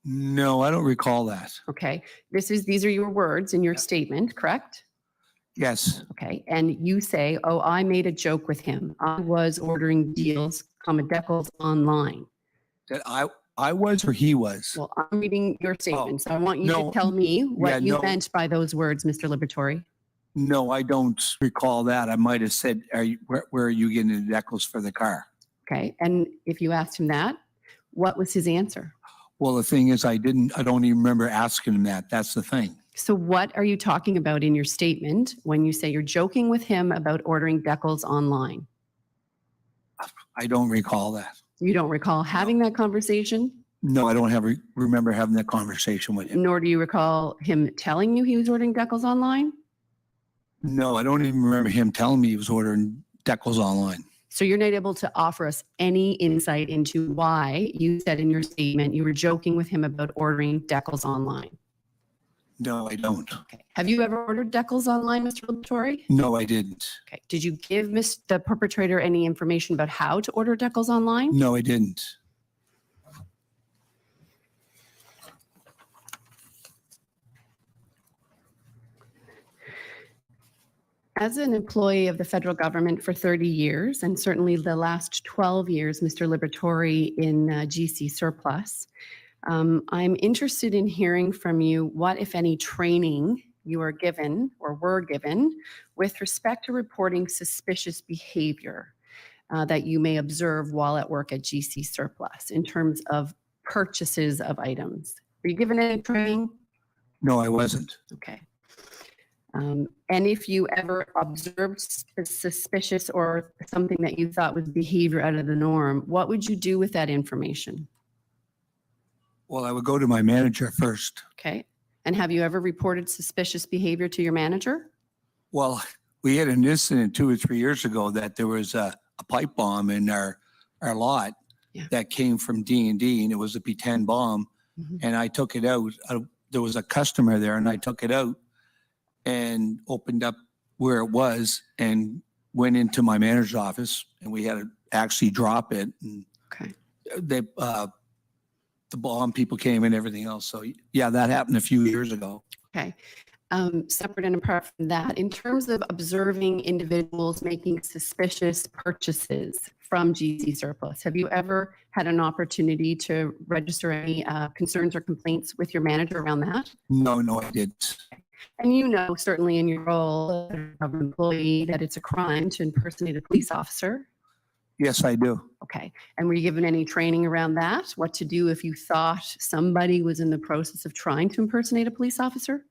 Speaker 8: No, I don't recall that.
Speaker 11: Okay. These are your words in your statement, correct?
Speaker 8: Yes.
Speaker 11: Okay. And you say, oh, I made a joke with him. I was ordering deals, decals online.
Speaker 8: That I was or he was?
Speaker 11: Well, I'm reading your statement, so I want you
Speaker 8: no.
Speaker 11: to tell me what you
Speaker 8: no.
Speaker 11: meant by those words, Mr. Liberatore.
Speaker 8: No, I don't recall that. I might have said, where are you getting the decals for the car?
Speaker 11: Okay. And if you asked him that, what was his answer?
Speaker 8: Well, the thing is, I don't even remember asking him that. That's the thing.
Speaker 11: So what are you talking about in your statement when you say you're joking with him about ordering decals online?
Speaker 8: I don't recall that.
Speaker 11: You don't recall having that conversation?
Speaker 8: No, I don't remember having that conversation with him.
Speaker 11: Nor do you recall him telling you he was ordering decals online?
Speaker 8: No, I don't even remember him telling me he was ordering decals online.
Speaker 11: So you're not able to offer us any insight into why you said in your statement you were joking with him about ordering decals online?
Speaker 8: No, I don't.
Speaker 11: Okay. Have you ever ordered decals online, Mr. Liberatore?
Speaker 8: No, I didn't.
Speaker 11: Okay. Did you give the perpetrator any information about how to order decals online?
Speaker 8: No, I didn't.
Speaker 11: As an employee of the federal government for 30 years, and certainly the last 12 years, Mr. Liberatore in GC Surplus, I'm interested in hearing from you what, if any, training you are given or were given with respect to reporting suspicious behavior that you may observe while at work at GC Surplus in terms of purchases of items. Were you given any training?
Speaker 8: No, I wasn't.
Speaker 11: Okay. And if you ever observed suspicious or something that you thought was behavior out of the norm, what would you do with that information?
Speaker 8: Well, I would go to my manager first.
Speaker 11: Okay. And have you ever reported suspicious behavior to your manager?
Speaker 8: Well, we had an incident 2 or 3 years ago that there was a pipe bomb in our lot that came from D&D, and it was a P10 bomb. And I took it out. There was a customer there, and I took it out and opened up where it was and went into my manager's office, and we had to actually drop it. And
Speaker 11: okay.
Speaker 8: They, the bomb people came and everything else. So yeah, that happened a few years ago.
Speaker 11: Okay. Separate and apart from that, in terms of observing individuals making suspicious purchases from GC Surplus, have you ever had an opportunity to register any concerns or complaints with your manager around that?
Speaker 8: No, I didn't.
Speaker 11: And you know, certainly in your role as an employee, that it's a crime to impersonate a police officer.
Speaker 8: Yes, I do.
Speaker 11: Okay. And were you given any training around that? What to do if you thought somebody was in the process of trying to impersonate a police officer?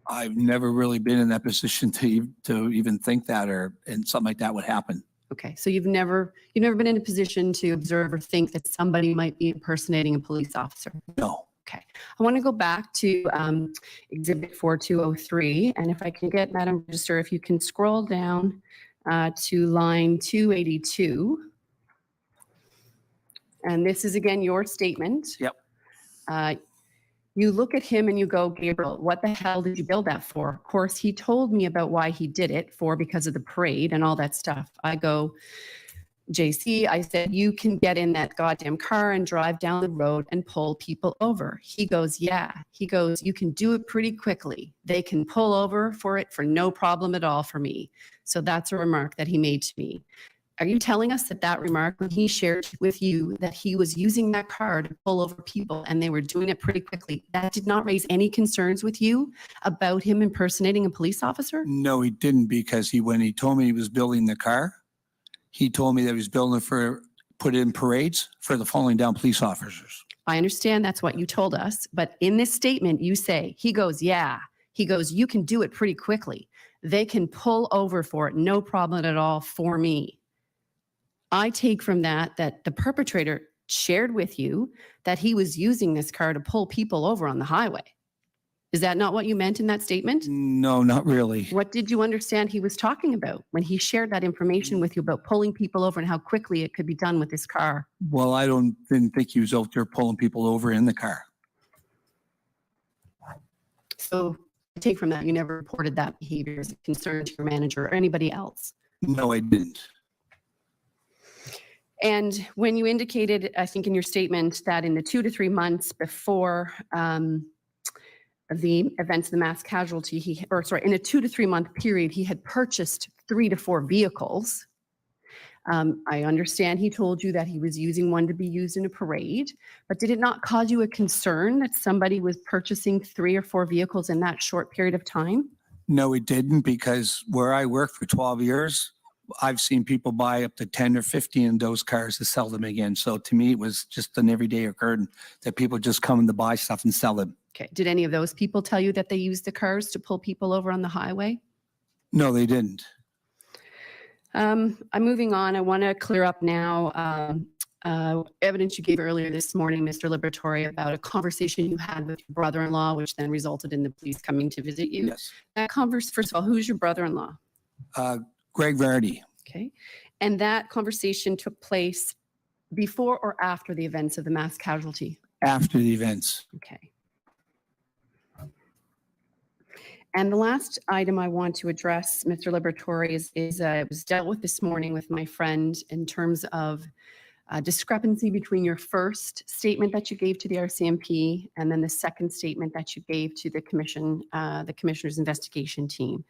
Speaker 8: I've never really been in that position to even think that and something like that would happen.
Speaker 11: Okay. So you've never been in a position to observe or think that somebody might be impersonating a police officer?
Speaker 8: No.
Speaker 11: Okay. I want to go back to Exhibit 4203. And if I can get, Madam Register, if you can scroll down to line 282. And this is, again, your statement.
Speaker 8: Yep.
Speaker 11: You look at him and you go, Gabriel, what the hell did you build that for? Of course, he told me about why he did it because of the parade and all that stuff. I go, JC, I said, you can get in that goddamn car and drive down the road and pull people over. He goes, yeah. He goes, you can do it pretty quickly. They can pull over for it for no problem at all for me. So that's a remark that he made to me. Are you telling us that remark, when he shared with you that he was using that car to pull over people and they were doing it pretty quickly, that did not raise any concerns with you about him impersonating a police officer?
Speaker 8: No, he didn't, because when he told me he was building the car, he told me that he was building it put in parades for the falling down police officers.
Speaker 11: I understand that's what you told us, but in this statement you say, he goes, yeah. He goes, you can do it pretty quickly. They can pull over for it, no problem at all for me. I take from that the perpetrator shared with you that he was using this car to pull people over on the highway. Is that not what you meant in that statement?
Speaker 8: No, not really.
Speaker 11: What did you understand he was talking about when he shared that information with you about pulling people over and how quickly it could be done with this car?
Speaker 8: Well, I didn't think he was out there pulling people over in the car.
Speaker 11: So I take from that you never reported that behavior as a concern to your manager or anybody else?
Speaker 8: No, I didn't.
Speaker 11: And when you indicated, I think in your statement, that in the 2 to 3 months before the events of the mass casualty, in a 2 to 3 month period, he had purchased 3 to 4 vehicles. I understand he told you that he was using one to be used in a parade, but did it not cause you a concern that somebody was purchasing 3 or 4 vehicles in that short period of time?
Speaker 8: No, it didn't, because where I worked for 12 years, I've seen people buy up to 10 or 15 of those cars to sell them again. So to me, it was just an everyday occurrence that people just come in to buy stuff and sell them.
Speaker 11: Okay. Did any of those people tell you that they used the cars to pull people over on the highway?
Speaker 8: No, they didn't.
Speaker 11: I'm moving on. I want to clear up now evidence you gave earlier this morning, Mr. Liberatore, about a conversation you had with your brother-in-law, which then resulted in the police coming to visit you.
Speaker 8: Yes.
Speaker 11: That first of all, who's your brother-in-law?
Speaker 8: Greg Vardy.
Speaker 11: Okay. And that conversation took place before or after the events of the mass casualty?
Speaker 8: After the events.
Speaker 11: Okay. And the last item I want to address, Mr. Liberatore, is it was dealt with this morning with my friend in terms of discrepancy between your first statement that you gave to the RCMP and then the second statement that you gave to the commissioner's investigation team.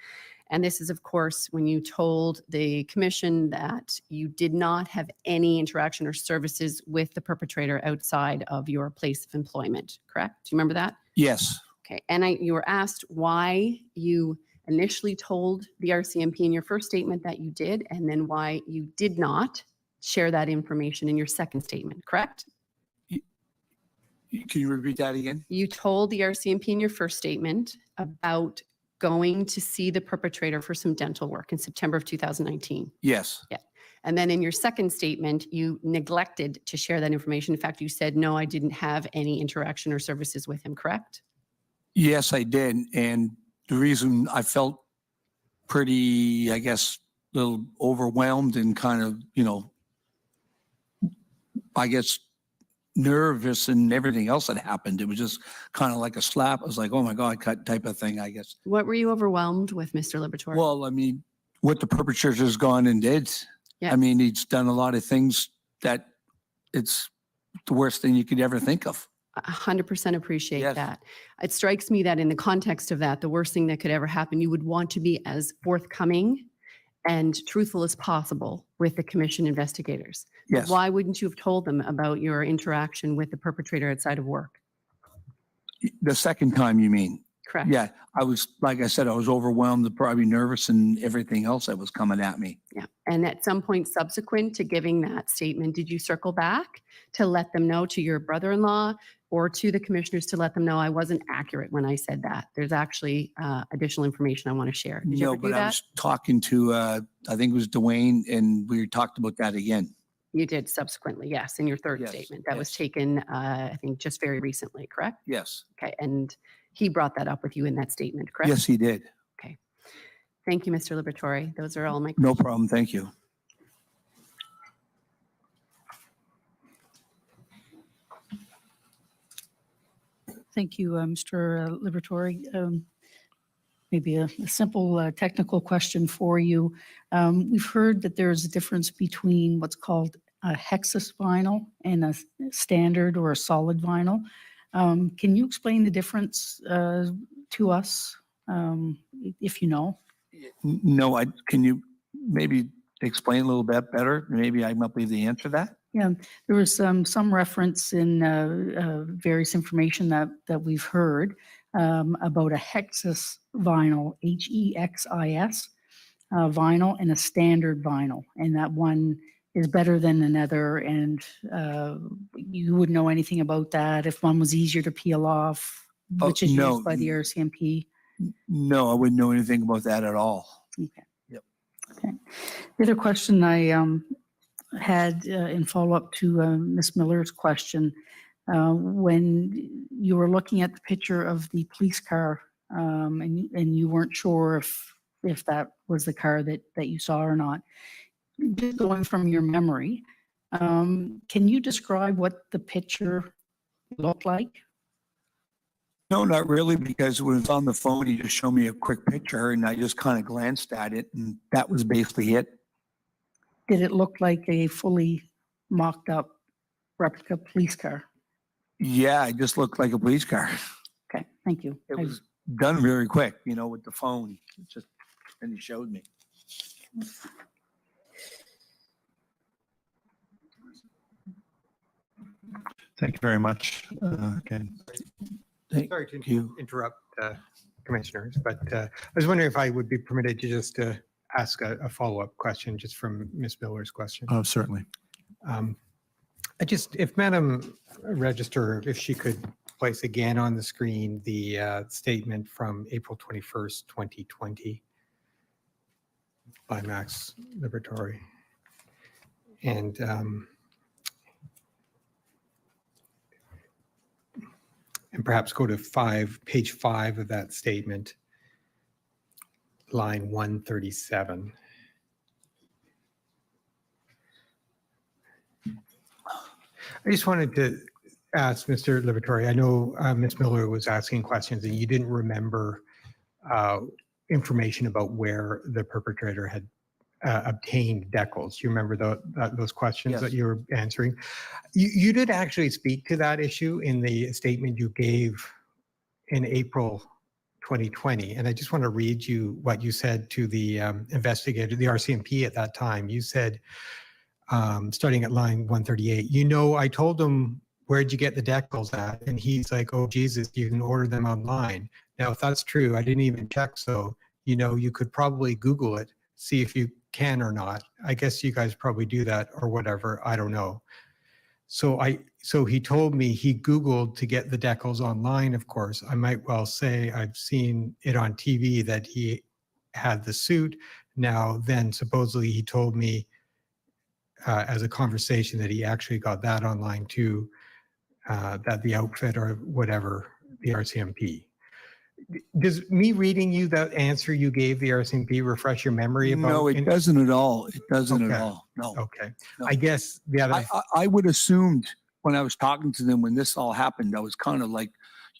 Speaker 11: And this is, of course, when you told the commission that you did not have any interaction or services with the perpetrator outside of your place of employment, correct? Do you remember that?
Speaker 8: Yes.
Speaker 11: Okay. And you were asked why you initially told the RCMP in your first statement that you did, and then why you did not share that information in your second statement, correct?
Speaker 8: Can you repeat that again?
Speaker 11: You told the RCMP in your first statement about going to see the perpetrator for some dental work in September of 2019.
Speaker 8: Yes.
Speaker 11: Yeah. And then in your second statement, you neglected to share that information. In fact, you said, no, I didn't have any interaction or services with him, correct?
Speaker 8: Yes, I did. And the reason I felt pretty, I guess, a little overwhelmed and kind of, I guess, nervous and everything else that happened. It was just kind of like a slap. I was like, oh my God, type of thing, I guess.
Speaker 11: What were you overwhelmed with, Mr. Liberatore?
Speaker 8: Well, I mean, what the perpetrator's gone and did.
Speaker 11: Yeah.
Speaker 8: I mean, he's done a lot of things that it's the worst thing you could ever think of.
Speaker 11: 100% appreciate
Speaker 8: Yes.
Speaker 11: that. It strikes me that in the context of that, the worst thing that could ever happen, you would want to be as forthcoming and truthful as possible with the commission investigators.
Speaker 8: Yes.
Speaker 11: Why wouldn't you have told them about your interaction with the perpetrator outside of work?
Speaker 8: The second time, you mean?
Speaker 11: Correct.
Speaker 8: Yeah, I was, like I said, I was overwhelmed, probably nervous and everything else that was coming at me.
Speaker 11: Yeah. And at some point subsequent to giving that statement, did you circle back to let them know, to your brother-in-law or to the commissioners, to let them know I wasn't accurate when I said that? There's actually additional information I want to share. Did you
Speaker 8: No,
Speaker 11: ever do
Speaker 8: but I
Speaker 11: that?
Speaker 8: was talking to, I think it was Dwayne, and we talked about that again.
Speaker 11: You did subsequently, yes, in your third
Speaker 8: Yes,
Speaker 11: statement. That was
Speaker 8: yes.
Speaker 11: taken, I think, just very recently, correct?
Speaker 8: Yes.
Speaker 11: Okay. And he brought that up with you in that statement, correct?
Speaker 8: Yes, he did.
Speaker 11: Thank you, Mr. Liberatore. Those are all my
Speaker 8: No problem. Thank you.
Speaker 3: Thank you, Mr. Liberatore. Maybe a simple technical question for you. We've heard that there's a difference between what's called a hexus vinyl and a standard or a solid vinyl. Can you explain the difference to us, if you know?
Speaker 8: No, can you maybe explain a little bit better? Maybe I might be able to answer that.
Speaker 3: Yeah, there was some reference in various information that we've heard about a hexus vinyl, HEXIS vinyl, and a standard vinyl, and that one is better than another, and you wouldn't know anything about that if one was easier to peel off, which is
Speaker 8: no.
Speaker 3: used by the RCMP.
Speaker 8: No, I wouldn't know anything about that at all.
Speaker 3: Okay.
Speaker 8: Yep.
Speaker 3: Okay. The other question I had in follow-up to Ms. Miller's question, when you were looking at the picture of the police car and you weren't sure if that was the car that you saw or not, just going from your memory, can you describe what the picture looked like?
Speaker 8: No, not really, because when it was on the phone, he just showed me a quick picture and I just kind of glanced at it and that was basically it.
Speaker 3: Did it look like a fully mocked up replica police car?
Speaker 8: Yeah, it just looked like a police car.
Speaker 3: Okay, thank you.
Speaker 8: It was done very quick, with the phone. It just, and he showed me.
Speaker 5: Thank you very much. Again,
Speaker 7: Sorry to
Speaker 8: you.
Speaker 7: interrupt, commissioners, but I was wondering if I would be permitted to just ask a follow-up question just from Ms. Miller's question.
Speaker 5: certainly.
Speaker 7: If Madam Register, if she could place again on the screen the statement from April 21st, 2020 by Max Liberatore. And perhaps go to page 5 of that statement, line 137. I just wanted to ask Mr. Liberatore, I know Ms. Miller was asking questions and you didn't remember information about where the perpetrator had obtained decals. You remember those questions
Speaker 8: Yes.
Speaker 7: that you were answering? You did actually speak to that issue in the statement you gave in April 2020. And I just want to read you what you said to the investigator, the RCMP at that time. You said, starting at line 138, I told him, where'd you get the decals at? And he's like, oh, Jesus, you can order them online. Now, if that's true, I didn't even check. So, you could probably Google it, see if you can or not. I guess you guys probably do that or whatever. I don't know. So he told me he Googled to get the decals online, of course. I might well say I've seen it on TV that he had the suit. Now, then supposedly he told me as a conversation that he actually got that online too, that the outfit or whatever, the RCMP. Does me reading you that answer you gave the RCMP refresh your memory about?
Speaker 8: No, it doesn't at all. It doesn't at
Speaker 7: Okay.
Speaker 8: all. No.
Speaker 7: Okay.
Speaker 8: No.
Speaker 7: I guess the other.
Speaker 8: I would assumed when I was talking to them when this all happened, I was kind of like,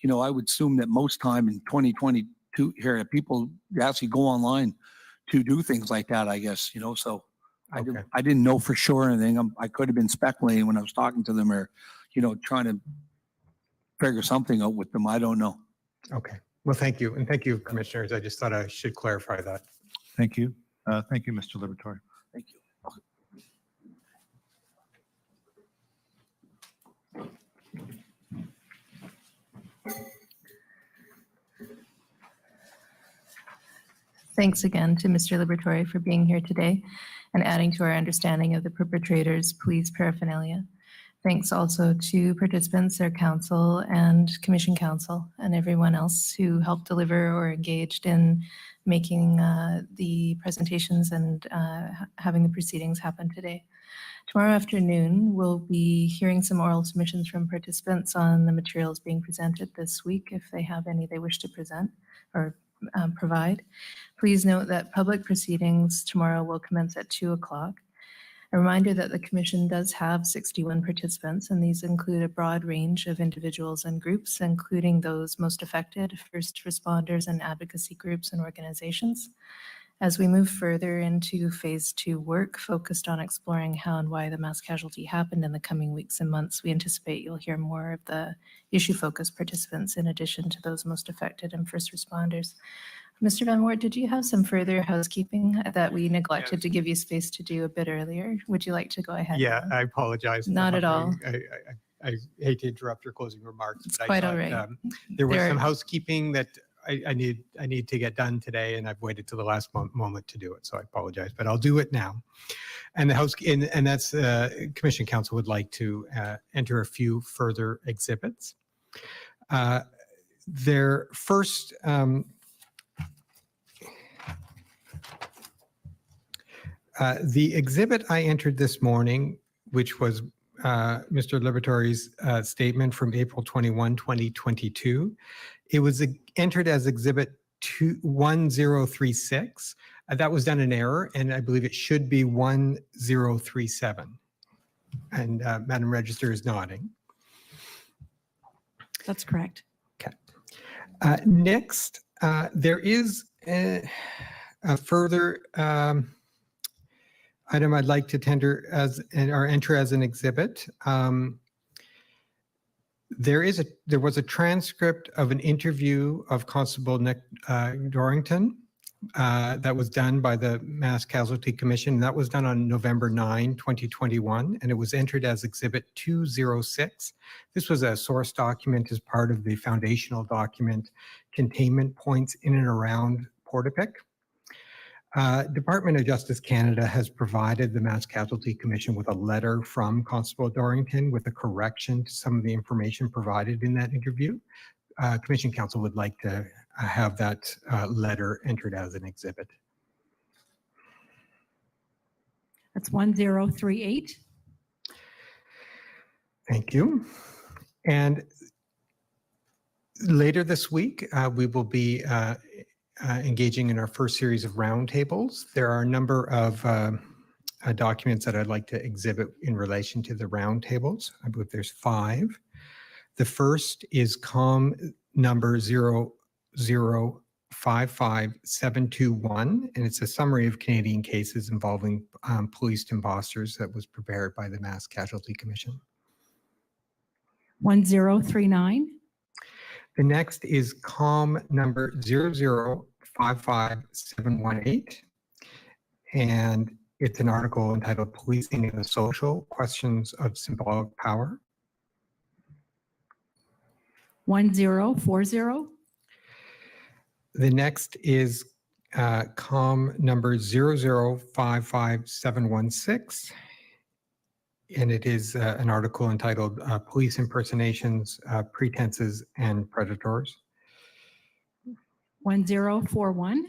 Speaker 8: I would assume that most time in 2022 here, people actually go online to do things like that, I guess, so
Speaker 7: Okay.
Speaker 8: I didn't know for sure anything. I could have been speculating when I was talking to them or, trying to figure something out with them. I don't know.
Speaker 7: Okay. Well, thank you. And thank you, commissioners. I just thought I should clarify that.
Speaker 5: Thank you. Thank you, Mr. Liberatore.
Speaker 8: Thank you.
Speaker 12: Thanks again to Mr. Liberatore for being here today and adding to our understanding of the perpetrator's police paraphernalia. Thanks also to participants, their counsel, and commission counsel, and everyone else who helped deliver or engaged in making the presentations and having the proceedings happen today. Tomorrow afternoon, we'll be hearing some oral submissions from participants on the materials being presented this week, if they have any they wish to present or provide. Please note that public proceedings tomorrow will commence at 2 o'clock. A reminder that the Commission does have 61 participants, and these include a broad range of individuals and groups, including those most affected, first responders and advocacy groups and organizations. As we move further into phase 2 work focused on exploring how and why the mass casualty happened in the coming weeks and months, we anticipate you'll hear more of the issue-focused participants in addition to those most affected and first responders. Mr. Van Woert, did you have some further housekeeping that we neglected to give you space to do a bit earlier? Would you like to go ahead?
Speaker 7: Yeah, I apologize.
Speaker 12: Not at all.
Speaker 7: I hate to interrupt your closing remarks.
Speaker 12: It's
Speaker 7: but I
Speaker 12: quite
Speaker 7: thought,
Speaker 12: all right.
Speaker 7: There was
Speaker 12: There-
Speaker 7: some housekeeping that I need to get done today, and I've waited till the last moment to do it. So I apologize, but I'll do it now. And and that's Commission Counsel would like to enter a few further exhibits. Their first. The exhibit I entered this morning, which was Mr. Liberatore's statement from April 21, 2022, it was entered as exhibit 1036. That was done in error, and I believe it should be 1037. And Madam Register is nodding.
Speaker 2: That's correct.
Speaker 7: Okay. Next, there is a further item I'd like to tender or enter as an exhibit. There was a transcript of an interview of Constable Nick Dorrington that was done by the Mass Casualty Commission. That was done on November 9, 2021, and it was entered as Exhibit 206. This was a source document as part of the foundational document, Containment Points in and around Portapique. Department of Justice Canada has provided the Mass Casualty Commission with a letter from Constable Dorrington with a correction to some of the information provided in that interview. Commission Counsel would like to have that letter entered as an exhibit.
Speaker 2: That's 1038.
Speaker 7: Thank you. And later this week, we will be engaging in our first series of roundtables. There are a number of documents that I'd like to exhibit in relation to the roundtables. I believe there's 5. The first is COM number 00 55721, and it's a summary of Canadian cases involving police imposters that was prepared by the Mass Casualty Commission.
Speaker 2: 1039.
Speaker 7: The next is COM number 0055718, and it's an article entitled Policing in the Social Questions of Symbolic Power.
Speaker 2: 1040.
Speaker 7: The next is COM number 0055716, and it is an article entitled Police Impersonations, Pretenses, and Predators.
Speaker 2: 1041.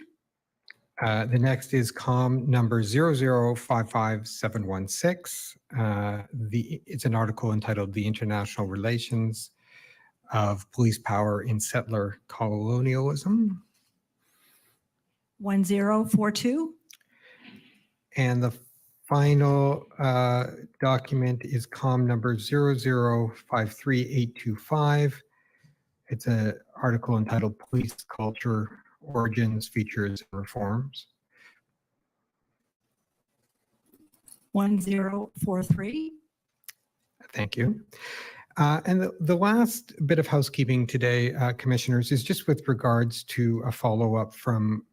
Speaker 7: The next is COM number 0055716. It's an article entitled The International Relations of Police Power in Settler Colonialism.
Speaker 2: 1042.
Speaker 7: And the final document is COM number 0053825. It's an article entitled Police Culture, Origins, Features, and Reforms.
Speaker 2: 1043.
Speaker 7: Thank you. And the last bit of housekeeping today, Commissioners, is just with regards to a follow-up from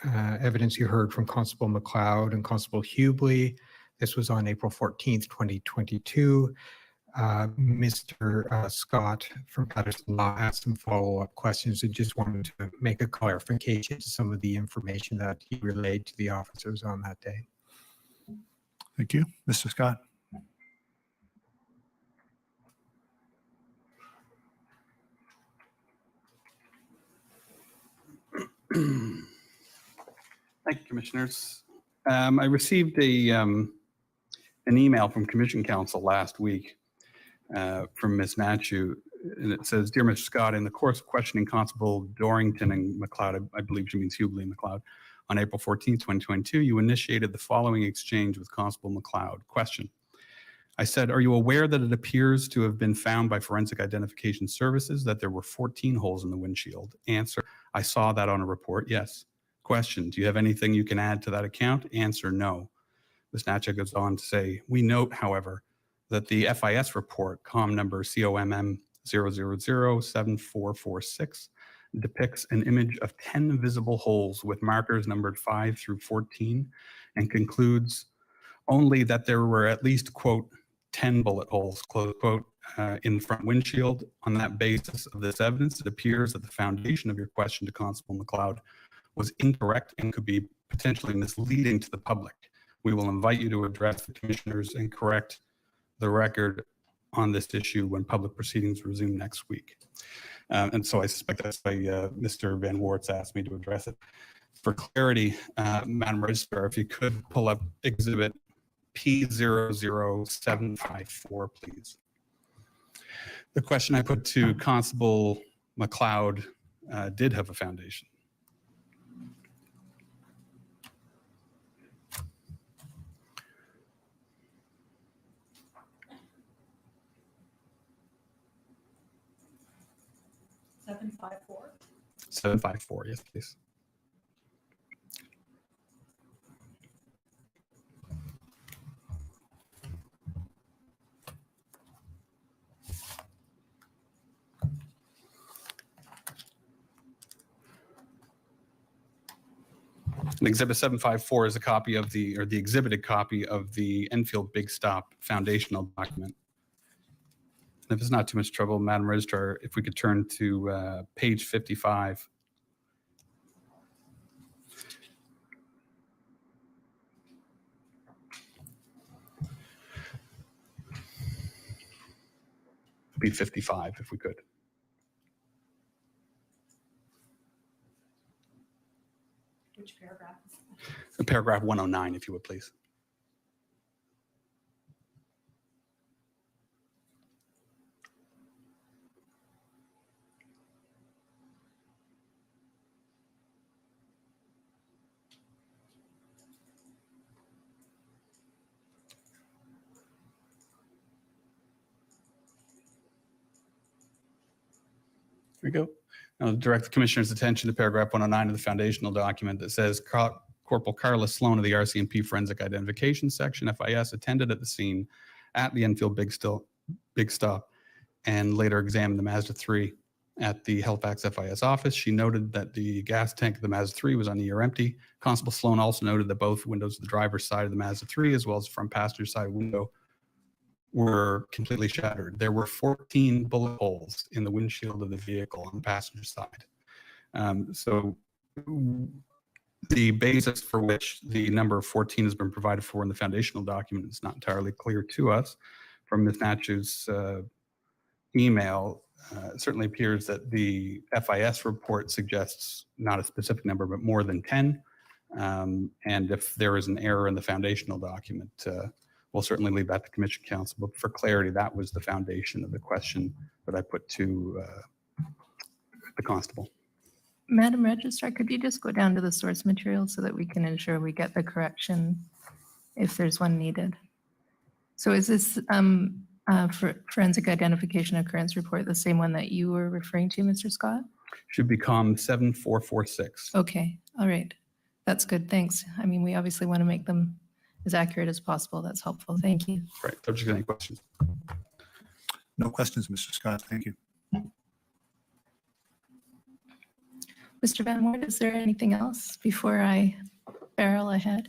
Speaker 7: evidence you heard from Constable McLeod and Constable Hubley. This was on April 14th, 2022. Mr. Scott from Patterson Law asked some follow-up questions and just wanted to make a clarification to some of the information that he relayed to the officers on that day.
Speaker 5: Thank you. Mr. Scott.
Speaker 13: Thank you, Commissioners. I received an email from Commission Counsel last week from Ms. Natchu, and it says, "Dear Mr. Scott, in the course of questioning Constable Dorrington and McLeod," I believe she means Hubley and McLeod, "on April 14, 2022, you initiated the following exchange with Constable McLeod. Question. I said, are you aware that it appears to have been found by Forensic Identification Services that there were 14 holes in the windshield? Answer, I saw that on a report, yes. Question, do you have anything you can add to that account? Answer, no. Ms. Natcha goes on to say, we note, however, that the FIS report, COM number COMM 0007446, depicts an image of 10 visible holes with markers numbered 5 through 14 and concludes only that there were at least, quote, 10 bullet holes, close quote, in the front windshield. On that basis of this evidence, it appears that the foundation of your question to Constable McLeod was incorrect and could be potentially misleading to the public. We will invite you to address the commissioners and correct the record on this issue when public proceedings resume next week." And so I suspect that's why Mr. Van Waart's asked me to address it. For clarity, Madam Registrar, if you could pull up exhibit P00754, please. The question I put to Constable McLeod did have a foundation.
Speaker 2: $754.
Speaker 13: 754, yes, please. And Exhibit 754 is a copy of the exhibited copy of the Enfield Big Stop foundational document. And if it's not too much trouble, Madam Registrar, if we could turn to page 55. It'd be 55 if we could.
Speaker 2: Which paragraph?
Speaker 13: Paragraph 109, if you would, please. we go. I'll direct the Commissioner's attention to paragraph 109 of the foundational document that says Corporal Carlos Sloan of the RCMP Forensic Identification Section, FIS, attended at the scene at the Enfield Big Stop and later examined the Mazda 3 at the Halifax FIS office. She noted that the gas tank of the Mazda 3 was on the air empty. Constable Sloan also noted that both windows of the driver's side of the Mazda 3 as well as the front passenger side window were completely shattered. There were 14 bullet holes in the windshield of the vehicle on the passenger side. So the basis for which the number 14 has been provided for in the foundational document is not entirely clear to us. From Ms. Natchew's email, it certainly appears that the FIS report suggests not a specific number, but more than 10. And if there is an error in the foundational document, we'll certainly leave that to Commission Counsel. But for clarity, that was the foundation of the question that I put to the Constable.
Speaker 12: Madam Registrar, could you just go down to the source material so that we can ensure we get the correction if there's one needed? So is this for forensic identification occurrence report the same one that you were referring to, Mr. Scott?
Speaker 13: Should become 7446.
Speaker 12: Okay, all right. That's good, thanks. I mean, we obviously want to make them as accurate as possible. That's helpful, thank you.
Speaker 13: Right, subject to any questions?
Speaker 5: No questions, Mr. Scott. Thank you.
Speaker 12: Mr. Van Moort, is there anything else before I barrel ahead?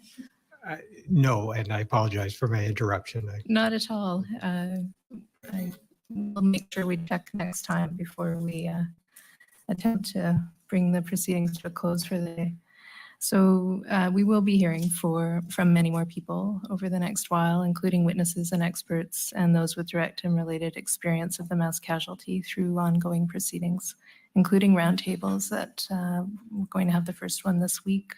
Speaker 7: No, and I apologize for my interruption.
Speaker 12: Not at all. I will make sure we check next time before we attempt to bring the proceedings to a close for the day. So we will be hearing from many more people over the next while, including witnesses and experts and those with direct and related experience of the mass casualty through ongoing proceedings, including roundtables that we're going to have the first one this week.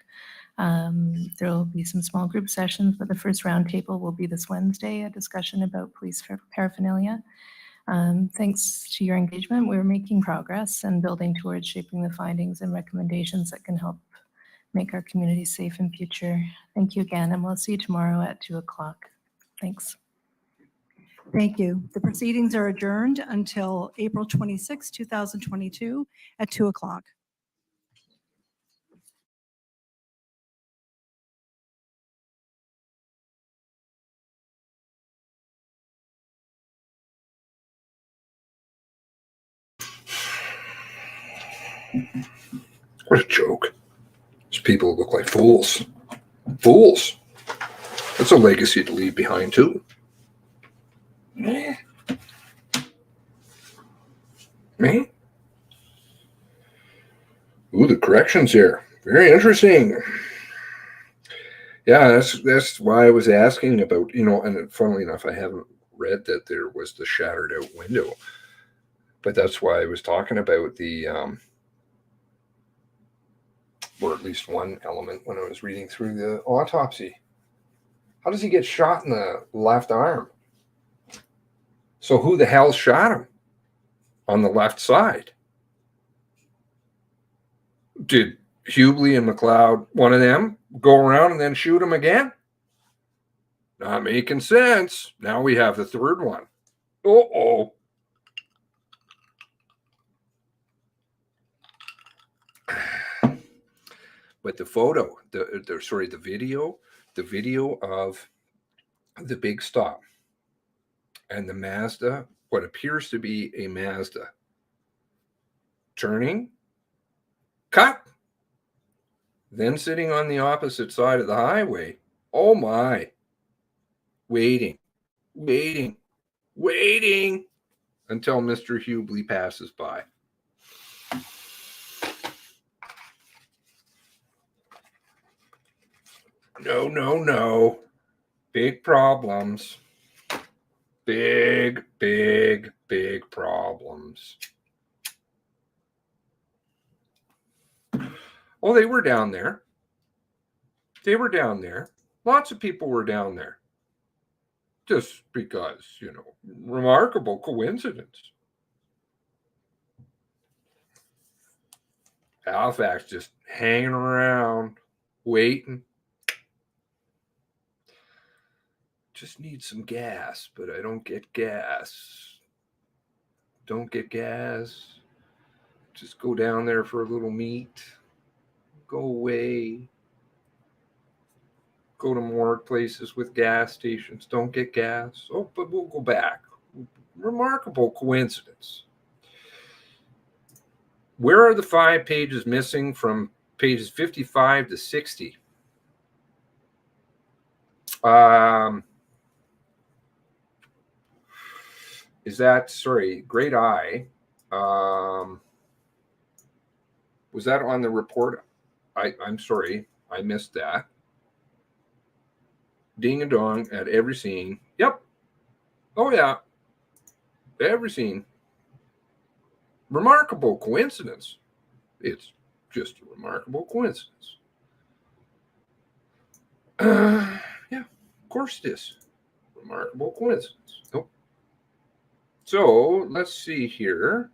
Speaker 12: There will be some small group sessions, but the first roundtable will be this Wednesday, a discussion about police paraphernalia. Thanks to your engagement, we're making progress and building towards shaping the findings and recommendations that can help make our community safe in future. Thank you again, and we'll see you tomorrow at 2 o'clock. Thanks.
Speaker 2: Thank you. The proceedings are adjourned until April 26, 2022 at 2 o'clock.
Speaker 1: What a joke. These people look like fools. Fools. That's a legacy to leave behind, too. Me? Ooh, the corrections here. Very interesting. Yeah, that's why I was asking about, and funnily enough, I haven't read that there was the shattered out window. But that's why I was talking about the or at least one element when I was reading through the autopsy. How does he get shot in the left arm? So who the hell shot him on the left side? Did Hubley and McLeod, one of them, go around and then shoot him again? Not making sense. Now we have the third one. Uh-oh. But the photo, the video of the big stop and the Mazda, what appears to be a Mazda, turning, cut, then sitting on the opposite side of the highway. Oh my, waiting until Mr. Hubley passes by. No. Big problems. Big problems. Oh, they were down there. Lots of people were down there. Just because, remarkable coincidence. Halifax just hanging around, waiting. Just need some gas, but I don't get gas. Just go down there for a little meet. Go away. Go to more places with gas stations. Don't get gas. Oh, but we'll go back. Remarkable coincidence. Where are the 5 pages missing from pages 55 to 60? Is that, sorry, Great Eye? Was that on the report? I'm sorry, I missed that. Ding and dong at every scene. Yep. Oh, yeah. Every scene. Remarkable coincidence. It's just a remarkable coincidence. Yeah, of course it is. Remarkable coincidence. Nope. So let's see here.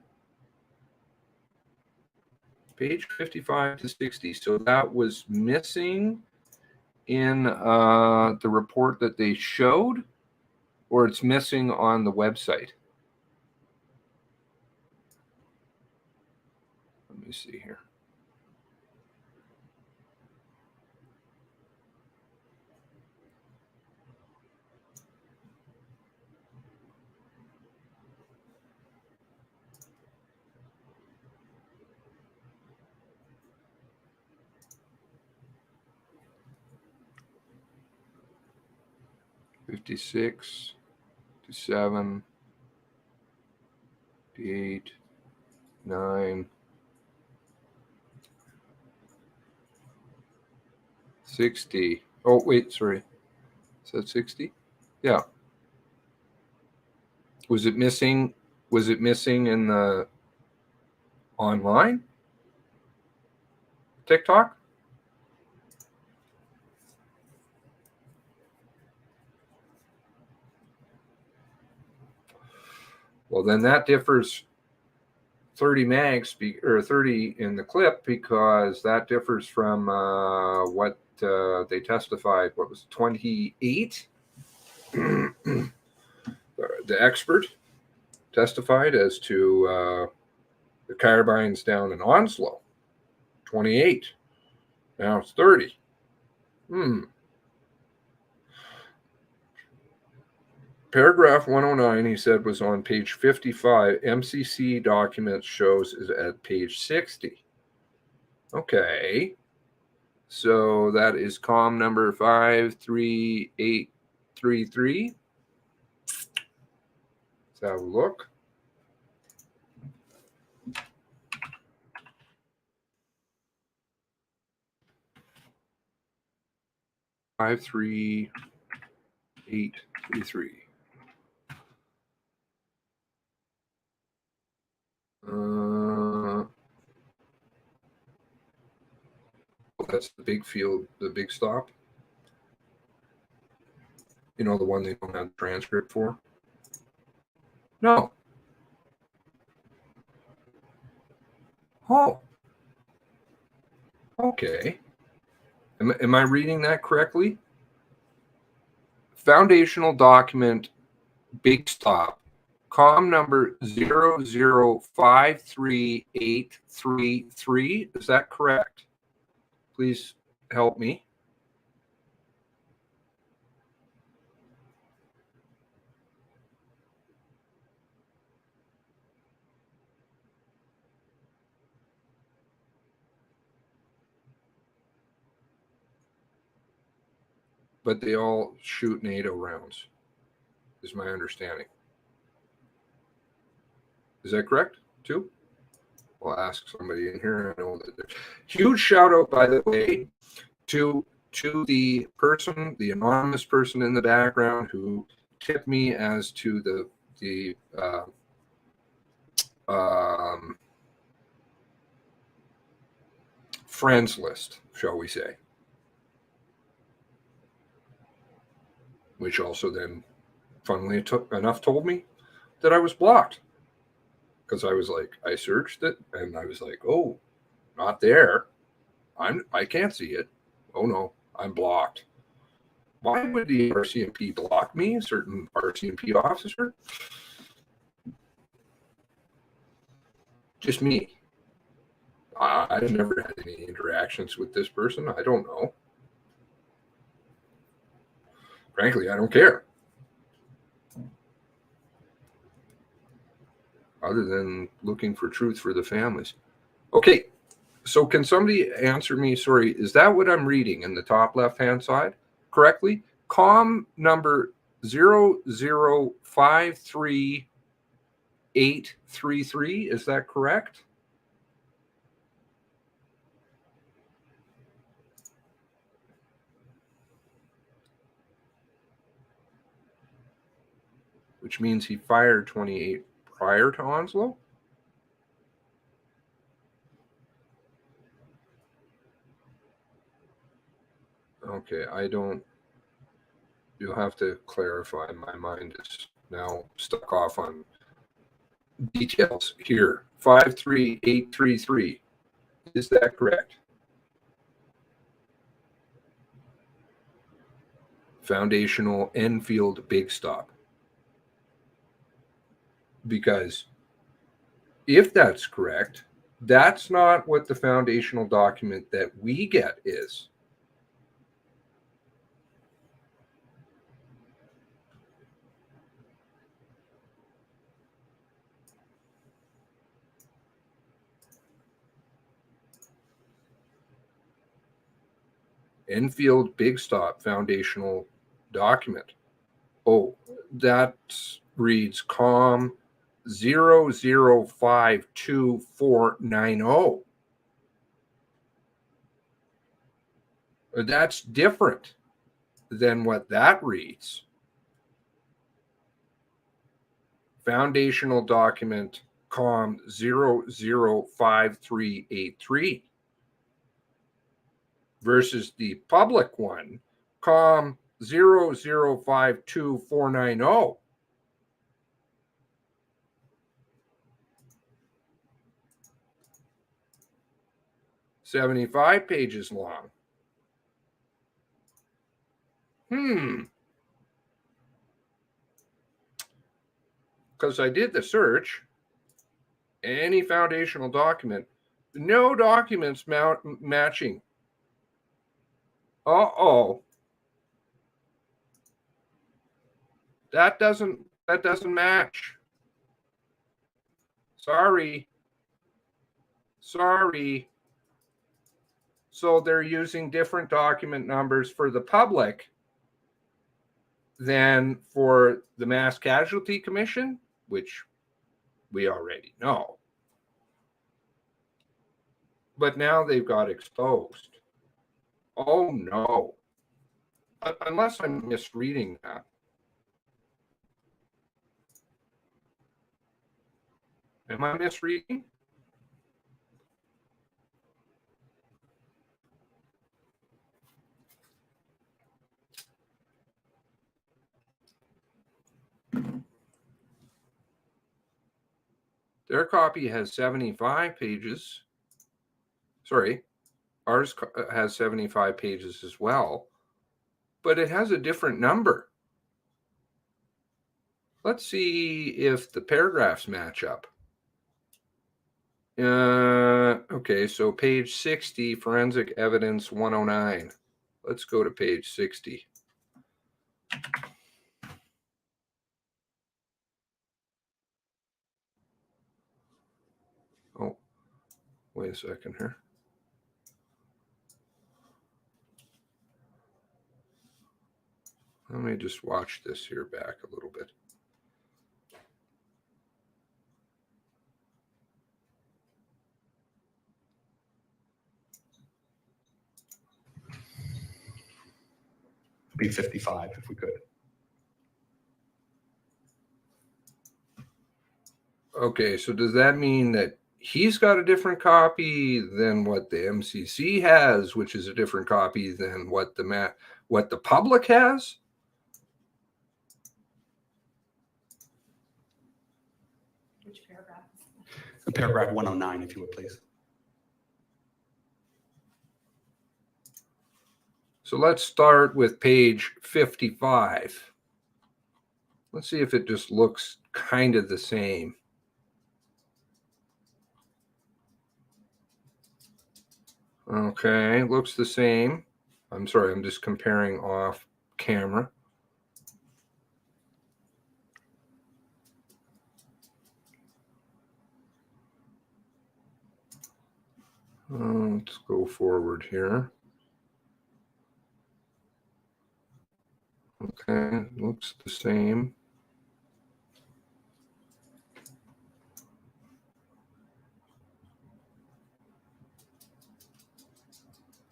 Speaker 1: Page 55 to 60. So that was missing in the report that they showed, or it's missing on the website? Let me see here. $56, $57, $58, $9, $60. Oh, wait, sorry. Is that 60? Yeah. Was it missing? Was it missing in the online TikTok? Well, then that differs 30 mags or 30 in the clip, because that differs from what they testified. What was it, 28? The expert testified as to the carbines down in Onslow. 28. Now it's 30. Paragraph 109, he said, was on page 55. MCC documents shows is at page 60. Okay. So that is COM number 53833. Let's have a look. Five, 3, 8, 3, 3. That's the big field, the big stop. You know, the one they don't have the transcript for? No. Oh. Okay. Am I reading that correctly? Foundational document, big stop, COM number 0053833. Is that correct? Please help me. But they all shoot NATO rounds, is my understanding. Is that correct, too? We'll ask somebody in here. I know that there's huge shout out, by the way, to the person, the anonymous person in the background who tipped me as to the friends list, shall we say, which also then, funnily enough, told me that I was blocked. Because I was like, I searched it and I was like, oh, not there. I can't see it. Oh no, I'm blocked. Why would the RCMP block me, a certain RCMP officer? Just me. I've never had any interactions with this person. I don't know. Frankly, I don't care. Other than looking for truth for the families. Okay, so can somebody answer me, sorry, is that what I'm reading in the top left-hand side correctly? COM number 0053833, is that correct? Which means he fired 28 prior to Onslow? Okay, I don't, you'll have to clarify. My mind is now stuck off on details here. 53833, is that correct? Foundational Enfield Big Stop. Because if that's correct, that's not what the foundational document that we get is. Enfield Big Stop foundational document. Oh, that reads COM 0052490. That's different than what that reads. Foundational document COM 005383 versus the public one, COM 0052490. $75 pages long. Because I did the search, any foundational document, no documents matching. Uh-oh. That doesn't match. Sorry. So they're using different document numbers for the public than for the Mass Casualty Commission, which we already know. But now they've got exposed. Oh no. Unless I'm misreading that. Am I misreading? Their copy has 75 pages. Sorry, ours has 75 pages as well, but it has a different number. Let's see if the paragraphs match up. Okay, so page 60, Forensic Evidence 109. Let's go to page 60. Oh, wait a second here. Let me just watch this here back a little bit.
Speaker 13: Be 55 if we could.
Speaker 1: Okay, so does that mean that he's got a different copy than what the MCC has, which is a different copy than what the public has?
Speaker 2: Which paragraph?
Speaker 13: Paragraph 109, if you would, please.
Speaker 1: So let's start with page 55. Let's see if it just looks kind of the same. Okay, looks the same. I'm sorry, I'm just comparing off camera. Let's go forward here. Okay, looks the same.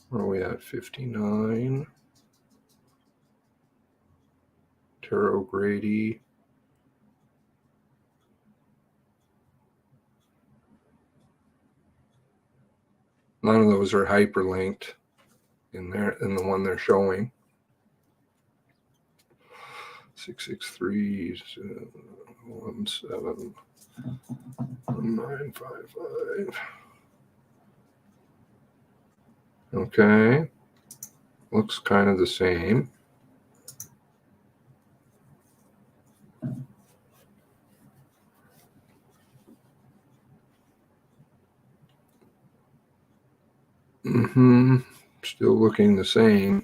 Speaker 1: Where are we at? 59. Taro Grady. None of those are hyperlinked in there in the one they're showing. 663 17 1955. Okay. Looks kind of the same. Still looking the same.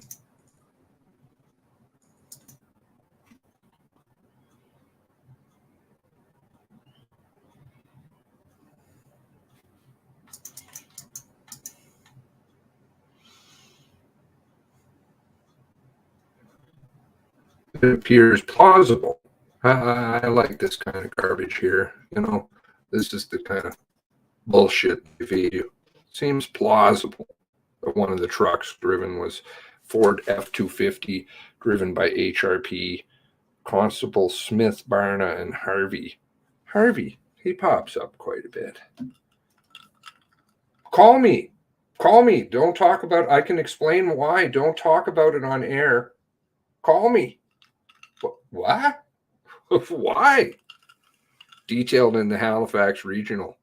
Speaker 1: It appears plausible. I like this kind of garbage here. You know, this is the kind of bullshit they feed you. Seems plausible that one of the trucks driven was Ford F-250 driven by HRP Constable Smith, Barna, and Harvey. Harvey, he pops up quite a bit. Call me. Call me. Don't talk about, I can explain why. Don't talk about it on air. Call me. What? Why? Detailed in the Halifax Regional.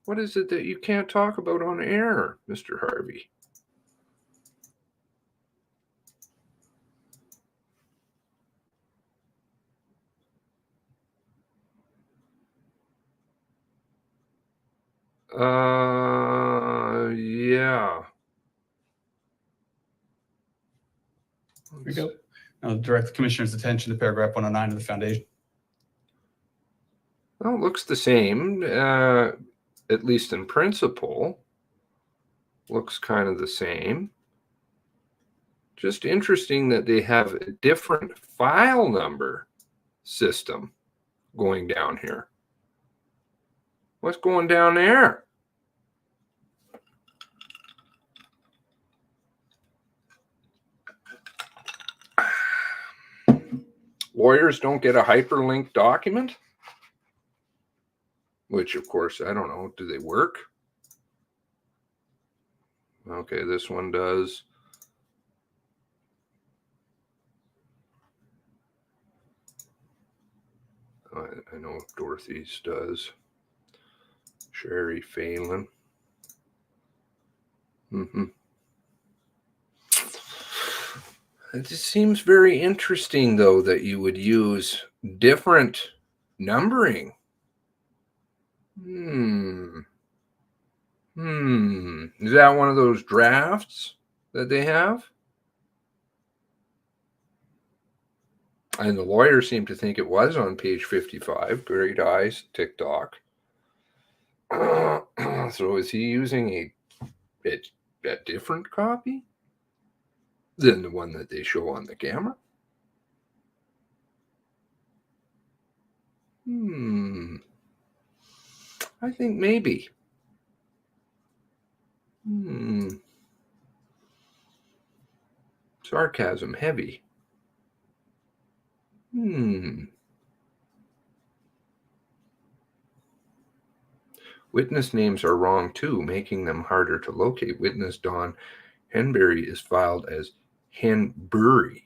Speaker 1: What is it that you can't talk about on air, Mr. Harvey? Yeah.
Speaker 13: Here we go. I'll direct the Commissioner's attention to paragraph 109 of the Foundation.
Speaker 1: Well, it looks the same, at least in principle. Looks kind of the same. Just interesting that they have a different file number system going down here. What's going down there? Lawyers don't get a hyperlinked document? Which, of course, I don't know. Do they work? Okay, this one does. I know Dorothy's does. Sherry Phelan. It just seems very interesting, though, that you would use different numbering. Is that one of those drafts that they have? And the lawyer seemed to think it was on page 55. Great eyes, TikTok. So is he using a different copy than the one that they show on the camera? I think maybe. Sarcasm heavy. Witness names are wrong too, making them harder to locate. Witness Don Henbury is filed as Henbury.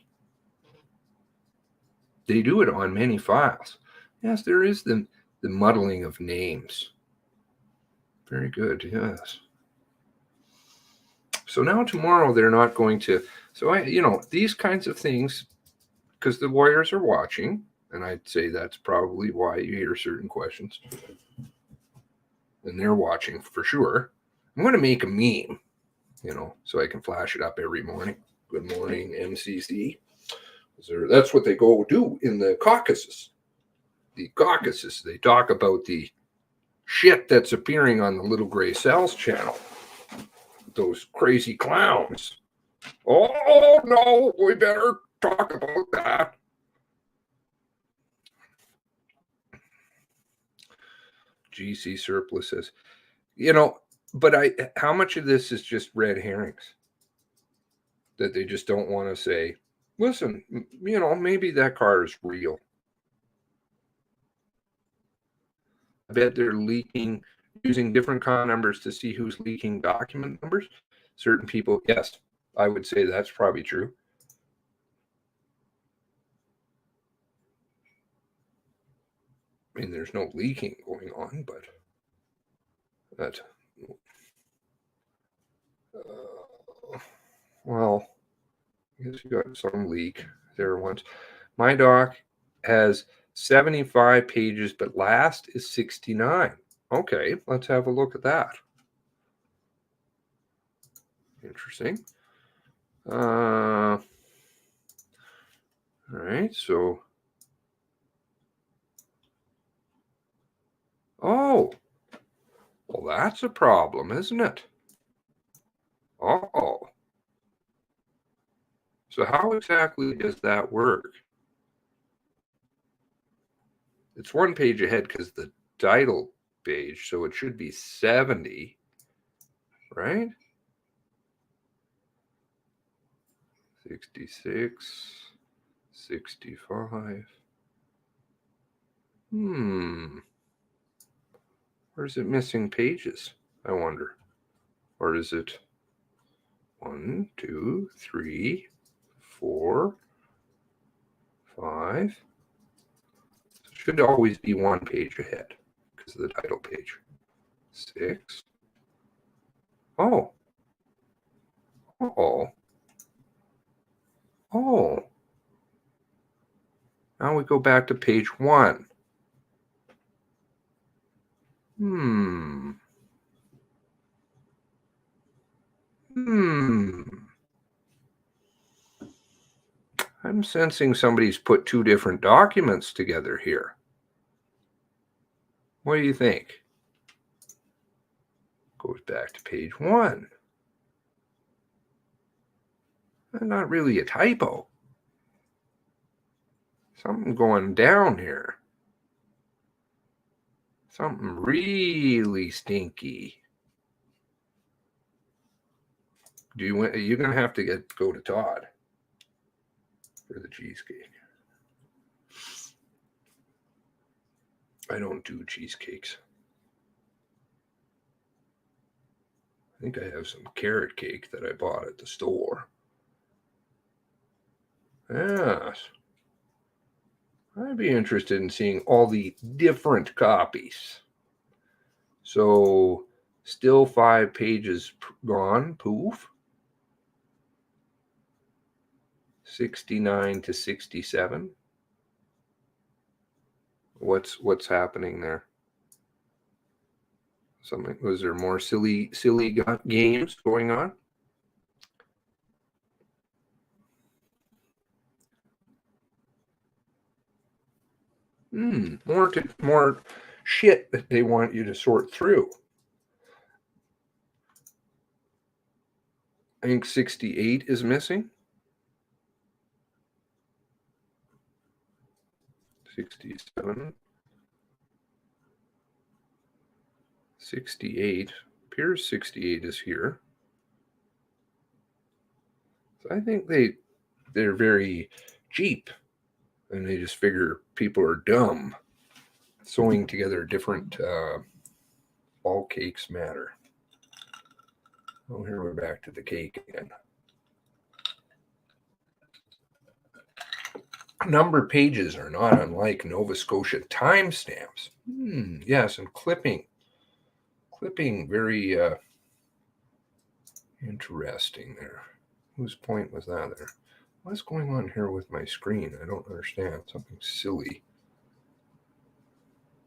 Speaker 1: They do it on many files. Yes, there is the muddling of names. Very good, yes. So now tomorrow they're not going to, these kinds of things because the lawyers are watching, and I'd say that's probably why you hear certain questions. And they're watching for sure. I'm going to make a meme, so I can flash it up every morning. Good morning, MCC. That's what they go do in the caucuses. The caucuses, they talk about the shit that's appearing on the Little Gray Cells channel. Those crazy clowns. Oh, no, we better talk about that. GC Surplus says, but how much of this is just red herrings? That they just don't want to say, listen, maybe that car is real. I bet they're leaking, using different con numbers to see who's leaking document numbers. Certain people, yes, I would say that's probably true. I mean, there's no leaking going on, but that, well, I guess you got some leak there once. My doc has 75 pages, but last is 69. Okay, let's have a look at that. Interesting. All right, so. Oh, well, that's a problem, isn't it? Uh-oh. So how exactly does that work? It's one page ahead because the title page, so it should be 70, right? 66, 65. Where's it missing pages, I wonder? Or is it 1, 2, 3, 4, 5? It should always be one page ahead because of the title page. 6. Oh. Oh. Oh. Now we go back to page 1. I'm sensing somebody's put two different documents together here. What do you think? Goes back to page 1. Not really a typo. Something going down here. Something really stinky. You're gonna have to go to Todd for the cheesecake. I don't do cheesecakes. I think I have some carrot cake that I bought at the store. Yes. I'd be interested in seeing all the different copies. So, still 5 pages gone, poof. 69 to 67. What's happening there? Was there more silly games going on? More shit that they want you to sort through. I think 68 is missing. 67. 68. Appears 68 is here. So I think they're very cheap. And they just figure people are dumb. Sewing together different all cakes matter. Oh, here we're back to the cake again. Numbered pages are not unlike Nova Scotia timestamps. Yes, and clipping. Clipping, very interesting there. Whose point was that there? What's going on here with my screen? I don't understand. Something silly.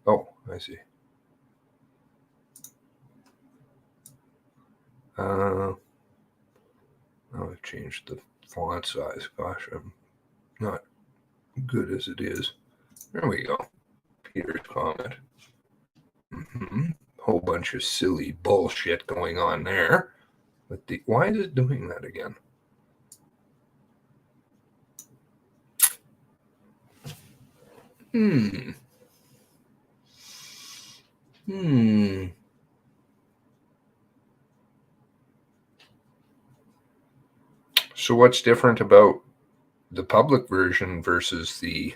Speaker 1: Oh, I see. I've changed the font size. Gosh, I'm not good as it is. There we go. Peter's comment. Whole bunch of silly bullshit going on there. But why is it doing that again? So what's different about the public version versus the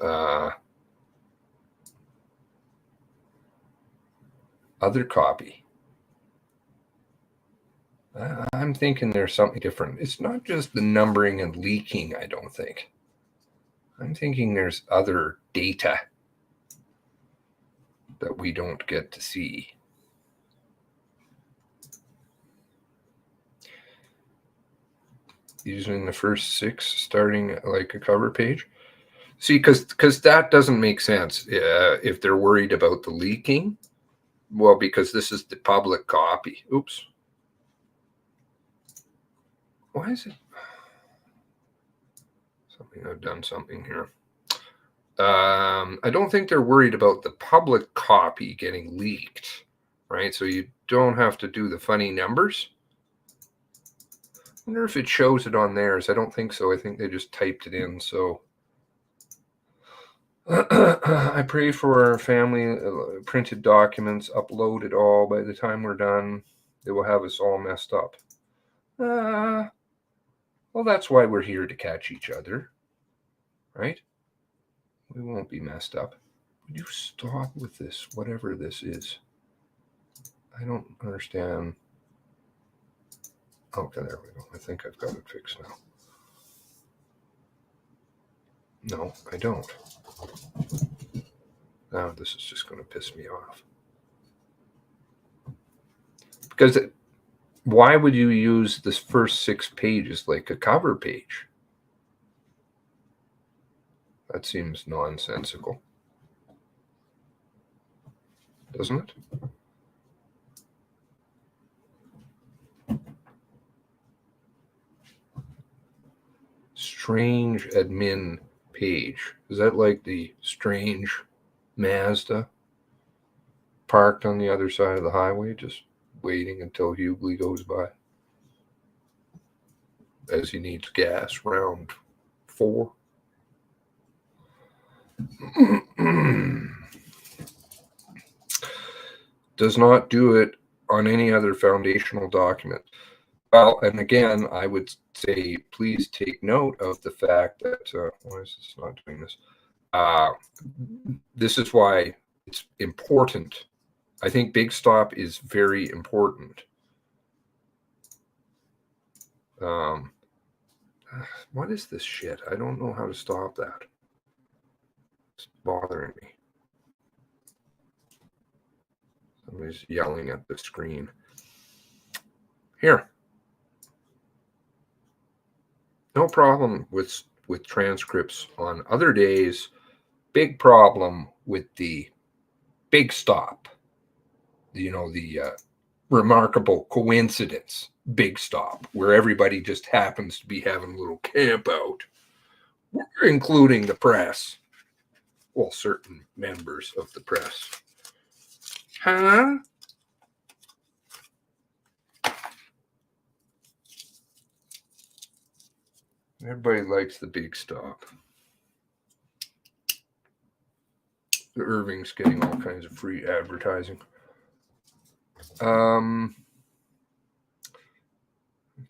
Speaker 1: other copy? I'm thinking there's something different. It's not just the numbering and leaking, I don't think. I'm thinking there's other data that we don't get to see. Using the first 6 starting like a cover page. See, because that doesn't make sense if they're worried about the leaking. Well, because this is the public copy. Oops. Why is it? I've done something here. I don't think they're worried about the public copy getting leaked, right? So you don't have to do the funny numbers. I wonder if it shows it on theirs. I don't think so. I think they just typed it in. So I pray for our family printed documents, upload it all. By the time we're done, they will have us all messed up. Well, that's why we're here to catch each other, right? We won't be messed up. Would you stop with this, whatever this is? I don't understand. Okay, there we go. I think I've got it fixed now. No, I don't. Now this is just going to piss me off. Because why would you use this first 6 pages like a cover page? That seems nonsensical. Doesn't it? Strange admin page. Is that like the strange Mazda parked on the other side of the highway, just waiting until Hughley goes by as he needs gas, round 4? Does not do it on any other foundational document. Well, and again, I would say please take note of the fact that why is this not doing this? This is why it's important. I think Big Stop is very important. What is this shit? I don't know how to stop that. It's bothering me. Somebody's yelling at the screen. Here. No problem with transcripts on other days. Big problem with the Big Stop. You know, the remarkable coincidence Big Stop, where everybody just happens to be having a little camp out, including the press. Well, certain members of the press. Huh? Everybody likes the Big Stop. The Irving's getting all kinds of free advertising. Okay,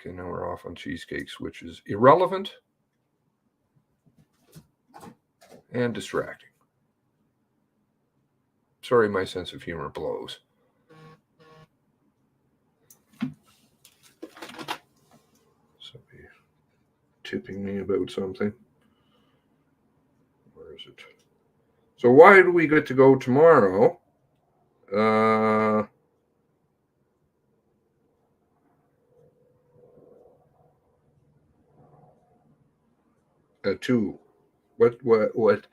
Speaker 1: now we're off on cheesecakes, which is irrelevant and distracting. Sorry, my sense of humor blows. Somebody tipping me about something. Where is it? So why do we get to go tomorrow? 2. What?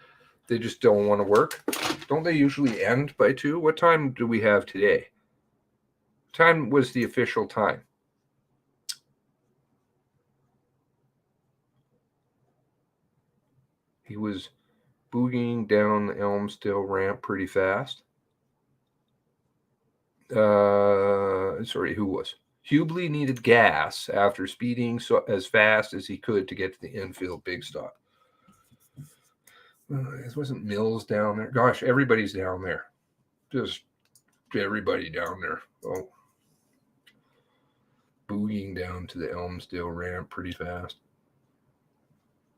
Speaker 1: They just don't want to work? Don't they usually end by 2? What time do we have today? Time was the official time. He was boogieing down the Elmsdale ramp pretty fast. Sorry, who was? Hubley needed gas after speeding as fast as he could to get to the infield big stop. This wasn't Mills down there. Gosh, everybody's down there. Just everybody down there. Oh, boogieing down to the Elmsdale ramp pretty fast.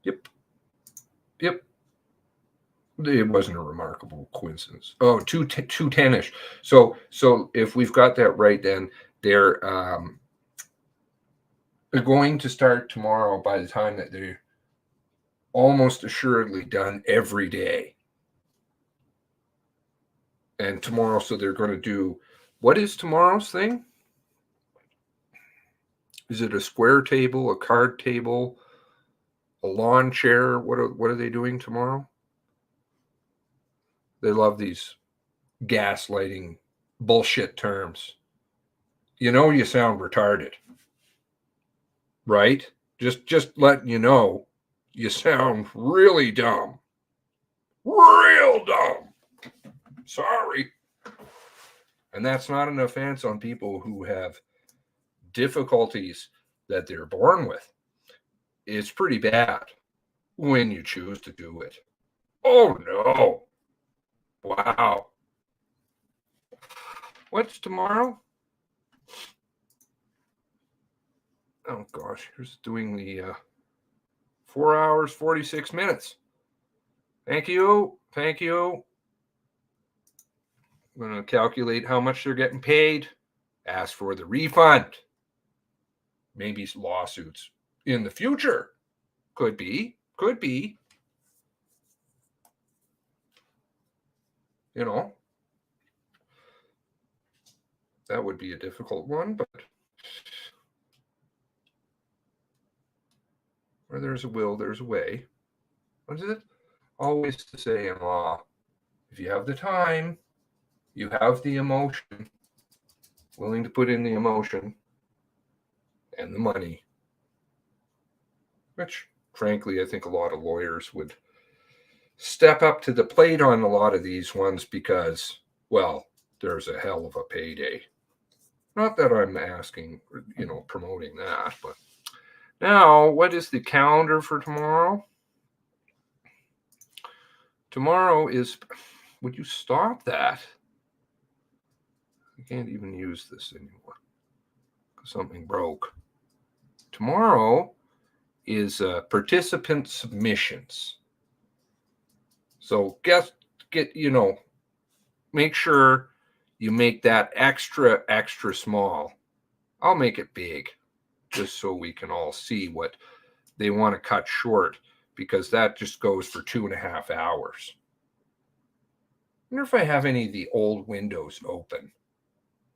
Speaker 1: Yep. It wasn't a remarkable coincidence. Oh, 2:10-ish. So if we've got that right, then they're going to start tomorrow by the time that they're almost assuredly done every day. And tomorrow, so they're going to do, what is tomorrow's thing? Is it a square table, a card table, a lawn chair? What are they doing tomorrow? They love these gaslighting bullshit terms. You know, you sound retarded, right? Just letting you know, you sound really dumb. Real dumb. Sorry. And that's not an offense on people who have difficulties that they're born with. It's pretty bad when you choose to do it. Oh, no. Wow. What's tomorrow? Oh, gosh. Here's doing the 4 hours, 46 minutes. Thank you. Thank you. I'm going to calculate how much they're getting paid. Ask for the refund. Maybe lawsuits in the future. Could be. Could be. You know, that would be a difficult one, but where there's a will, there's a way. What is it? Always to say in law, if you have the time, you have the emotion, willing to put in the emotion and the money, which, frankly, I think a lot of lawyers would step up to the plate on a lot of these ones because, well, there's a hell of a payday. Not that I'm asking, promoting that, but now, what is the calendar for tomorrow? Tomorrow is, would you stop that? I can't even use this anymore because something broke. Tomorrow is participant submissions. So make sure you make that extra small. I'll make it big just so we can all see what they want to cut short, because that just goes for 2.5 hours. I wonder if I have any of the old windows open.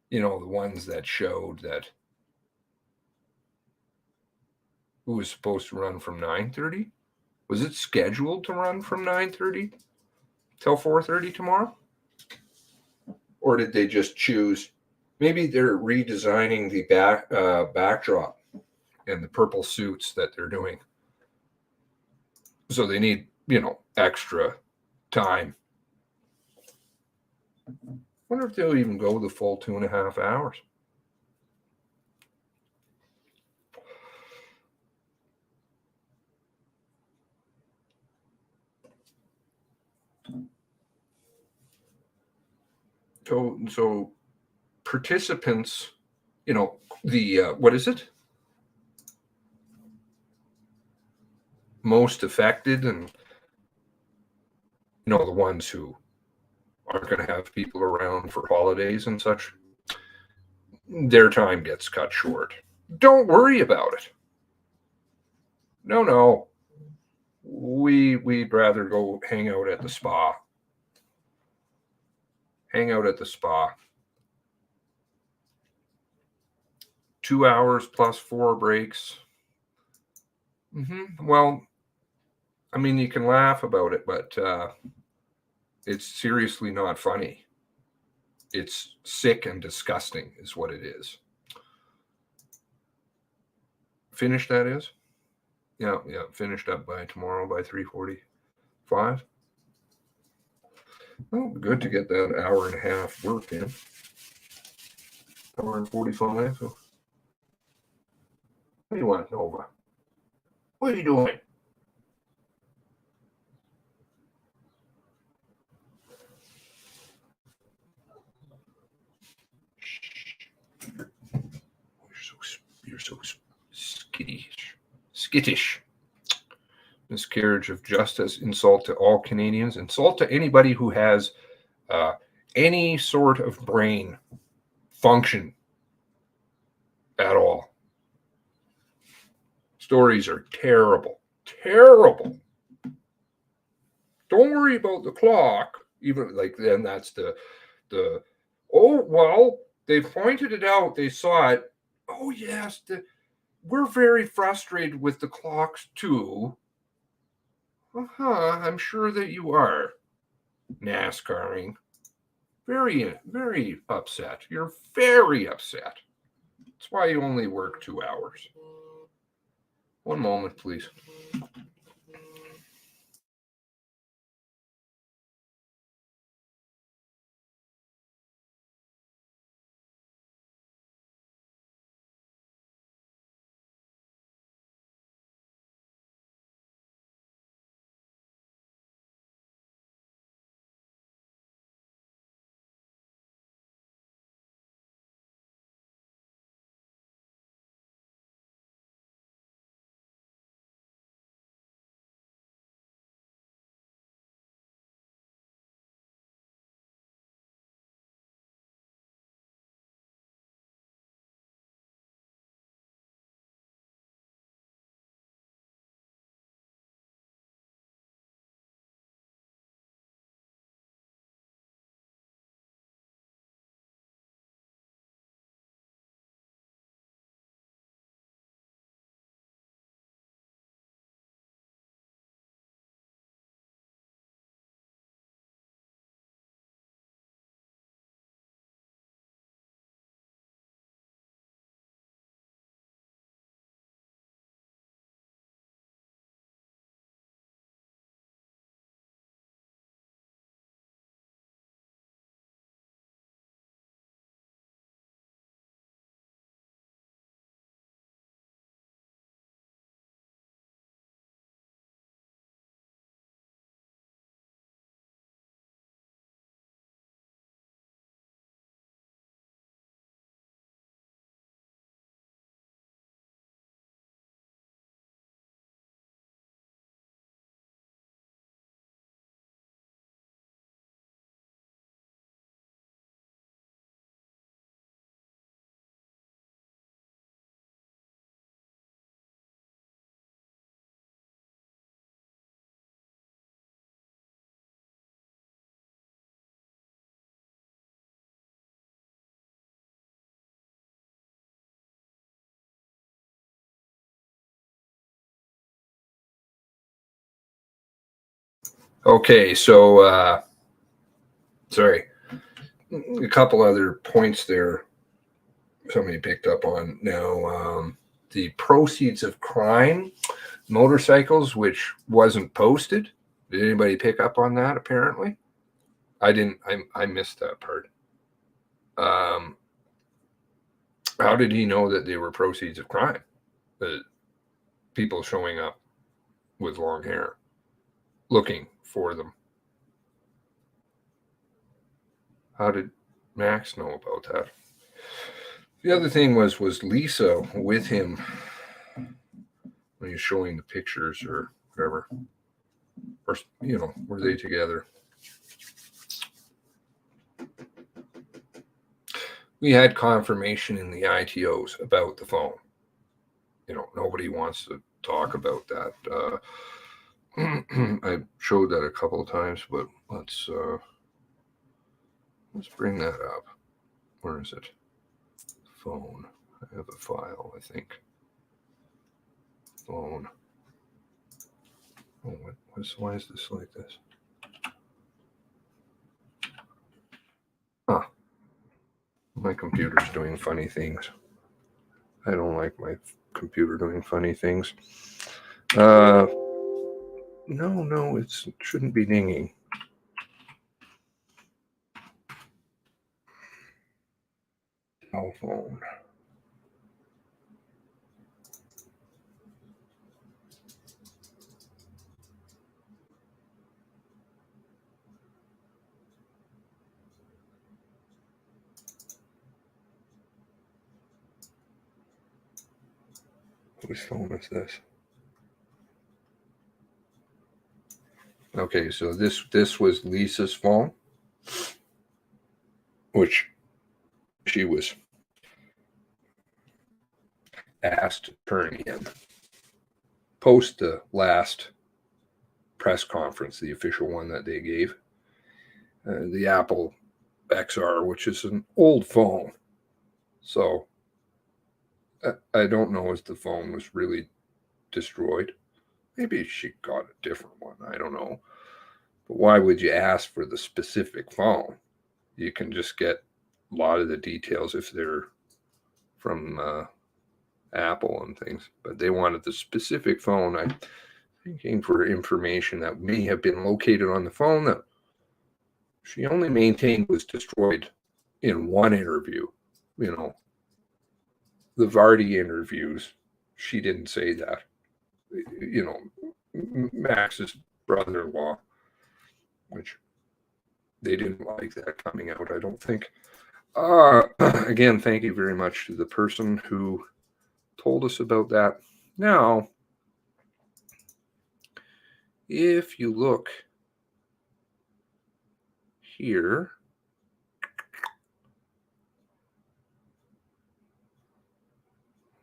Speaker 1: The ones that showed that who was supposed to run from 9:30. Was it scheduled to run from 9:30 till 4:30 tomorrow? Or did they just choose? Maybe they're redesigning the backdrop and the purple suits that they're doing. So they need, extra time. Wonder if they'll even go the full 2.5 hours. So participants, what is it? Most affected, and the ones who aren't going to have people around for holidays and such, their time gets cut short. Don't worry about it. No. We'd rather go hang out at the spa. Hang out at the spa. 2 hours plus 4 breaks. Well, I mean, you can laugh about it, but it's seriously not funny. It's sick and disgusting is what it is. Finished, that is? Yeah, finished up by tomorrow by 3:45. Well, good to get that hour and a half work in. Hour and 45. So. What do you want, Nova? What are you doing? You're so skittish. Miscarriage of justice, insult to all Canadians, insult to anybody who has any sort of brain function at all. Stories are terrible. Terrible. Don't worry about the clock. Even like then that's the oh well, they pointed it out, they saw it. Oh yes, we're very frustrated with the clocks too. I'm sure that you are. NASCARing. Very, very upset. You're very upset. That's why you only work 2 hours. One moment, please. Okay, so sorry, a couple other points there somebody picked up on. Now, the proceeds of crime, motorcycles, which wasn't posted. Did anybody pick up on that? Apparently, I didn't. I missed that part. How did he know that they were proceeds of crime? The people showing up with long hair, looking for them. How did Max know about that? The other thing was Lisa with him when he's showing the pictures or whatever, or were they together? We had confirmation in the ITOs about the phone. Nobody wants to talk about that. I showed that a couple of times, but let's bring that up. Where is it? Phone. I have a file, I think. Phone. Oh, why is this like this? Huh. My computer's doing funny things. I don't like my computer doing funny things. No, it shouldn't be dinging. Cell phone. Whose phone is this? Okay, so this was Lisa's phone, which she was asked to turn in post the last press conference, the official one that they gave. The Apple XR, which is an old phone. So I don't know if the phone was really destroyed. Maybe she got a different one. I don't know. But why would you ask for the specific phone? You can just get a lot of the details if they're from Apple and things. But they wanted the specific phone. I'm thinking for information that may have been located on the phone that she only maintained was destroyed in one interview. You know, the Vardy interviews, she didn't say that. You know, Max's brother-in-law, which they didn't like that coming out, I don't think. Again, thank you very much to the person who told us about that. Now, if you look here,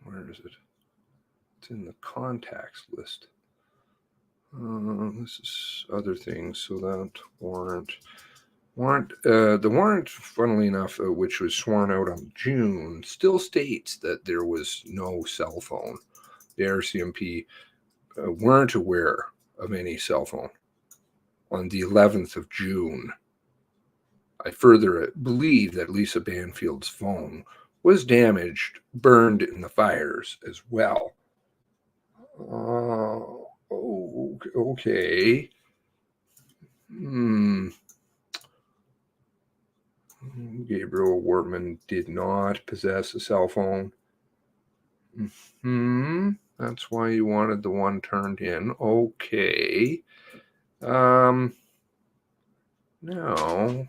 Speaker 1: where is it? It's in the contacts list. This is other things. So that warrant, the warrant, funnily enough, which was sworn out on June, still states that there was no cell phone. The RCMP weren't aware of any cell phone on the 11th of June. I further believe that Lisa Banfield's phone was damaged, burned in the fires as well. Okay. Gabriel Wortman did not possess a cell phone. That's why you wanted the one turned in. Okay. Now, do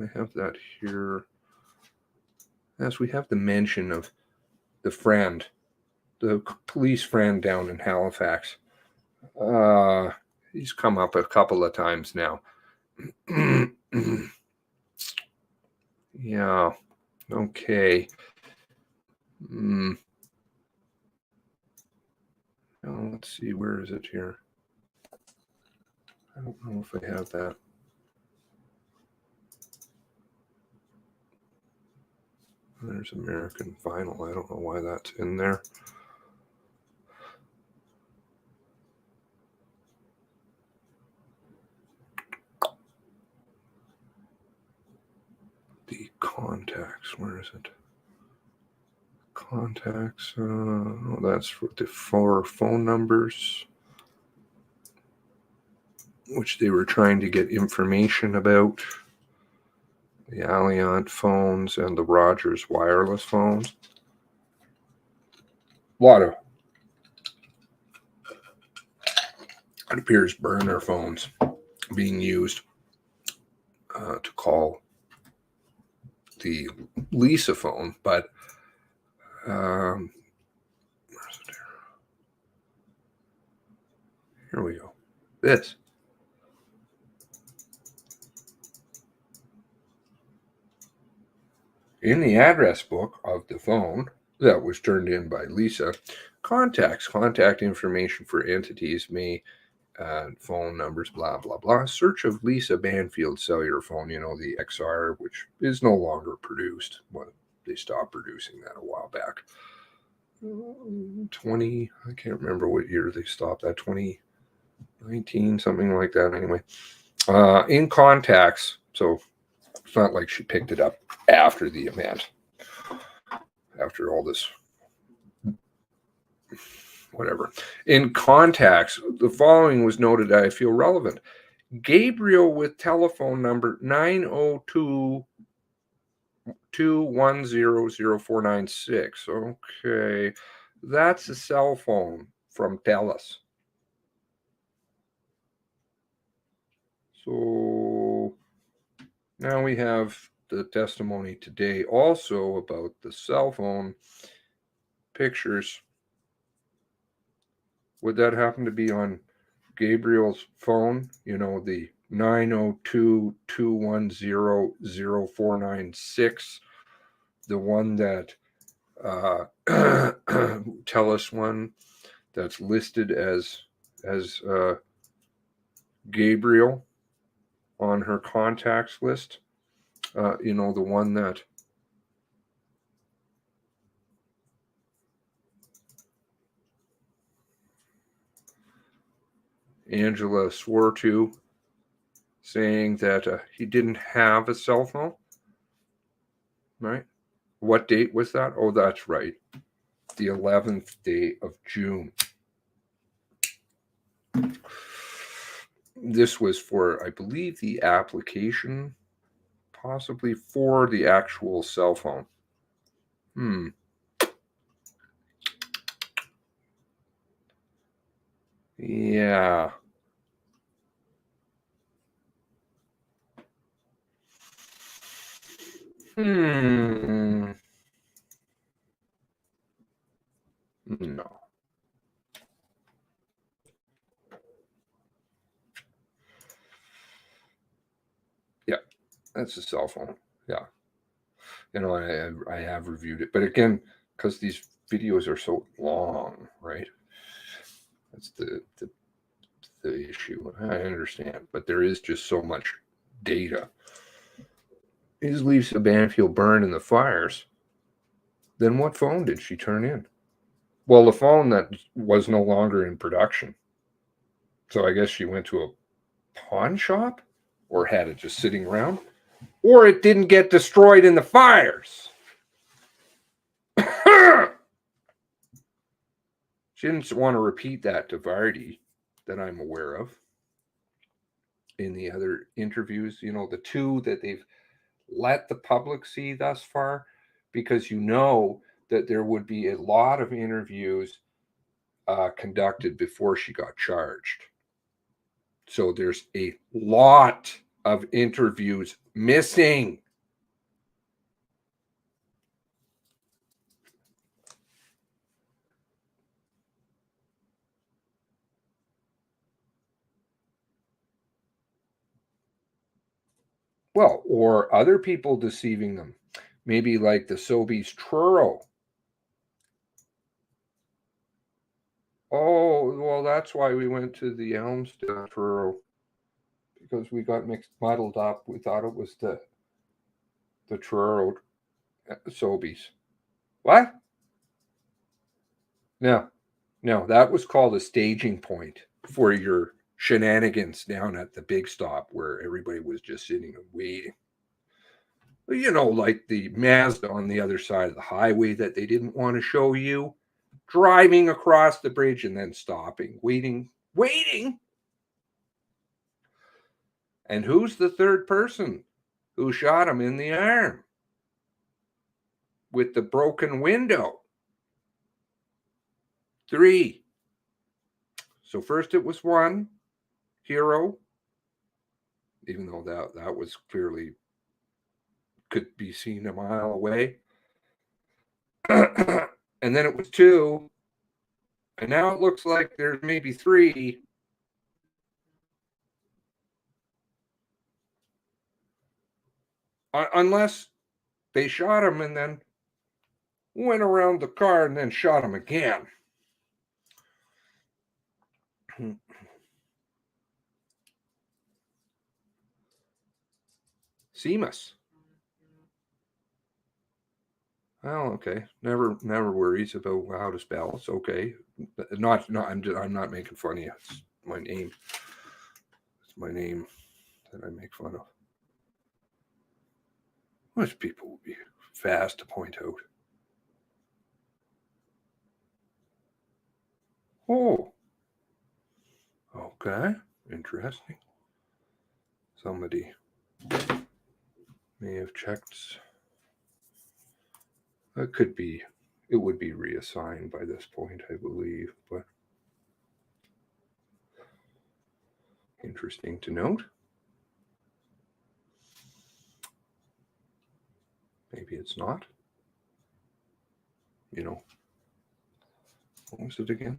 Speaker 1: I have that here? Yes, we have the mention of the friend, the police friend down in Halifax. He's come up a couple of times now. Yeah. Okay. Now let's see. Where is it here? I don't know if I have that. There's American Vinyl. I don't know why that's in there. The contacts. Where is it? Contacts. Oh, that's for the 4 phone numbers, which they were trying to get information about. The Alliant phones and the Rogers wireless phones. A lot of, it appears, burner phones being used to call the Lisa phone, but where's it here? Here we go. This. In the address book of the phone that was turned in by Lisa, contact information for entities may, phone numbers, blah, blah, blah. Search of Lisa Banfield's cellular phone, you know, the XR, which is no longer produced. Well, they stopped producing that a while back. 20, I can't remember what year they stopped that, 20, 19, something like that anyway. In contacts, so it's not like she picked it up after the event, after all this, whatever. In contacts, the following was noted that I feel relevant. Gabriel with telephone number 902-210-0496. Okay, that's a cell phone from Dallas. So now we have the testimony today also about the cell phone pictures. Would that happen to be on Gabriel's phone? You know, the 902-210-0496, the one that TELUS one that's listed as Gabriel on her contacts list. You know, the one that Angela swore to, saying that he didn't have a cell phone, right? What date was that? Oh, that's right. The 11th day of June. This was for, I believe, the application, possibly for the actual cell phone. Yeah. No. Yeah, that's a cell phone. Yeah. You know, I have reviewed it. But again, because these videos are so long, right? That's the issue. I understand. But there is just so much data. Is Lisa Banfield burned in the fires? Then what phone did she turn in? Well, the phone that was no longer in production. So I guess she went to a pawn shop, or had it just sitting around, or it didn't get destroyed in the fires. She didn't want to repeat that to Vardy that I'm aware of in the other interviews, you know, the two that they've let the public see thus far, because you know that there would be a lot of interviews conducted before she got charged. So there's a lot of interviews missing. Well, or other people deceiving them. Maybe like the Sobeys Truro. Oh, well, that's why we went to the Elmsdale Truro. Because we got muddled up. We thought it was the Truro Sobeys. What? No, that was called a staging point for your shenanigans down at the big stop where everybody was just sitting and waiting. You know, like the Mazda on the other side of the highway that they didn't want to show you, driving across the bridge and then stopping, waiting. And who's the third person who shot him in the arm with the broken window? 3. So first it was one hero, even though that was clearly could be seen a mile away. And then it was 2. And now it looks like there's maybe 3. Unless they shot him and then went around the car and then shot him again. Seamus. Oh, okay. Never worries about how to spell. It's okay. I'm not making fun of you. my name. It's my name that I make fun of. Which people will be fast to point out. Oh. Okay. Interesting. Somebody may have checked. It could be, it would be reassigned by this point, I believe, but interesting to note. Maybe it's not. You know, what was it again?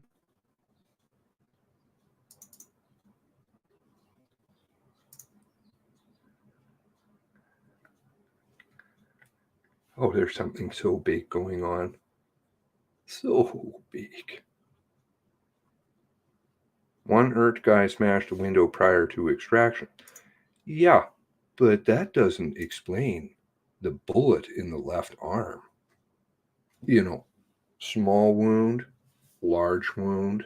Speaker 1: Oh, there's something so big going on. So big. One ERT guy smashed a window prior to extraction. Yeah, but that doesn't explain the bullet in the left arm. You know, small wound, large wound,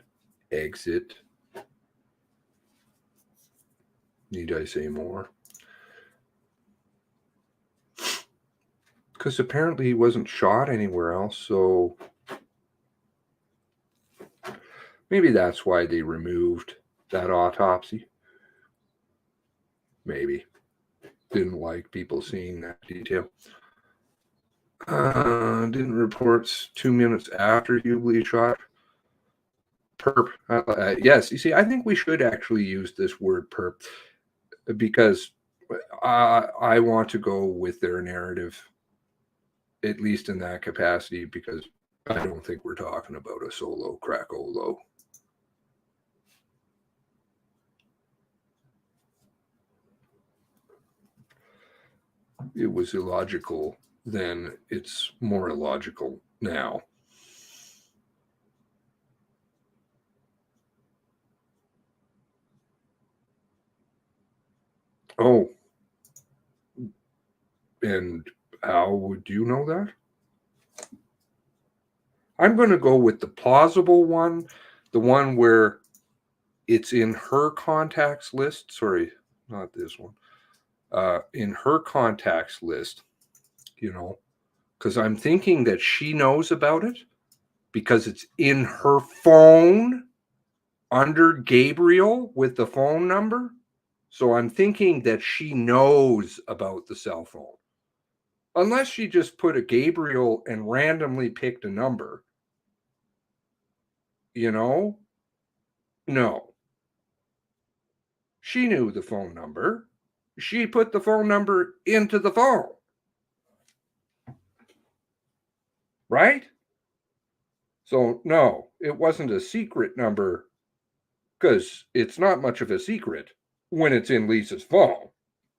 Speaker 1: exit. Need I say more? Because apparently he wasn't shot anywhere else, so maybe that's why they removed that autopsy. Maybe. Didn't like people seeing that detail. Didn't reports 2 minutes after Hughley shot. Perp. Yes, you see, I think we should actually use this word perp because I want to go with their narrative, at least in that capacity, because I don't think we're talking about a solo crackolo. It was illogical then, it's more illogical now. Oh, and how would you know that? I'm going to go with the plausible one, the one where it's in her contacts list. Sorry, not this one. In her contacts list, you know, because I'm thinking that she knows about it because it's in her phone under Gabriel with the phone number. So I'm thinking that she knows about the cell phone. Unless she just put a Gabriel and randomly picked a number. You know? No. She knew the phone number. She put the phone number into the phone. Right? So, no, it wasn't a secret number because it's not much of a secret when it's in Lisa's phone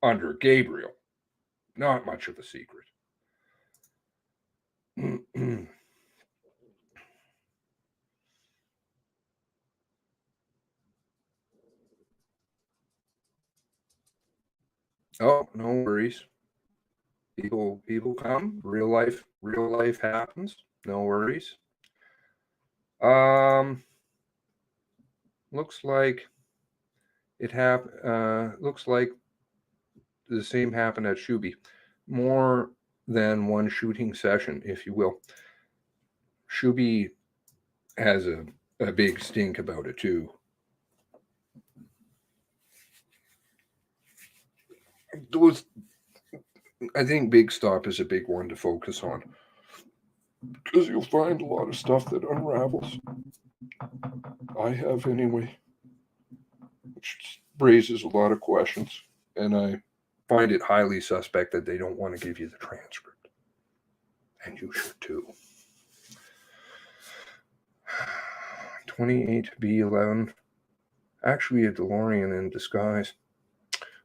Speaker 1: under Gabriel. Not much of a secret. Oh, no worries. People come. Real life happens. No worries. Looks like it looks like the same happened at Shuby. More than one shooting session, if you will. Shuby has a big stink about it too. I think Big Stop is a big one to focus on because you'll find a lot of stuff that unravels. I have anyway, which raises a lot of questions, and I find it highly suspect that they don't want to give you the transcript, and you should too. 28B11, actually a DeLorean in disguise.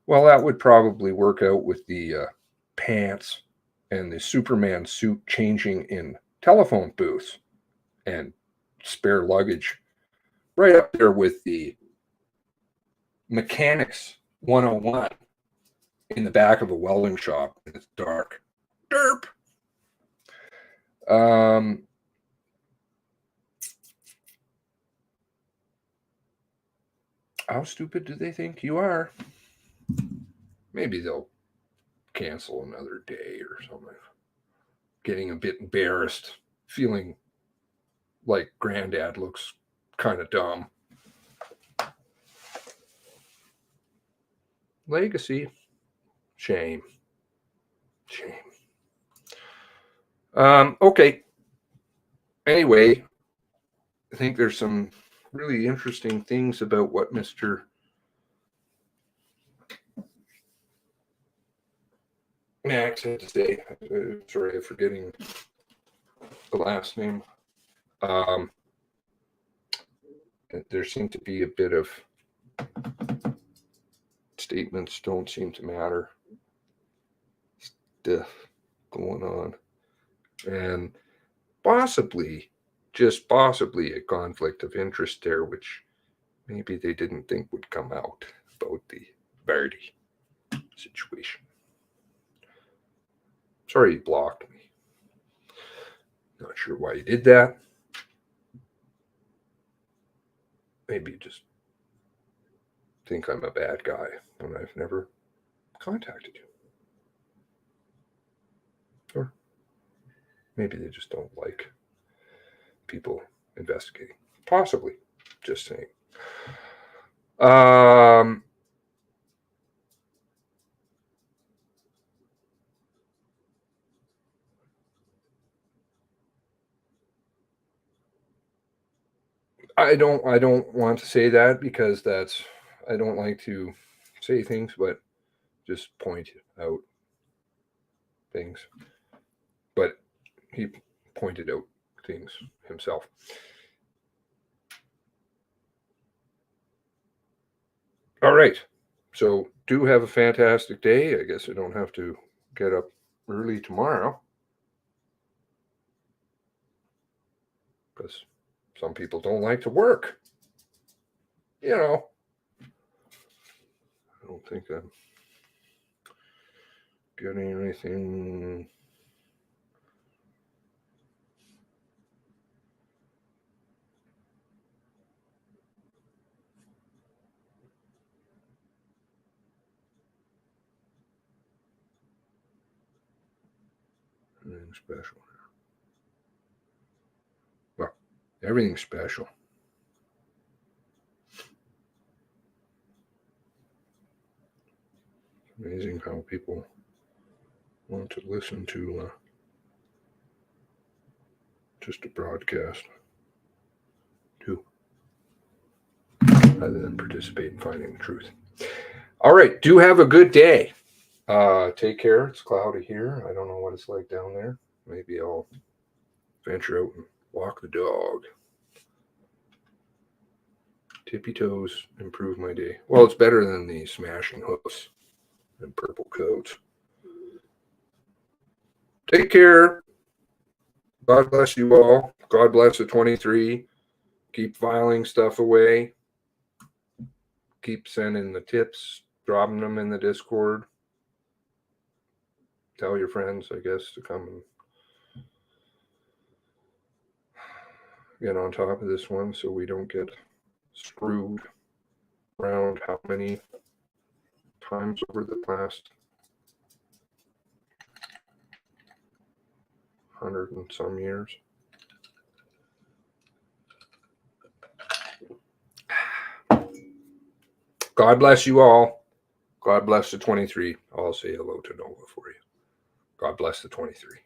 Speaker 1: Well, that would probably work out with the pants and the Superman suit changing in telephone booths and spare luggage. Right up there with the Mechanics 101 in the back of a welding shop. It's dark. Derp. How stupid do they think you are? Maybe they'll cancel another day or something. Getting a bit embarrassed, feeling like granddad looks kind of dumb. Legacy. Shame. Okay. Anyway, I think there's some really interesting things about what Mr. Max had to say. Sorry, I'm forgetting the last name. There seemed to be a bit of statements don't seem to matter stuff going on, and possibly, just possibly, a conflict of interest there, which maybe they didn't think would come out about the Barty situation. Sorry he blocked me. Not sure why he did that. Maybe you just think I'm a bad guy when I've never contacted you. Or maybe they just don't like people investigating. Possibly. Just saying. I don't want to say that because that's, I don't like to say things, but just point out things. But he pointed out things himself. All right. So do have a fantastic day. I guess I don't have to get up early tomorrow, because some people don't like to work. You know, I don't think I'm getting anything. Anything special. Well, everything's special. Amazing how people want to listen to just a broadcast too, rather than participate in finding the truth. All right, do have a good day. Take care. It's cloudy here. I don't know what it's like down there. Maybe I'll venture out and walk the dog. Tippy toes improve my day. Well, it's better than the smashing hoofs and purple coats. Take care. God bless you all. God bless the 23. Keep filing stuff away. Keep sending the tips, dropping them in the Discord. Tell your friends, I guess, to come and get on top of this one so we don't get screwed around how many times over the past 100 and some years. God bless you all. God bless the 23. I'll say hello to Nova for you. God bless the 23.